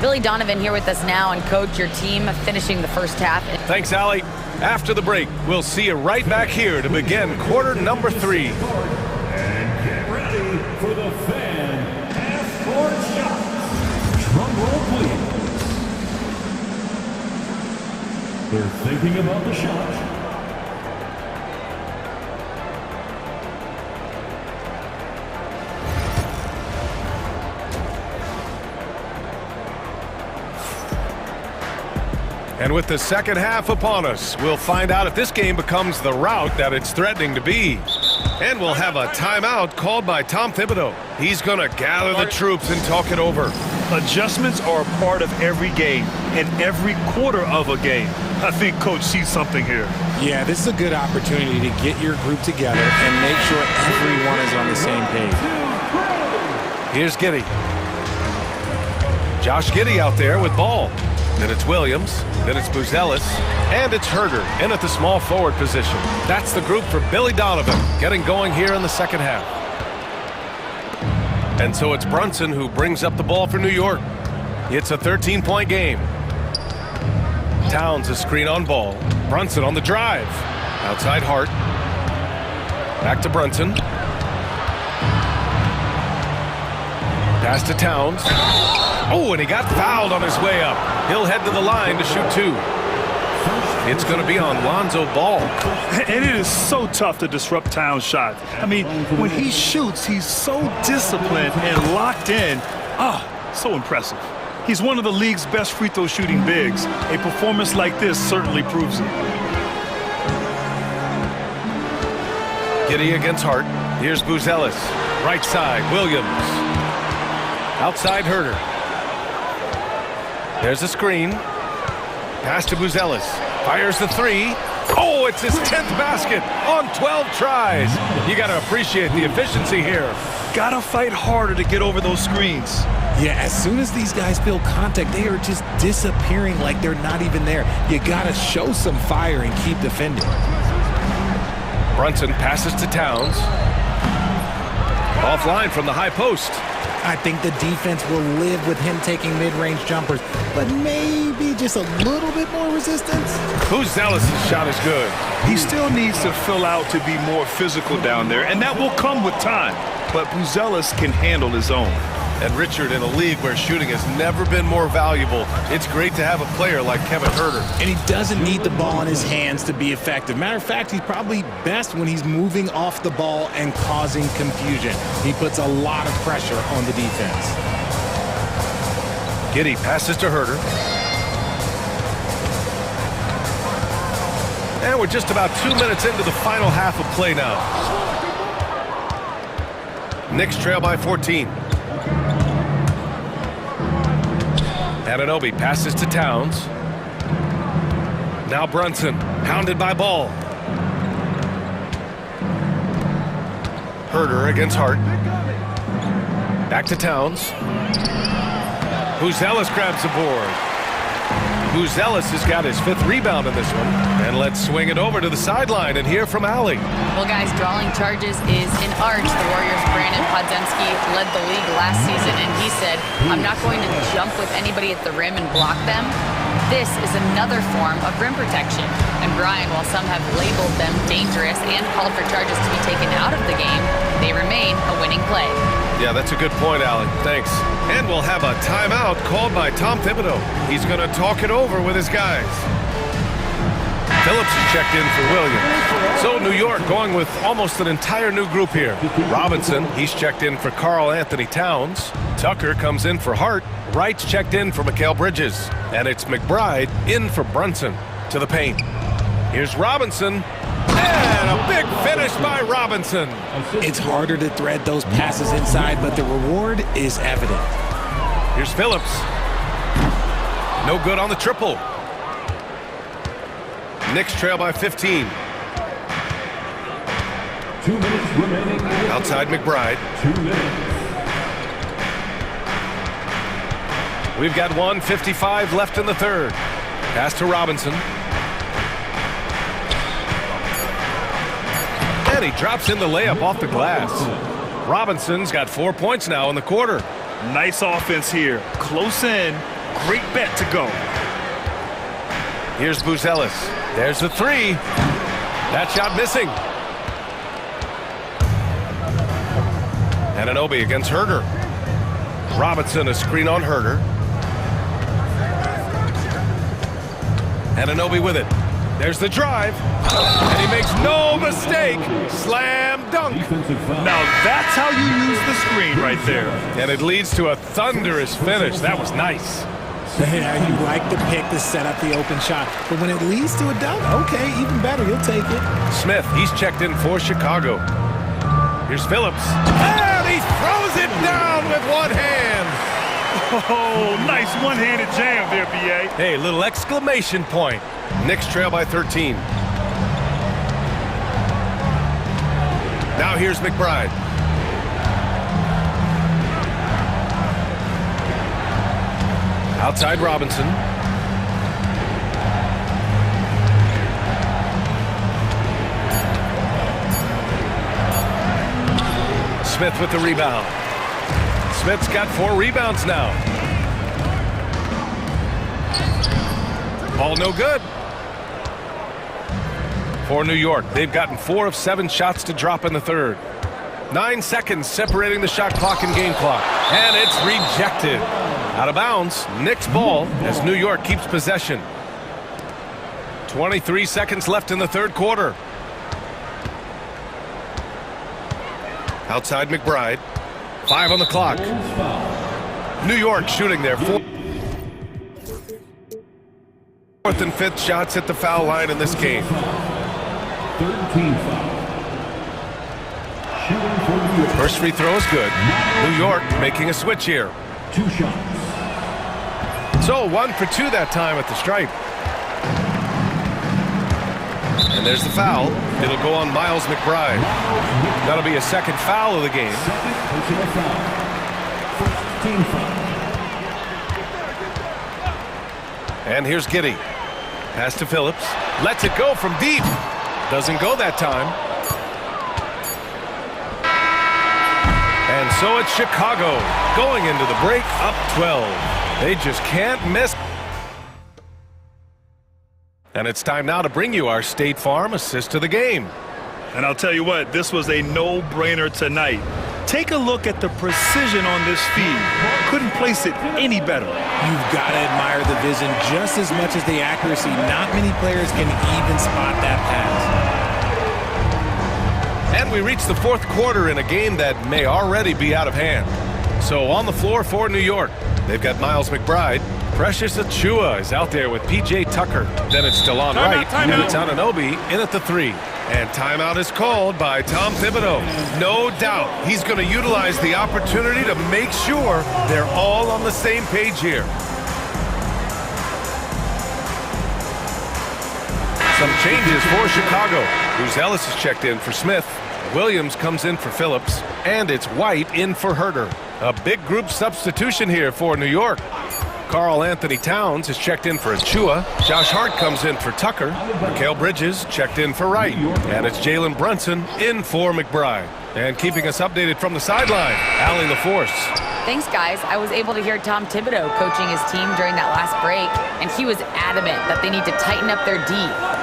Billy Donovan here with us now, and coach, your team finishing the first half. Thanks, Allie. After the break, we'll see you right back here to begin quarter number 3. And get ready for the fan half-court shots. Drum roll, please. They're thinking about the shot. And with the second half upon us, we'll find out if this game becomes the rout that it's threatening to be. And we'll have a timeout called by Tom Thibodeau. He's going to gather the troops and talk it over. Adjustments are a part of every game and every quarter of a game. I think coach sees something here. Yeah, this is a good opportunity to get your group together and make sure everyone is on the same page. Here's Giddey. Josh Giddey out there with ball. Then it's Williams, then it's Buzelis, and it's Herter in at the small forward position. That's the group for Billy Donovan getting going here in the second half. And so it's Brunson who brings up the ball for New York. It's a 13-point game. Towns a screen on Ball. Brunson on the drive. Outside Hart. Back to Brunson. Pass to Towns. Oh, and he got fouled on his way up. He'll head to the line to shoot 2. It's going to be on Lonzo Ball. And it is so tough to disrupt Towns' shot. I mean, when he shoots, he's so disciplined and locked in. So impressive. He's one of the league's best free throw shooting bigs. A performance like this certainly proves it. Giddey against Hart. Here's Buzelis. Right side, Williams. Outside Herter. There's a screen. Pass to Buzelis. Fires the 3. Oh, it's his 10th basket on 12 tries. You got to appreciate the efficiency here. Gotta fight harder to get over those screens. Yeah, as soon as these guys feel contact, they are just disappearing like they're not even there. You got to show some fire and keep defending. Brunson passes to Towns. Offline from the high post. I think the defense will live with him taking mid-range jumpers, but maybe just a little bit more resistance. Buzelis' shot is good. He still needs to fill out to be more physical down there, and that will come with time. But Buzelis can handle his own. And Richard, in a league where shooting has never been more valuable, it's great to have a player like Kevin Huerter. And he doesn't need the ball in his hands to be effective. Matter of fact, he's probably best when he's moving off the ball and causing confusion. He puts a lot of pressure on the defense. Giddey passes to Huerter. And we're just about 2 minutes into the final half of play now. Knicks trail by 14. Anunoby passes to Towns. Now Brunson, hounded by Ball. Huerter against Hart. Back to Towns. Buzelis grabs the board. Buzelis has got his 5th rebound in this one. And let's swing it over to the sideline and hear from Allie. Well, guys, drawing charges is an art. The Warriors' Brandon Podziemski led the league last season, and he said, I'm not going to jump with anybody at the rim and block them. This is another form of rim protection. And Brian, while some have labeled them dangerous and called for charges to be taken out of the game, they remain a winning play. Yeah, that's a good point, Allie. Thanks. And we'll have a timeout called by Tom Thibodeau. He's going to talk it over with his guys. Phillips is checked in for Williams. So New York going with almost an entire new group here. Robinson, he's checked in for Karl Anthony Towns. Tucker comes in for Hart. Wright's checked in for Mikal Bridges. And it's McBride in for Brunson to the paint. Here's Robinson. And a big finish by Robinson. It's harder to thread those passes inside, but the reward is evident. Here's Phillips. No good on the triple. Knicks trail by 15. 2 minutes remaining. Outside McBride. 2 minutes. We've got 1:55 left in the third. Pass to Robinson. And he drops in the layup off the glass. Robinson's got 4 points now in the quarter. Nice offense here. Close in. Great bet to go. Here's Buzelis. There's the three. That shot missing. Anunoby against Huerter. Robinson a screen on Huerter. Anunoby with it. There's the drive. And he makes no mistake. Slam dunk. Now that's how you use the screen right there. And it leads to a thunderous finish. That was nice. Yeah, you like the pick to set up the open shot. But when it leads to a dunk, okay, even better. You'll take it. Smith, he's checked in for Chicago. Here's Phillips. And he throws it down with one hand. Oh, nice one-handed jam there, B.A. Hey, little exclamation point. Knicks trail by 13. Now here's McBride. Outside Robinson. Smith with the rebound. Smith's got 4 rebounds now. Ball no good. For New York, they've gotten 4 of 7 shots to drop in the third. 9 seconds separating the shot clock and game clock. And it's rejected. Out of bounds, Knicks ball as New York keeps possession. 23 seconds left in the third quarter. Outside McBride. 5 on the clock. New York shooting their 4th and 5th shots at the foul line in this game. 13 foul. Shooting for New York. First free throw is good. New York making a switch here. 2 shots. So 1 for 2 that time at the stripe. And there's the foul. It'll go on Miles McBride. That'll be a second foul of the game. Second personal foul. First team foul. And here's Giddey. Pass to Phillips. Lets it go from deep. Doesn't go that time. And so it's Chicago going into the break up 12. They just can't miss. And it's time now to bring you our State Farm assist of the game. And I'll tell you what, this was a no-brainer tonight. Take a look at the precision on this feed. Couldn't place it any better. You've got to admire the vision just as much as the accuracy. Not many players can even spot that pass. And we reach the fourth quarter in a game that may already be out of hand. So on the floor for New York, they've got Miles McBride. Precious Achiuwa is out there with P.J. Tucker. Then it's Delon Wright, and it's Anunoby in at the 3. And timeout is called by Tom Thibodeau. No doubt he's going to utilize the opportunity to make sure they're all on the same page here. Some changes for Chicago. Ellis is checked in for Smith. Williams comes in for Phillips. And it's White in for Herter. A big group substitution here for New York. Karl Anthony Towns is checked in for Achiuwa. Josh Hart comes in for Tucker. Mikal Bridges checked in for Wright. And it's Jalen Brunson in for McBride. And keeping us updated from the sideline, Allie LaForce. Thanks, guys. I was able to hear Tom Thibodeau coaching his team during that last break, and he was adamant that they need to tighten up their D.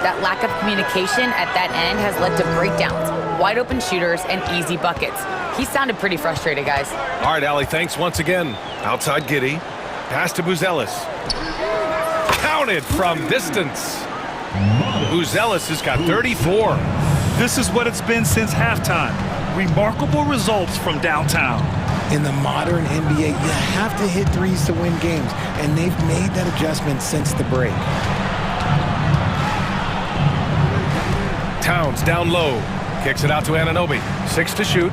That lack of communication at that end has led to breakdowns, wide open shooters, and easy buckets. He sounded pretty frustrated, guys. All right, Allie, thanks once again. Outside Giddey. Pass to Buzelis. Counted from distance. Buzelis has got 34. This is what it's been since halftime. Remarkable results from downtown. In the modern NBA, you have to hit threes to win games, and they've made that adjustment since the break. Towns down low. Kicks it out to Anunoby. 6 to shoot.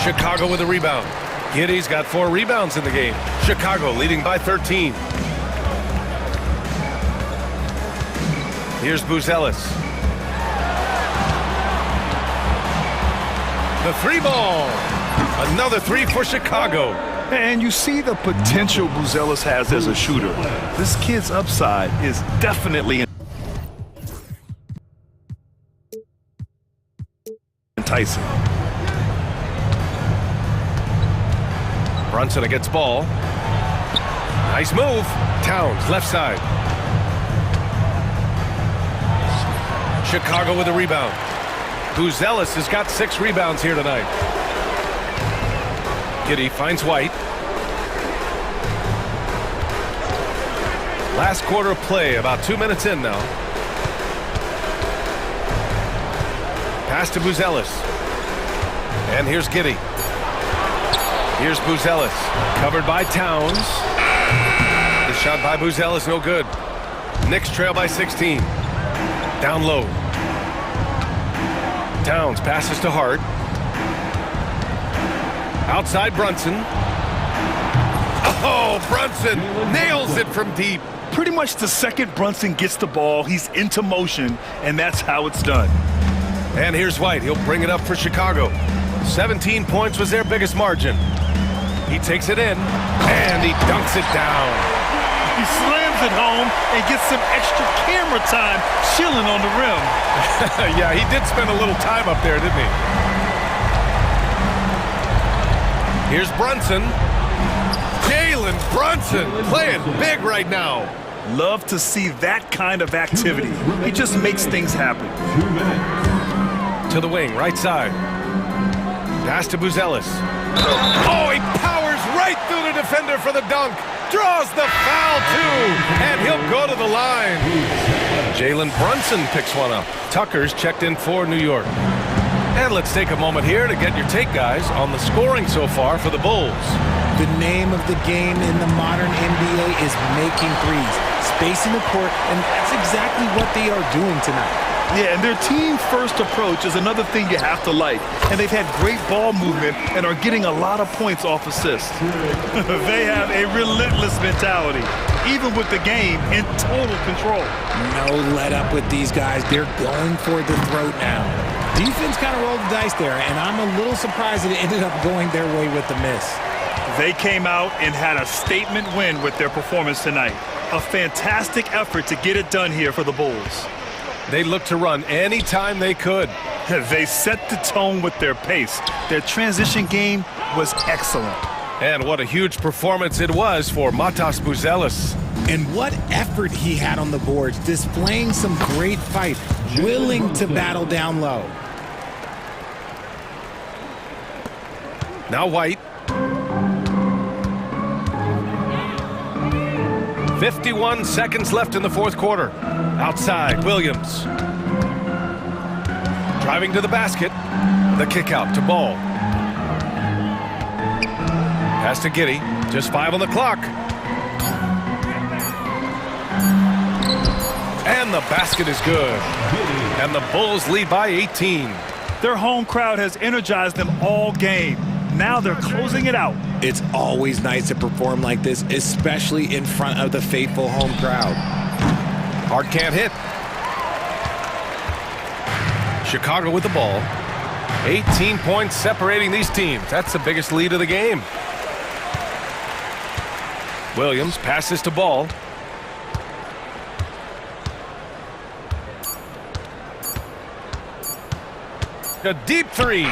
Chicago with a rebound. Giddey's got 4 rebounds in the game. Chicago leading by 13. Here's Buzelis. The 3 ball. Another 3 for Chicago. And you see the potential Buzelis has as a shooter. This kid's upside is definitely enticing. Brunson against ball. Nice move. Towns, left side. Chicago with a rebound. Buzelis has got 6 rebounds here tonight. Giddey finds White. Last quarter of play, about 2 minutes in now. Pass to Buzelis. And here's Giddey. Here's Buzelis. Covered by Towns. The shot by Buzelis, no good. Knicks trail by 16. Down low. Towns passes to Hart. Outside Brunson. Oh, Brunson nails it from deep. Pretty much the second Brunson gets the ball, he's into motion, and that's how it's done. And here's White. He'll bring it up for Chicago. 17 points was their biggest margin. He takes it in, and he dunks it down. He slams it home and gets some extra camera time chilling on the rim. Yeah, he did spend a little time up there, didn't he? Here's Brunson. Jalen Brunson playing big right now. Love to see that kind of activity. He just makes things happen. To the wing, right side. Pass to Buzelis. Oh, he powers right through the defender for the dunk. Draws the foul, too. And he'll go to the line. Jalen Brunson picks one up. Tucker's checked in for New York. And let's take a moment here to get your take, guys, on the scoring so far for the Bulls. The name of the game in the modern NBA is making threes, spacing the court, and that's exactly what they are doing tonight. Yeah, and their team-first approach is another thing you have to like. And they've had great ball movement and are getting a lot of points off assists. They have a relentless mentality, even with the game in total control. No let up with these guys. They're going for the throat now. Defense kind of rolled the dice there, and I'm a little surprised that it ended up going their way with the miss. They came out and had a statement win with their performance tonight. A fantastic effort to get it done here for the Bulls. They looked to run anytime they could. They set the tone with their pace. Their transition game was excellent. And what a huge performance it was for Matas Buzelis. And what effort he had on the boards, displaying some great fight, willing to battle down low. Now White. 51 seconds left in the fourth quarter. Outside, Williams. Driving to the basket. The kick out to Ball. Pass to Giddey. Just 5 on the clock. And the basket is good. And the Bulls lead by 18. Their home crowd has energized them all game. Now they're closing it out. It's always nice to perform like this, especially in front of the faithful home crowd. Hart can't hit. Chicago with the ball. 18 points separating these teams. That's the biggest lead of the game. Williams passes to Ball. A deep three.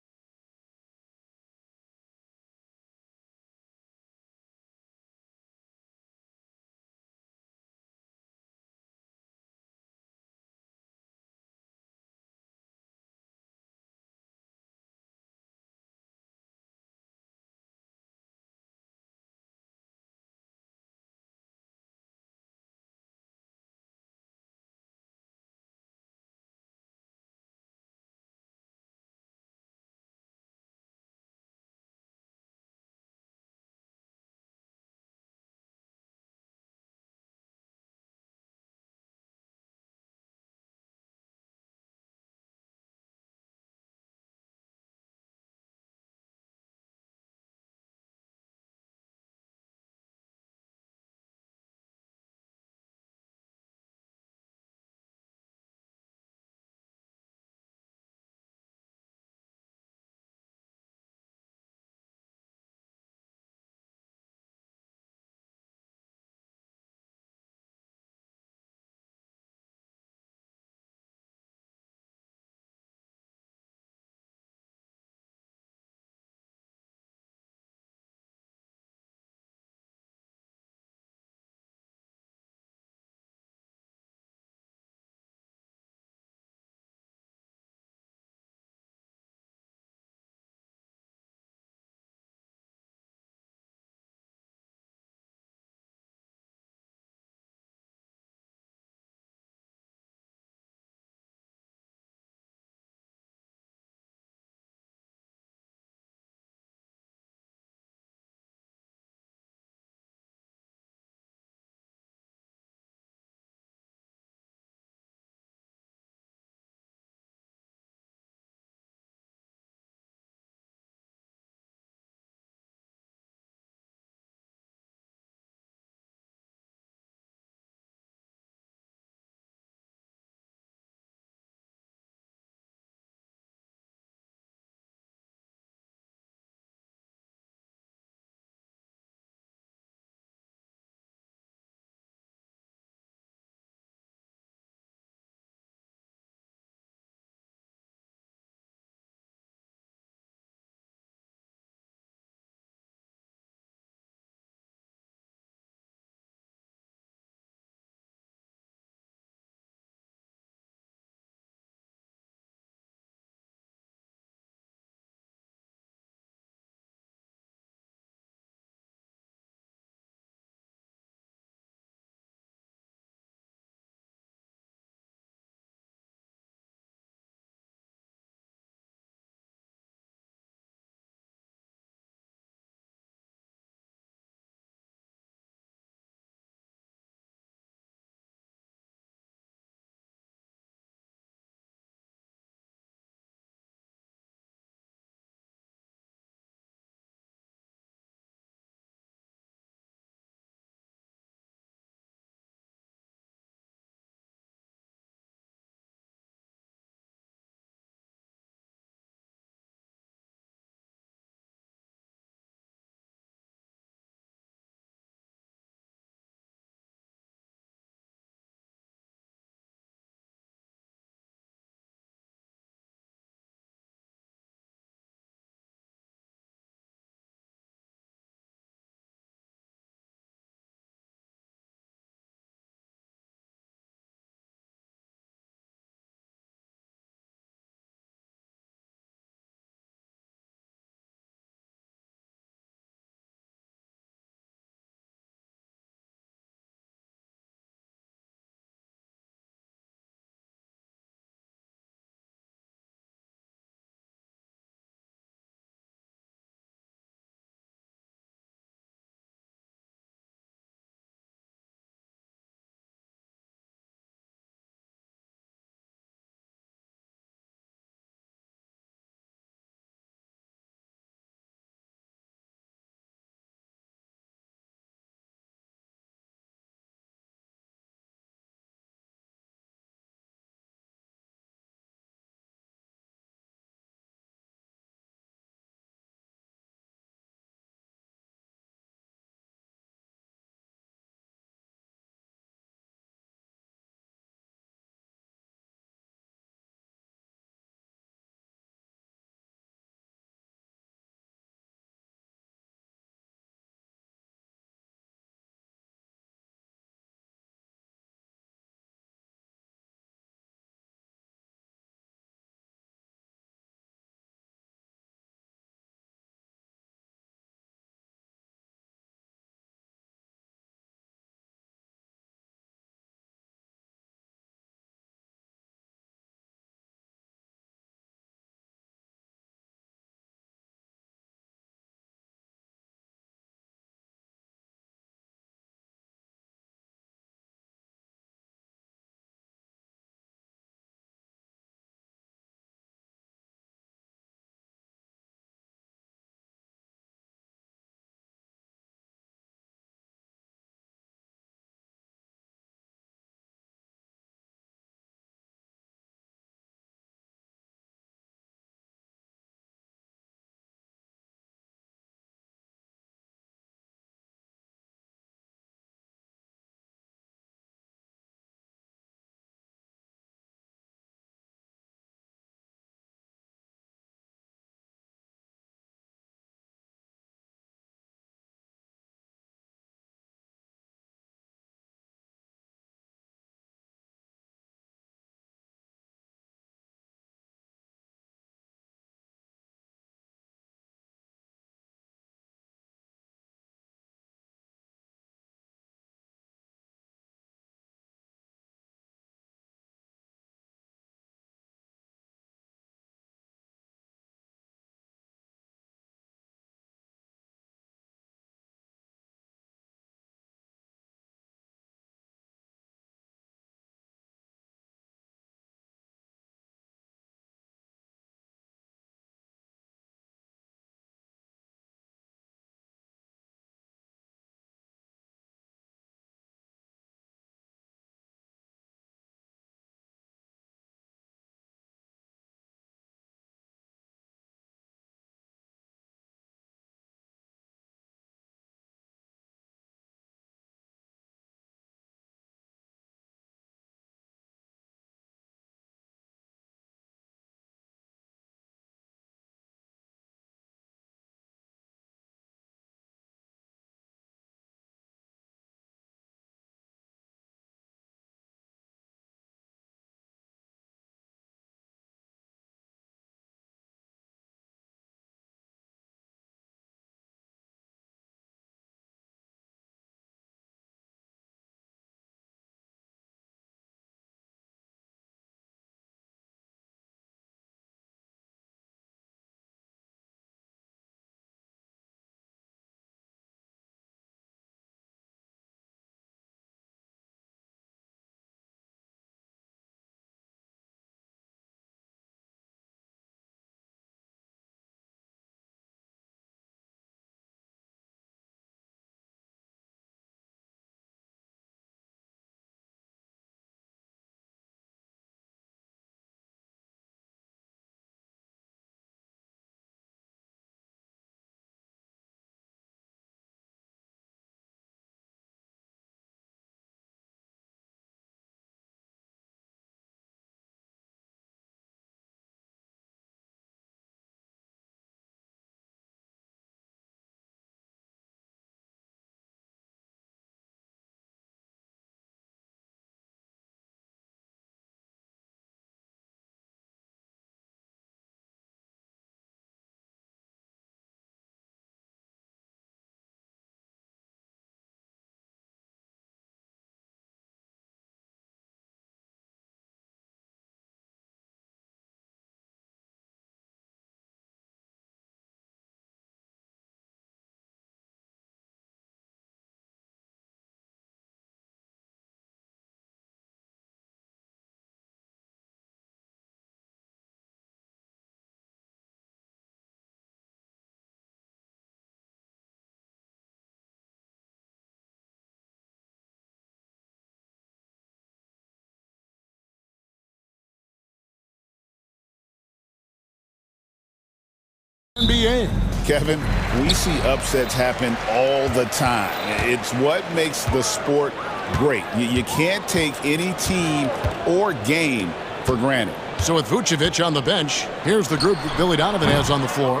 NBA. Kevin, we see upsets happen all the time. It's what makes the sport great. You can't take any team or game for granted. So with Vucevic on the bench, here's the group that Billy Donovan has on the floor.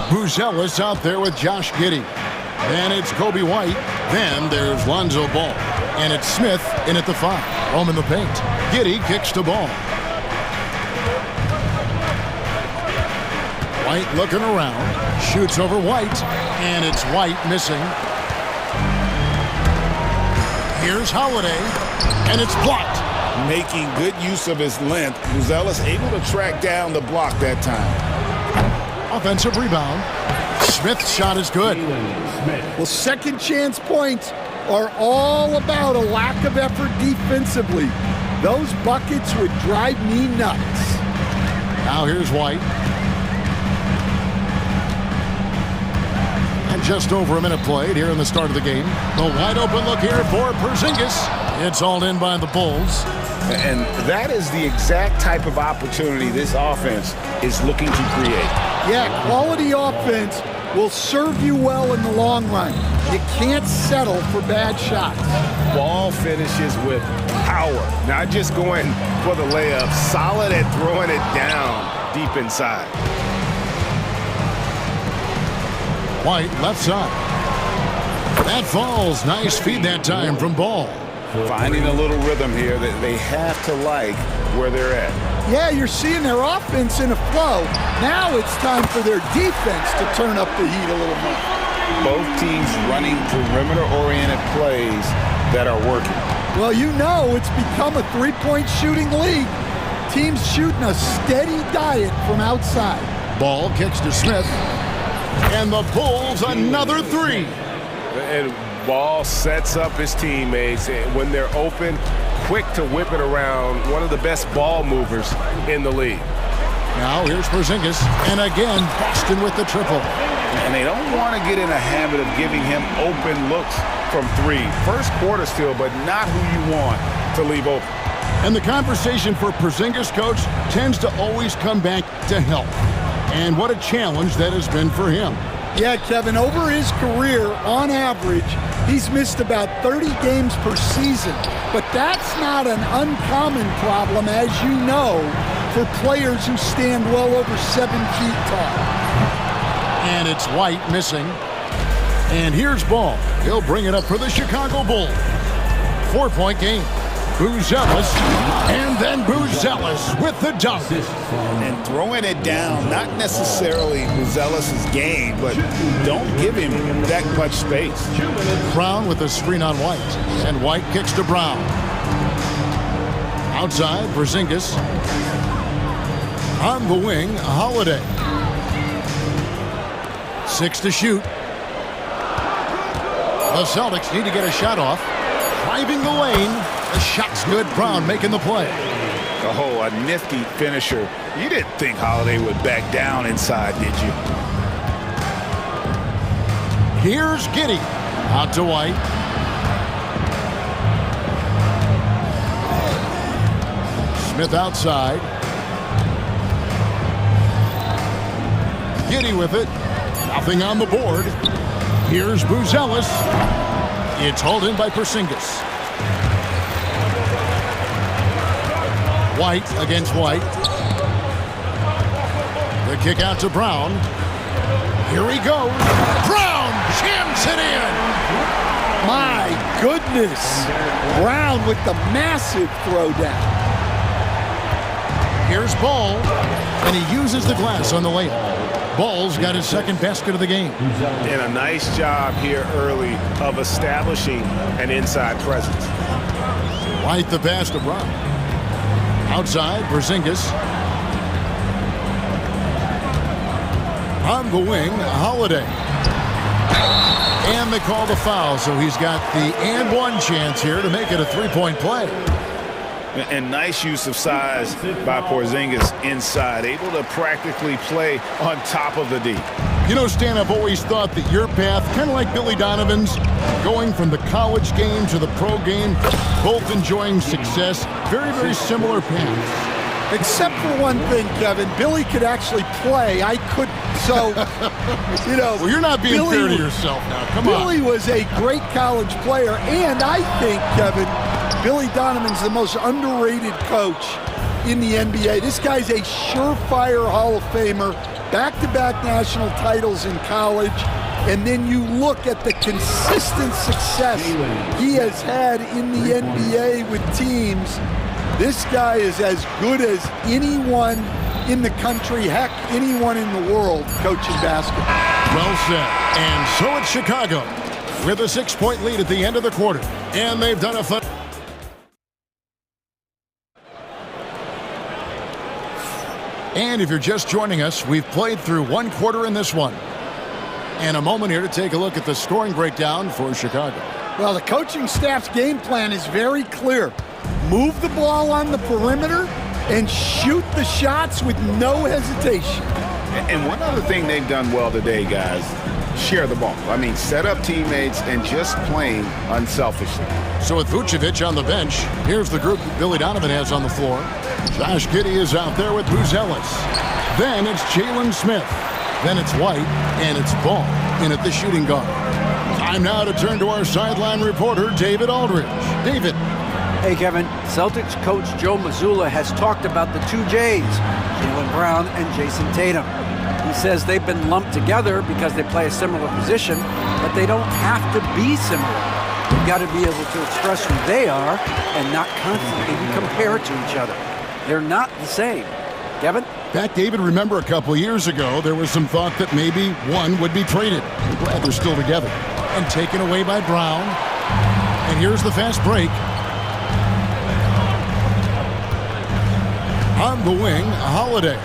Buzelis out there with Josh Giddey. Then it's Kobe White. Then there's Lonzo Ball. And it's Smith in at the 5. Home in the paint. Giddey kicks the ball. White looking around. Shoots over White. And it's White missing. Here's Holiday. And it's blocked. Making good use of his length, Buzelis able to track down the block that time. Offensive rebound. Smith's shot is good. Well, second chance points are all about a lack of effort defensively. Those buckets would drive me nuts. Now here's White. And just over a minute played here in the start of the game. The wide open look here for Porzingis. It's all in by the Bulls. And that is the exact type of opportunity this offense is looking to create. Yeah, quality offense will serve you well in the long run. You can't settle for bad shots. Ball finishes with power, not just going for the layup, solid at throwing it down deep inside. White left side. That falls. Nice feed that time from Ball. Finding a little rhythm here that they have to like where they're at. Yeah, you're seeing their offense in a flow. Now it's time for their defense to turn up the heat a little more. Both teams running perimeter-oriented plays that are working. Well, you know it's become a three-point shooting league. Teams shooting a steady diet from outside. Ball kicks to Smith. And the Bulls another 3. And Ball sets up his teammates, and when they're open, quick to whip it around. One of the best ball movers in the league. Now here's Porzingis, and again Boston with the triple. And they don't want to get in a habit of giving him open looks from 3. First quarter still, but not who you want to leave open. And the conversation for Porzingis, coach, tends to always come back to health. And what a challenge that has been for him. Yeah, Kevin, over his career, on average, he's missed about 30 games per season. But that's not an uncommon problem, as you know, for players who stand well over 7 feet tall. And it's White missing. And here's Ball. He'll bring it up for the Chicago Bulls. 4-point game. Buzelis, and then Buzelis with the dunk. And throwing it down, not necessarily Buzelis' game, but don't give him that much space. Brown with the screen on White, and White kicks to Brown. Outside, Porzingis. On the wing, Holiday. 6 to shoot. The Celtics need to get a shot off. Driving the lane. The shot's good. Brown making the play. Oh, a nifty finisher. You didn't think Holiday would back down inside, did you? Here's Giddey. Out to White. Smith outside. Giddey with it. Nothing on the board. Here's Buzelis. It's hauled in by Porzingis. White against White. The kick out to Brown. Here he goes. Brown jams it in. My goodness. Brown with the massive throwdown. Here's Ball, and he uses the glass on the layup. Ball's got his second basket of the game. And a nice job here early of establishing an inside presence. White the pass to Brown. Outside, Porzingis. On the wing, Holiday. And they call the foul, so he's got the and one chance here to make it a 3-point play. And nice use of size by Porzingis inside, able to practically play on top of the D. You know, Stan, I've always thought that your path, kind of like Billy Donovan's, going from the college game to the pro game, both enjoying success, very, very similar paths. Except for one thing, Kevin. Billy could actually play. I couldn't. So, you know. Well, you're not being fair to yourself now. Come on. Billy was a great college player, and I think, Kevin, Billy Donovan's the most underrated coach in the NBA. This guy's a surefire Hall of Famer, back-to-back national titles in college, and then you look at the consistent success he has had in the NBA with teams. This guy is as good as anyone in the country, heck, anyone in the world coaching basketball. Well said. And so it's Chicago with a 6-point lead at the end of the quarter. And they've done a fun. And if you're just joining us, we've played through one quarter in this one. And a moment here to take a look at the scoring breakdown for Chicago. Well, the coaching staff's game plan is very clear. Move the ball on the perimeter and shoot the shots with no hesitation. And one other thing they've done well today, guys, share the ball. I mean, set up teammates and just playing unselfishly. So with Vucevic on the bench, here's the group that Billy Donovan has on the floor. Josh Giddey is out there with Buzelis. Then it's Jalen Smith. Then it's White, and it's Ball in at the shooting guard. Time now to turn to our sideline reporter, David Aldridge. David. Hey, Kevin. Celtics coach Joe Mazzulla has talked about the two J's, Jaylen Brown and Jason Tatum. He says they've been lumped together because they play a similar position, but they don't have to be similar. They've got to be able to express who they are and not constantly be compared to each other. They're not the same. Kevin? Back, David, remember a couple years ago, there was some thought that maybe one would be traded. I'm glad they're still together. And taken away by Brown. And here's the fast break. On the wing, Holiday.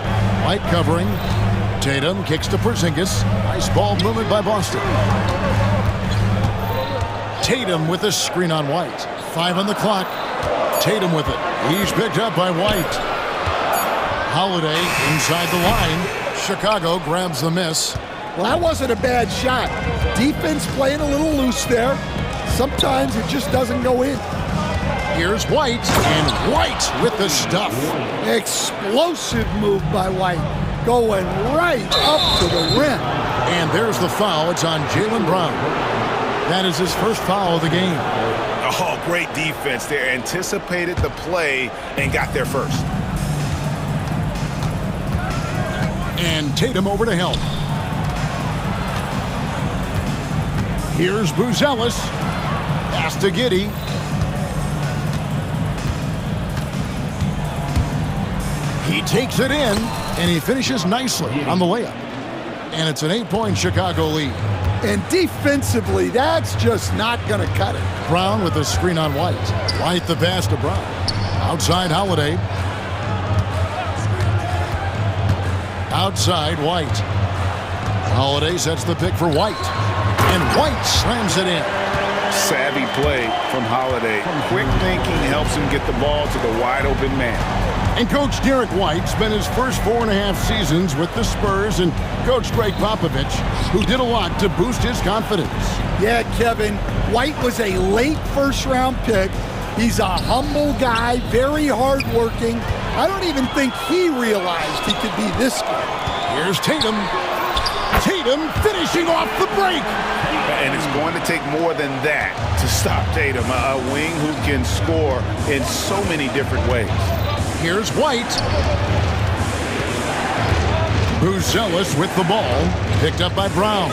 White covering. Tatum kicks to Porzingis. Nice ball movement by Boston. Tatum with a screen on White. 5 on the clock. Tatum with it. He's picked up by White. Holiday inside the line. Chicago grabs the miss. Well, that wasn't a bad shot. Defense playing a little loose there. Sometimes it just doesn't go in. Here's White, and White with the stuff. Explosive move by White, going right up to the rim. And there's the foul. It's on Jaylen Brown. That is his first foul of the game. Oh, great defense there. Anticipated the play and got there first. And Tatum over to help. Here's Buzelis. Pass to Giddey. He takes it in, and he finishes nicely on the layup. And it's an 8-point Chicago lead. And defensively, that's just not going to cut it. Brown with a screen on White. White the pass to Brown. Outside Holiday. Outside White. Holiday sets the pick for White. And White slams it in. Savvy play from Holiday. Quick thinking helps him get the ball to the wide open man. And Coach Derek White spent his first 4.5 seasons with the Spurs and Coach Greg Popovich, who did a lot to boost his confidence. Yeah, Kevin, White was a late first-round pick. He's a humble guy, very hardworking. I don't even think he realized he could be this good. Here's Tatum. Tatum finishing off the break. And it's going to take more than that to stop Tatum, a wing who can score in so many different ways. Here's White. Buzelis with the ball. Picked up by Brown.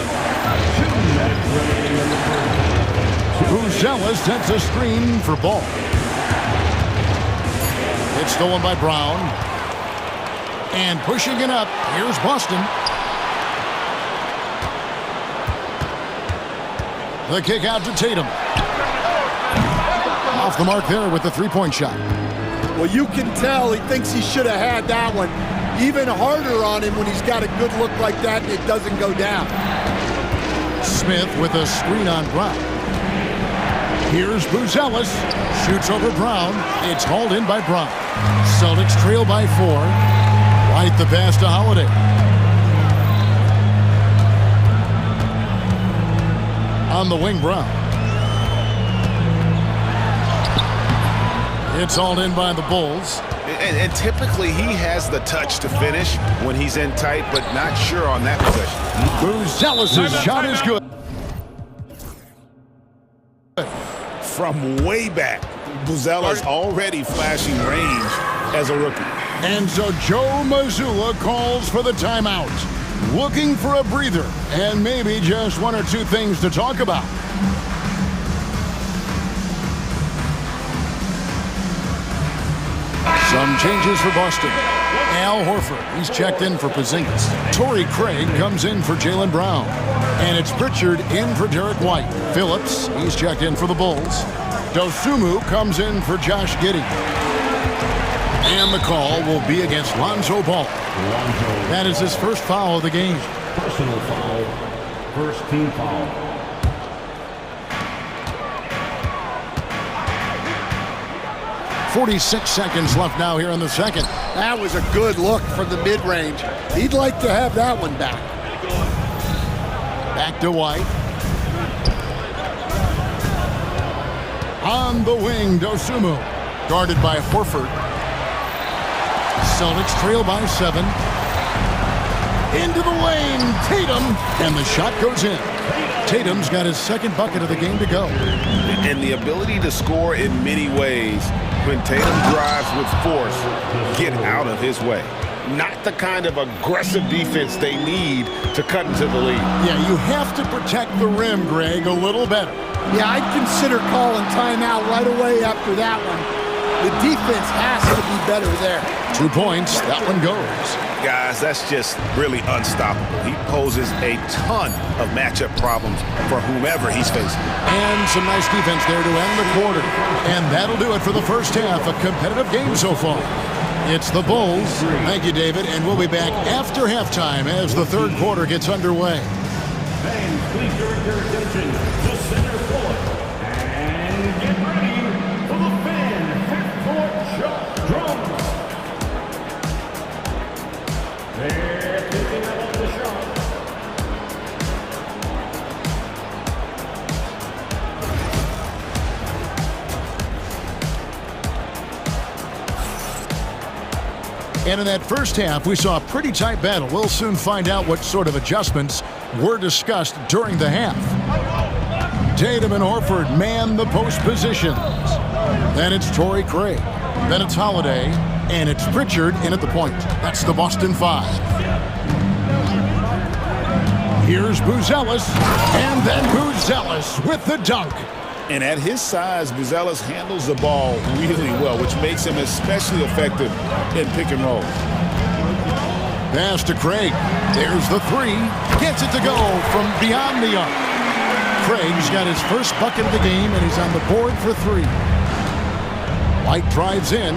Buzelis sets a screen for Ball. It's stolen by Brown. And pushing it up, here's Boston. The kick out to Tatum. Off the mark there with the three-point shot. Well, you can tell he thinks he should have had that one. Even harder on him when he's got a good look like that and it doesn't go down. Smith with a screen on Brown. Here's Buzelis. Shoots over Brown. It's hauled in by Brown. Celtics trail by 4. White the pass to Holiday. On the wing, Brown. It's hauled in by the Bulls. And typically he has the touch to finish when he's in tight, but not sure on that possession. Buzelis' shot is good. From way back, Buzelis already flashing range as a rookie. And so Joe Mazzulla calls for the timeout, looking for a breather and maybe just one or two things to talk about. Some changes for Boston. Al Horford, he's checked in for Porzingis. Torrey Craig comes in for Jaylen Brown. And it's Pritchard in for Derek White. Phillips, he's checked in for the Bulls. Dosumu comes in for Josh Giddey. And the call will be against Lonzo Ball. That is his first foul of the game. Personal foul. First team foul. .46 seconds left now here in the second. That was a good look from the mid-range. He'd like to have that one back. Back to White. On the wing, Dosumu. Guarded by Horford. Celtics trail by 7. Into the lane, Tatum, and the shot goes in. Tatum's got his second bucket of the game to go. And the ability to score in many ways when Tatum drives with force, get out of his way. Not the kind of aggressive defense they need to cut into the lead. Yeah, you have to protect the rim, Greg, a little better. Yeah, I'd consider calling timeout right away after that one. The defense has to be better there. 2 points, that one goes. Guys, that's just really unstoppable. He poses a ton of matchup problems for whomever he's facing. And some nice defense there to end the quarter. And that'll do it for the first half. A competitive game so far. It's the Bulls. Thank you, David. And we'll be back after halftime as the third quarter gets underway. Fans, please direct your attention to center court. And get ready for the fan half-court shot drums. They're picking up the shot. And in that first half, we saw a pretty tight battle. We'll soon find out what sort of adjustments were discussed during the half. Tatum and Horford man the post positions. Then it's Torrey Craig. Then it's Holiday. And it's Pritchard in at the point. That's the Boston 5. Here's Buzelis. And then Buzelis with the dunk. And at his size, Buzelis handles the ball really well, which makes him especially effective in pick and roll. Pass to Craig. There's the 3. Gets it to go from beyond the arc. Craig's got his first bucket of the game, and he's on the board for 3. White drives in.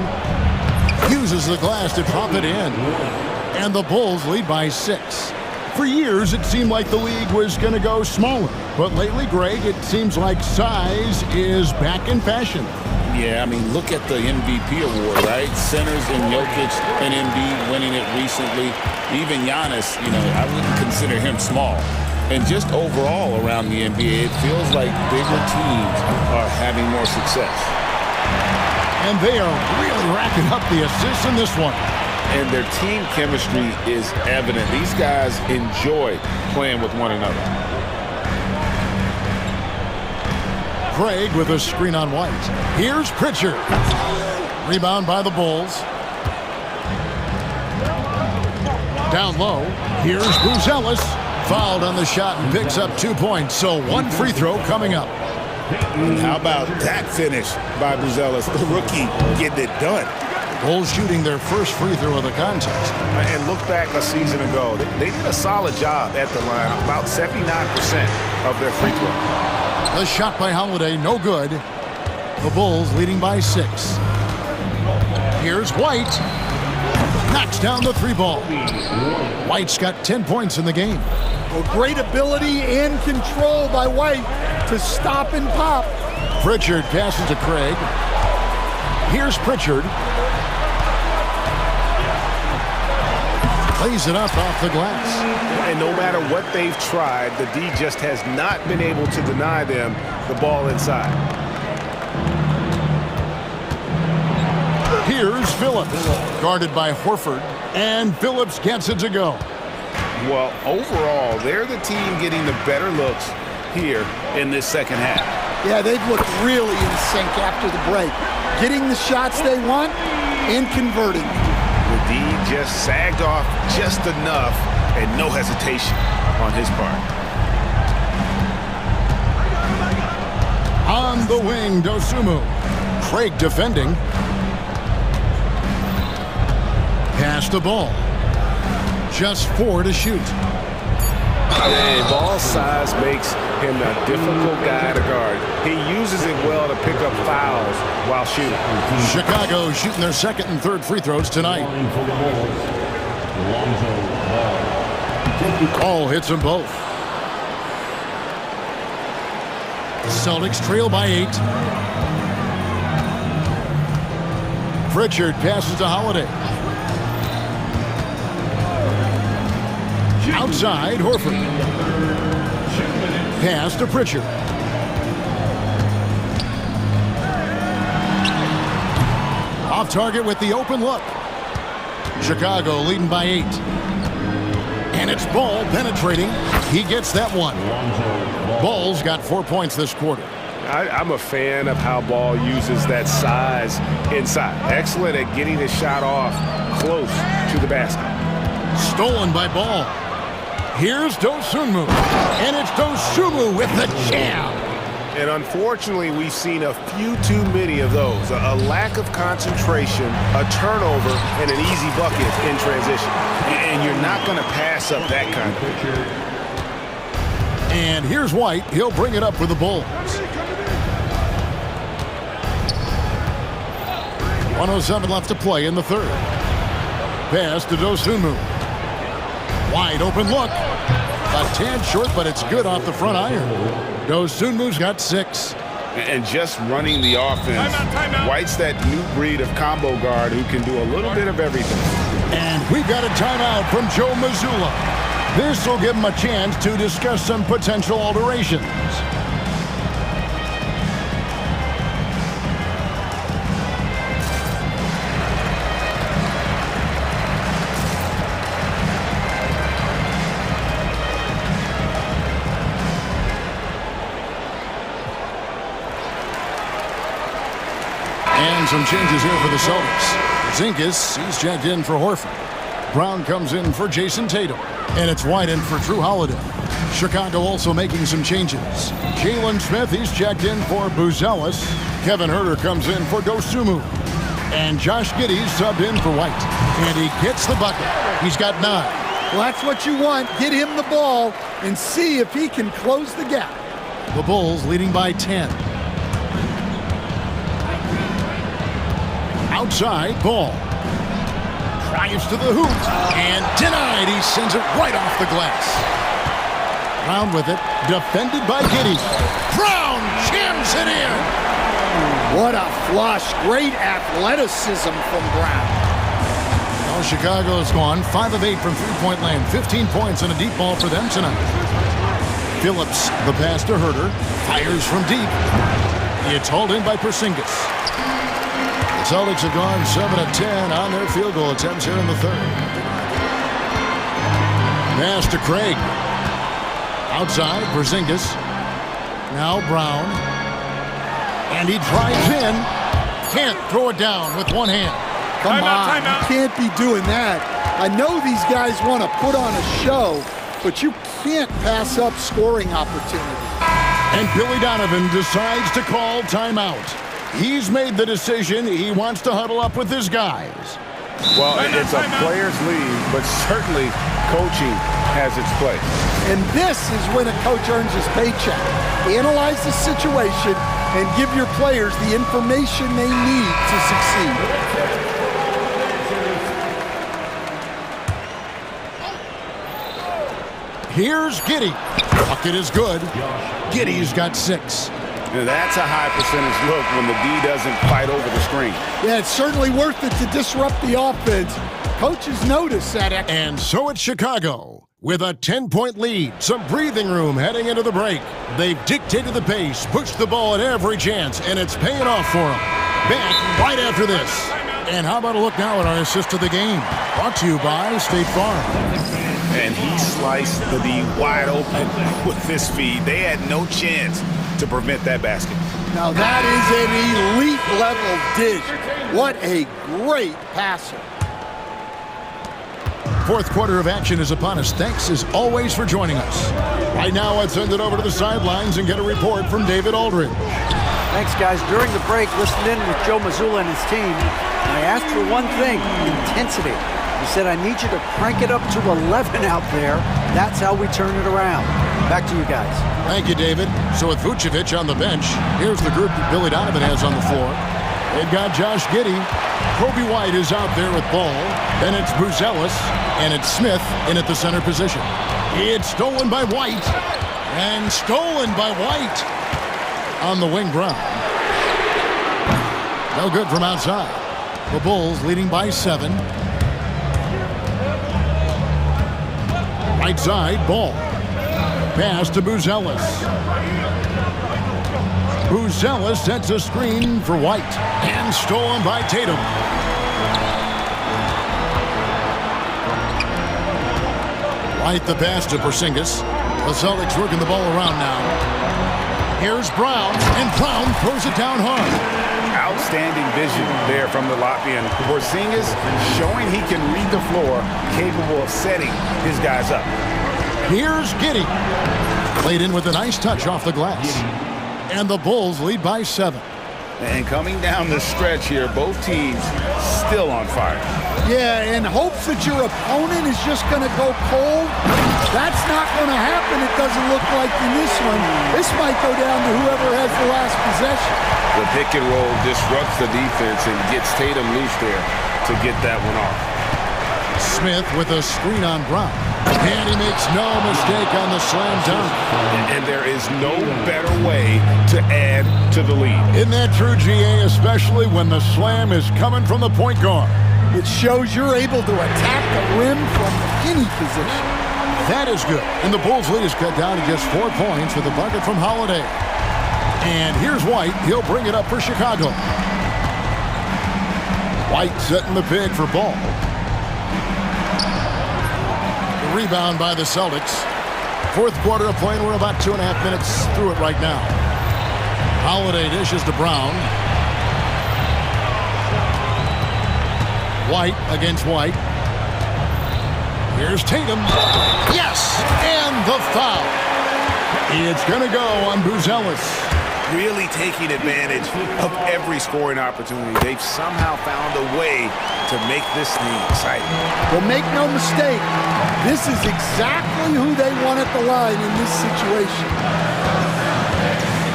Uses the glass to drop it in. And the Bulls lead by 6. For years, it seemed like the league was going to go smaller. But lately, Greg, it seems like size is back in fashion. Yeah, I mean, look at the MVP award, right? Centers and Jokic and Embiid winning it recently. Even Giannis, I wouldn't consider him small. And just overall around the NBA, it feels like bigger teams are having more success. And they are really racking up the assists in this one. And their team chemistry is evident. These guys enjoy playing with one another. Craig with a screen on White. Here's Pritchard. Rebound by the Bulls. Down low. Here's Buzelis. Fouled on the shot and picks up 2 points. So 1 free throw coming up. How about that finish by Buzelis, the rookie, getting it done. Bulls shooting their first free throw of the contest. And look back a season ago. They did a solid job at the line. About 79% of their free throw. The shot by Holiday, no good. The Bulls leading by 6. Here's White. Knocks down the 3 ball. White's got 10 points in the game. Well, great ability and control by White to stop and pop. Pritchard passes to Craig. Here's Pritchard. Plays it up off the glass. And no matter what they've tried, the D just has not been able to deny them the ball inside. Here's Phillips, guarded by Horford, and Phillips gets it to go. Well, overall, they're the team getting the better looks here in this second half. Yeah, they've looked really in sync after the break. Getting the shots they want and converting. The D just sagged off just enough and no hesitation on his part. On the wing, Dosunmu. Craig defending. Pass the ball. Just 4 to shoot. And ball size makes him a difficult guy to guard. He uses it well to pick up fouls while shooting. Chicago shooting their second and third free throws tonight. All hits them both. Celtics trail by 8. Pritchard passes to Holiday. Outside, Horford. Pass to Pritchard. Off target with the open look. Chicago leading by 8. And it's Ball penetrating. He gets that one. Ball's got 4 points this quarter. I'm a fan of how Ball uses that size inside. Excellent at getting his shot off close to the basket. Stolen by Ball. Here's Dosunmu. And it's Dosunmu with the jam. And unfortunately, we've seen a few too many of those. A lack of concentration, a turnover, and an easy bucket in transition. And you're not going to pass up that kind of thing. And here's White. He'll bring it up for the Bulls. 1:07 left to play in the third. Pass to Dosunmu. Wide open look. A tad short, but it's good off the front iron. Dosunmu's got 6. And just running the offense. Timeout. White's that new breed of combo guard who can do a little bit of everything. And we've got a timeout from Joe Mazzulla. This will give him a chance to discuss some potential alterations. And some changes here for the Celtics. Zingas, he's checked in for Horford. Brown comes in for Jason Tatum. And it's White in for Drew Holiday. Chicago also making some changes. Jalen Smith, he's checked in for Buzelis. Kevin Huerter comes in for Dosunmu. And Josh Giddey's subbed in for White. And he gets the bucket. He's got 9. Well, that's what you want. Get him the ball and see if he can close the gap. The Bulls leading by 10. Outside, Ball. Drives to the hoop. And denied. He sends it right off the glass. Brown with it. Defended by Giddey. Brown jams it in. What a flush. Great athleticism from Brown. Well, Chicago's gone 5 of 8 from three-point land. 15 points and a deep ball for them tonight. Phillips, the pass to Huerter. Fires from deep. It's hauled in by Porzingis. The Celtics have gone 7 of 10 on their field goal attempts here in the third. Pass to Craig. Outside, Porzingis. Now Brown. And he drives in. Can't throw it down with one hand. Come on, you can't be doing that. I know these guys want to put on a show, but you can't pass up scoring opportunity. And Billy Donovan decides to call timeout. He's made the decision. He wants to huddle up with his guys. Well, it's a player's league, but certainly coaching has its place. And this is when a coach earns his paycheck. Analyze the situation and give your players the information they need to succeed. Here's Giddey. Bucket is good. Giddey's got 6. That's a high percentage look when the D doesn't fight over the screen. Yeah, it's certainly worth it to disrupt the offense. Coaches notice that. And so it's Chicago with a 10-point lead. Some breathing room heading into the break. They've dictated the pace, pushed the ball at every chance, and it's paying off for them. Back right after this. And how about a look now at our assist of the game? Brought to you by State Farm. And he sliced the D wide open with this feed. They had no chance to prevent that basket. Now that is an elite level dish. What a great passer. Fourth quarter of action is upon us. Thanks as always for joining us. Right now, let's send it over to the sidelines and get a report from David Aldridge. Thanks, guys. During the break, listening in with Joe Mazzulla and his team, I asked for one thing, intensity. He said, I need you to crank it up to 11 out there. That's how we turn it around. Back to you guys. Thank you, David. So with Vucevic on the bench, here's the group that Billy Donovan has on the floor. They've got Josh Giddey. Kobe White is out there with ball. Then it's Buzelis, and it's Smith in at the center position. It's stolen by White, and stolen by White on the wing Brown. No good from outside. The Bulls leading by 7. Right side, Ball. Pass to Buzelis. Buzelis sets a screen for White, and stolen by Tatum. White the pass to Porzingis. The Celtics working the ball around now. Here's Brown, and Brown throws it down hard. Outstanding vision there from the Latvian. Porzingis showing he can read the floor, capable of setting his guys up. Here's Giddey. Played in with a nice touch off the glass. And the Bulls lead by 7. And coming down the stretch here, both teams still on fire. Yeah, in hopes that your opponent is just going to go cold. That's not going to happen, it doesn't look like in this one. This might go down to whoever has the last possession. The pick and roll disrupts the defense and gets Tatum loose there to get that one off. Smith with a screen on Brown. And he makes no mistake on the slam dunk. And there is no better way to add to the lead. Isn't that true, GA, especially when the slam is coming from the point guard? It shows you're able to attack the rim from any position. That is good. And the Bulls' lead is cut down to just 4 points with a bucket from Holiday. And here's White. He'll bring it up for Chicago. White setting the pick for Ball. The rebound by the Celtics. Fourth quarter of play, and we're about 2.5 minutes through it right now. Holiday dishes to Brown. White against White. Here's Tatum. Yes! And the foul. It's going to go on Buzelis. Really taking advantage of every scoring opportunity. They've somehow found a way to make this thing exciting. Well, make no mistake, this is exactly who they want at the line in this situation.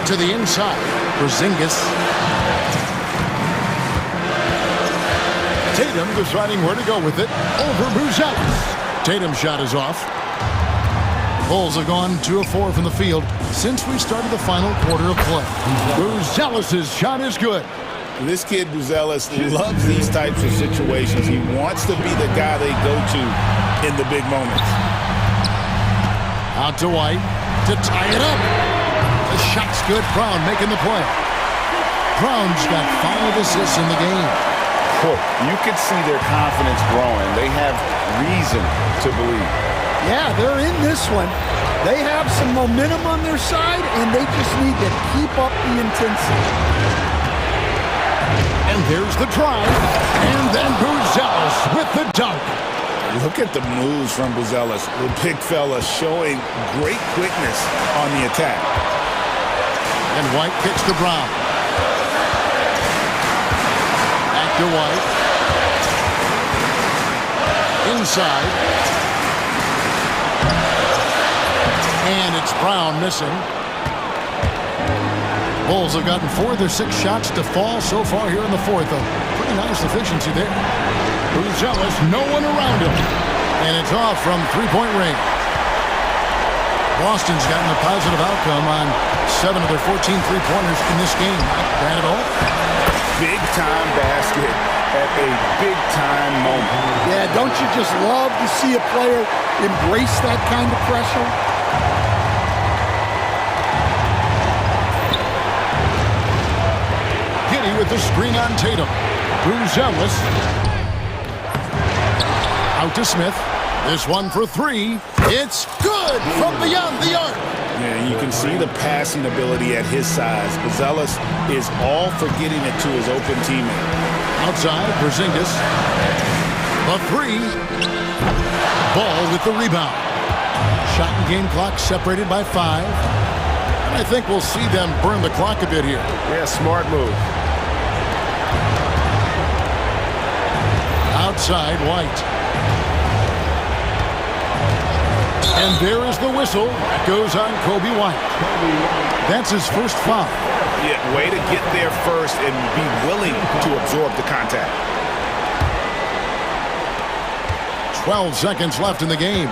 To the inside, Porzingis. Tatum deciding where to go with it over Buzelis. Tatum's shot is off. Bulls have gone 2 of 4 from the field since we started the final quarter of play. Buzelis' shot is good. This kid, Buzelis, loves these types of situations. He wants to be the guy they go to in the big moments. Out to White to tie it up. The shot's good. Brown making the play. Brown's got 5 assists in the game. You can see their confidence growing. They have reason to believe. Yeah, they're in this one. They have some momentum on their side, and they just need to keep up the intensity. And there's the drive. And then Buzelis with the dunk. Look at the moves from Buzelis. The big fella showing great quickness on the attack. And White kicks to Brown. Back to White. Inside. And it's Brown missing. Bulls have gotten 4 of their 6 shots to fall so far here in the fourth. A pretty nice efficiency there. Buzelis, no one around him. And it's off from 3-point range. Boston's gotten a positive outcome on 7 of their 14 3-pointers in this game. Not bad at all. Big-time basket at a big-time moment. Yeah, don't you just love to see a player embrace that kind of pressure? With the screen on Tatum. Buzelis. Out to Smith. This one for three. It's good from beyond the arc. Yeah, you can see the passing ability at his size. Buzelis is all for getting it to his open teammate. Outside, Porzingis. The three. Ball with the rebound. Shot and game clock separated by 5. And I think we'll see them burn the clock a bit here. Yeah, smart move. Outside, White. And there is the whistle. That goes on Kobe White. That's his first foul. Yeah, way to get there first and be willing to absorb the contact. 12 seconds left in the game.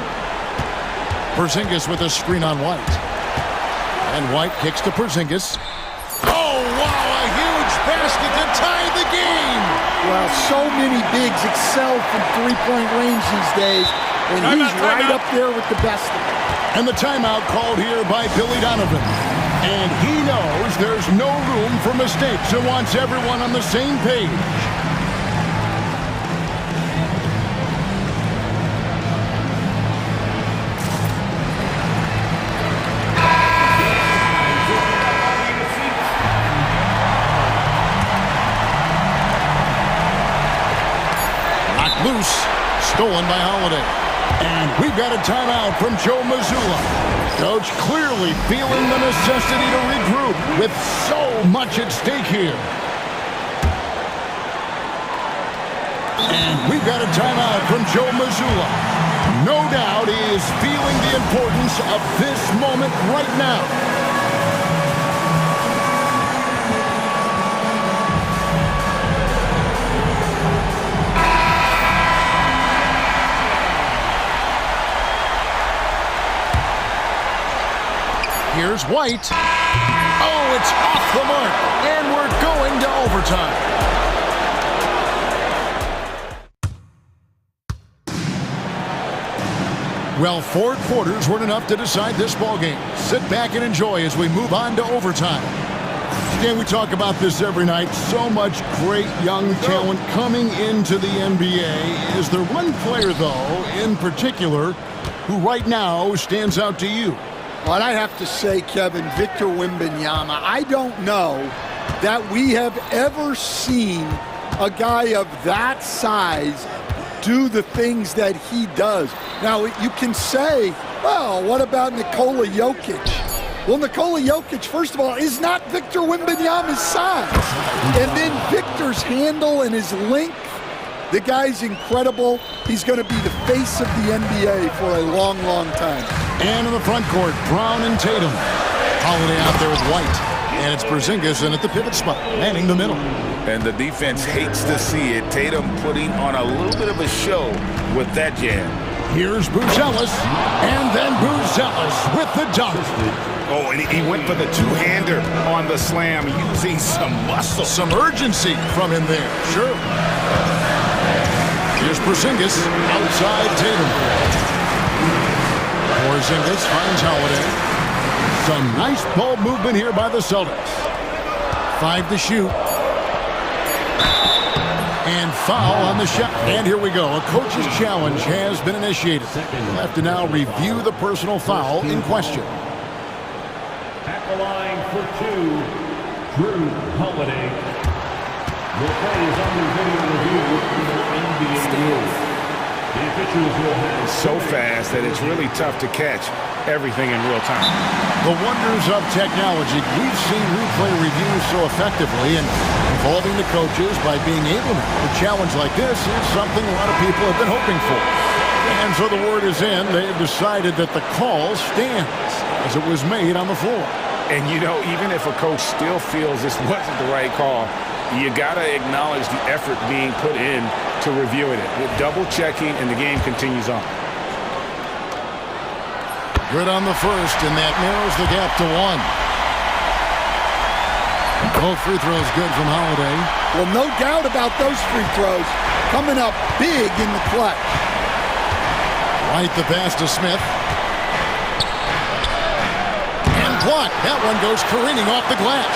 Porzingis with a screen on White. And White kicks to Porzingis. Oh, wow, a huge basket to tie the game. Well, so many bigs excel from three-point range these days, and he's right up there with the best of them. And the timeout called here by Billy Donovan. And he knows there's no room for mistakes and wants everyone on the same page. Loose, stolen by Holiday. And we've got a timeout from Joe Mazzulla. Coach clearly feeling the necessity to regroup with so much at stake here. And we've got a timeout from Joe Mazzulla. No doubt he is feeling the importance of this moment right now. Here's White. Oh, it's off the mark. And we're going to overtime. Well, 4 quarters weren't enough to decide this ballgame. Sit back and enjoy as we move on to overtime. Again, we talk about this every night. So much great young talent coming into the NBA. Is there one player, though, in particular, who right now stands out to you? Well, I have to say, Kevin, Victor Wembanyama, I don't know that we have ever seen a guy of that size do the things that he does. Now, you can say, well, what about Nikola Jokic? Well, Nikola Jokic, first of all, is not Victor Wembanyama's size. And then Victor's handle and his length, the guy's incredible. He's going to be the face of the NBA for a long, long time. And in the front court, Brown and Tatum. Holiday out there with White. And it's Porzingis in at the pivot spot, manning the middle. And the defense hates to see it. Tatum putting on a little bit of a show with that jam. Here's Buzelis. And then Buzelis with the dunk. Oh, and he went for the two-hander on the slam, using some muscle. Some urgency from him there. Sure. Here's Porzingis outside Tatum. Porzingis finds Holiday. Some nice ball movement here by the Celtics. 5 to shoot. And foul on the shot. And here we go. A coach's challenge has been initiated. We'll have to now review the personal foul in question. At the line for 2, Drew Holiday. Your play is under video review for NBA rules. The officials will have so fast that it's really tough to catch everything in real time. The wonders of technology. We've seen replay reviews so effectively, and involving the coaches by being able to a challenge like this is something a lot of people have been hoping for. And so the word is in. They have decided that the call stands as it was made on the floor. And you know, even if a coach still feels this wasn't the right call, you got to acknowledge the effort being put in to reviewing it. With double checking, and the game continues on. Good on the first, and that narrows the gap to 1. Both free throws good from Holiday. Well, no doubt about those free throws coming up big in the clutch. Right, the pass to Smith. And blocked. That one goes careening off the glass.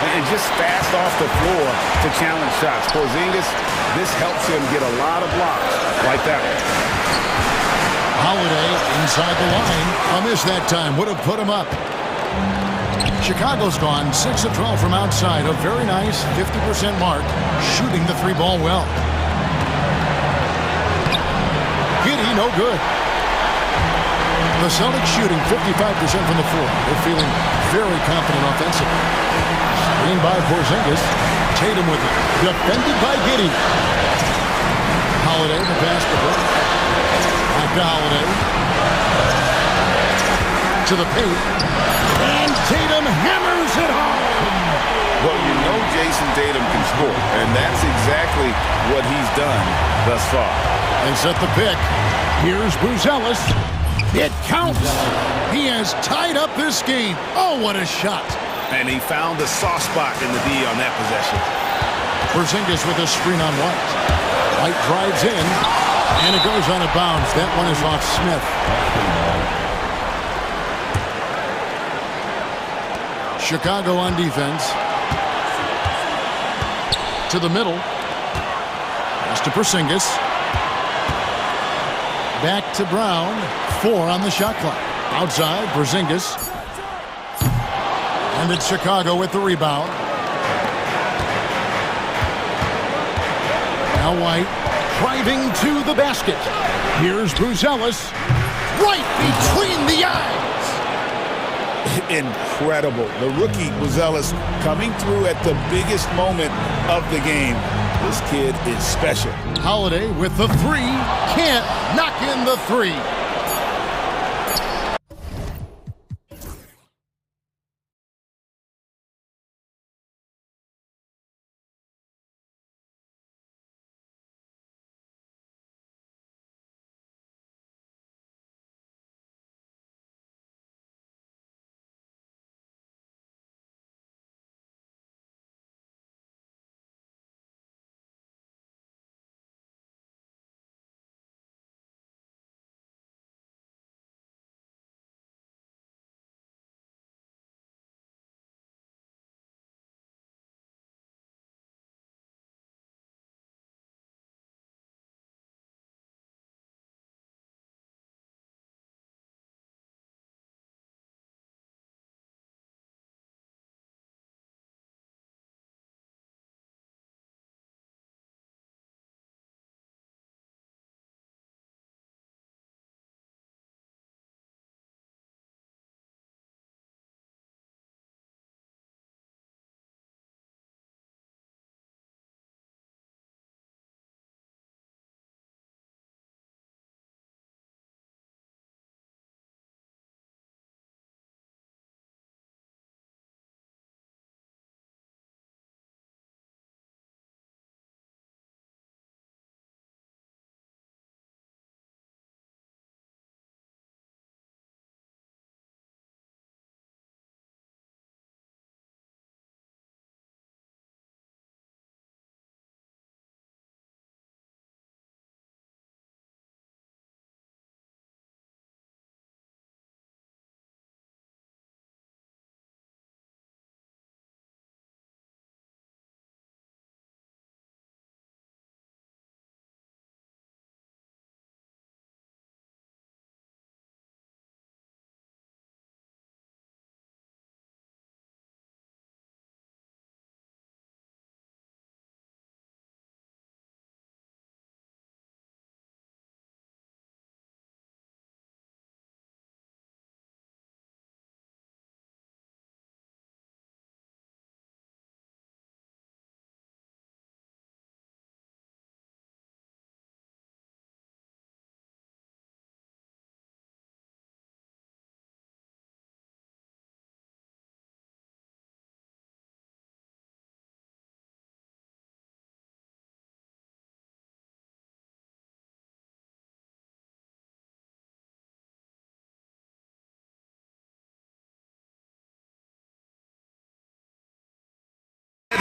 and just fast off the floor to challenge shots. Porzingis, this helps him get a lot of blocks like that one. Holiday inside the line. A miss that time. Would have put him up. Chicago's gone 6 of 12 from outside. A very nice 50% mark. Shooting the three ball well. Giddy, no good. The Celtics shooting 55% from the floor. They're feeling very confident offensively. Screen by Porzingis. Tatum with it. Defended by Giddy. Holiday, the basketball. Back to Holiday. To the paint. And Tatum hammers it home. Well, you know Jason Tatum can score, and that's exactly what he's done thus far. And set the pick. Here's Buzelis. It counts. He has tied up this game. Oh, what a shot. And he found the soft spot in the D on that possession. Porzingis with a screen on White. White drives in, and it goes out of bounds. That one is off Smith. Chicago on defense. To the middle. Pass to Porzingis. Back to Brown. 4 on the shot clock. Outside, Porzingis. And it's Chicago with the rebound. Now White driving to the basket. Here's Buzelis. Right between the eyes. Incredible. The rookie Buzelis coming through at the biggest moment of the game. This kid is special. Holiday with the three. Can't knock in the three.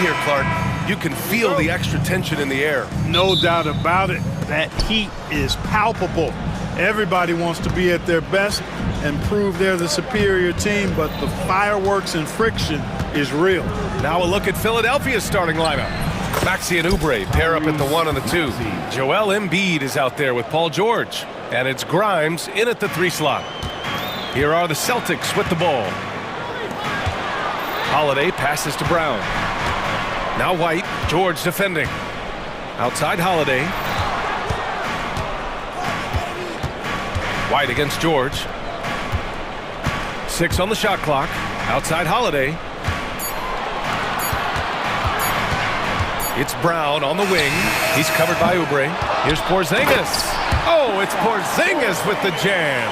Here, Clark, you can feel the extra tension in the air. No doubt about it. That heat is palpable. Everybody wants to be at their best and prove they're the superior team, but the fireworks and friction is real. Now a look at Philadelphia's starting lineup. Maxey and Oubre pair up at the 1 and the 2. Joel Embiid is out there with Paul George. And it's Grimes in at the 3 slot. Here are the Celtics with the ball. Holiday passes to Brown. Now White, George defending. Outside Holiday. White against George. 6 on the shot clock. Outside Holiday. It's Brown on the wing. He's covered by Oubre. Here's Porzingis. Oh, it's Porzingis with the jam.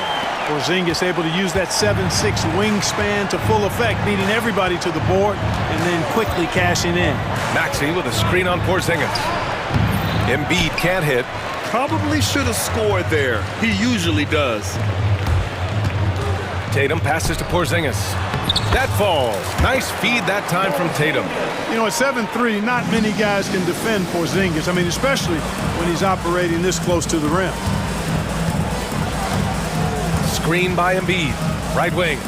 Porzingis able to use that 7'6" wingspan to full effect, beating everybody to the board and then quickly cashing in. Maxey with a screen on Porzingis. Embiid can't hit. Probably should have scored there. He usually does. Tatum passes to Porzingis. That falls. Nice feed that time from Tatum. You know, at 7'3", not many guys can defend Porzingis. I mean, especially when he's operating this close to the rim. Screen by Embiid. Right wing.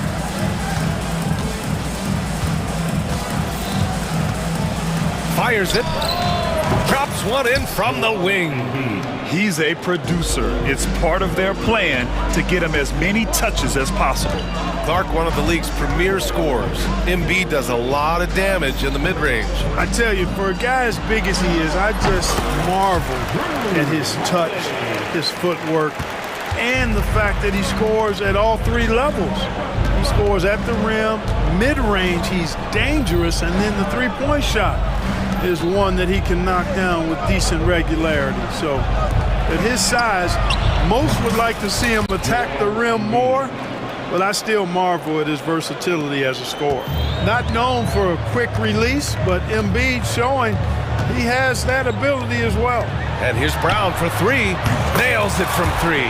Fires it. Drops one in from the wing. He's a producer. It's part of their plan to get him as many touches as possible. Clark, one of the league's premier scorers. Embiid does a lot of damage in the mid-range. I tell you, for a guy as big as he is, I just marvel at his touch, his footwork, and the fact that he scores at all 3 levels. He scores at the rim, mid-range, he's dangerous, and then the three-point shot is one that he can knock down with decent regularity. So at his size, most would like to see him attack the rim more, but I still marvel at his versatility as a scorer. Not known for a quick release, but Embiid showing he has that ability as well. And here's Brown for 3. Nails it from 3.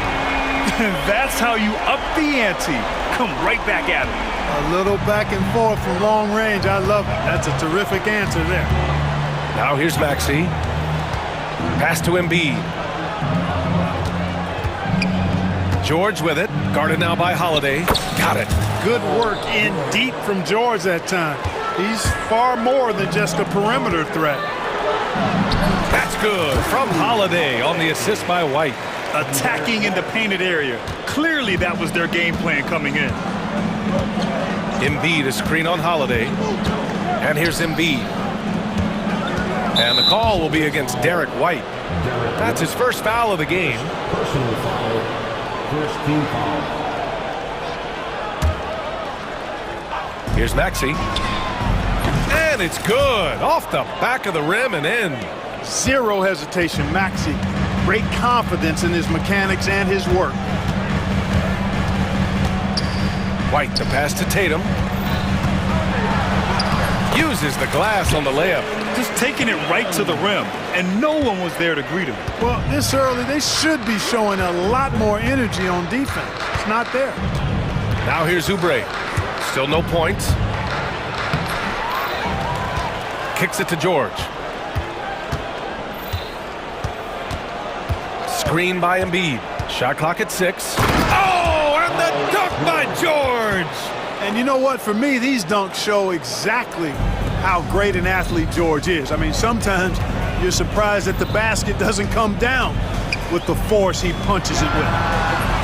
That's how you up the ante. Come right back at him. A little back and forth from long range. I love it. That's a terrific answer there. Now here's Maxey. Pass to Embiid. George with it. Guarded now by Holiday. Got it. Good work in deep from George that time. He's far more than just a perimeter threat. That's good from Holiday on the assist by White. Attacking in the painted area. Clearly that was their game plan coming in. Embiid, a screen on Holiday. And here's Embiid. And the call will be against Derek White. That's his first foul of the game. Personal foul. First team foul. Here's Maxey. And it's good. Off the back of the rim and in. Zero hesitation, Maxey. Great confidence in his mechanics and his work. White, the pass to Tatum. Uses the glass on the layup. Just taking it right to the rim, and no one was there to greet him. Well, this early, they should be showing a lot more energy on defense. It's not there. Now here's Oubre. Still no points. Kicks it to George. Screen by Embiid. Shot clock at 6. Oh, and the dunk by George! And you know what? For me, these dunks show exactly how great an athlete George is. I mean, sometimes you're surprised that the basket doesn't come down with the force he punches it with.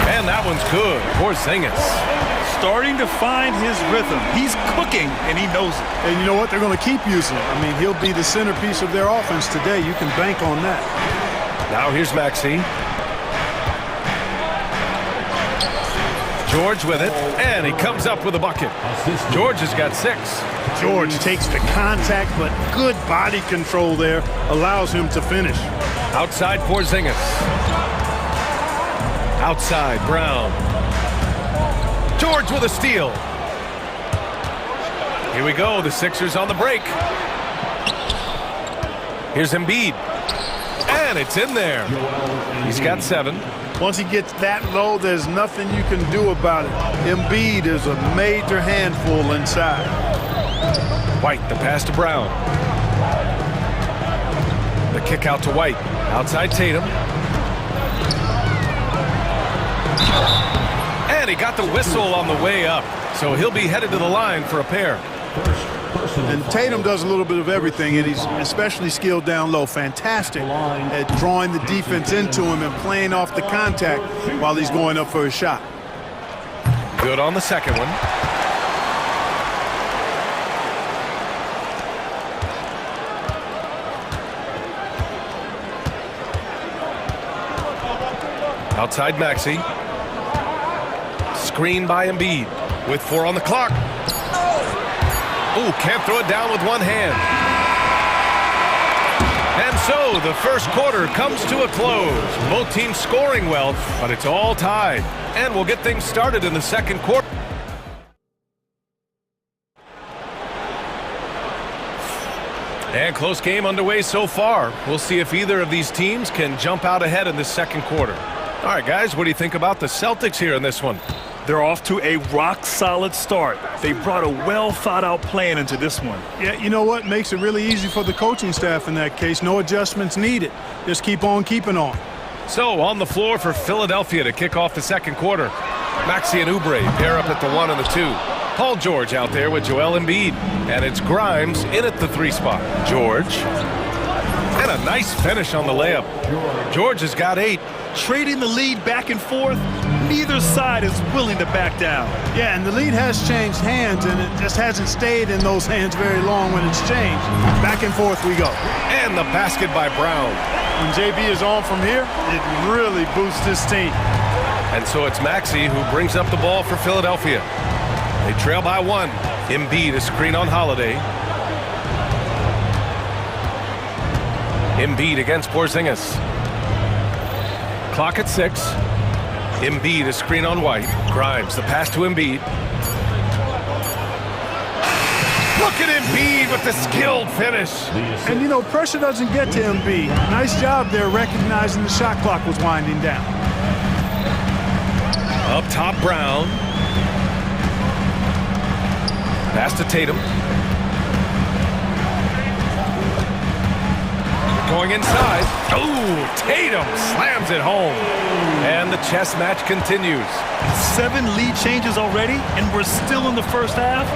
And that one's good. Porzingis. Starting to find his rhythm. He's cooking, and he knows it. And you know what? They're going to keep using him. I mean, he'll be the centerpiece of their offense today. You can bank on that. Now here's Maxey. George with it, and he comes up with a bucket. George has got 6. George takes the contact, but good body control there allows him to finish. Outside Porzingis. Outside Brown. George with a steal. Here we go, the Sixers on the break. Here's Embiid. And it's in there. He's got 7. Once he gets that low, there's nothing you can do about it. Embiid is a major handful inside. White, the pass to Brown. The kick out to White. Outside Tatum. And he got the whistle on the way up, so he'll be headed to the line for a pair. And Tatum does a little bit of everything, and he's especially skilled down low. Fantastic at drawing the defense into him and playing off the contact while he's going up for his shot. Good on the second one. Outside Maxey. Screen by Embiid with 4 on the clock. Oh, can't throw it down with one hand. And so the first quarter comes to a close. Both teams scoring well, but it's all tied. And we'll get things started in the second quarter. And close game underway so far. We'll see if either of these teams can jump out ahead in the second quarter. All right, guys, what do you think about the Celtics here in this one? They're off to a rock-solid start. They brought a well-thought-out plan into this one. Yeah, you know what? Makes it really easy for the coaching staff in that case. No adjustments needed. Just keep on keeping on. So, on the floor for Philadelphia to kick off the second quarter. Maxey and Oubre pair up at the 1 and the 2. Paul George out there with Joel Embiid. And it's Grimes in at the 3 spot. George. And a nice finish on the layup. George has got 8. Trading the lead back and forth, neither side is willing to back down. Yeah, and the lead has changed hands, and it just hasn't stayed in those hands very long when it's changed. Back and forth we go. And the basket by Brown. When JB is on from here, it really boosts his team. And so it's Maxey who brings up the ball for Philadelphia. They trail by 1. Embiid a screen on Holiday. Embiid against Porzingis. Clock at 6. Embiid a screen on White. Grimes the pass to Embiid. Look at Embiid with the skilled finish. And you know, pressure doesn't get to Embiid. Nice job there recognizing the shot clock was winding down. Up top, Brown. Pass to Tatum. Going inside. Oh, Tatum slams it home. And the chess match continues. 7 lead changes already, and we're still in the first half.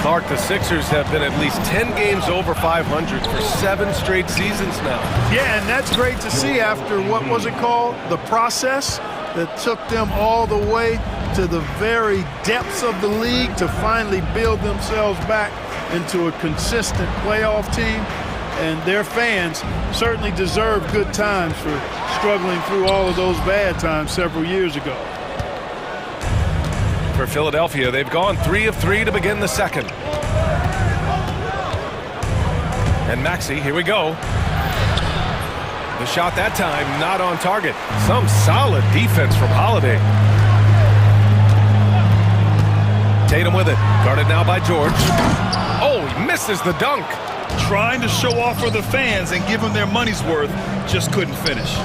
Clark, the Sixers have been at least 10 games over 500 for 7 straight seasons now. Yeah, and that's great to see after, what was it called? The process that took them all the way to the very depths of the league to finally build themselves back into a consistent playoff team. And their fans certainly deserve good times for struggling through all of those bad times several years ago. For Philadelphia, they've gone 3 of 3 to begin the second. And Maxey, here we go. The shot that time not on target. Some solid defense from Holiday. Tatum with it. Guarded now by George. Oh, he misses the dunk. Trying to show off for the fans and give them their money's worth, just couldn't finish.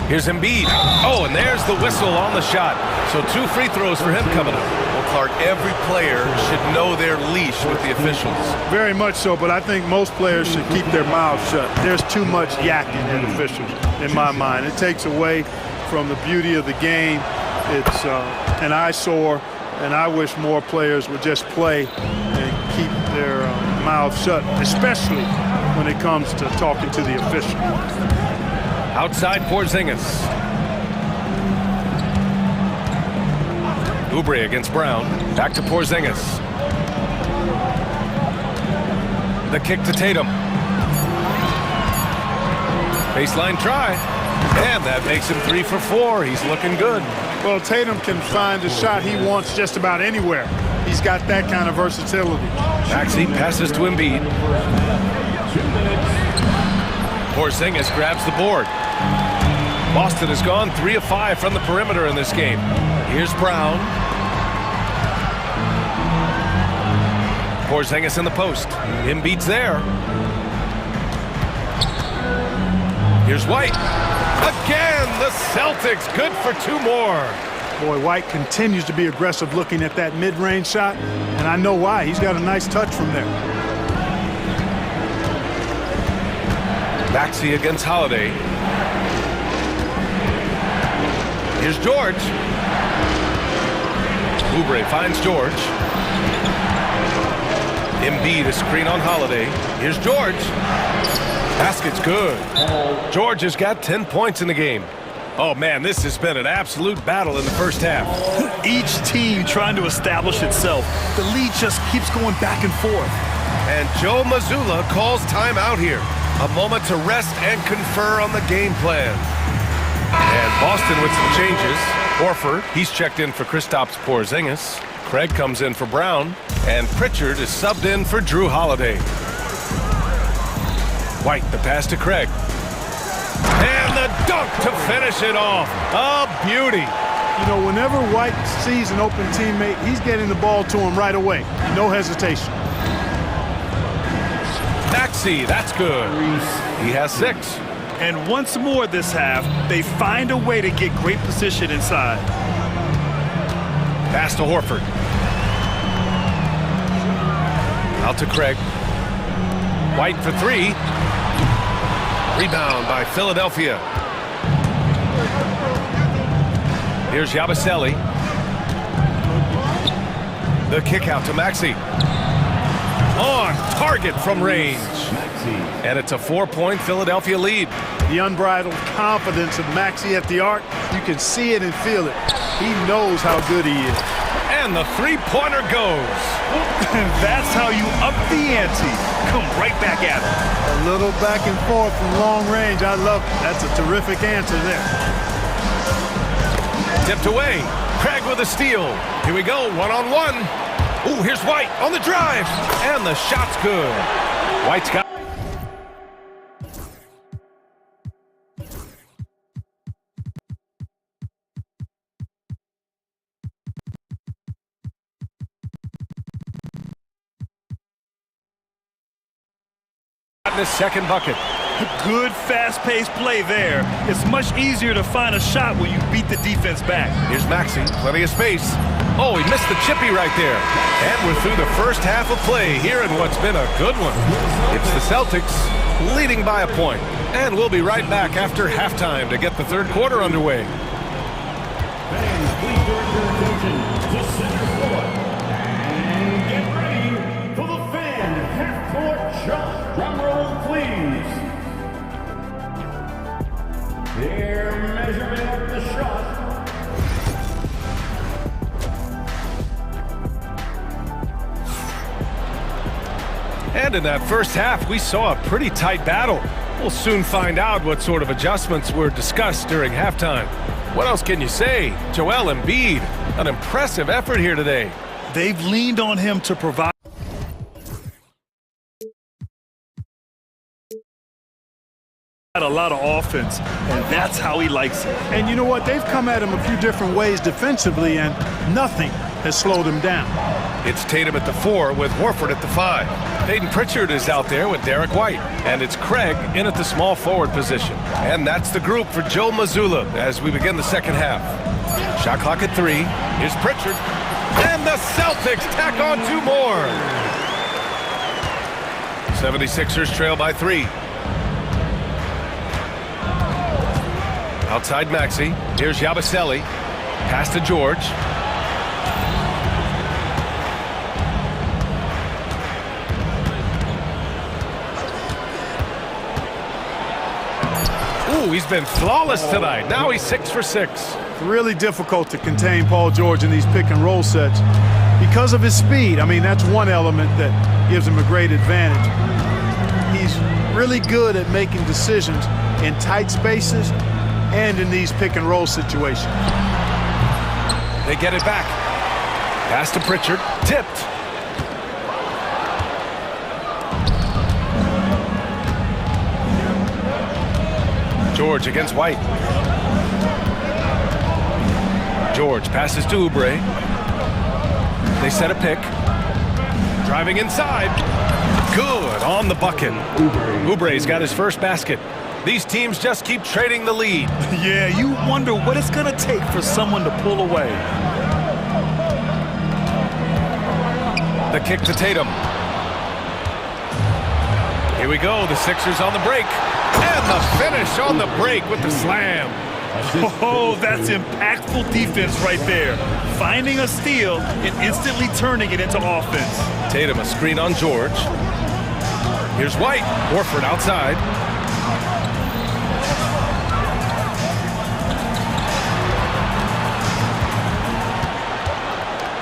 Here's Embiid. Oh, and there's the whistle on the shot. So 2 free throws for him coming up. Well, Clark, every player should know their leash with the officials. Very much so, but I think most players should keep their mouths shut. There's too much yakking at officials, in my mind. It takes away from the beauty of the game. It's an eyesore, and I wish more players would just play and keep their mouths shut, especially when it comes to talking to the official. Outside Porzingis. Oubre against Brown. Back to Porzingis. The kick to Tatum. Baseline try. And that makes him 3 for 4. He's looking good. Well, Tatum can find a shot he wants just about anywhere. He's got that kind of versatility. Maxey passes to Embiid. Porzingis grabs the board. Boston has gone 3 of 5 from the perimeter in this game. Here's Brown. Porzingis in the post. Embiid's there. Here's White. Again, the Celtics good for 2 more. Boy, White continues to be aggressive looking at that mid-range shot, and I know why. He's got a nice touch from there. Maxey against Holiday. Here's George. Oubre finds George. Embiid a screen on Holiday. Here's George. Basket's good. George has got 10 points in the game. Oh, man, this has been an absolute battle in the first half. Each team trying to establish itself. The lead just keeps going back and forth. And Joe Mazzulla calls timeout here. A moment to rest and confer on the game plan. And Boston with some changes. Horford, he's checked in for Kristaps Porzingis. Craig comes in for Brown. And Pritchard is subbed in for Drew Holiday. White, the pass to Craig. And the dunk to finish it off. A beauty. You know, whenever White sees an open teammate, he's getting the ball to him right away. No hesitation. Maxey, that's good. He has 6. And once more this half, they find a way to get great position inside. Pass to Horford. Out to Craig. White for 3. Rebound by Philadelphia. Here's Yabusele. The kick out to Maxey. On target from range. And it's a 4-point Philadelphia lead. The unbridled confidence of Maxey at the arc, you can see it and feel it. He knows how good he is. And the three-pointer goes. And that's how you up the ante. Come right back at him. A little back and forth from long range. I love it. That's a terrific answer there. Tipped away. Craig with a steal. Here we go, one-on-one. Ooh, here's White on the drive. And the shot's good. White's got... the second bucket. Good fast-paced play there. It's much easier to find a shot when you beat the defense back. Here's Maxey, plenty of space. Oh, he missed the chippy right there. And we're through the first half of play here in what's been a good one. It's the Celtics leading by a point. And we'll be right back after halftime to get the third quarter underway. Fans, please direct your attention to center court. And get ready for the fan half-court shot. Drum roll, please. Their measurement of the shot. And in that first half, we saw a pretty tight battle. We'll soon find out what sort of adjustments were discussed during halftime. What else can you say? Joel Embiid, an impressive effort here today. They've leaned on him to provide a lot of offense, and that's how he likes it. And you know what? They've come at him a few different ways defensively, and nothing has slowed him down. It's Tatum at the 4 with Horford at the 5. Peyton Pritchard is out there with Derek White. And it's Craig in at the small forward position. And that's the group for Joe Mazzulla as we begin the second half. Shot clock at 3. Here's Pritchard. And the Celtics tack on 2 more. 76ers trail by 3. Outside Maxey. Here's Yabusele. Pass to George. Ooh, he's been flawless tonight. Now he's 6 for 6. It's really difficult to contain Paul George in these pick and roll sets because of his speed. I mean, that's one element that gives him a great advantage. He's really good at making decisions in tight spaces and in these pick and roll situations. They get it back. Pass to Pritchard. Tipped. George against White. George passes to Oubre. They set a pick. Driving inside. Good on the bucket. Oubre's got his first basket. These teams just keep trading the lead. Yeah, you wonder what it's going to take for someone to pull away. The kick to Tatum. Here we go. The Sixers on the break. And the finish on the break with the slam. Oh, that's impactful defense right there. Finding a steal and instantly turning it into offense. Tatum a screen on George. Here's White. Horford outside.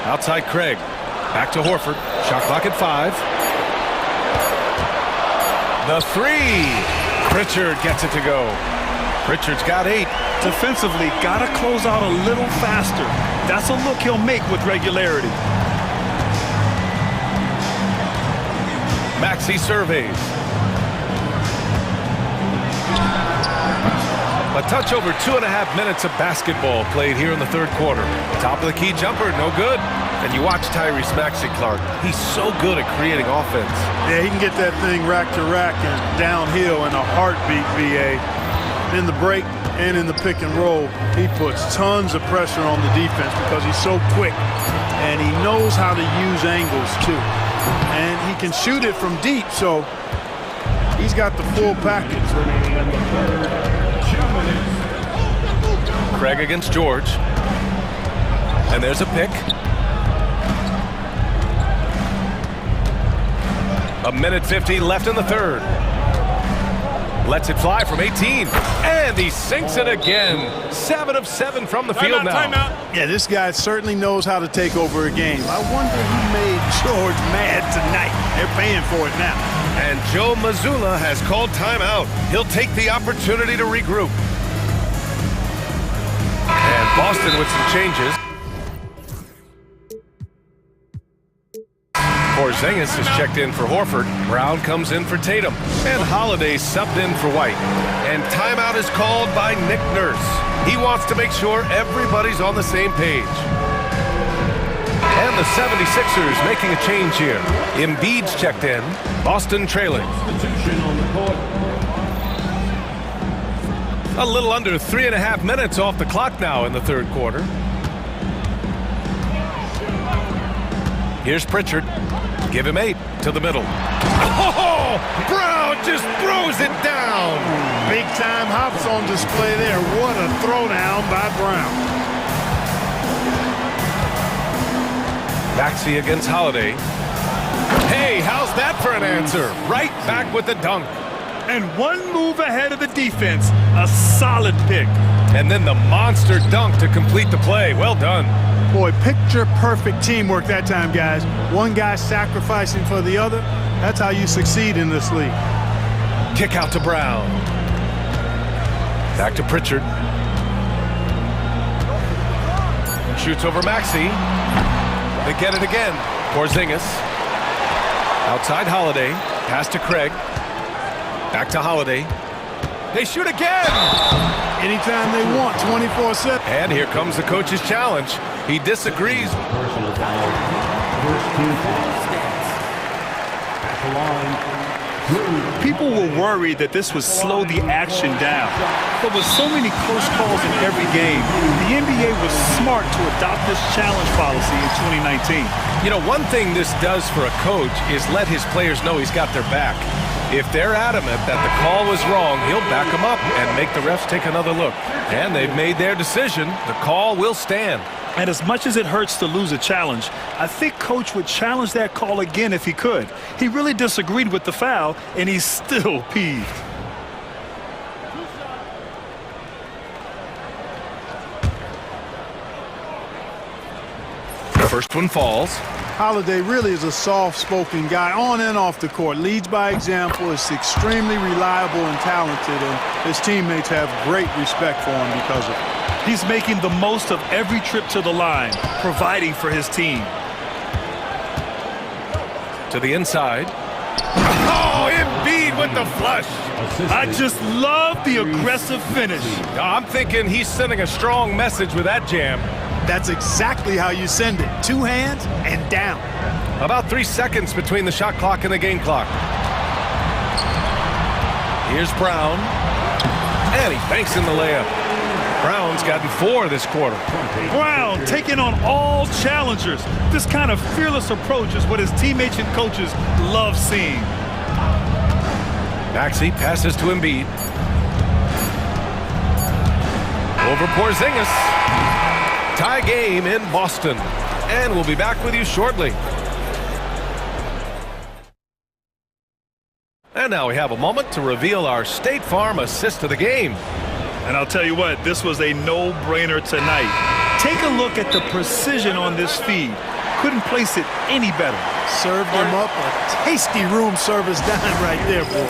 Outside Craig. Back to Horford. Shot clock at 5. The 3. Pritchard gets it to go. Pritchard's got 8. Defensively, got to close out a little faster. That's a look he'll make with regularity. Maxey surveys. A touch over 2.5 minutes of basketball played here in the third quarter. Top of the key jumper, no good. And you watch Tyrese Maxey, Clark. He's so good at creating offense. Yeah, he can get that thing rack to rack and downhill in a heartbeat, VA. In the break and in the pick and roll, he puts tons of pressure on the defense because he's so quick. And he knows how to use angles, too. And he can shoot it from deep, so he's got the full package. Craig against George. And there's a pick. A minute 50 left in the third. Lets it fly from 18. And he sinks it again. 7 of 7 from the field now. Timeout. Yeah, this guy certainly knows how to take over a game. I wonder who made George mad tonight. They're paying for it now. And Joe Mazzulla has called timeout. He'll take the opportunity to regroup. And Boston with some changes. Porzingis is checked in for Horford. Brown comes in for Tatum. And Holiday subbed in for White. And timeout is called by Nick Nurse. He wants to make sure everybody's on the same page. And the 76ers making a change here. Embiid's checked in. Boston trailing. A little under 3.5 minutes off the clock now in the third quarter. Here's Pritchard. Give him 8 to the middle. Oh, Brown just throws it down. Big time hops on display there. What a throwdown by Brown. Maxey against Holiday. Hey, how's that for an answer? Right back with the dunk. And one move ahead of the defense. A solid pick. And then the monster dunk to complete the play. Well done. Boy, picture-perfect teamwork that time, guys. One guy sacrificing for the other. That's how you succeed in this league. Kick out to Brown. Back to Pritchard. Shoots over Maxey. They get it again. Porzingis. Outside Holiday. Pass to Craig. Back to Holiday. They shoot again! Anytime they want, 24/7. And here comes the coach's challenge. He disagrees. Personal foul. First 2 fouls. At the line. People were worried that this would slow the action down. But with so many close calls in every game, the NBA was smart to adopt this challenge policy in 2019. You know, one thing this does for a coach is let his players know he's got their back. If they're adamant that the call was wrong, he'll back them up and make the refs take another look. And they've made their decision. The call will stand. And as much as it hurts to lose a challenge, I think Coach would challenge that call again if he could. He really disagreed with the foul, and he's still peeved. First one falls. Holiday really is a soft-spoken guy on and off the court. Leads by example, is extremely reliable and talented, and his teammates have great respect for him because of it. He's making the most of every trip to the line, providing for his team. To the inside. Oh, Embiid with the flush. I just love the aggressive finish. I'm thinking he's sending a strong message with that jam. That's exactly how you send it. 2 hands and down. About 3 seconds between the shot clock and the game clock. Here's Brown. And he banks in the layup. Brown's gotten 4 this quarter. Brown taking on all challengers. This kind of fearless approach is what his teammates and coaches love seeing. Maxey passes to Embiid. over Porzingis. Tie game in Boston. And we'll be back with you shortly. And now we have a moment to reveal our State Farm assist of the game. And I'll tell you what, this was a no-brainer tonight. Take a look at the precision on this feed. Couldn't place it any better. Served him up a tasty room service dime right there, boy.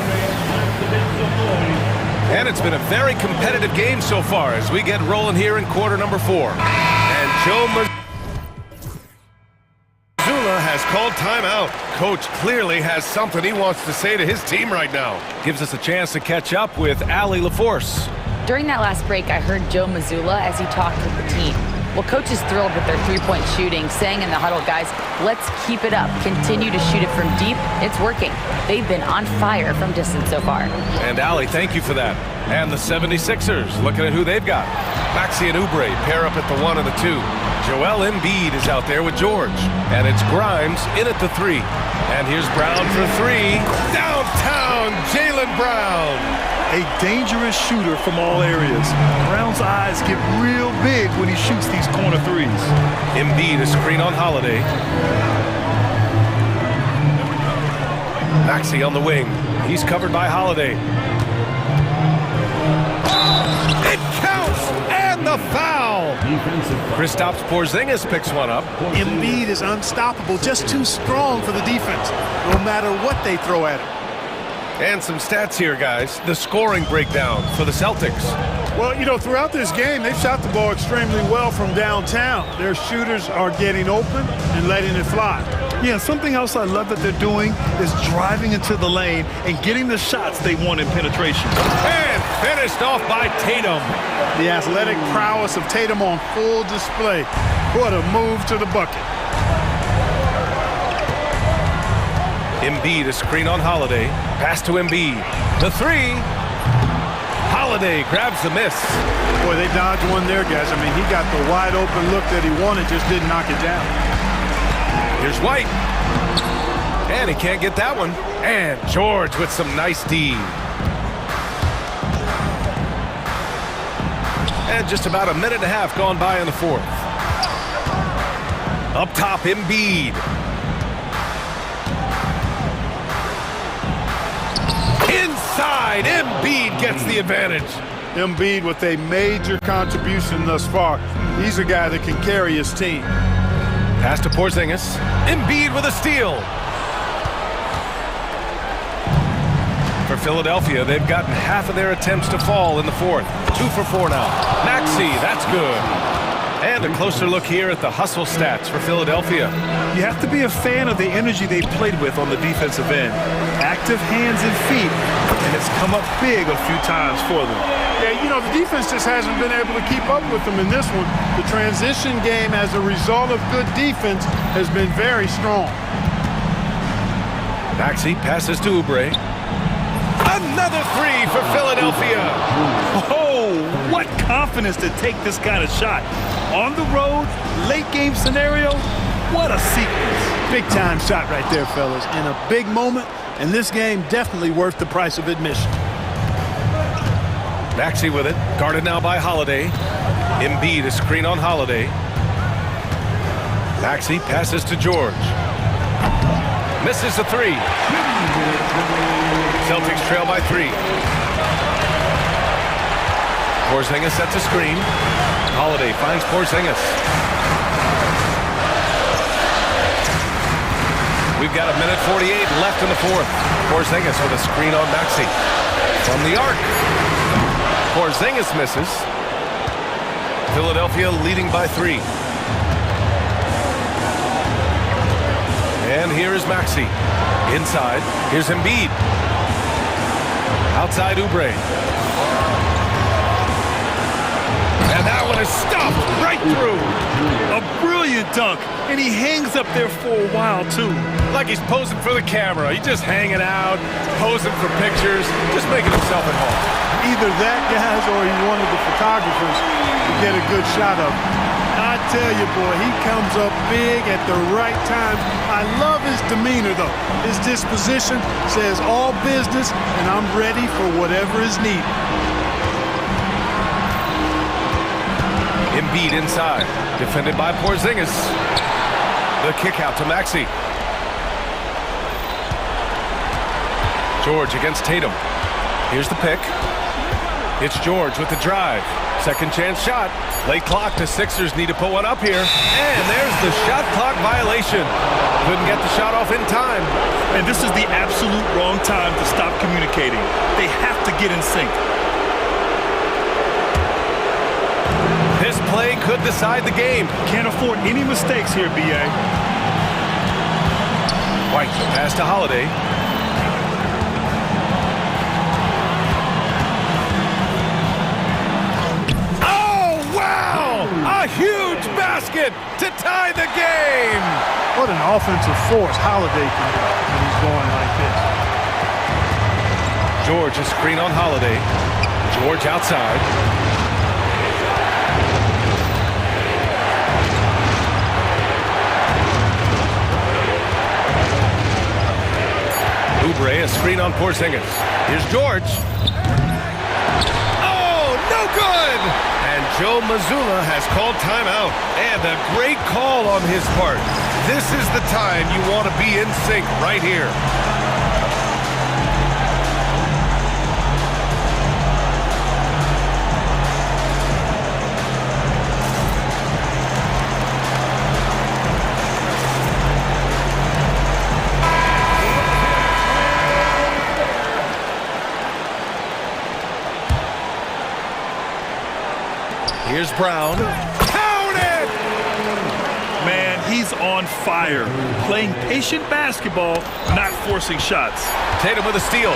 And it's been a very competitive game so far as we get rolling here in quarter number 4. And Joe Mazzulla has called timeout. Coach clearly has something he wants to say to his team right now. Gives us a chance to catch up with Allie LaForce. During that last break, I heard Joe Mazzulla as he talked with the team. Well, coach is thrilled with their three-point shooting, saying in the huddle, guys, let's keep it up. Continue to shoot it from deep. It's working. They've been on fire from distance so far. And Allie, thank you for that. And the 76ers, looking at who they've got. Maxey and Oubre pair up at the 1 and the 2. Joel Embiid is out there with George. And it's Grimes in at the 3. And here's Brown for 3. Downtown, Jaylen Brown. A dangerous shooter from all areas. Brown's eyes get real big when he shoots these corner threes. Embiid, a screen on Holiday. Maxey on the wing. He's covered by Holiday. It counts! And the foul! Kristaps Porzingis picks one up. Embiid is unstoppable, just too strong for the defense, no matter what they throw at him. And some stats here, guys. The scoring breakdown for the Celtics. Well, you know, throughout this game, they've shot the ball extremely well from downtown. Their shooters are getting open and letting it fly. Yeah, something else I love that they're doing is driving into the lane and getting the shots they want in penetration. And finished off by Tatum. The athletic prowess of Tatum on full display. What a move to the bucket. Embiid, a screen on Holiday. Pass to Embiid. The 3. Holiday grabs the miss. Boy, they dodged one there, guys. I mean, he got the wide open look that he wanted, just didn't knock it down. Here's White. And he can't get that one. And George with some nice D. And just about a minute and a half gone by in the 4th. Up top, Embiid. Inside, Embiid gets the advantage. Embiid with a major contribution thus far. He's a guy that can carry his team. Pass to Porzingis. Embiid with a steal. For Philadelphia, they've gotten half of their attempts to fall in the 4th. 2 for 4 now. Maxey, that's good. And a closer look here at the hustle stats for Philadelphia. You have to be a fan of the energy they played with on the defensive end. Active hands and feet, and it's come up big a few times for them. Yeah, you know, the defense just hasn't been able to keep up with them in this one. The transition game as a result of good defense has been very strong. Maxey passes to Oubre. Another 3 for Philadelphia. Oh, what confidence to take this kind of shot. On the road, late game scenario, what a sequence. Big time shot right there, fellas. In a big moment, and this game definitely worth the price of admission. Maxey with it, guarded now by Holiday. Embiid, a screen on Holiday. Maxey passes to George. Misses the 3. Celtics trail by 3. Porzingis sets a screen. Holiday finds Porzingis. We've got a minute 48 left in the 4th. Porzingis with a screen on Maxey. From the arc. Porzingis misses. Philadelphia leading by 3. And here is Maxey. Inside. Here's Embiid. Outside Oubre. And that one is stopped right through. A brilliant dunk, and he hangs up there for a while, too. Like he's posing for the camera. He's just hanging out, posing for pictures, just making himself at home. Either that, guys, or he wanted the photographers to get a good shot of him. I tell you, boy, he comes up big at the right time. I love his demeanor, though. His disposition says all business, and I'm ready for whatever is needed. Embiid inside. Defended by Porzingis. The kick out to Maxey. George against Tatum. Here's the pick. It's George with the drive. Second chance shot. Late clock. The Sixers need to put one up here. And there's the shot clock violation. Couldn't get the shot off in time. And this is the absolute wrong time to stop communicating. They have to get in sync. This play could decide the game. Can't afford any mistakes here, B.A. White pass to Holiday. A huge basket to tie the game. What an offensive force Holiday can be when he's going like this. George, a screen on Holiday. George outside. Oubre, a screen on Porzingis. Here's George. Oh, no good! And Joe Mazzulla has called timeout. And a great call on his part. This is the time you want to be in sync right here. Here's Brown. Count it! Man, he's on fire. Playing patient basketball, not forcing shots. Tatum with a steal.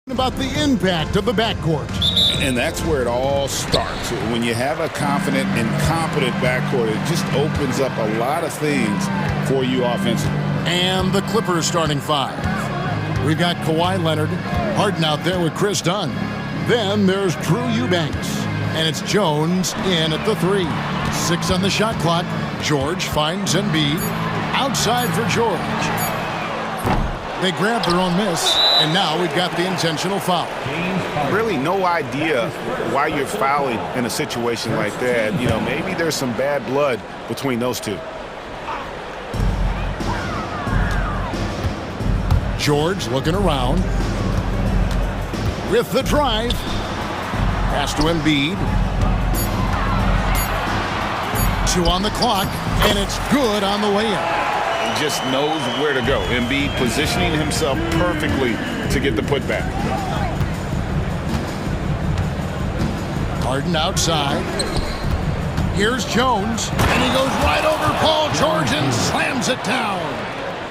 About the impact of the backcourt. And that's where it all starts. When you have a confident and competent backcourt, it just opens up a lot of things for you offensively. And the Clippers starting five. We've got Kawhi Leonard, Harden out there with Chris Dunn. Then there's Drew Eubanks. And it's Jones in at the three. 6 on the shot clock. George finds Embiid. Outside for George. They grab their own miss, and now we've got the intentional foul. Really no idea why you're fouling in a situation like that. You know, maybe there's some bad blood between those two. George looking around. With the drive. Pass to Embiid. 2 on the clock, and it's good on the way in. Just knows where to go. Embiid positioning himself perfectly to get the putback. Harden outside. Here's Jones, and he goes right over Paul George and slams it down.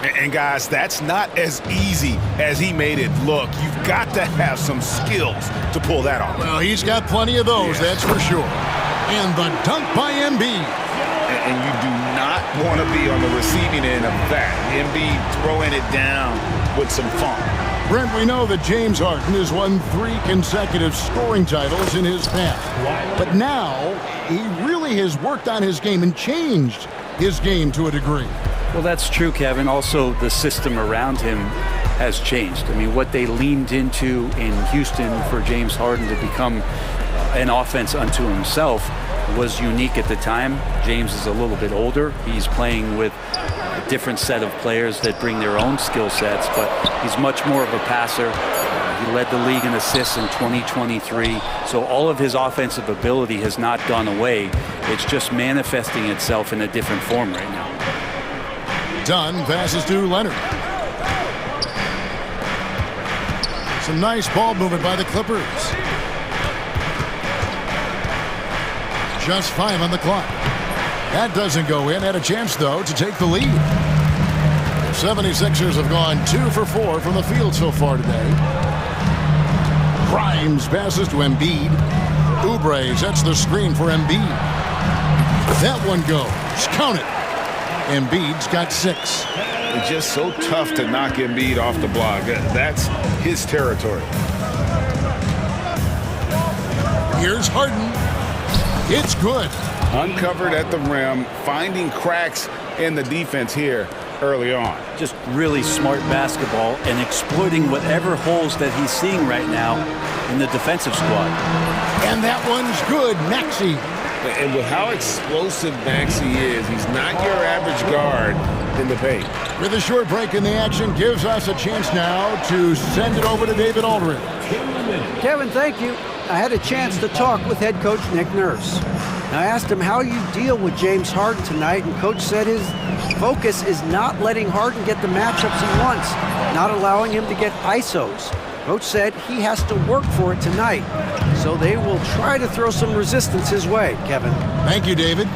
And guys, that's not as easy as he made it look. You've got to have some skills to pull that off. Well, he's got plenty of those, that's for sure. And the dunk by Embiid. And you do not want to be on the receiving end of that. Embiid throwing it down with some funk. Brent, we know that James Harden has won 3 consecutive scoring titles in his past. But now, he really has worked on his game and changed his game to a degree. Well, that's true, Kevin. Also, the system around him has changed. I mean, what they leaned into in Houston for James Harden to become an offense unto himself was unique at the time. James is a little bit older. He's playing with a different set of players that bring their own skill sets, but he's much more of a passer. He led the league in assists in 2023. So all of his offensive ability has not gone away. It's just manifesting itself in a different form right now. Dunn passes to Leonard. Some nice ball movement by the Clippers. Just 5 on the clock. That doesn't go in. Had a chance, though, to take the lead. The 76ers have gone 2 for 4 from the field so far today. Grimes passes to Embiid. Oubre sets the screen for Embiid. That one goes. Count it. Embiid's got 6. It's just so tough to knock Embiid off the block. That's his territory. Here's Harden. It's good. Uncovered at the rim, finding cracks in the defense here early on. Just really smart basketball and exploiting whatever holes that he's seeing right now in the defensive squad. And that one's good. Maxey. And with how explosive Maxey is, he's not your average guard in the paint. With a short break in the action, gives us a chance now to send it over to David Aldridge. Kevin, thank you. I had a chance to talk with head coach Nick Nurse. I asked him how you deal with James Harden tonight, and coach said his focus is not letting Harden get the matchups he wants, not allowing him to get ISOs. Coach said he has to work for it tonight, so they will try to throw some resistance his way, Kevin. Thank you, David.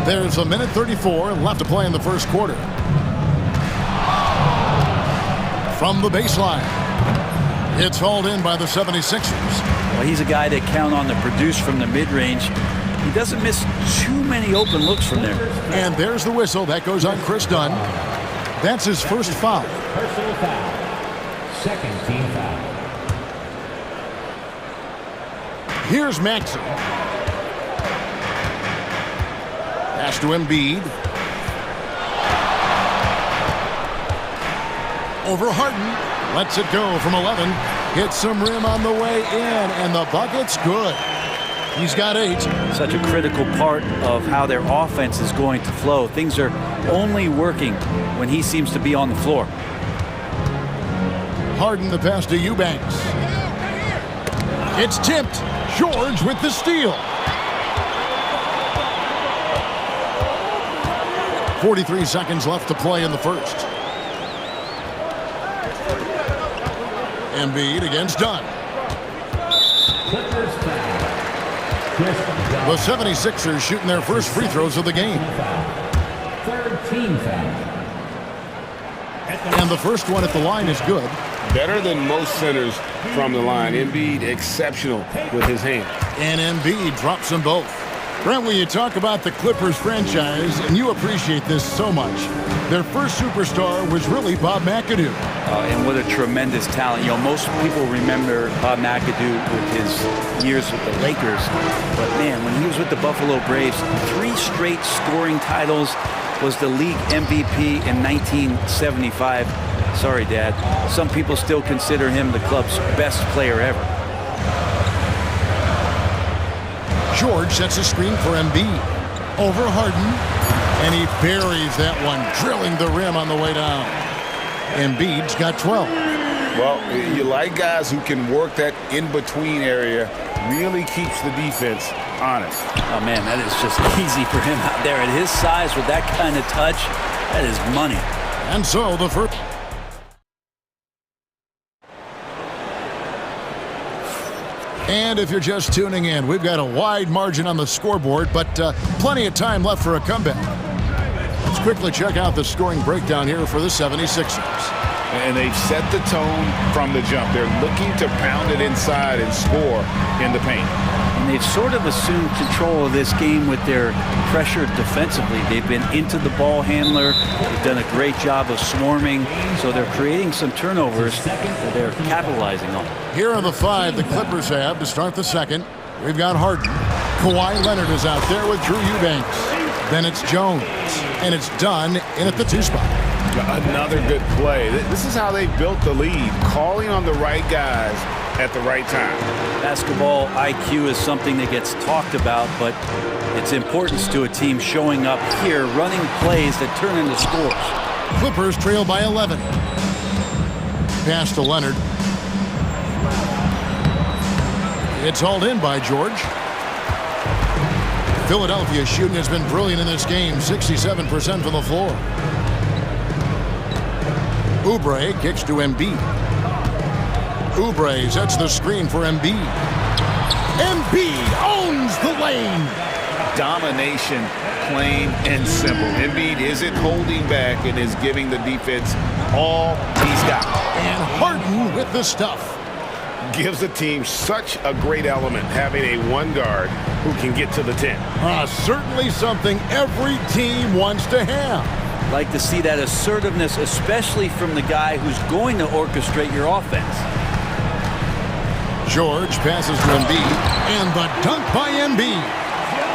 There's a minute 34 left to play in the first quarter. From the baseline, it's hauled in by the 76ers. Well, he's a guy that count on to produce from the mid-range. He doesn't miss too many open looks from there. And there's the whistle. That goes on Chris Dunn. That's his first foul. Personal foul. Second team foul. Here's Maxey. Pass to Embiid. Over Harden. Lets it go from 11. Hits some rim on the way in, and the bucket's good. He's got 8. Such a critical part of how their offense is going to flow. Things are only working when he seems to be on the floor. Harden the pass to Eubanks. It's tipped. George with the steal. 43 seconds left to play in the first. Embiid against Dunn. The 76ers shooting their first free throws of the game. Third team foul. And the first one at the line is good. Better than most centers from the line. Embiid exceptional with his hand. And Embiid drops them both. Brent, when you talk about the Clippers franchise, and you appreciate this so much, their first superstar was really Bob McAdoo. And what a tremendous talent. You know, most people remember Bob McAdoo with his years with the Lakers. But, man, when he was with the Buffalo Braves, 3 straight scoring titles, was the league MVP in 1975. Sorry, Dad. Some people still consider him the club's best player ever. George sets a screen for Embiid. Over Harden. And he buries that one, drilling the rim on the way down. Embiid's got 12. Well, you like guys who can work that in-between area, really keeps the defense honest. Oh, man, that is just easy for him out there. At his size, with that kind of touch, that is money. And so the first... And if you're just tuning in, we've got a wide margin on the scoreboard, but plenty of time left for a comeback. Let's quickly check out the scoring breakdown here for the 76ers. And they've set the tone from the jump. They're looking to pound it inside and score in the paint. And they've sort of assumed control of this game with their pressure defensively. They've been into the ball handler. They've done a great job of swarming. So they're creating some turnovers that they're capitalizing on. Here are the 5 the Clippers have to start the second. We've got Harden. Kawhi Leonard is out there with Drew Eubanks. Then it's Jones. And it's done in at the 2 spot. Another good play. This is how they built the lead, calling on the right guys at the right time. Basketball IQ is something that gets talked about, but its importance to a team showing up here, running plays that turn into scores. Clippers trail by 11. Pass to Leonard. It's hauled in by George. Philadelphia's shooting has been brilliant in this game, 67% from the floor. Oubre kicks to Embiid. Oubre sets the screen for Embiid. Embiid owns the lane. Domination, plain and simple. Embiid isn't holding back and is giving the defense all he's got. And Harden with the stuff. Gives the team such a great element having a 1 guard who can get to the 10. Certainly something every team wants to have. Like to see that assertiveness, especially from the guy who's going to orchestrate your offense. George passes to Embiid, and the dunk by Embiid.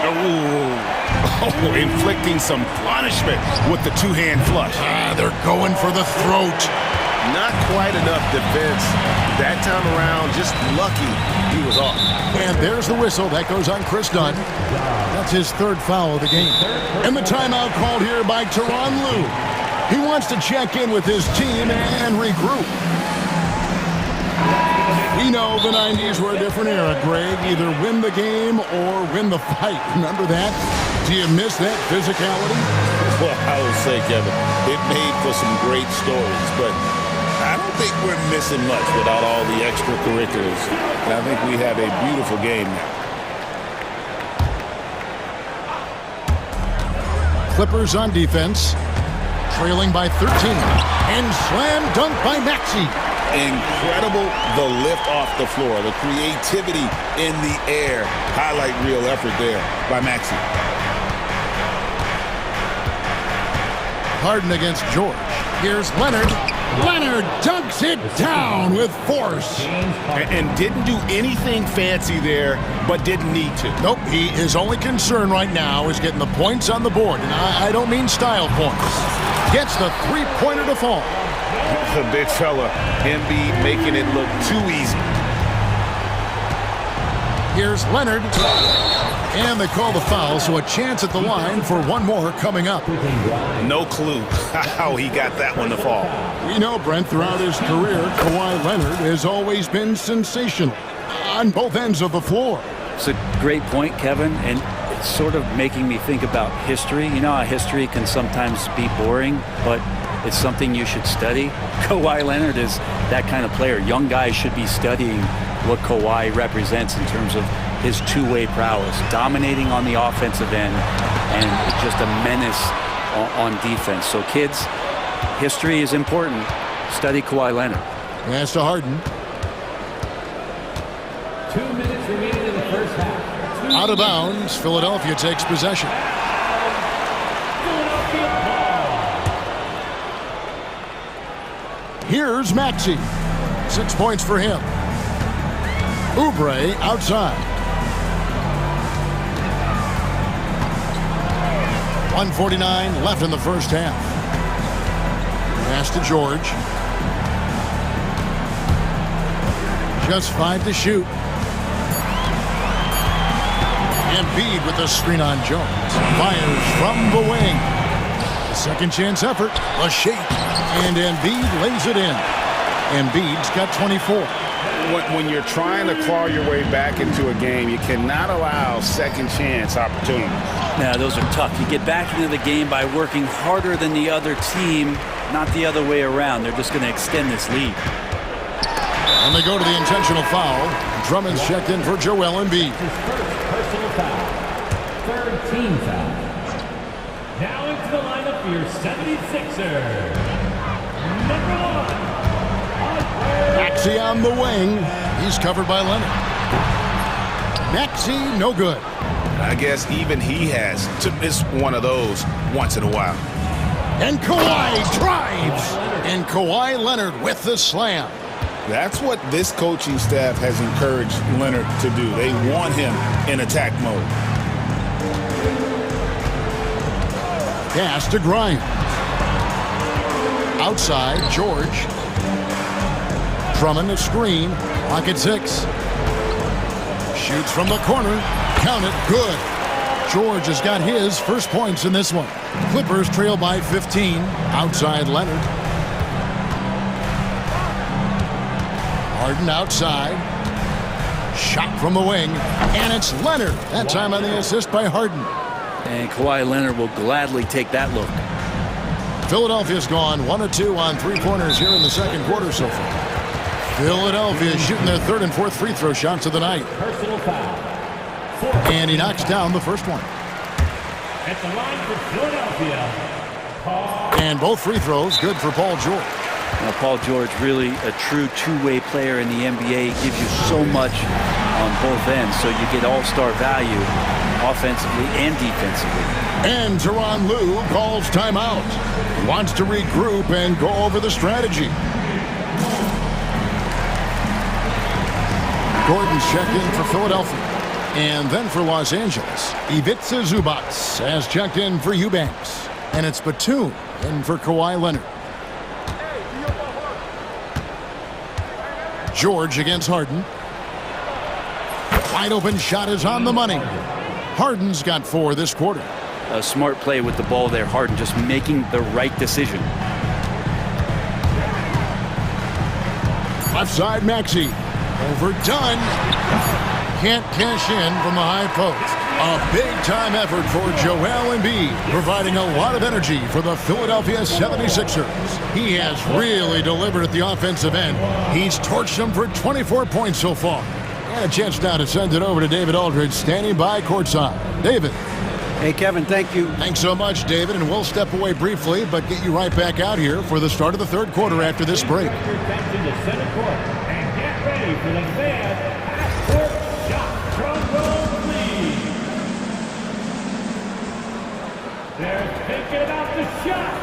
Oh, inflicting some punishment with the 2-hand flush. They're going for the throat. Not quite enough defense. That time around, just lucky he was off. And there's the whistle. That goes on Chris Dunn. That's his 3rd foul of the game. And the timeout called here by Tyronn Lue. He wants to check in with his team and regroup. We know the 90s were a different era, Greg. Either win the game or win the fight. Remember that? Do you miss that physicality? Well, I would say, Kevin, it made for some great stories, but I don't think we're missing much without all the extracurriculars. And I think we have a beautiful game now. Clippers on defense, trailing by 13. And slam dunk by Maxey. Incredible, the lift off the floor, the creativity in the air. Highlight reel effort there by Maxey. Harden against George. Here's Leonard. Leonard dunks it down with force. And didn't do anything fancy there, but didn't need to. Nope, his only concern right now is getting the points on the board. And I don't mean style points. Gets the 3-pointer to fall. The big fella, Embiid, making it look too easy. Here's Leonard. And they call the foul, so a chance at the line for 1 more coming up. No clue how he got that one to fall. We know, Brent, throughout his career, Kawhi Leonard has always been sensational on both ends of the floor. It's a great point, Kevin, and it's sort of making me think about history. You know how history can sometimes be boring, but it's something you should study. Kawhi Leonard is that kind of player. Young guys should be studying what Kawhi represents in terms of his 2-way prowess, dominating on the offensive end, and just a menace on defense. So kids, History is important. Study Kawhi Leonard. Pass to Harden. 2 minutes remaining in the first half. Out of bounds. Philadelphia takes possession. Here's Maxey. 6 points for him. Oubre outside. 1:49 left in the first half. Pass to George. Just 5 to shoot. Embiid with the screen on Jones. Fires from the wing. Second chance effort. A shake. And Embiid lays it in. Embiid's got 24. When you're trying to claw your way back into a game, you cannot allow second chance opportunities. Now, those are tough. You get back into the game by working harder than the other team, not the other way around. They're just going to extend this lead. And they go to the intentional foul. Drummond's checked in for Joel Embiid. His first personal foul. Third team foul. Now into the lineup for your 76ers. Number 1. Maxey on the wing. He's covered by Leonard. Maxey, no good. I guess even he has to miss one of those once in a while. And Kawhi drives. And Kawhi Leonard with the slam. That's what this coaching staff has encouraged Leonard to do. They want him in attack mode. Pass to Grimes. Outside, George. Drummond a screen. Pocket 6. Shoots from the corner. Count it. Good. George has got his first points in this one. Clippers trail by 15. Outside Leonard. Harden outside. Shot from the wing. And it's Leonard. That time on the assist by Harden. And Kawhi Leonard will gladly take that look. Philadelphia's gone 1 of 2 on three-pointers here in the second quarter so far. Philadelphia shooting their third and fourth free throw shots of the night. Personal foul. And he knocks down the first one. At the line for Philadelphia. And both free throws good for Paul George. Now, Paul George, really a true two-way player in the NBA. He gives you so much on both ends, so you get all-star value offensively and defensively. And Tyronn Lue calls timeout. Wants to regroup and go over the strategy. Gordon's checked in for Philadelphia. And then for Los Angeles, Ivica Zubac has checked in for Eubanks. And it's Batum in for Kawhi Leonard. George against Harden. Wide open shot is on the money. Harden's got 4 this quarter. A smart play with the ball there. Harden just making the right decision. Left side, Maxey. Overdone. Can't cash in from the high post. A big-time effort for Joel Embiid, providing a lot of energy for the Philadelphia 76ers. He has really delivered at the offensive end. He's torched them for 24 points so far. And a chance now to send it over to David Aldridge, standing by courtside. David. Hey, Kevin, thank you. Thanks so much, David, and we'll step away briefly, but get you right back out here for the start of the third quarter after this break. Your attention to center court and get ready for the bad half-court shot from the lead. They're thinking about the shot.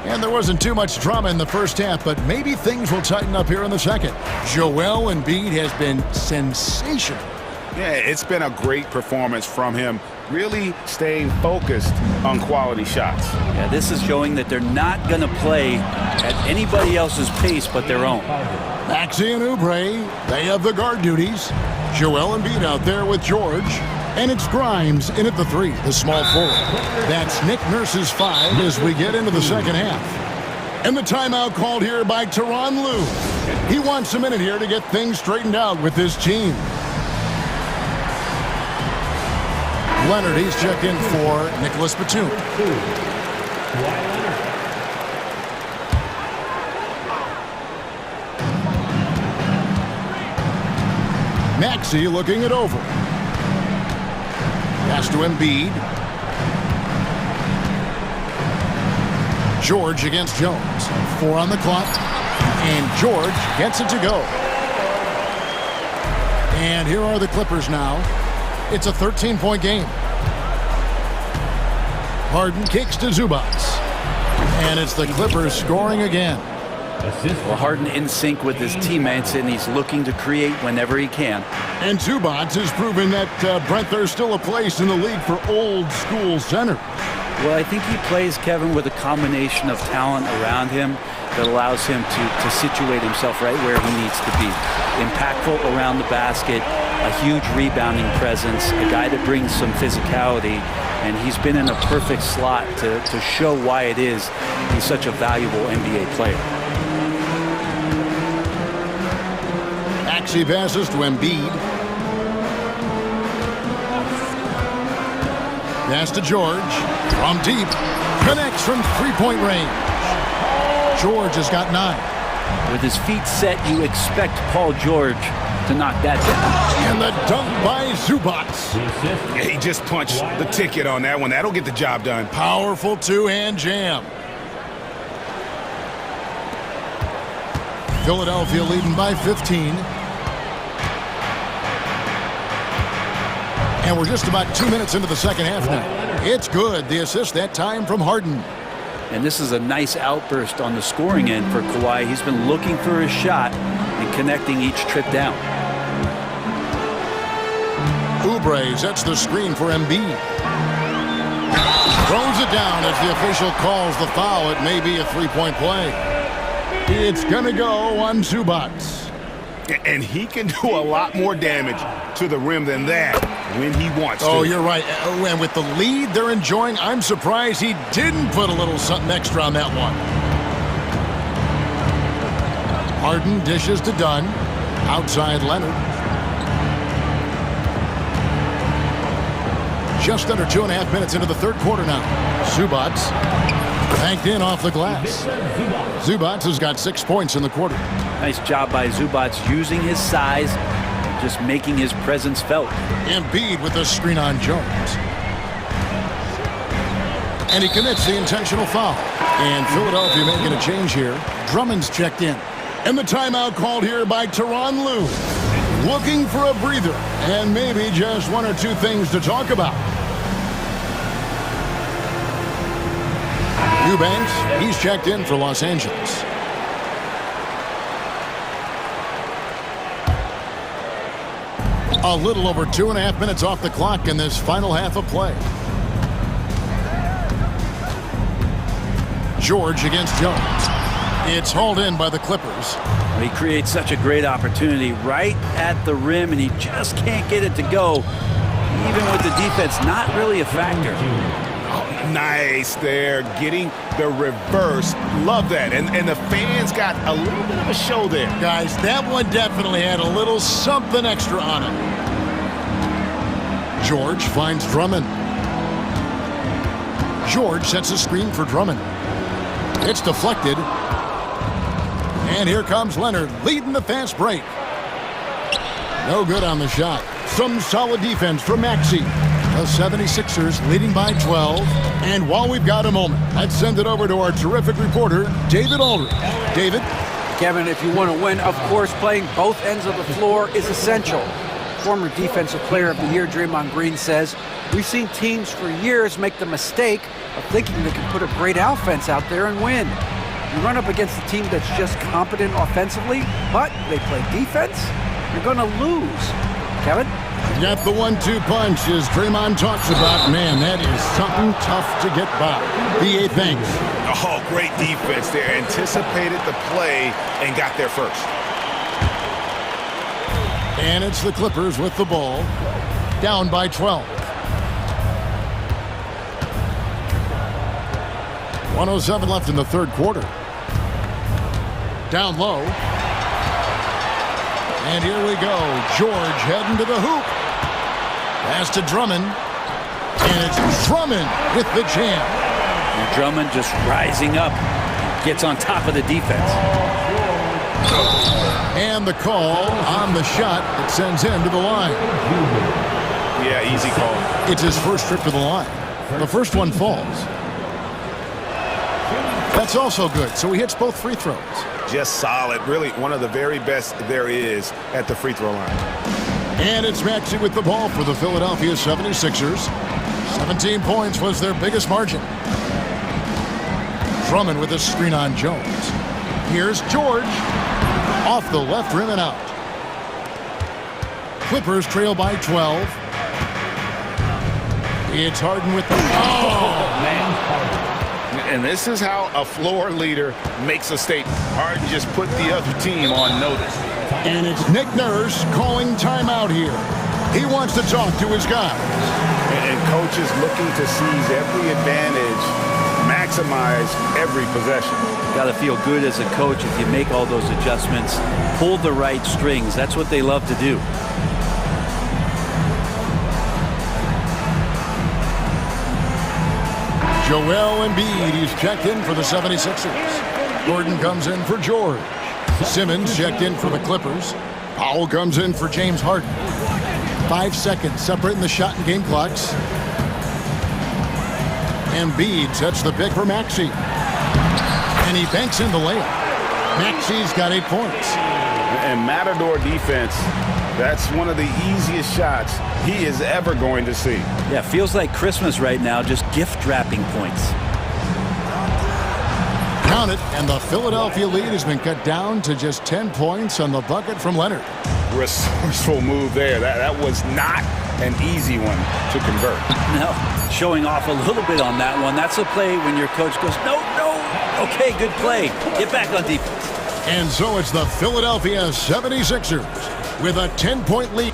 And there wasn't too much drama in the first half, but maybe things will tighten up here in the second. Joel Embiid has been sensational. Yeah, it's been a great performance from him, really staying focused on quality shots. Yeah, this is showing that they're not going to play at anybody else's pace but their own. Maxey and Oubre, they have the guard duties. Joel Embiid out there with George. And it's Grimes in at the 3, the small forward. That's Nick Nurse's 5 as we get into the second half. And the timeout called here by Tyronn Lue. He wants a minute here to get things straightened out with his team. Leonard, he's checked in for Nicholas Batum. Maxey looking it over. Pass to Embiid. George against Jones. 4 on the clock. And George gets it to go. And here are the Clippers now. It's a 13-point game. Harden kicks to Zubac. And it's the Clippers scoring again. Well, Harden in sync with his teammates, and he's looking to create whenever he can. And Zubac is proving that, Brent, there's still a place in the league for old-school centers. Well, I think he plays, Kevin, with a combination of talent around him that allows him to situate himself right where he needs to be. Impactful around the basket, a huge rebounding presence, a guy that brings some physicality, and he's been in a perfect slot to show why it is he's such a valuable NBA player. Maxey passes to Embiid. Pass to George. From deep. Connects from three-point range. George has got 9. With his feet set, you expect Paul George to knock that down. And the dunk by Zubac. Yeah, he just punched the ticket on that one. That'll get the job done. Powerful two-hand jam. Philadelphia leading by 15. And we're just about 2 minutes into the second half now. It's good. The assist that time from Harden. And this is a nice outburst on the scoring end for Kawhi. He's been looking for his shot and connecting each trip down. Oubre sets the screen for Embiid. Throws it down as the official calls the foul. It may be a three-point play. It's going to go on Zubac. And he can do a lot more damage to the rim than that when he wants to. Oh, you're right. And with the lead they're enjoying, I'm surprised he didn't put a little something extra on that one. Harden dishes to Dunn. Outside Leonard. Just under 2.5 minutes into the third quarter now. Zubac banked in off the glass. Zubac has got 6 points in the quarter. Nice job by Zubac using his size, just making his presence felt. Embiid with the screen on Jones. And he commits the intentional foul. And Philadelphia making a change here. Drummond's checked in. And the timeout called here by Tyronn Lue. Looking for a breather and maybe just 1 or 2 things to talk about. Eubanks, he's checked in for Los Angeles. A little over 2.5 minutes off the clock in this final half of play. George against Jones. It's hauled in by the Clippers. He creates such a great opportunity right at the rim, and he just can't get it to go, even with the defense not really a factor. Oh, nice there, getting the reverse. Love that. And the fans got a little bit of a show there. Guys, that one definitely had a little something extra on it. George finds Drummond. George sets a screen for Drummond. It's deflected. And here comes Leonard leading the fast break. No good on the shot. Some solid defense from Maxey. The 76ers leading by 12. And while we've got a moment, let's send it over to our terrific reporter, David Aldridge. David? Kevin, if you want to win, of course, playing both ends of the floor is essential. Former Defensive Player of the Year Draymond Green says, we've seen teams for years make the mistake of thinking they can put a great offense out there and win. You run up against a team that's just competent offensively, but they play defense, you're going to lose. Kevin? Got the 1-2 punch as Draymond talks about. Man, that is something tough to get by. BA, thanks. Oh, great defense there. Anticipated the play and got there first. And it's the Clippers with the ball. Down by 12. 1:07 left in the third quarter. Down low. And here we go. George heading to the hoop. Pass to Drummond. And it's Drummond with the jam. And Drummond just rising up. Gets on top of the defense. And the call on the shot that sends him to the line. Yeah, easy call. It's his first trip to the line. The first one falls. That's also good, so he hits both free throws. Just solid. Really one of the very best there is at the free throw line. And it's Maxey with the ball for the Philadelphia 76ers. 17 points was their biggest margin. Drummond with a screen on Jones. Here's George. Off the left rim and out. Clippers trail by 12. It's Harden with the... Oh, man. And this is how a floor leader makes a statement. Harden just put the other team on notice. And it's Nick Nurse calling timeout here. He wants to talk to his guys. And coach is looking to seize every advantage, maximize every possession. Got to feel good as a coach if you make all those adjustments, pull the right strings. That's what they love to do. Joel Embiid, he's checked in for the 76ers. Gordon comes in for George. Simmons checked in for the Clippers. Powell comes in for James Harden. 5 seconds separating the shot and game clocks. Embiid sets the pick for Maxey. And he banks in the layup. Maxey's got 8 points. And Matador defense, that's one of the easiest shots he is ever going to see. Yeah, feels like Christmas right now, just gift wrapping points. Count it, and the Philadelphia lead has been cut down to just 10 points on the bucket from Leonard. Resourceful move there. That was not an easy one to convert. No, showing off a little bit on that one. That's a play when your coach goes, no, no. Okay, good play. Get back on defense. And so it's the Philadelphia 76ers with a 10-point lead.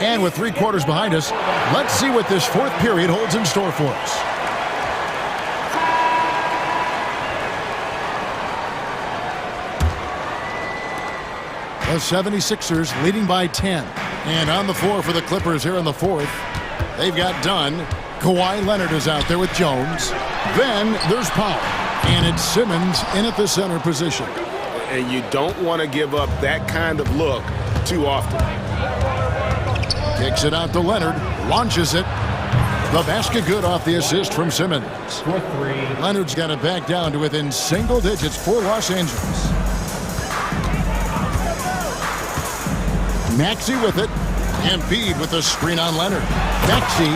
And with 3 quarters behind us, let's see what this fourth period holds in store for us. The 76ers leading by 10. And on the floor for the Clippers here in the fourth, they've got Dunn. Kawhi Leonard is out there with Jones. Then there's Powell. And it's Simmons in at the center position. And you don't want to give up that kind of look too often. Kicks it out to Leonard. Launches it. The basket good off the assist from Simmons. Leonard's got it back down to within single digits for Los Angeles. Maxey with it. Embiid with the screen on Leonard. Maxey.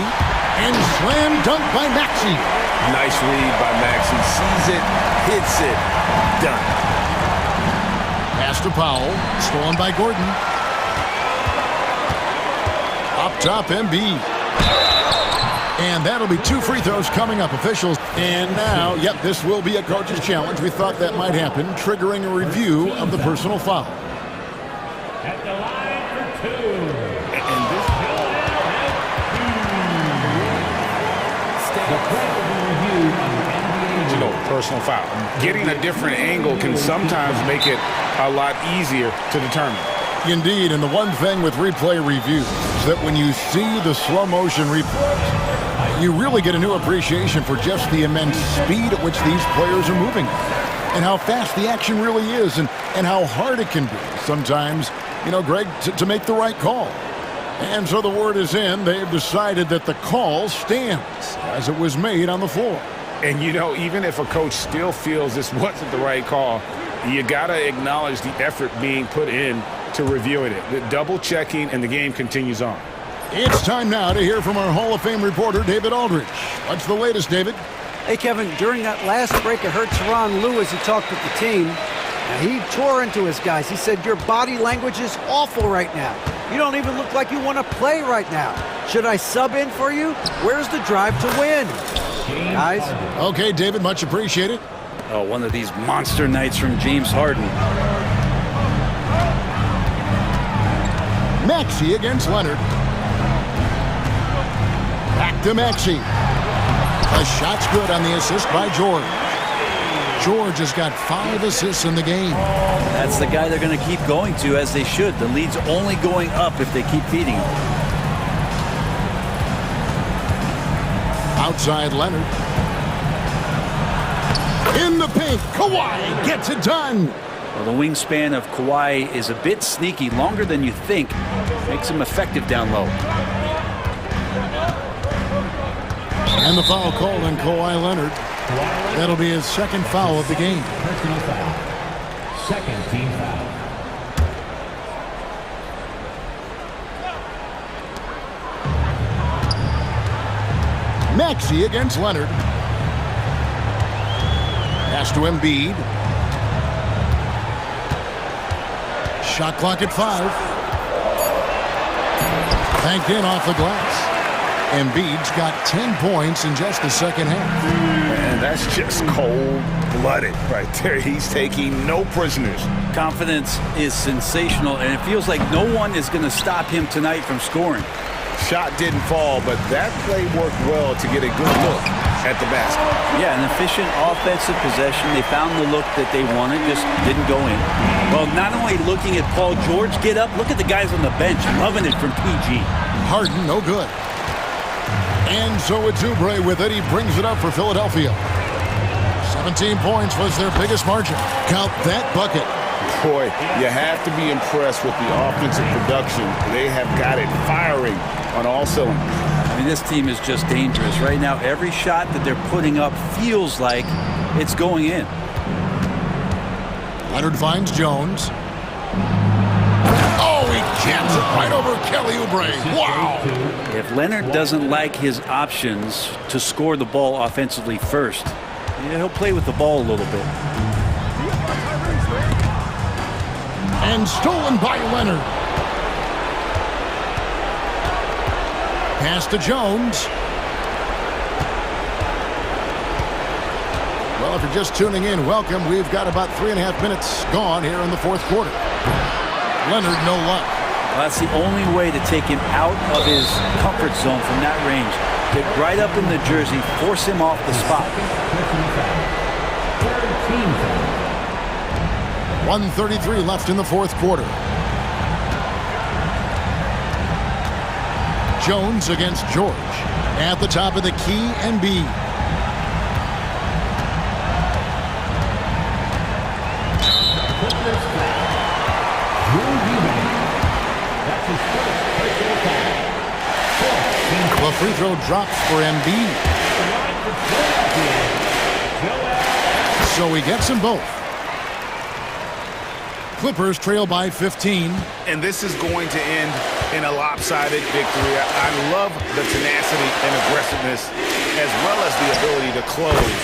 And slam dunk by Maxey. Nice read by Maxey. Sees it, hits it, done. Pass to Powell. Stolen by Gordon. Up top, Embiid. And that'll be 2 free throws coming up, officials. And now, yep, this will be a coach's challenge. We thought that might happen, triggering a review of the personal foul. At the line for 2. And this personal foul. Getting a different angle can sometimes make it a lot easier to determine. Indeed, and the one thing with replay reviews is that when you see the slow motion replays, you really get a new appreciation for just the immense speed at which these players are moving and how fast the action really is and how hard it can be sometimes, you know, Greg, to make the right call. And so the word is in. They've decided that the call stands as it was made on the floor. And, you know, even if a coach still feels this wasn't the right call, you got to acknowledge the effort being put in to reviewing it. The double checking, and the game continues on. It's time now to hear from our Hall of Fame reporter, David Aldridge. What's the latest, David? Hey, Kevin, during that last break, I heard Tyronn Lue as he talked with the team. Now, he tore into his guys. He said, your body language is awful right now. You don't even look like you want to play right now. Should I sub in for you? Where's the drive to win? Guys? Okay, David, much appreciated. Oh, one of these monster nights from James Harden. Maxey against Leonard. Back to Maxey. The shot's good on the assist by George. George has got 5 assists in the game. That's the guy they're going to keep going to, as they should. The lead's only going up if they keep feeding him. Outside Leonard. In the paint, Kawhi gets it done. Well, the wingspan of Kawhi is a bit sneaky, longer than you think. Makes him effective down low. And the foul called on Kawhi Leonard. That'll be his second foul of the game. Personal foul. Second team foul. Maxey against Leonard. Pass to Embiid. Shot clock at 5. Banked in off the glass. Embiid's got 10 points in just the second half. And that's just cold-blooded right there. He's taking no prisoners. Confidence is sensational, and it feels like no one is going to stop him tonight from scoring. Shot didn't fall, but that play worked well to get a good look at the basket. Yeah, an efficient offensive possession. They found the look that they wanted, just didn't go in. Well, not only looking at Paul George get up, look at the guys on the bench, loving it from PG. Harden, no good. And so it's Oubre with it. He brings it up for Philadelphia. 17 points was their biggest margin. Count that bucket. Boy, you have to be impressed with the offensive production. They have got it firing on all cylinders. I mean, this team is just dangerous. Right now, every shot that they're putting up feels like it's going in. Leonard finds Jones. Oh, he jams it right over Kelly Oubre. Wow. If Leonard doesn't like his options to score the ball offensively first, yeah, he'll play with the ball a little bit. And stolen by Leonard. Pass to Jones. Well, if you're just tuning in, welcome. We've got about 3.5 minutes gone here in the fourth quarter. Leonard, no luck. Well, that's the only way to take him out of his comfort zone from that range. Get right up in the jersey, force him off the spot. 1:33 left in the fourth quarter. Jones against George. At the top of the key, Embiid. The free throw drops for Embiid. So he gets them both. Clippers trail by 15. And this is going to end in a lopsided victory. I love the tenacity and aggressiveness as well as the ability to close.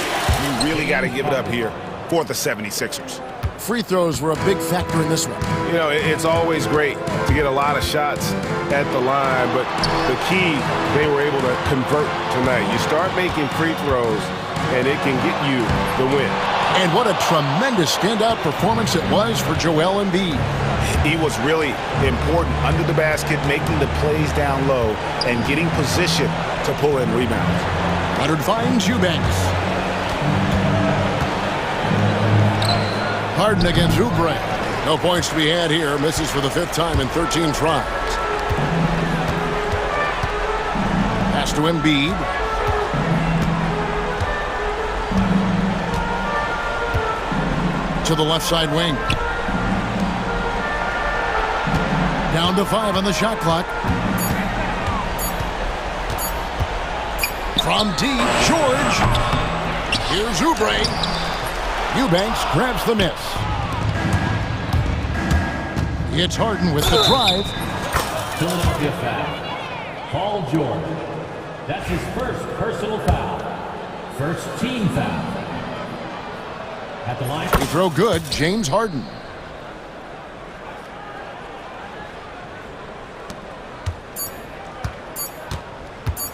You really got to give it up here for the 76ers. Free throws were a big factor in this one. You know, it's always great to get a lot of shots at the line, but the key, they were able to convert tonight. You start making free throws, and it can get you the win. And what a tremendous standout performance it was for Joel Embiid. He was really important under the basket, making the plays down low and getting position to pull in rebounds. Leonard finds Eubanks. Harden against Oubre. No points to be had here. Misses for the 5th time in 13 tries. Pass to Embiid. To the left side wing. Down to 5 on the shot clock. From deep, George. Here's Oubre. Eubanks grabs the miss. It's Harden with the drive. Philadelphia foul. Paul George. That's his first personal foul. First team foul. At the line. Free throw good, James Harden.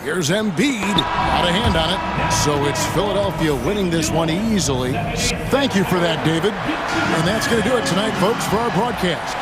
Here's Embiid. Got a hand on it. So it's Philadelphia winning this one easily. Thank you for that, David. And that's going to do it tonight, folks, for our broadcast.